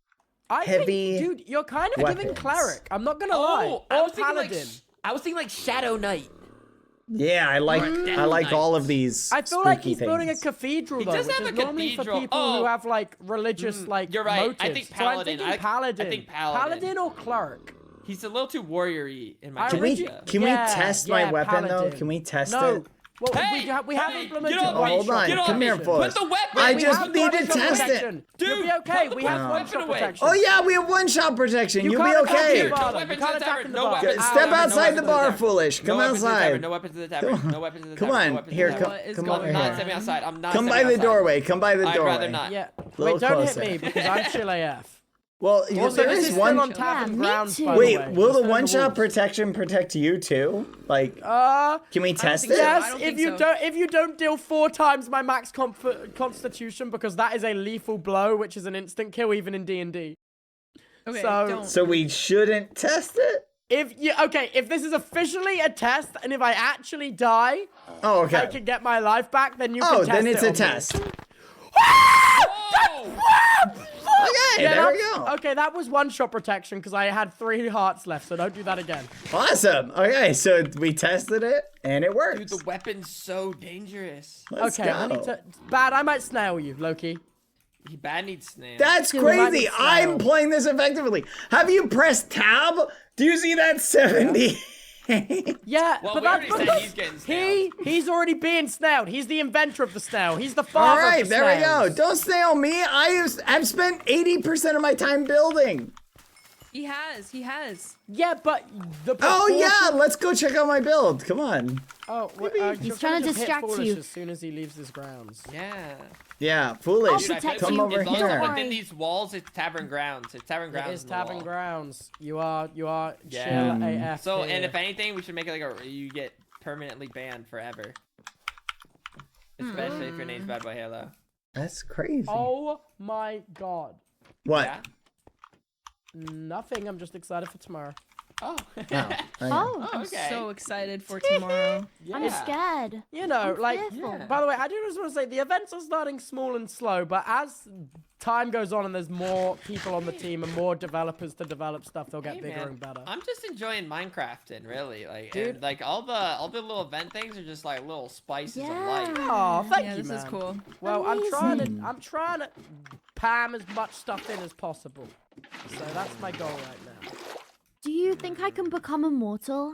I Heavy think, dude, you're kind of giving weapons. cleric. I'm not gonna lie. Oh, I Or was thinking paladin. I was thinking like Shadow Knight. Yeah, I like Death all of Knights. these. I feel like spooky he's building a things. cathedral He though, does which have is a normally for cathedral. people Oh. who have like religious like you're right. I motives. think So I'm paladin. thinking I paladin. think paladin. Paladin or cleric. He's a little too warrior-y in my I Can we idea. origi- can Yeah, we test my yeah, weapon though? paladin. Can we test No. it? Well, Hey, we have hey, implemented get off one me, Hold on. get off Come me. here, Put Foolish. the weapon. I We just have need to one-shot test it. protection. You'll be okay. put We the have weapon one-shot away. protection. Oh yeah, we have one-shot protection. You You'll be can't attack okay. the bar, No though. weapons You in can't the attack tavern. in the No bar. weapons. Step No outside weapons the in bar, tavern. Foolish. Come No weapons in the tavern. outside. No weapons in the tavern. No weapons in the Come tavern. on, No weapons here, in the come- tavern. What is come going over I'm here. not stepping outside. I'm not Come by stepping the outside. doorway. Come by the I'd doorway. rather not. Yeah. Little Wait, don't closer. hit me because I'm chill AF. Well, Also, there this is is one. still on Yeah, tavern me grounds, too. by the Wait, way. will It's the still in one-shot rules. protection protect you too? Like, can we test think it? so. I Yes, don't if think you so. don't deal 4 times my max constitution because that is a lethal blow, which is an instant kill even in D&D. Okay, So- don't. So we shouldn't test it? If this is officially a test and if I actually die, Oh, I okay. can get my life back, then you can Oh, test then it's it a on me. test. Whoa! Okay, Yeah, there we that's- go. Okay, that was one-shot protection because I had 3 hearts left, so don't do that again. Awesome. Okay, so we tested it and it works. Dude, the weapon's so dangerous. Let's Okay, go. I need to... Bad, I might snail you, Loki. He bad needs snail. That's Dude, we might crazy. need I'm snail. playing this effectively. Have you pressed tab? Do you see that 70? Yeah, Well, but we that's already said because he's getting snailed. he's already being snailed. He's the inventor of the snail. He's the All father right, of the there we go. snails. Don't snail me. I've spent 80% of my time building. He has. Yeah, but the Oh yeah, proportion- let's go check out my build. Come on. Oh, He's trying to distract you. as soon as he leaves his grounds. Yeah. Yeah, Foolish. Dude, I feel like Come you. over as long as here. within these walls, it's tavern grounds. It's tavern grounds. It is in the tavern wall. grounds. You are Yeah. chill AF. So, here. and if anything, we should make it like you get permanently banned forever. Especially if your name's Badboyhalo. That's crazy. Oh my god. What? Yeah. Nothing. I'm just excited for tomorrow. Oh. Oh, I'm okay. so excited for tomorrow. I'm scared. You know, I'm like, fearful. by the way, I do just want to say the events are starting small and slow, but as time goes on and there's more people on the team and more developers to develop stuff, they'll get Hey, bigger man, and better. I'm just enjoying Minecrafting, really. Like, Dude. and, like all the little event things are just like little spices of Yeah. life. Oh, thank Yeah, you, this man. is cool. Well, I'm Amazing. trying to pam as much stuff in as possible. So that's my goal right now. Do you think I can become immortal?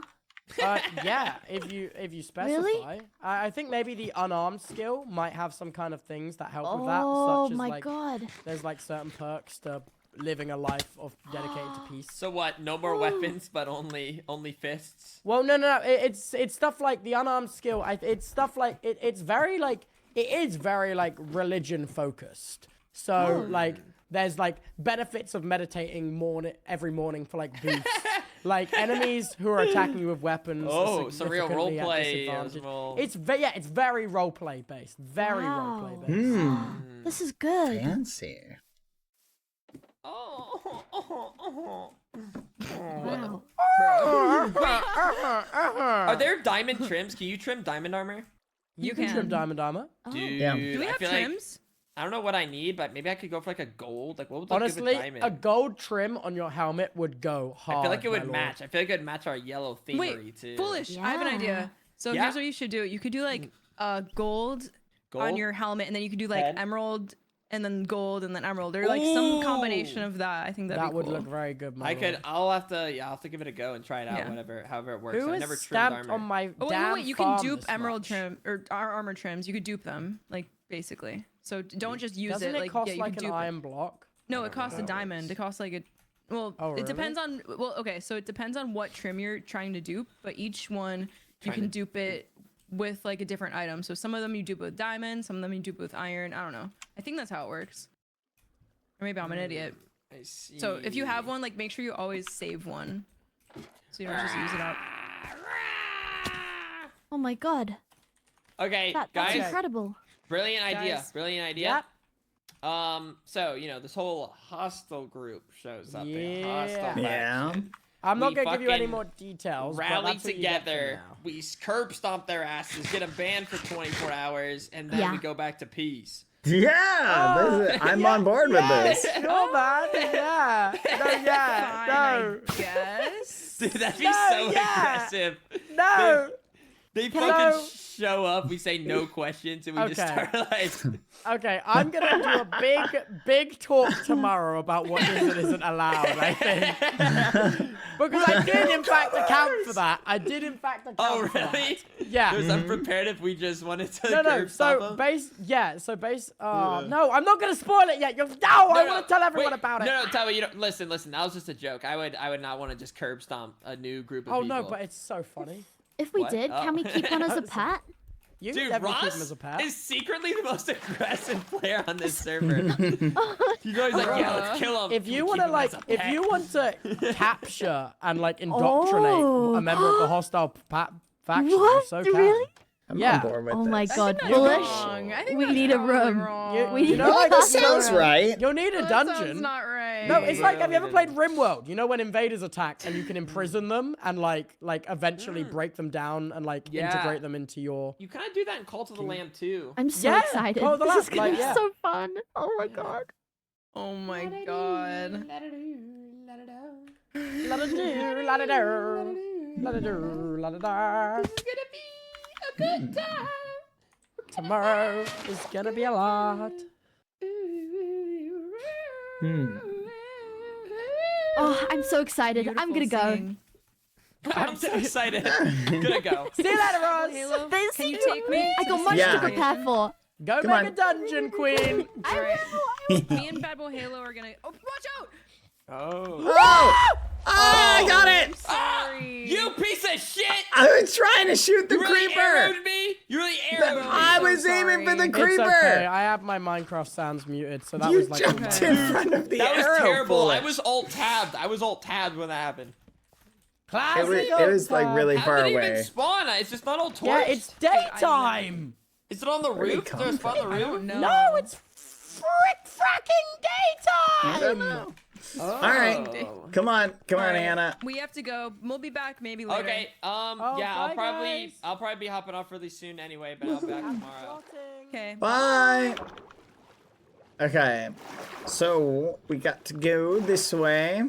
Yeah, if you specify. Really? I think maybe the unarmed skill might have some kind of things that help with that. Oh Such as my like, god. there's like certain perks to living a life of dedicated to peace. So what? No more weapons, but only fists. Well, no. It's stuff like the unarmed skill. It's stuff like it is very like religion focused. So like there's like benefits of meditating every morning for like boosts. Like enemies who are attacking you with weapons. Oh, are so real significantly at roleplay disadvantage. as well. It's very roleplay based. Very Wow. roleplay based. This is good. Fancy. Oh. Wow. Are there diamond trims? Can you trim diamond armor? You can trim diamond armor. Dude, Yeah. Do we I have feel like trims? I don't know what I need, but maybe I could go for like a gold. Like what would look good Honestly, with diamond? a gold trim on your helmet would go hard. I feel like it my would lord. match. I feel like it would match our yellow themery Wait, too. foolish. I have an Yeah. idea. So Yeah? here's what you should do. You could do like gold Gold? on your helmet, and then you could do like Head? emerald and then gold, and then emerald, or like some combination of that. I think that'd be would cool. look very good. I'll have to give it a go and try it out. However it works. Who I've is never trimmed stamped armor. on my Oh damn wait, you can farm dupe this emerald much? trim or our armor trims. You could dupe them like basically. So don't just use Doesn't it like cost yeah, you like can an dupe iron block? No, it costs a diamond. It costs like a. Well, Oh, it depends really? on. Well, okay, so it depends on what trim you're trying to dupe, but each one you can dupe it with like a different item. So some of them you dupe with diamond, some of them you dupe with iron. I don't know. I think that's how it works. Or maybe I'm an idiot. I see. So if you have one, like make sure you always save one, so you don't just use it up. Oh my god. Okay, That's guys. incredible. Brilliant idea. Guys. Brilliant idea. Yep. So this whole hostile group shows up. Yeah. Hostile Yeah. faction. I'm not We gonna give you any fucking more details. but Rally that's what you get for together. now. We curb stomp their asses, get them banned for 24 hours, and then Yeah. we go back to peace. Yeah, I'm on board with this. Sure, man. Yeah. No, yeah. No. Yes. Dude, that'd be No, so yeah. aggressive. No. They Can I fucking go- show up, we say no questions, and we just Okay. start like... Okay, I'm gonna do a big talk tomorrow about what is and isn't allowed, I think. Because I did in fact account for that. I did in fact account Oh, for that. really? Yeah. It was unprepared if we just wanted to No, curb stomp so them? base, no, I'm not gonna spoil it yet. I want to tell everyone wait, about it. No, Tubbo, you don't listen. That was just a joke. I would not want to just curb stomp a new group of Oh people. no, but it's so funny. If we What? did, Oh. can we keep one as a pet? You Dude, can definitely keep Ross him as a pet. is secretly the most aggressive player on this server. He's always like, yeah, let's kill him. If you Keep want to him like, as a if pet. you want to capture and like indoctrinate Oh. a member of the hostile faction, What? you so can. Really? I'm Yeah. on board with Oh this. my god, That's bullish. wrong. I think We that's need a probably room. wrong. We- You know, like That sounds right. You'll need a That dungeon. sounds not right. No, it's like, have you ever Literally played RimWorld? You know when invaders attack and you can imprison them and like eventually break them down and like Yeah. integrate them into your. You kind of do that in Cult of the Lamb too. I'm so Yeah, excited. oh, the This is last- gonna like, be yeah. so fun. Oh my god. Oh my god. La-da-do, la-da-do, la-da-do, la-da-da. It's gonna be a good time. Tomorrow is gonna be a lot. Oh, I'm so excited. I'm gonna Beautiful go. scene. I'm so excited. Gonna go. See you later, Ross. Halo, This can you is- take me? I to got the much Yeah. to station? prepare for. Go Come make on. a dungeon, queen. Me and Badboyhalo are gonna. Oh, watch out! Oh. Oh! I got it! Sorry. You piece of shit! I was trying to shoot the You really creeper. arrowed me. You really arrowed me. I was aiming for the It's creeper. okay. I have my Minecraft sounds muted, so that You was like. jumped a- in front of the That was arrow terrible. bullet. I was alt tabbed. when that happened. It was like really How far did it away. even spawn? It's just not all torched. Yeah, it's daytime. Is it on the Where'd it roof? Is there a come spot on the I roof? don't know. No, it's fracking I don't daytime. know. Oh. All right, come on, Alright, Hannah. We have to go. We'll be back maybe later. Okay. Oh, Yeah. bye, I'll probably be hopping off really soon anyway, but I'll be back tomorrow. Okay. Bye. Okay, so we got to go this way.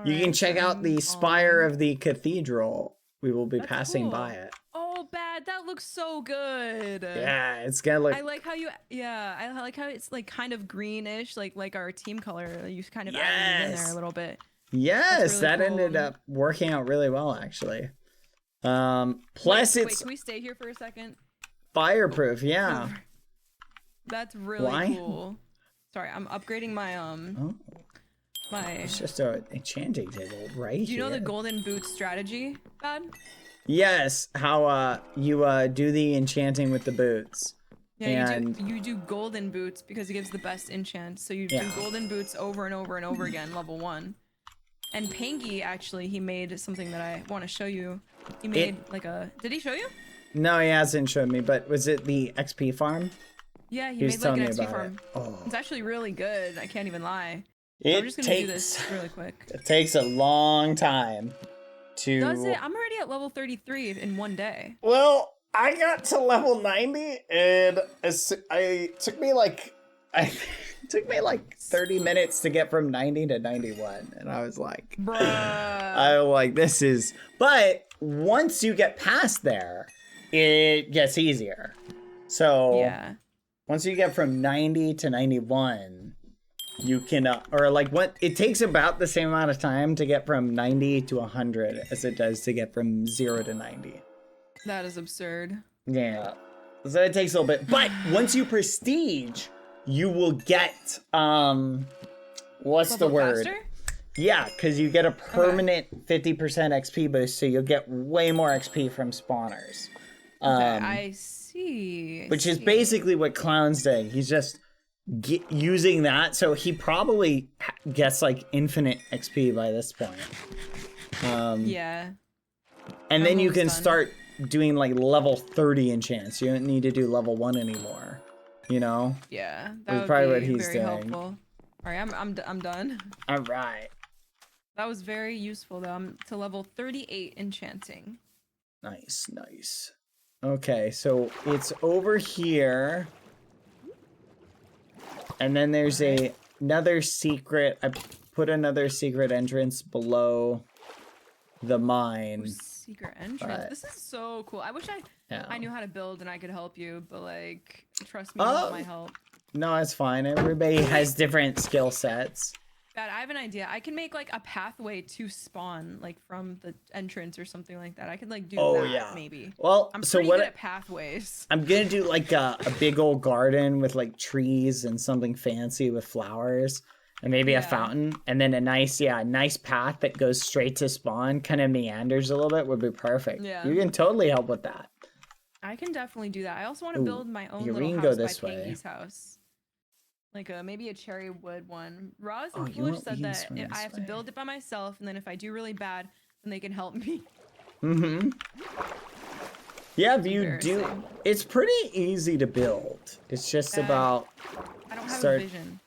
You can Alright, check out the I'm spire on. of the cathedral. We will be passing cool. by it. Oh, bad. That looks so good. Yeah, it's gonna look. I like how you. Yeah, I like how it's like kind of greenish, like our team color. You kind of added it in there Yes. a little bit. Yes, really that cool. ended up working out really well, actually. Plus, Wait, it's can we stay here for a second? fireproof. Yeah. That's really Why? cool. Sorry, I'm upgrading my Oh, my. it's just a enchanting table right Do you know the here. golden boots strategy, Bad? Yes, how you do the enchanting with the boots. Yeah, And- you do golden boots because it gives the best enchant. So you Yeah. do golden boots over and over and over again, level 1. And Pangy actually, he made something that I want to show you. He made like a. Did he show you? No, he hasn't shown me, but was it the XP farm? Yeah, he He was made like telling an me XP about farm. it. Oh. It's actually really good. I can't even lie. It I'm just gonna do this really quick. It takes a long time to. Does it? I'm already at level 33 in one day. Well, I got to level 90, and it took me like 30 minutes to get from 90 to 91, and I was like, Bruh. this is. But once you get past there, it gets easier. So Yeah. once you get from 90 to 91, you can, or like what, it takes about the same amount of time to get from 90 to 100 as it does to get from 0 to 90. That is absurd. Yeah. So it takes a little bit. But once you prestige, you will get, what's the Level word? faster? Yeah, because you get a permanent 50% XP boost, so you'll get way more XP from spawners. Okay, I see. Which is basically what Clown's doing. He's just using that, so he probably gets like infinite XP by this point. Yeah. And then you can done. start doing like level 30 enchants. You don't need to do level 1 anymore. You know? Yeah, that That's would probably be what he's very doing. helpful. All right, I'm done. All right. That was very useful though. I'm to level 38 enchanting. Nice, nice. Okay, so it's over here. And then there's another secret. I put another secret entrance below the mine. Secret entrance. This is so cool. I wish I knew how to build and I could help you, but like, trust me, you want my help. No, it's fine. Everybody has different skill sets. Dad, I have an idea. I can make like a pathway to spawn, like from the entrance or something like that. I could like do that maybe. Well, I'm so pretty what good at pathways. I'm gonna do like a big old garden with like trees and something fancy with flowers and maybe a fountain, and then a nice path that goes straight to spawn, kind of meanders a little bit, would be perfect. Yeah. You can totally help with that. I can definitely do that. I also want to build my own here, we little can house go this by way. Pangy's house. Like maybe a cherry wood one. Roz Oh, and you Foolish want- said we can that swing I this have to way. build it by myself, and then if I do really bad, then they can help me. Mm-hmm. Yeah, if you do, Embarrassing. it's pretty easy to build. It's just about I don't have start. a vision.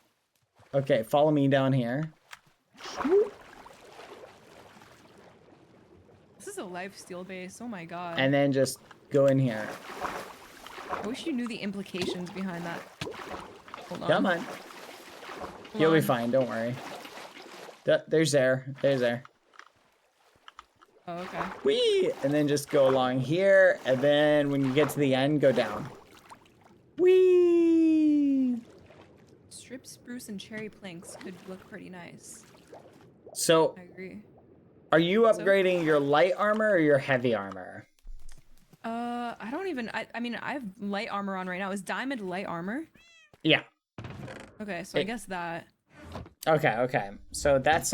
Okay, follow me down here. This is a life steal base. Oh my god. And then just go in here. I wish you knew the implications behind that. Hold on. Come on. You'll be fine, don't worry. There's there. There's there. Oh, okay. Whee! And then just go along here, and then when you get to the end, go down. Whee! Strip spruce and cherry planks could look pretty nice. So, I agree. are you upgrading your light armor or your heavy armor? I don't even. I mean, I have light armor on right now. Is diamond light armor? Yeah. Okay, so I guess that. Okay, okay. So that's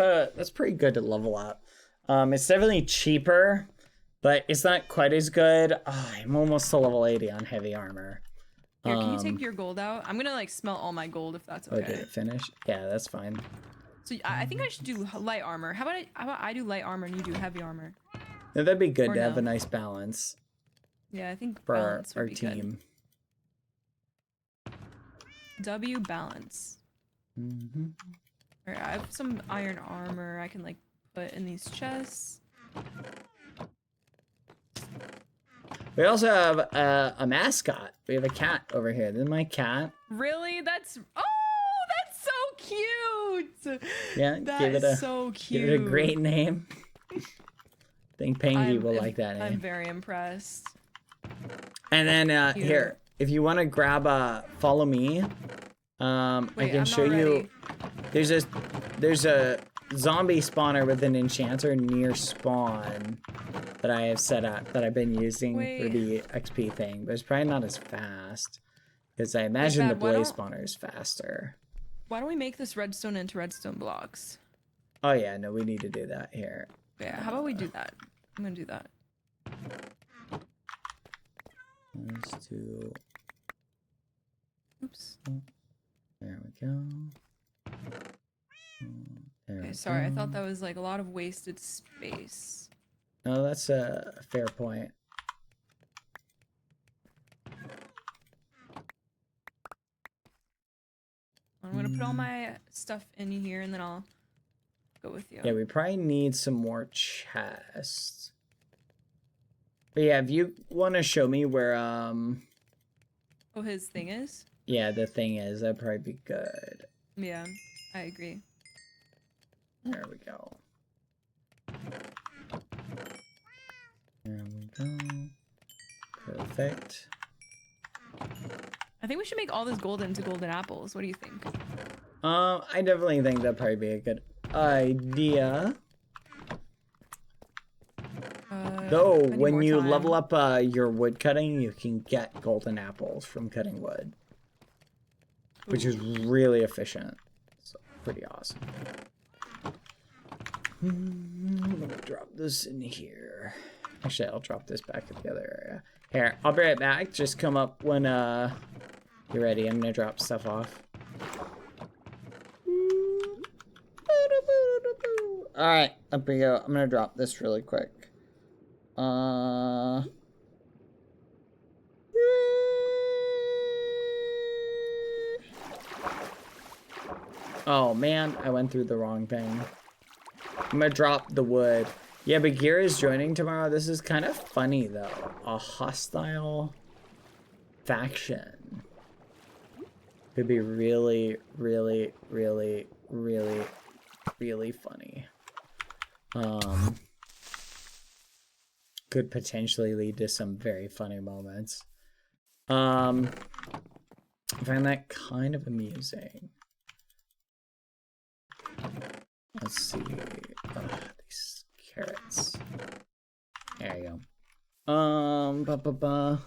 pretty good to level up. It's definitely cheaper, but it's not quite as good. Oh, I'm almost to level 80 on heavy armor. Here, can you take your gold out? I'm gonna like smelt all my gold if that's okay. Oh, did it finish? Yeah, that's fine. So I think I should do light armor. How about I do light armor and you do heavy armor? Yeah, that'd be good Or to have no. a nice balance Yeah, I think for balance would our be team. good. W balance. Mm-hmm. Alright, I have some iron armor I can like put in these chests. We also have a mascot. We have a cat over here. This is my cat. Really? That's so cute. Yeah, That give it is a so cute. give it a great name. I think Pangy will like that I'm name. very impressed. And then Cute. here, if you want to grab follow me. I Wait, can I'm show not you. There's a zombie spawner with an enchanter near spawn that I have set up that I've been using for Wait. the XP thing, but it's probably not as fast because I imagine the Dad, why blaze don't- spawner is faster. Why don't we make this redstone into redstone blocks? Oh yeah, no, we need to do that here. Yeah, how about we do that? I'm gonna do that. Let's do. Oops. There we go. There Okay, we sorry, I go. thought that was like a lot of wasted space. No, that's a fair point. I'm gonna put all my stuff in here and then I'll go with you. Yeah, we probably need some more chests. But yeah, if you want to show me where, Oh, his thing is? yeah, the thing is, that'd probably be good. Yeah, I agree. There we go. There we go. Perfect. I think we should make all this gold into golden apples. What do you think? I definitely think that'd probably be a good idea. Though, I need when more you time. level up your wood cutting, you can get golden apples from cutting wood. Which is really efficient. So, pretty awesome. I'm gonna drop this in here. Actually, I'll drop this back in the other area. Here, I'll be right back. Just come up when you're ready. I'm gonna drop stuff off. Alright, up we go. I'm gonna drop this really quick. Oh man, I went through the wrong thing. I'm gonna drop the wood. Yeah, but Gear is joining tomorrow. This is kind of funny though. A hostile faction. Could be really, really, really, really, really funny. Could potentially lead to some very funny moments. I find that kind of amusing. Let's see. These carrots. There you go.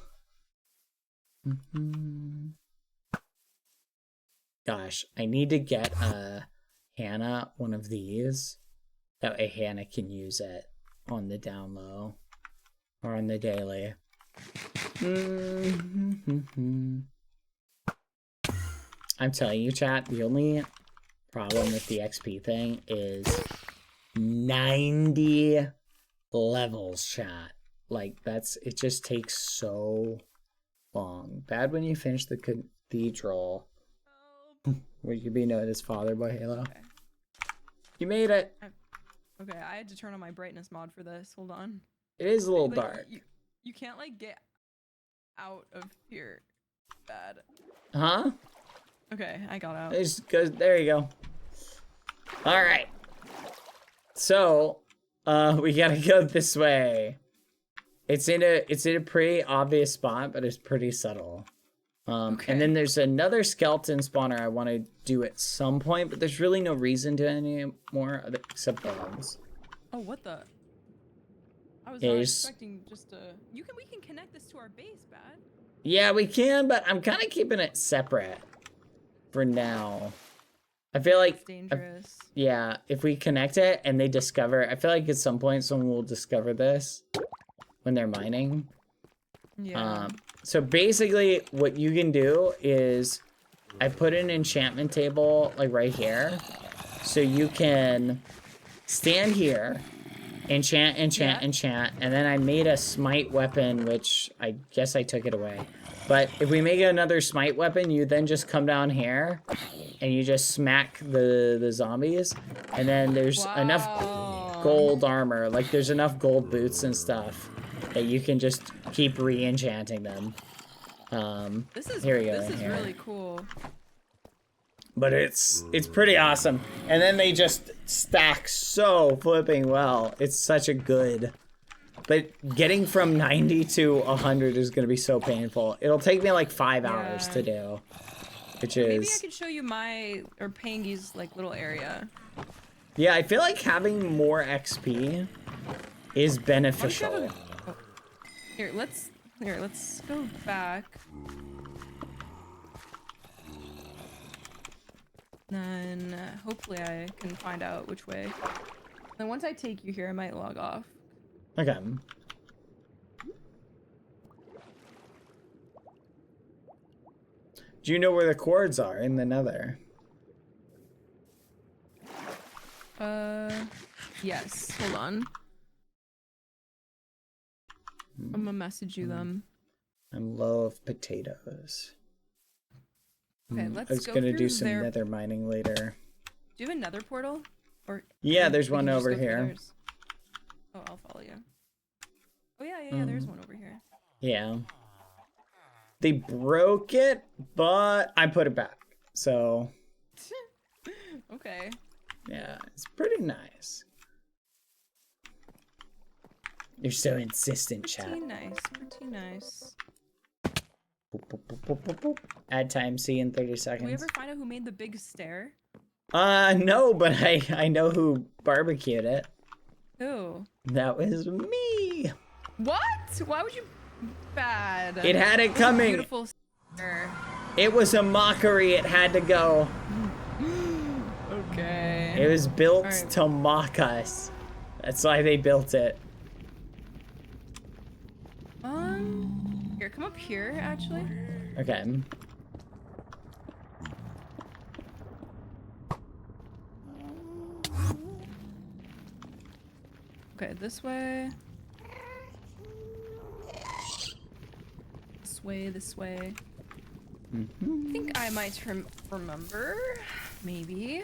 Gosh, I need to get Hannah one of these. That way Hannah can use it on the down low. Or on the daily. I'm telling you, chat, the only problem with the XP thing is 90 levels, chat. Like, it just takes so long. Bad when you finish the Cathedral. Where you be known as Badboyhalo. Okay. You made it. Okay, I had to turn on my brightness mod for this. Hold on. It is a little Like, dark. You can't like get out of here. Bad. Huh? Okay, I got out. It just goes, there you go. All right. So, we gotta go this way. It's in a pretty obvious spot, but it's pretty subtle. Okay. And then there's another skeleton spawner I want to do at some point, but there's really no reason to anymore except bones. Oh, what the? I was Yeah, not you expecting just a. We can connect this to our base, Bad. Yeah, we can, but I'm kind of keeping it separate for now. I feel like It's dangerous. yeah, if we connect it and they discover, I feel like at some point someone will discover this when they're mining. Yeah. So basically what you can do is I put an enchantment table like right here. So you can stand here, enchant, and then I made a smite weapon, which I guess I took it away. But if we make another smite weapon, you then just come down here and you just smack the zombies. And then there's enough gold armor, like there's enough gold boots and stuff that you can just keep re-enchanting them. This is here we go. This is really cool. But it's pretty awesome. And then they just stack so flipping well. It's such a good. But getting from 90 to 100 is going to be so painful. It'll take me like 5 hours to do. Which is... Maybe I could show you Pangy's like little area. Yeah, I feel like having more XP is beneficial. Here, let's go back. Then hopefully I can find out which way. Then once I take you here, I might log off. Okay. Do you know where the cords are in the nether? Yes. Hold on. I'm gonna message you them. I'm low of potatoes. Okay, let's I was go gonna through do some their... nether mining later. Do you have a nether portal? Or Yeah, we there's can one just over go through here. theirs? Oh, I'll follow you. Oh yeah, there's one over here. Yeah. They broke it, but I put it back. So, Okay. yeah, it's pretty nice. You're so insistent, chat. Pretty nice. Pretty nice. Boop, boop, boop, boop, boop, boop. Add time C in 30 Did we seconds. ever find out who made the big stair? No, but I know who barbecued it. Who? That was me. What? Why would you? Bad. It had it It was a coming. Beautiful stair. It was a mockery. It had to go. Okay. It was built Alright. to mock us. That's why they built it. Here, come up here, actually. Okay. Okay, this way. This way, this way. Mm-hmm. I think I might remember. Maybe.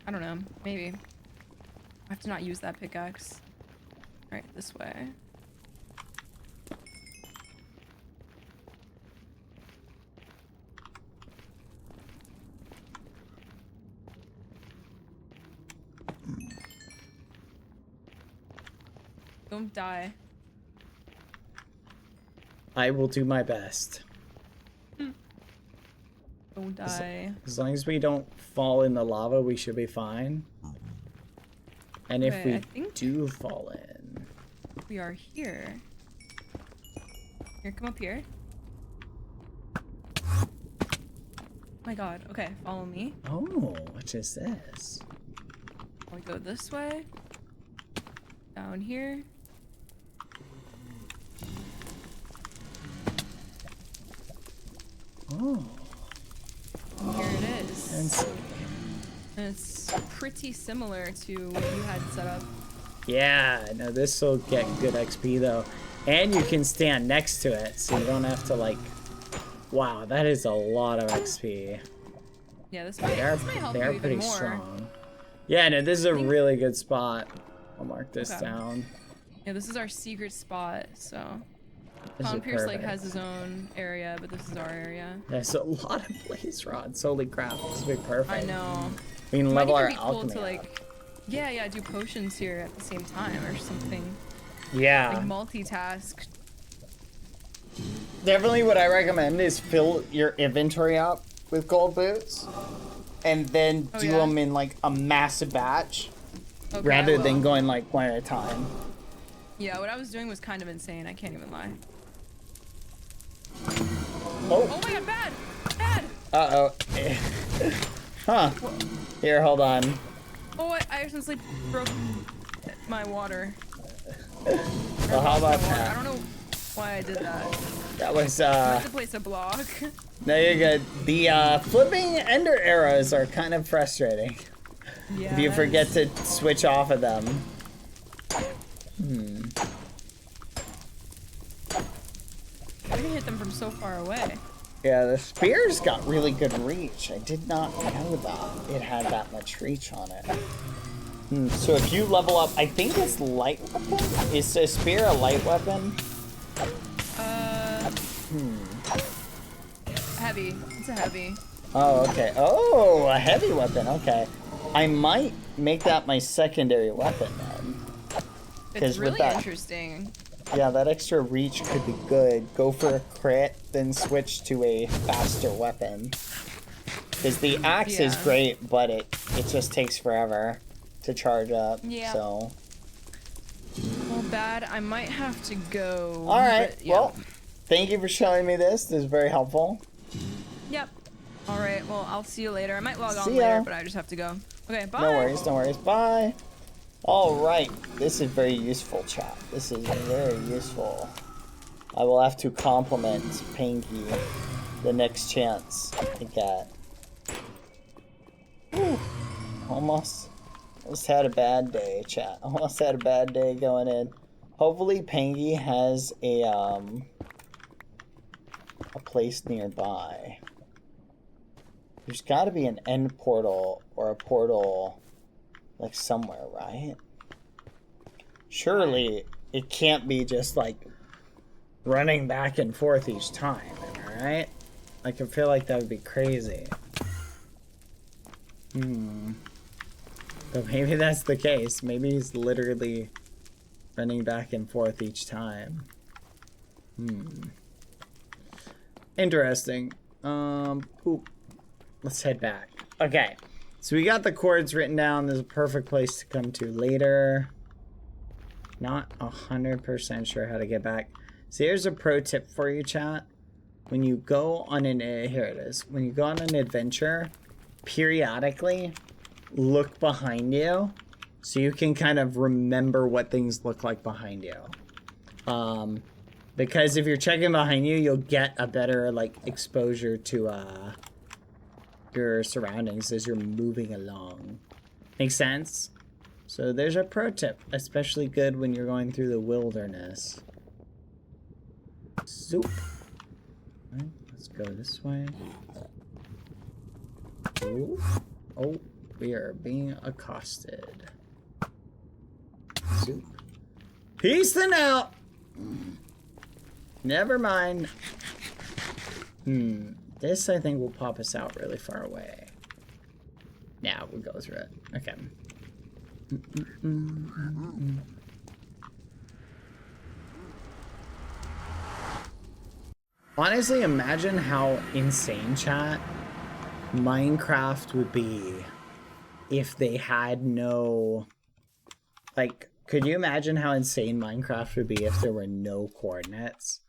I don't know. Maybe. I have to not use that pickaxe. Alright, this way. Don't die. I will do my best. Don't die. As long as we don't fall in the lava, we should be fine. And if Okay, I we think- do fall in... We are here. Here, come up here. Oh my god. Okay, follow me. Oh, what is this? We go this way. Down here. Oh. And here it is. Fancy. And it's pretty similar to what you had set up. Yeah, no, this will get good XP though. And you can stand next to it, so you don't have to like... Wow, that is a lot of XP. Yeah, this might, They are, this might help they you are even pretty more. strong. Yeah, no, this is a really good spot. I'll mark this Okay. down. Yeah, this is our secret spot, so... This is Clownpierce like perfect. has his own area, but this is our area. There's a lot of blaze rods. Holy crap, this would be perfect. I know. We can It might level even our be cool alchemy to up. like... Yeah, do potions here at the same time or something. Yeah. Like multitask. Definitely what I recommend is fill your inventory up with gold boots and then Oh, do yeah? them in like a massive batch Okay, rather I than will. going like one at a time. Yeah, what I was doing was kind of insane. I can't even lie. Oh, Oh my god, bad! Bad! uh-oh. Huh. Here, hold on. Oh, I accidentally broke my water. Well, how about I that? don't know why I did that. That was, I had to place a block. no, you're good. The, flipping ender arrows are kind of frustrating. Yeah. If you that forget is- to switch off of them. I can hit them from so far away. Yeah, the spear's got really good reach. I did not know that it had that much reach on it. So if you level up, I think it's light weapon? Is a spear a light weapon? Heavy. It's a heavy. Oh, okay. Oh, a heavy weapon. Okay. I might make that my secondary weapon then. It's 'Cause with really that- interesting. Yeah, that extra reach could be good. Go for a crit, then switch to a faster weapon. Because the axe is Yeah. great, but it just takes forever to charge up. Yeah. So. Well, bad. I might have to go. All right. but yeah. Well, thank you for showing me this. This is very helpful. Yep. All right. Well, I'll see you later. I might log on See ya. later, but I just have to go. Okay. Bye. No worries. No worries. Bye. All right. This is very useful, chat. This is very useful. I will have to compliment Pinky the next chance I get. Whew. Almost had a bad day, chat. Almost had a bad day going in. Hopefully, Pinky has a place nearby. There's got to be an end portal or a portal, like somewhere, right? Surely it can't be just like running back and forth each time, am I right? Like, I feel like that would be crazy. But maybe that's the case. Maybe he's literally running back and forth each time. Interesting. Oop. Let's head back. Okay. So we got the chords written down. There's a perfect place to come to later. Not 100% sure how to get back. So here's a pro tip for you, chat. When you go on an... here it is. When you go on an adventure, periodically look behind you so you can kind of remember what things look like behind you. Because if you're checking behind you, you'll get a better, like, exposure to, your surroundings as you're moving along. Makes sense? So there's a pro tip, especially good when you're going through the wilderness. Zoop. Right, let's go this way. Ooh. Oh, we are being accosted. Zoop. Peace then out. Never mind. This, I think, will pop us out really far away. Yeah, we'll go through it. Okay. Honestly, imagine how insane, chat, Minecraft would be if they had no... Like, could you imagine how insane Minecraft would be if there were no coordinates?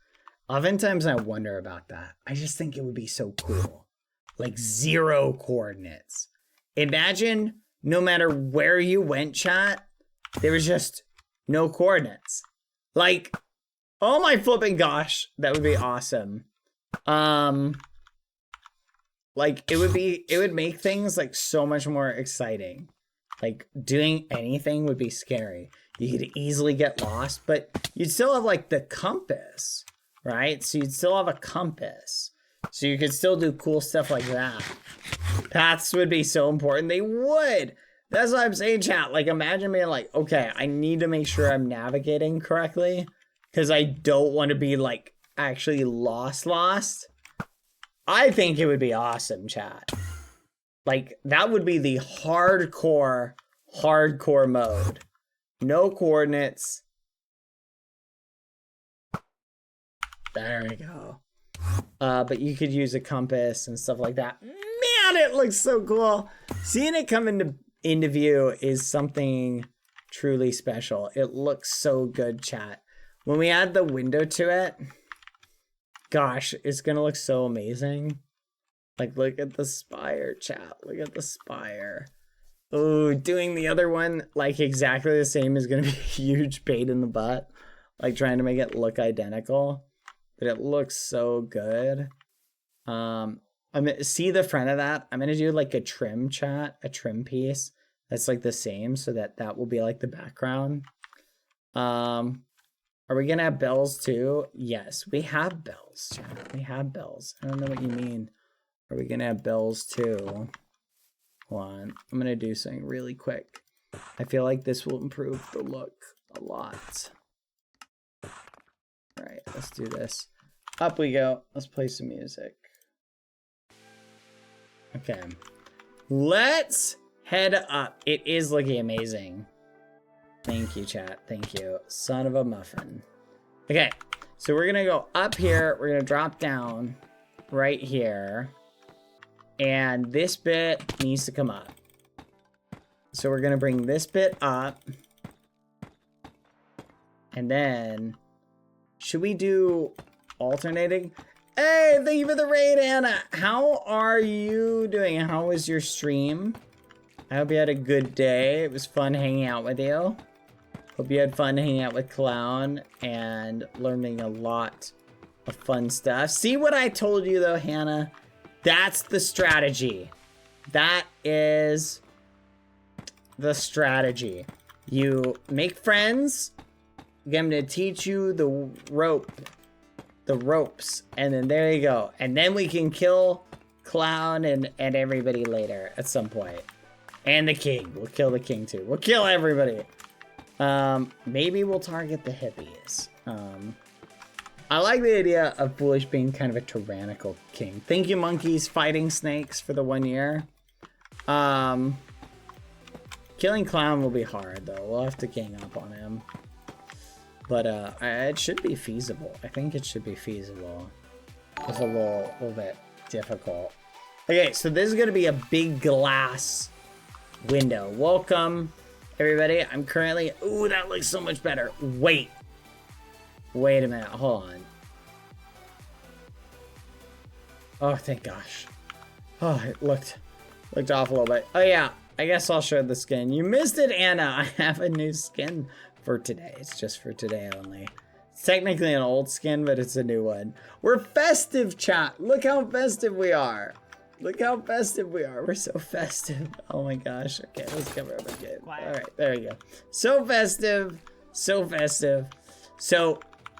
Oftentimes I wonder about that. I just think it would be so cool. Like 0 coordinates. Imagine no matter where you went, chat, there was just no coordinates. Like, oh my flipping gosh, that would be awesome. Like it would make things like so much more exciting. Like doing anything would be scary. You could easily get lost, but you'd still have like the compass. Right? So you'd still have a compass. So you could still do cool stuff like that. Paths would be so important. They would. That's what I'm saying, chat. Like, imagine being like, okay, I need to make sure I'm navigating correctly. Because I don't want to be, like, actually lost. I think it would be awesome, chat. Like, that would be the hardcore mode. No coordinates. There we go. But you could use a compass and stuff like that. Man, it looks so cool. Seeing it come into view is something truly special. It looks so good, chat. When we add the window to it, gosh, it's gonna look so amazing. Like, look at the spire, chat. Look at the spire. Oh, doing the other one like exactly the same is gonna be a huge pain in the butt. Like trying to make it look identical. But it looks so good. See the front of that? I'm gonna do like a trim, chat, a trim piece that's like the same, so that will be like the background. Are we gonna have bells too? Yes, we have bells, chat. We have bells. I don't know what you mean. Are we gonna have bells too? Hold on. I'm gonna do something really quick. I feel like this will improve the look a lot. All right, let's do this. Up we go. Let's play some music. Okay. Let's head up. It is looking amazing. Thank you, chat. Thank you. Son of a muffin. Okay, so we're gonna go up here. We're gonna drop down right here. And this bit needs to come up. So we're gonna bring this bit up. And then... should we do alternating? Hey, thank you for the raid, Anna. How are you doing? How was your stream? I hope you had a good day. It was fun hanging out with you. Hope you had fun hanging out with Clown and learning a lot of fun stuff. See what I told you though, Hannah? That's the strategy. That is the strategy. You make friends. I'm going to teach you the ropes, and then there you go. And then we can kill Clown and everybody later at some point. And the king. We'll kill the king too. We'll kill everybody. Maybe we'll target the hippies. I like the idea of Foolish being kind of a tyrannical king. Thank you, monkeys fighting snakes, for the 1 year. Killing Clown will be hard though. We'll have to gang up on him. But it should be feasible. I think it should be feasible. was a little bit difficult. Okay, so this is gonna be a big glass window. Welcome, everybody. I'm currently, ooh, that looks so much better. Wait a minute, hold on. Oh, thank gosh. Oh, it looked off a little bit. Oh yeah, I guess I'll show the skin. You missed it, Anna. I have a new skin for today. It's just for today only. It's technically an old skin, but it's a new one. We're festive, chat. Look how festive we are. Look how festive we are. We're so festive. Oh my gosh. Okay, let's cover up again. All right, there we go. So festive. So festive. So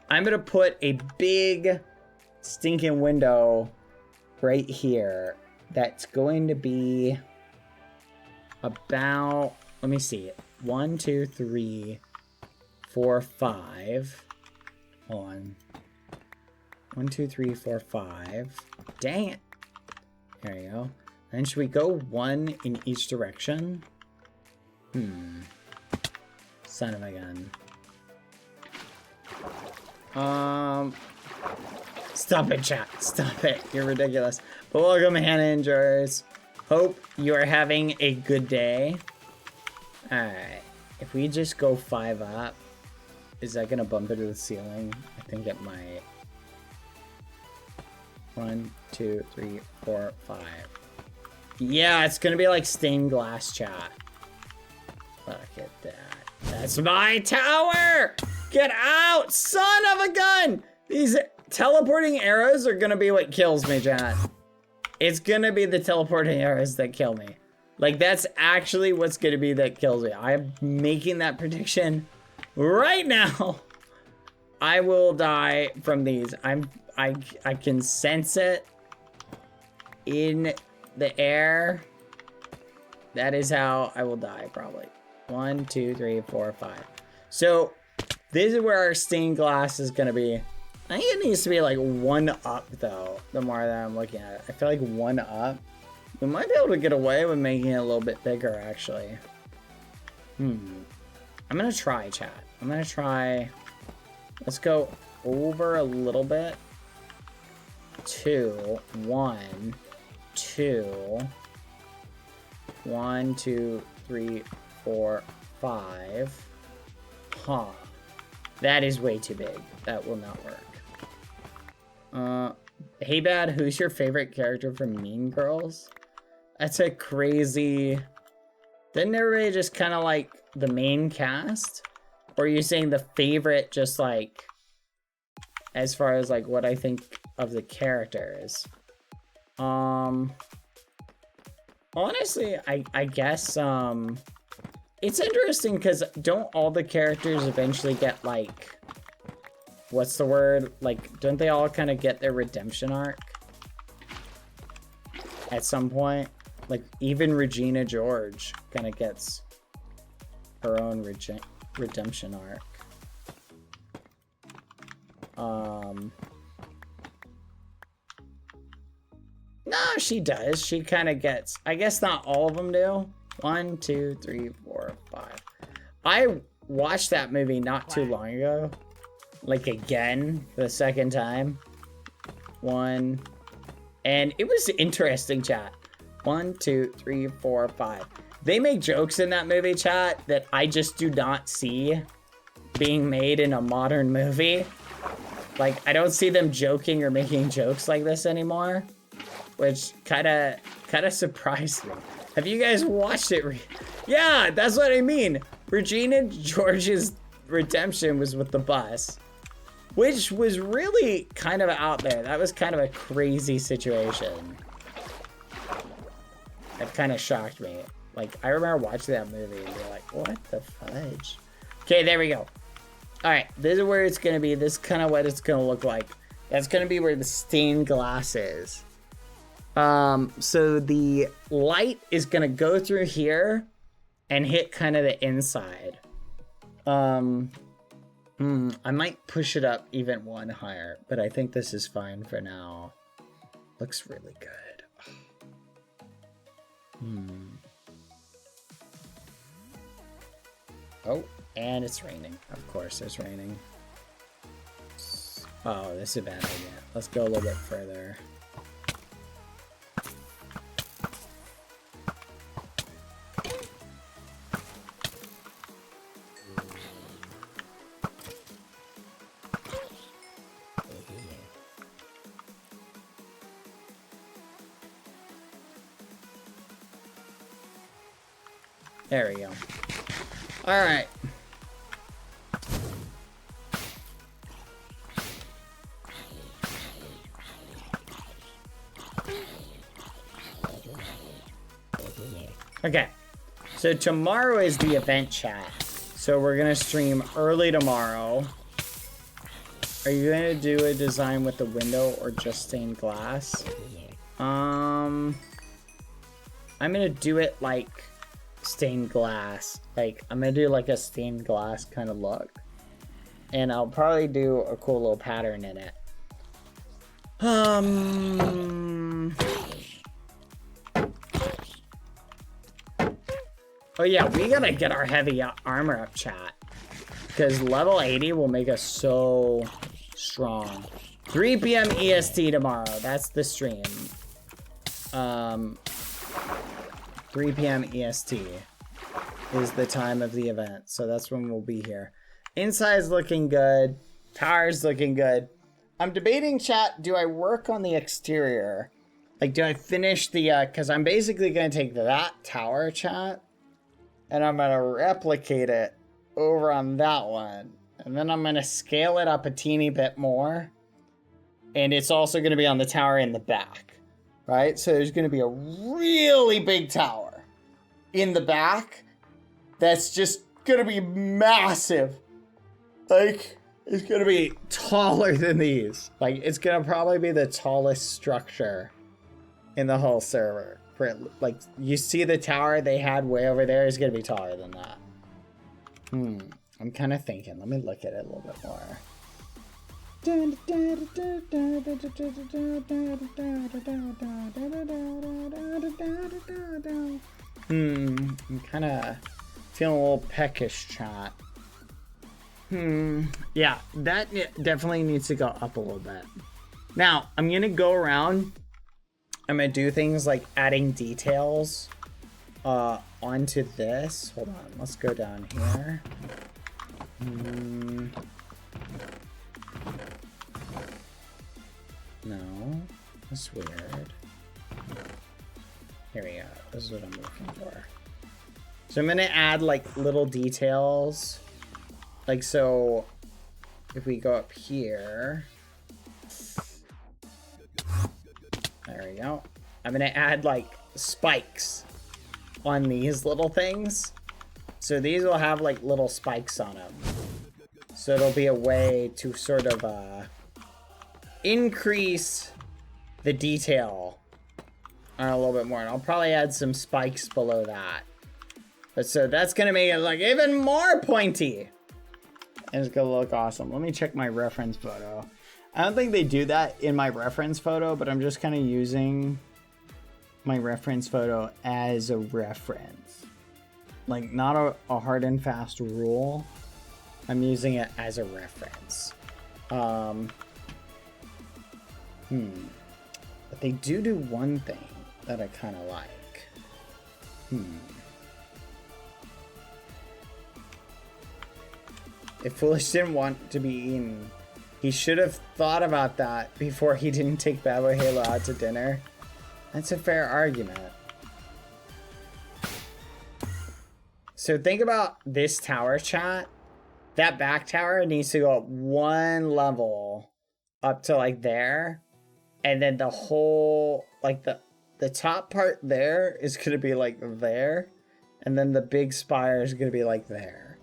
I'm going to put a big stinking window right here. That's going to be about, let me see it. 1, 2, 3, 4, 5. Hold on. 1, 2, 3, 4, 5. Dang it. There you go. And should we go 1 in each direction? Son of a gun. Stop it, chat. Stop it. You're ridiculous. But welcome, Hannah and George. Hope you are having a good day. Alright. If we just go 5 up, is that gonna bump into the ceiling? I think it might. 1, 2, 3, 4, 5. Yeah, it's gonna be like stained glass, chat. Look at that. That's my tower! Get out, son of a gun! These teleporting arrows are gonna be what kills me, chat. It's gonna be the teleporting arrows that kill me. Like, that's actually what's gonna be that kills me. I'm making that prediction right now. I will die from these. I can sense it in the air. That is how I will die, probably. 1, 2, 3, 4, 5. So this is where our stained glass is gonna be. I think it needs to be like 1 up though, the more that I'm looking at it. I feel like 1 up. We might be able to get away with making it a little bit bigger, actually. I'm gonna try, chat. I'm gonna try. Let's go over a little bit. 2, 1, 2. 1, 2, 3, 4, 5. Huh. That is way too big. That will not work. Hey Bad, who's your favorite character from Mean Girls? That's a crazy... Didn't everybody just kind of like the main cast? Or are you saying the favorite just like... As far as like what I think of the characters? Honestly, I guess, it's interesting because don't all the characters eventually get like... What's the word? Like, don't they all kind of get their redemption arc? At some point? Like, even Regina George kind of gets her own redemption arc. No, she does. She kind of gets... I guess not all of them do. 1, 2, 3, 4, 5. I watched that movie not too long ago. Like, again, the second time. 1. And it was interesting, chat. 1, 2, 3, 4, 5. They make jokes in that movie, chat, that I just do not see being made in a modern movie. Like, I don't see them joking or making jokes like this anymore. Which kind of surprised me. Have you guys watched it? Yeah, that's what I mean. Regina George's redemption was with the bus. Which was really kind of out there. That was kind of a crazy situation. That kind of shocked me. Like, I remember watching that movie and being like, what the fudge? Okay, there we go. Alright, this is where it's going to be. This is kind of what it's going to look like. That's going to be where the stained glass is. So the light is going to go through here and hit kind of the inside. I might push it up even 1 higher, but I think this is fine for now. Looks really good. Oh, and it's raining. Of course, it's raining. Oh, this is a bad idea. Let's go a little bit further. There we go. All right. Okay. So tomorrow is the event chat. So we're going to stream early tomorrow. Are you going to do a design with the window or just stained glass? I'm going to do it like stained glass. Like, I'm gonna do like a stained glass kind of look, and I'll probably do a cool little pattern in it. Oh yeah, we gotta get our heavy armor up, chat, because level 80 will make us so strong. 3 p.m. EST tomorrow, that's the stream. 3 p.m. EST is the time of the event, so that's when we'll be here. Inside's looking good. Tower's looking good. I'm debating, chat, do I work on the exterior? Like, do I finish the, because I'm basically going to take that tower, chat, and I'm going to replicate it over on that one. And then I'm going to scale it up a teeny bit more. And it's also going to be on the tower in the back. Right? So there's going to be a really big tower in the back that's just going to be massive. Like, it's going to be taller than these. Like, it's going to probably be the tallest structure in the whole server. Like, you see the tower they had way over there is going to be taller than that. I'm kind of thinking. Let me look at it a little bit more. I'm kind of feeling a little peckish, chat. Yeah, that definitely needs to go up a little bit. Now, I'm going to go around. I'm going to do things like adding details onto this. Hold on, let's go down here. No, that's weird. Here we go. This is what I'm looking for. So I'm gonna add like little details. Like, so if we go up here, there we go. I'm gonna add like spikes on these little things. So these will have like little spikes on them. So it'll be a way to sort of increase the detail on a little bit more, and I'll probably add some spikes below that. But so that's gonna make it like even more pointy, and it's gonna look awesome. Let me check my reference photo. I don't think they do that in my reference photo, but I'm just kind of using my reference photo as a reference, like not a hard and fast rule. I'm using it as a reference. But they do one thing that I kind of like. If Foolish didn't want to be eaten, he should have thought about that before he didn't take Badboyhalo out to dinner. That's a fair argument. So think about this tower, chat. That back tower needs to go up one level up to like there. And then the whole, like the top part there is going to be like there. And then the big spire is going to be like there.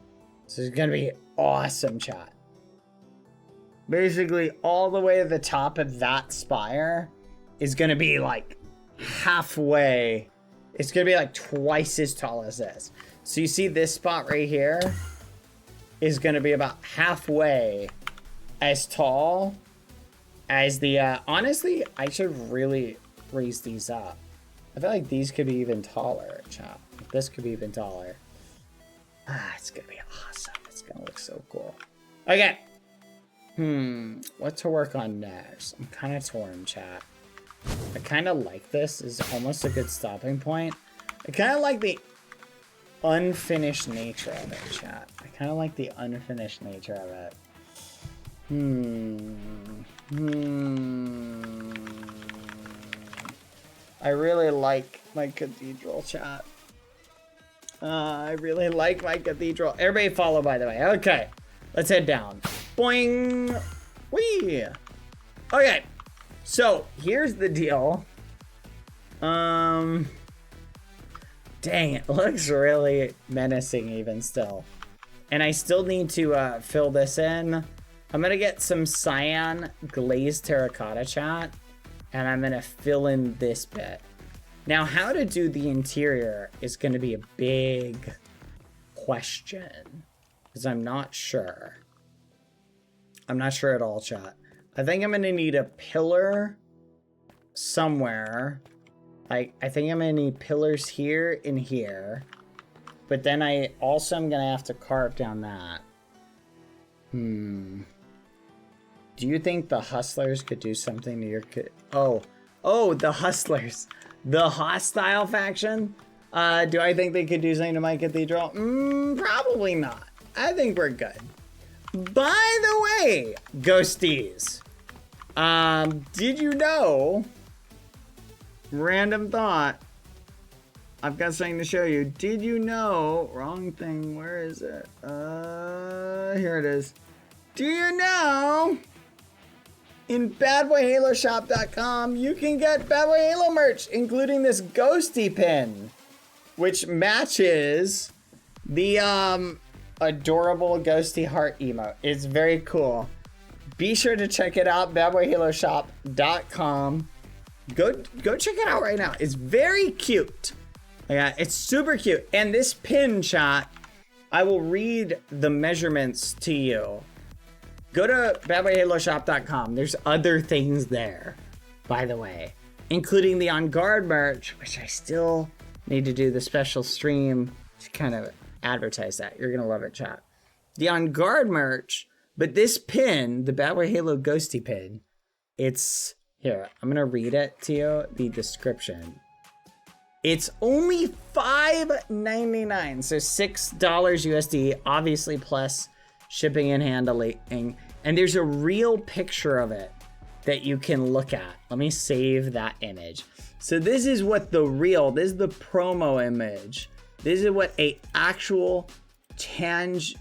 So it's going to be awesome, chat. Basically, all the way to the top of that spire is going to be like halfway. It's going to be like twice as tall as this. So you see this spot right here is going to be about halfway as tall as the, honestly, I should really raise these up. I feel like these could be even taller, chat. This could be even taller. It's going to be awesome. It's going to look so cool. Okay. What to work on next? I'm kind of torn, chat. I kind of like this. Is almost a good stopping point. I kind of like the unfinished nature of it, chat. I kind of like the unfinished nature of it. I really like my cathedral, chat. I really like my cathedral. Everybody follow, by the way. Okay, let's head down. Boing! Whee! Okay, so here's the deal. Dang, it looks really menacing even still. And I still need to fill this in. I'm gonna get some cyan glazed terracotta, chat. And I'm gonna fill in this bit. Now, how to do the interior is gonna be a big question. Because I'm not sure. I'm not sure at all, chat. I think I'm gonna need a pillar somewhere. I think I'm gonna need pillars here and here. But then I also am gonna have to carve down that. Do you think the hustlers could do something to your Oh, the hustlers. The hostile faction? Do I think they could do something to my cathedral? Probably not. I think we're good. By the way, ghosties. Did you know? Random thought. I've got something to show you. Did you know? Wrong thing. Where is it? Here it is. Do you know? In Badboyhaloshop.com, you can get Badboyhalo merch, including this ghosty pin, which matches the adorable ghosty heart emote. It's very cool. Be sure to check it out, Badboyhaloshop.com. Go check it out right now. It's very cute. Yeah, it's super cute. And this pin, chat, I will read the measurements to you. Go to badboyhaloshop.com. There's other things there, by the way, including the On Guard merch, which I still need to do the special stream to kind of advertise that. You're gonna love it, chat. The On Guard merch, but this pin, the Badboyhalo Ghosty pin, it's here. I'm gonna read it to you. The description. It's only $5.99, so $6 USD, obviously plus shipping and handling, and there's a real picture of it that you can look at. Let me save that image. So this is what this is the promo image. This is what a actual tangible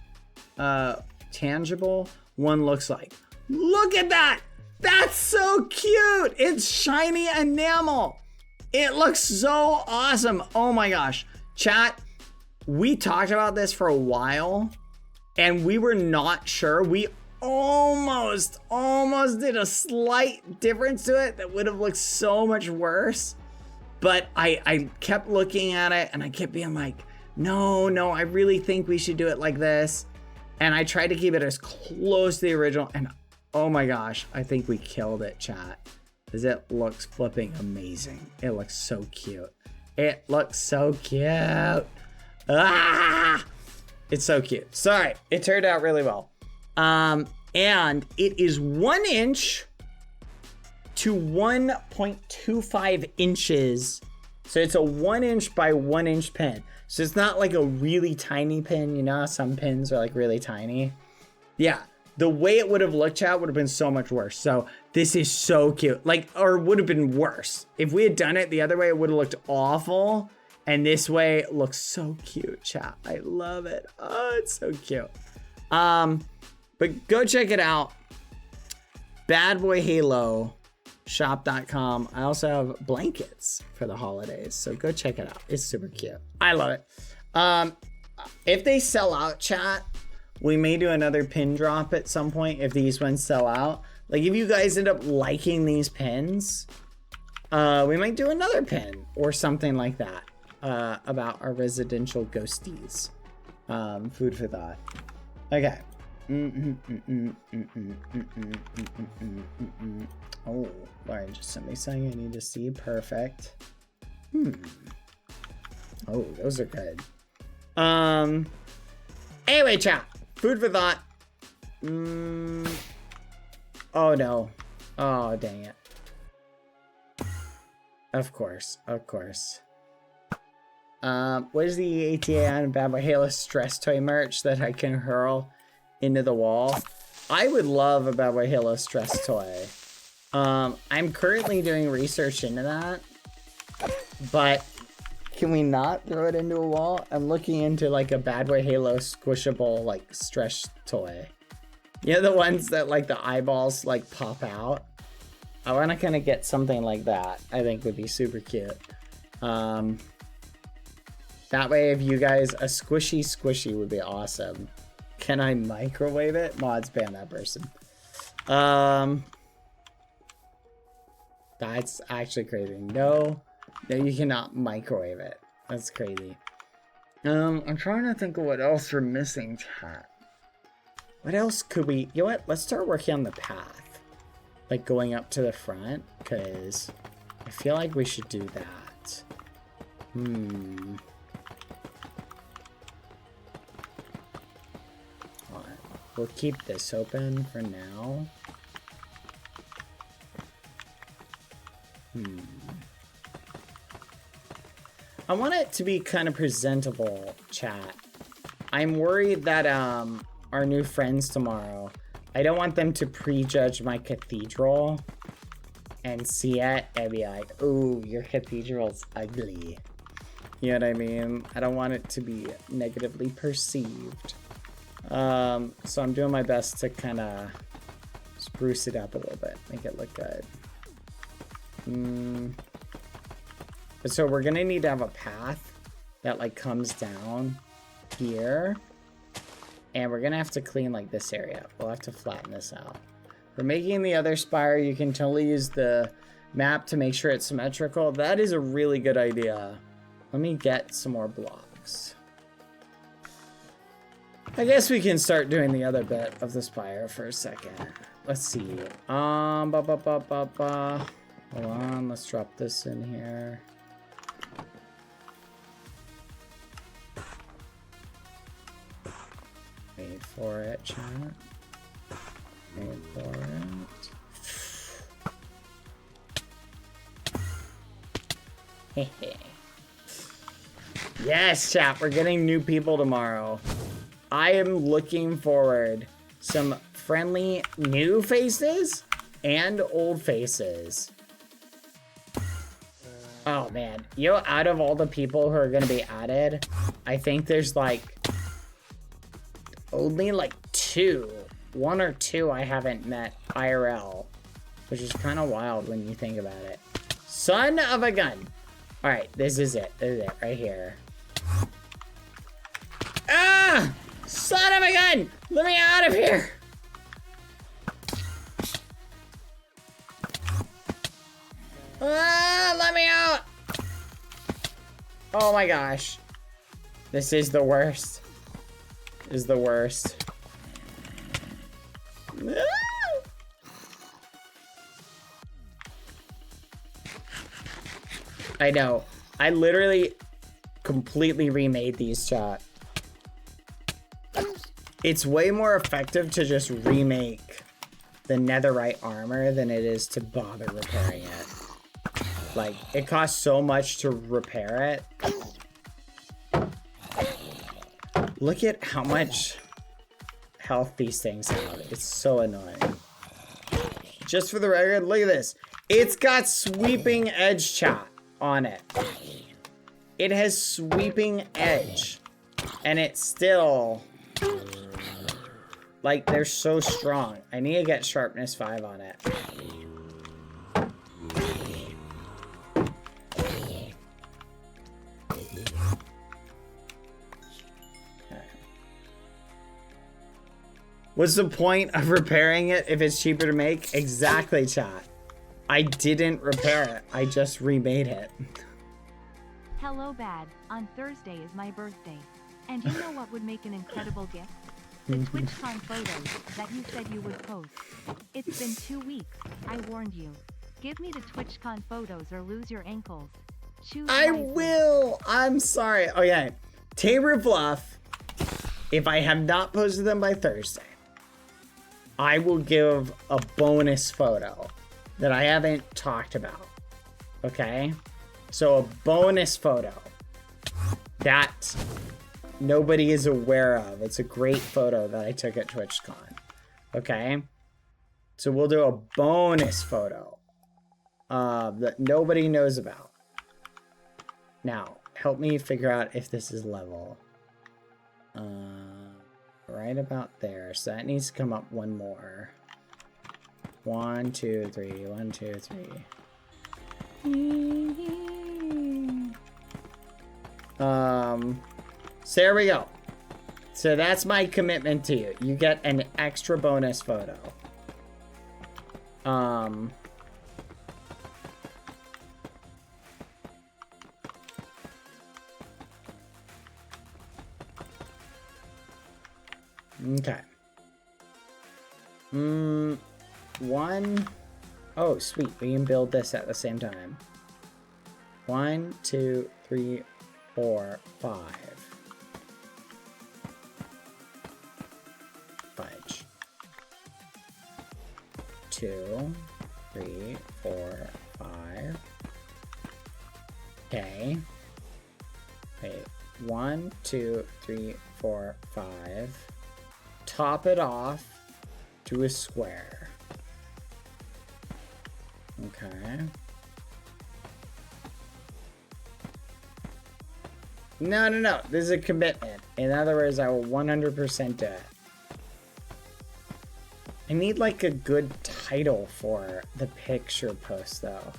one looks like. Look at that! That's so cute! It's shiny enamel. It looks so awesome. Oh my gosh. Chat, we talked about this for a while, and we were not sure. We almost did a slight difference to it that would have looked so much worse. But I kept looking at it and I kept being like, no, I really think we should do it like this. And I tried to keep it as close to the original, and oh my gosh, I think we killed it, chat. Because it looks flipping amazing. It looks so cute. It looks so cute. Ah! It's so cute. Sorry, it turned out really well. And it is 1 inch to 1.25 inches. So it's a 1 inch by 1 inch pin. So it's not like a really tiny pin. You know how some pins are like really tiny? Yeah, the way it would have looked, chat, would have been so much worse. So this is so cute. Like, or would have been worse. If we had done it the other way, it would have looked awful. And this way it looks so cute, chat. I love it. Oh, it's so cute. But go check it out. Badboyhaloshop.com. I also have blankets for the holidays, so go check it out. It's super cute. I love it. If they sell out, chat, we may do another pin drop at some point if these ones sell out. Like, if you guys end up liking these pins, we might do another pin or something like that. About our residential ghosties. Food for thought. Okay. Oh, Lauren just sent me something I need to see. Perfect. Oh, those are good. Anyway, chat. Food for thought. Oh no. Oh, dang it. Of course. Of course. What is the ATA on Badboyhalo stress toy merch that I can hurl into the wall? I would love a Badboyhalo stress toy. I'm currently doing research into that, but can we not throw it into a wall? I'm looking into like a Badboyhalo squishable like stress toy. You know, the ones that like the eyeballs like pop out? I want to kind of get something like that. I think would be super cute. That way, if you guys, a squishy would be awesome. Can I microwave it? Mods ban that person. That's actually crazy. No, you cannot microwave it. That's crazy. I'm trying to think of what else we're missing, chat. What else could we, you know what? Let's start working on the path. Like going up to the front, because I feel like we should do that. We'll keep this open for now. I want it to be kind of presentable, chat. I'm worried that our new friends tomorrow, I don't want them to prejudge my cathedral and see it and be like, ooh, your cathedral's ugly. You know what I mean? I don't want it to be negatively perceived. So I'm doing my best to kind of spruce it up a little bit, make it look good. So we're gonna need to have a path that like comes down here, and we're gonna have to clean like this area. We'll have to flatten this out. For making the other spire, you can totally use the map to make sure it's symmetrical. That is a really good idea. Let me get some more blocks. I guess we can start doing the other bit of the spire for a second. Let's see. Hold on, let's drop this in here. Wait for it, chat. Wait for it. Yes, chat, we're getting new people tomorrow. I am looking forward. Some friendly new faces and old faces. Oh man, you know, out of all the people who are gonna be added, I think there's like only like one or two I haven't met IRL, which is kind of wild when you think about it. Son of a gun. All right, this is it right here. Ah! Son of a gun! Let me out of here! Ah, let me out! Oh my gosh. This is the worst. This is the worst. Ah! I know. I literally completely remade these, chat. It's way more effective to just remake the netherite armor than it is to bother repairing it. Like, it costs so much to repair it. Look at how much health these things have. It's so annoying. Just for the record, look at this. It's got sweeping edge, chat, on it. It has sweeping edge. And it's still... like, they're so strong. I need to get sharpness 5 on it. What's the point of repairing it if it's cheaper to make? Exactly, chat. I didn't repair it. I just remade it. Hello, Bad. On Thursday is my birthday. And you know what would make an incredible gift? The TwitchCon photos that you said you would post. It's been 2 weeks. I warned you. Give me the TwitchCon photos or lose your ankles. Choose I wisely. will. I'm sorry. Oh yeah, Tabor Bluff. If I have not posted them by Thursday, I will give a bonus photo that I haven't talked about. Okay? So a bonus photo that nobody is aware of. It's a great photo that I took at TwitchCon. Okay? So we'll do a bonus photo that nobody knows about. Now, help me figure out if this is level. Right about there. So that needs to come up one more. 1, 2, 3. 1, 2, 3. So there we go. So that's my commitment to you. You get an extra bonus photo. Okay. One. Oh, sweet. We can build this at the same time. 1, 2, 3, 4, 5. Fudge. 2, 3, 4, 5. Okay. Wait. 1, 2, 3, 4, 5. Top it off to a square. Okay. No. This is a commitment. In other words, I will 100% do it. I need like a good title for the picture post though.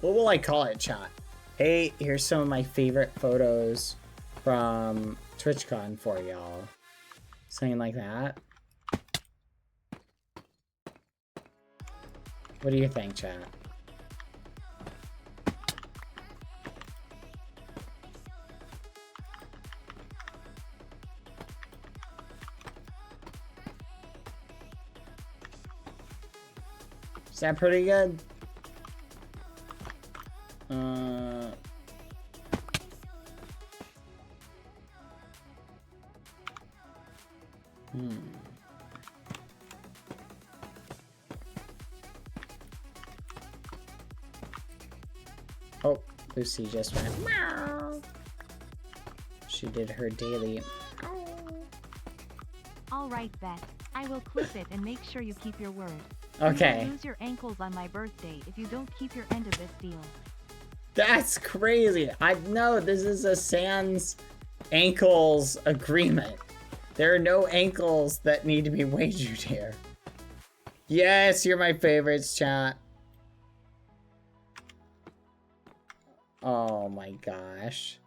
What will I call it, chat? Hey, here's some of my favorite photos from TwitchCon for y'all. Something like that. What do you think, chat? Is that pretty good? Oh, Lucy just went meow. She did her daily. All right, Beth. I will clip it and make sure you keep your word. Okay. You will lose your ankles on my birthday if you don't keep your end of this deal. That's crazy. I know this is a sans ankles agreement. There are no ankles that need to be wagered here. Yes, you're my favorites, chat. Oh my gosh.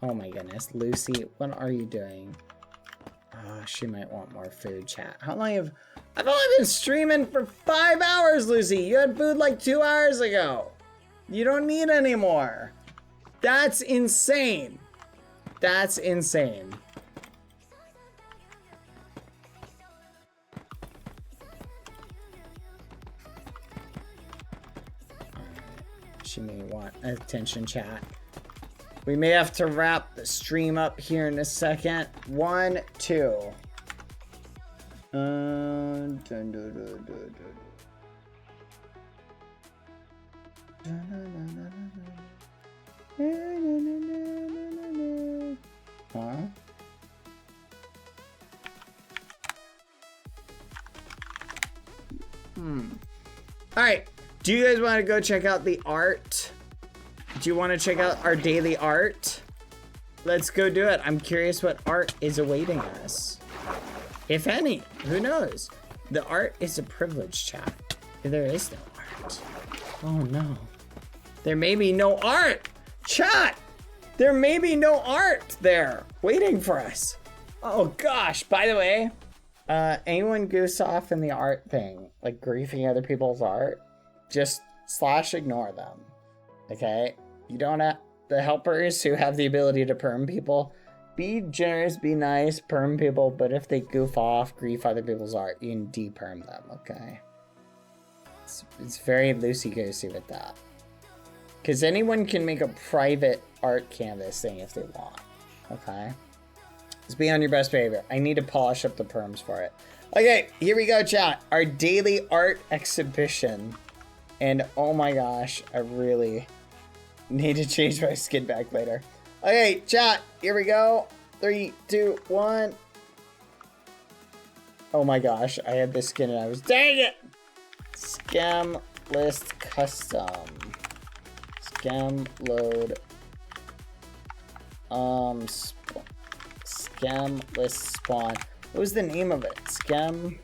Oh my goodness. Lucy, what are you doing? Oh, she might want more food, chat. How long have... I've only been streaming for 5 hours, Lucy. You had food like 2 hours ago. You don't need any more. That's insane. That's insane. She may want attention, chat. We may have to wrap the stream up here in a second. 1, 2. Huh? Alright. Do you guys want to go check out the art? Do you want to check out our daily art? Let's go do it. I'm curious what art is awaiting us. If any, who knows? The art is a privilege, chat. There is no art. Oh no. There may be no art! Chat! There may be no art there waiting for us. Oh gosh, by the way, anyone goose off in the art thing, like griefing other people's art, just / ignore them. Okay? You don't have the helpers who have the ability to perm people. Be generous, be nice, perm people, but if they goof off, grief other people's art, you can de-perm them, okay? It's very loosey-goosey with that. Because anyone can make a private art canvas thing if they want, okay? Just be on your best behavior. I need to polish up the perms for it. Okay, here we go, chat. Our daily art exhibition. And oh my gosh, I really need to change my skin back later. Okay, chat, here we go. 3, 2, 1. Oh my gosh, I had this skin and I was, dang it! Scam list custom. Scam load. Scam list spawn. What was the name of it? Scam.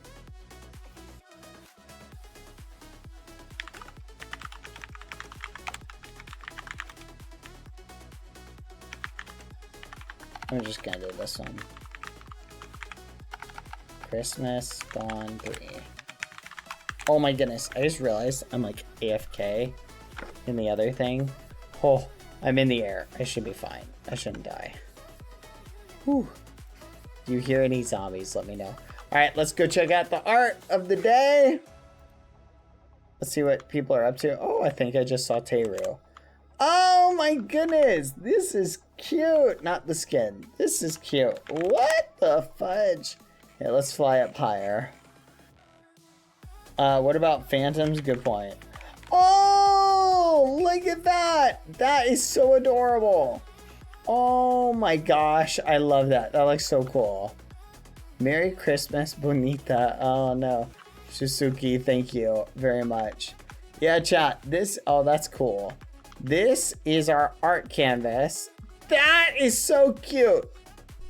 I'm just gonna do this one. Christmas spawn 3. Oh my goodness, I just realized I'm like AFK in the other thing. Oh, I'm in the air. I should be fine. I shouldn't die. Whew. Do you hear any zombies? Let me know. Alright, let's go check out the art of the day. Let's see what people are up to. Oh, I think I just saw Teru. Oh my goodness, this is cute. Not the skin. This is cute. What the fudge? Yeah, let's fly up higher. What about phantoms? Good point. Oh, look at that. That is so adorable. Oh my gosh, I love that. That looks so cool. Merry Christmas, Bonita. Oh no. Suzuki, thank you very much. Yeah, chat, this, oh, that's cool. This is our art canvas. That is so cute.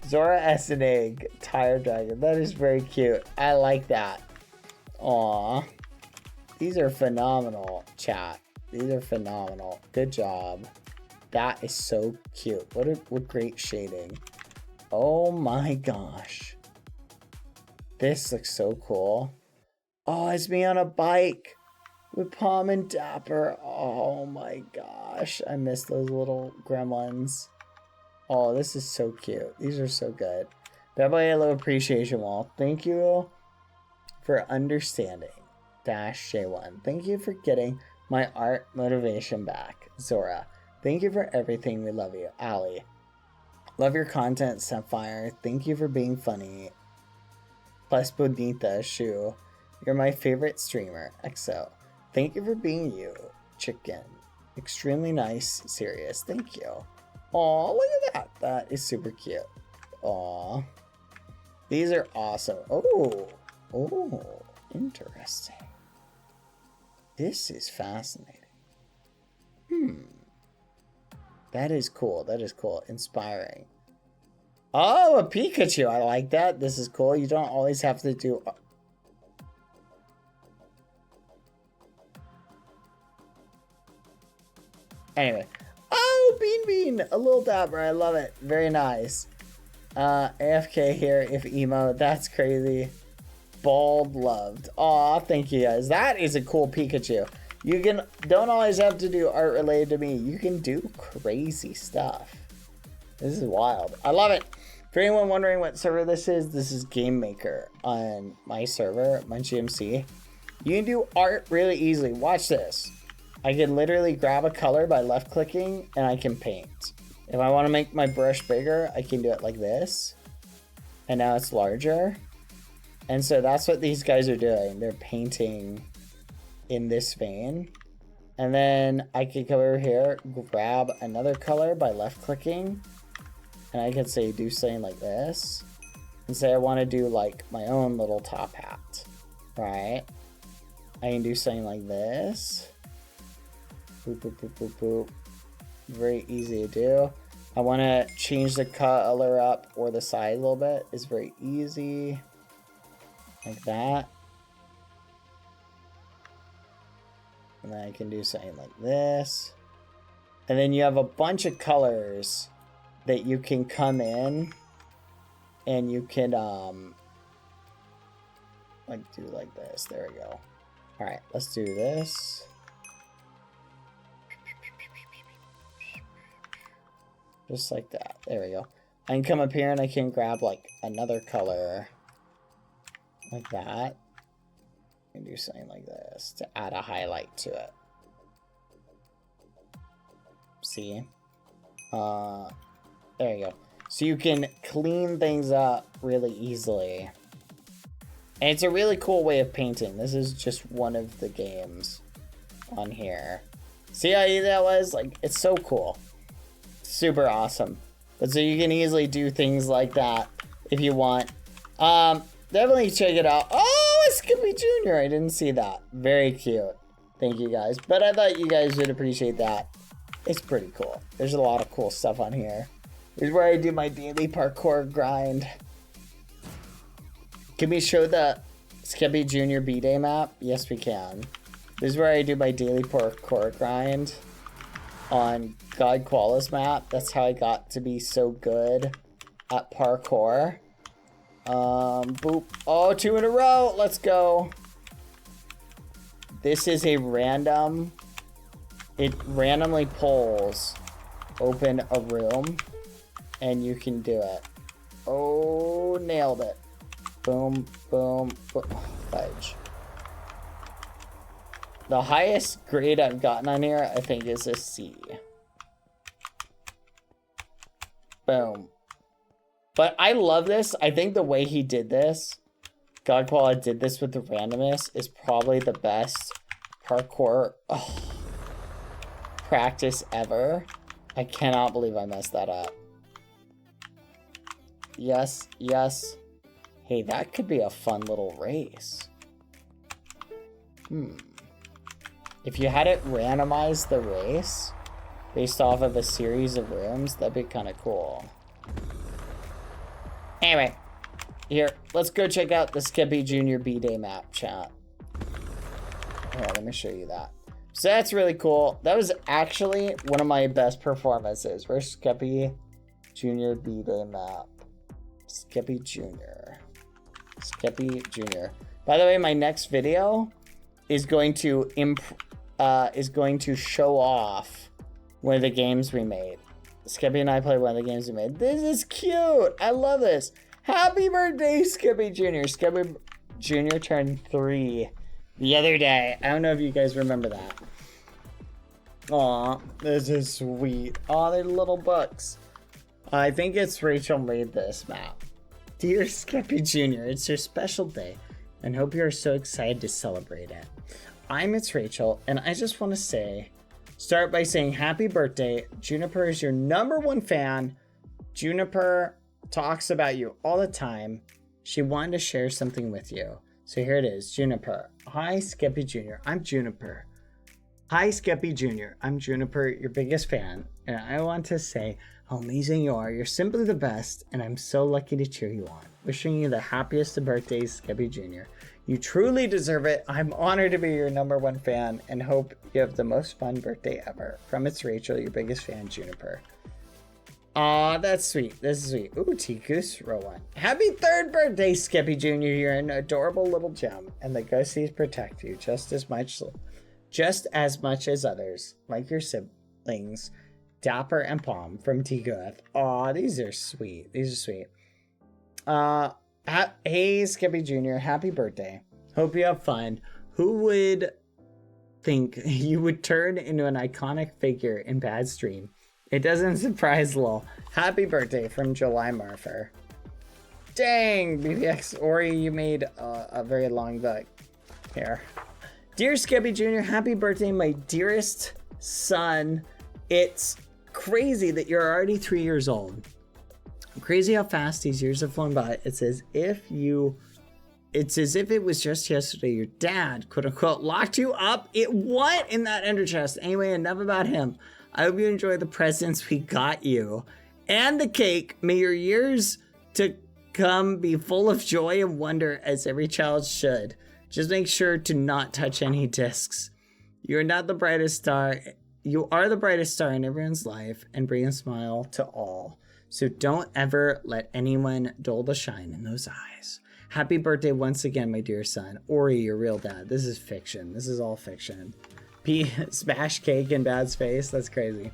Zora S an egg, Tire Dragon. That is very cute. I like that. Aw. These are phenomenal, chat. These are phenomenal. Good job. That is so cute. What great shading. Oh my gosh. This looks so cool. Oh, it's me on a bike with Palm and Dapper. Oh my gosh. I miss those little gremlins. Oh, this is so cute. These are so good. Badboyhalo appreciation wall. Thank you for understanding. Dash J1. Thank you for getting my art motivation back. Zora. Thank you for everything. We love you. Ali. Love your content, Sapphire. Thank you for being funny. Plus Bonita, Shu. You're my favorite streamer. XO. Thank you for being you. Chicken. Extremely nice. Serious. Thank you. Aw, look at that. That is super cute. Aw. These are awesome. Oh. Oh. Interesting. This is fascinating. That is cool. That is cool. Inspiring. Oh, a Pikachu. I like that. This is cool. You don't always have to do... Anyway. Oh, Bean. A little dapper. I love it. Very nice. AFK here if emo. That's crazy. Bald loved. Aw, thank you guys. That is a cool Pikachu. You don't always have to do art related to me. You can do crazy stuff. This is wild. I love it. For anyone wondering what server this is Game Maker on my server, my GMC. You can do art really easily. Watch this. I can literally grab a color by left clicking and I can paint. If I want to make my brush bigger, I can do it like this. And now it's larger. And so that's what these guys are doing. They're painting in this vein. And then I could go over here, grab another color by left clicking. And I could say do something like this. And say I want to do like my own little top hat. Right? I can do something like this. Boop, boop, boop, boop, boop. Very easy to do. I want to change the color up or the side a little bit. It's very easy. Like that. And then I can do something like this. And then you have a bunch of colors that you can come in and you can like do like this. There we go. All right, let's do this. Just like that. There we go. I can come up here and I can grab like another color like that. And do something like this to add a highlight to it. See? There you go. So you can clean things up really easily And it's a really cool way of painting. This is just one of the games on here. See how easy that was? Like, it's so cool. Super awesome. But so you can easily do things like that if you want. Definitely check it out. Oh, it's Skippy Jr. I didn't see that. Very cute. Thank you guys. But I thought you guys would appreciate that. It's pretty cool. There's a lot of cool stuff on here. Here's where I do my daily parkour grind. Can we show the Skippy Jr. B-Day map? Yes, we can. This is where I do my daily parkour grind on God Koala's map. That's how I got to be so good at parkour. Boop. Oh, 2 in a row. Let's go. This is a random. It randomly pulls open a room and you can do it. Oh, nailed it. Boom, boom, boom. Fudge. The highest grade I've gotten on here, I think, is a C. Boom. But I love this. I think the way he did this, God Koala did this with the randomness, is probably the best parkour practice ever. I cannot believe I messed that up. Yes, yes. Hey, that could be a fun little race. If you had it randomize the race based off of a series of rooms, that'd be kind of cool. Anyway, here, let's go check out the Skippy Jr. B-Day map, chat. Here, let me show you that. So that's really cool. That was actually one of my best performances. Where's Skippy Jr. B-Day map? Skippy Jr. Skippy Jr. By the way, my next video is going to show off one of the games we made. Skippy and I played one of the games we made. This is cute. I love this. Happy birthday, Skippy Jr. Skippy Jr. turned 3 the other day. I don't know if you guys remember that. Aw, this is sweet. Aw, they're little books. I think it's Rachel made this map. Dear Skippy Jr., it's your special day, and hope you're so excited to celebrate it. It's Rachel, and I just want to start by saying happy birthday. Juniper is your #1 fan. Juniper talks about you all the time. She wanted to share something with you. So here it is, Juniper. Hi, Skippy Jr. I'm Juniper. Hi, Skippy Jr. I'm Juniper, your biggest fan, and I want to say how amazing you are. You're simply the best, and I'm so lucky to cheer you on. Wishing you the happiest of birthdays, Skippy Jr. You truly deserve it. I'm honored to be your #1 fan and hope you have the most fun birthday ever. From It's Rachel, your biggest fan, Juniper. Aw, that's sweet. This is sweet. Ooh, T-Goose, row 1. Happy 3rd birthday, Skippy Jr. You're an adorable little gem, and the ghosties protect you just as much as others, like your siblings, Dapper and Palm from T-Goose. Aw, these are sweet. These are sweet. Hey, Skippy Jr., happy birthday. Hope you have fun. Who would think you would turn into an iconic figure in Bad Stream? It doesn't surprise lol. Happy birthday from July Marfer. Dang, BBX Ori, you made a very long book. Here. Dear Skippy Jr., happy birthday, my dearest son. It's crazy that you're already 3 years old. Crazy how fast these years have flown by. It's as if it was just yesterday your dad, quote unquote, locked you up. What in that ender chest? Anyway, enough about him. I hope you enjoy the presents we got you and the cake. May your years to come be full of joy and wonder, as every child should. Just make sure to not touch any discs. You're not the brightest star. You are the brightest star in everyone's life and bring a smile to all. So don't ever let anyone dull the shine in those eyes. Happy birthday once again, my dear son. Ori, your real dad. This is fiction. This is all fiction. Smash cake in Bad's face. That's crazy.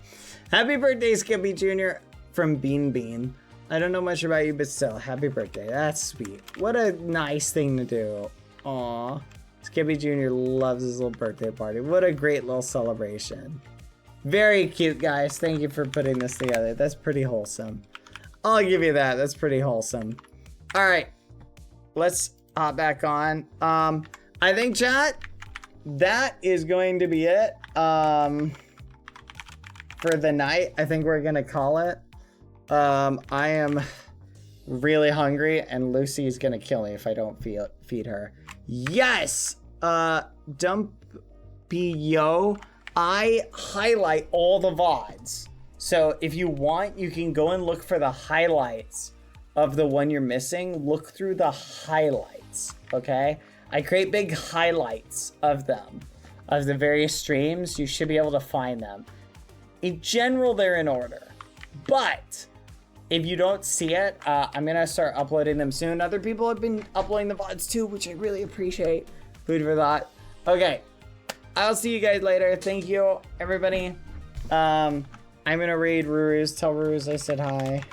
Happy birthday, Skippy Jr. from Bean Bean. I don't know much about you, but still, happy birthday. That's sweet. What a nice thing to do. Aw. Skippy Jr. loves his little birthday party. What a great little celebration. Very cute, guys. Thank you for putting this together. That's pretty wholesome. I'll give you that. That's pretty wholesome. All right. Let's hop back on. I think, chat, that is going to be it for the night. I think we're gonna call it. I am really hungry, and Lucy's gonna kill me if I don't feed her. Yes! Yo, I highlight all the VODs. So if you want, you can go and look for the highlights of the one you're missing. Look through the highlights, okay? I create big highlights of them, of the various streams. You should be able to find them. In general, they're in order. But if you don't see it, I'm gonna start uploading them soon. Other people have been uploading the VODs too, which I really appreciate. Food for thought. Okay, I'll see you guys later. Thank you, everybody. I'm gonna raid Rurus. Tell Rurus I said hi.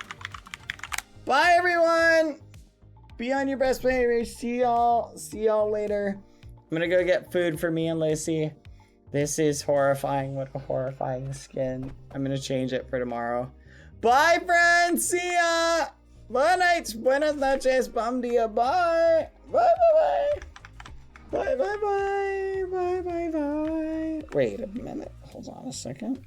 Bye, everyone. Be on your best behavior. See y'all later. I'm gonna go get food for me and Lacey. This is horrifying. What a horrifying skin. I'm gonna change it for tomorrow. Bye, friends. See ya. Buenas nights. Buenas noches. Bom dia. Bye. Bye, bye, bye. Bye, bye, bye. Bye, bye, bye. Wait a minute. Hold on a second.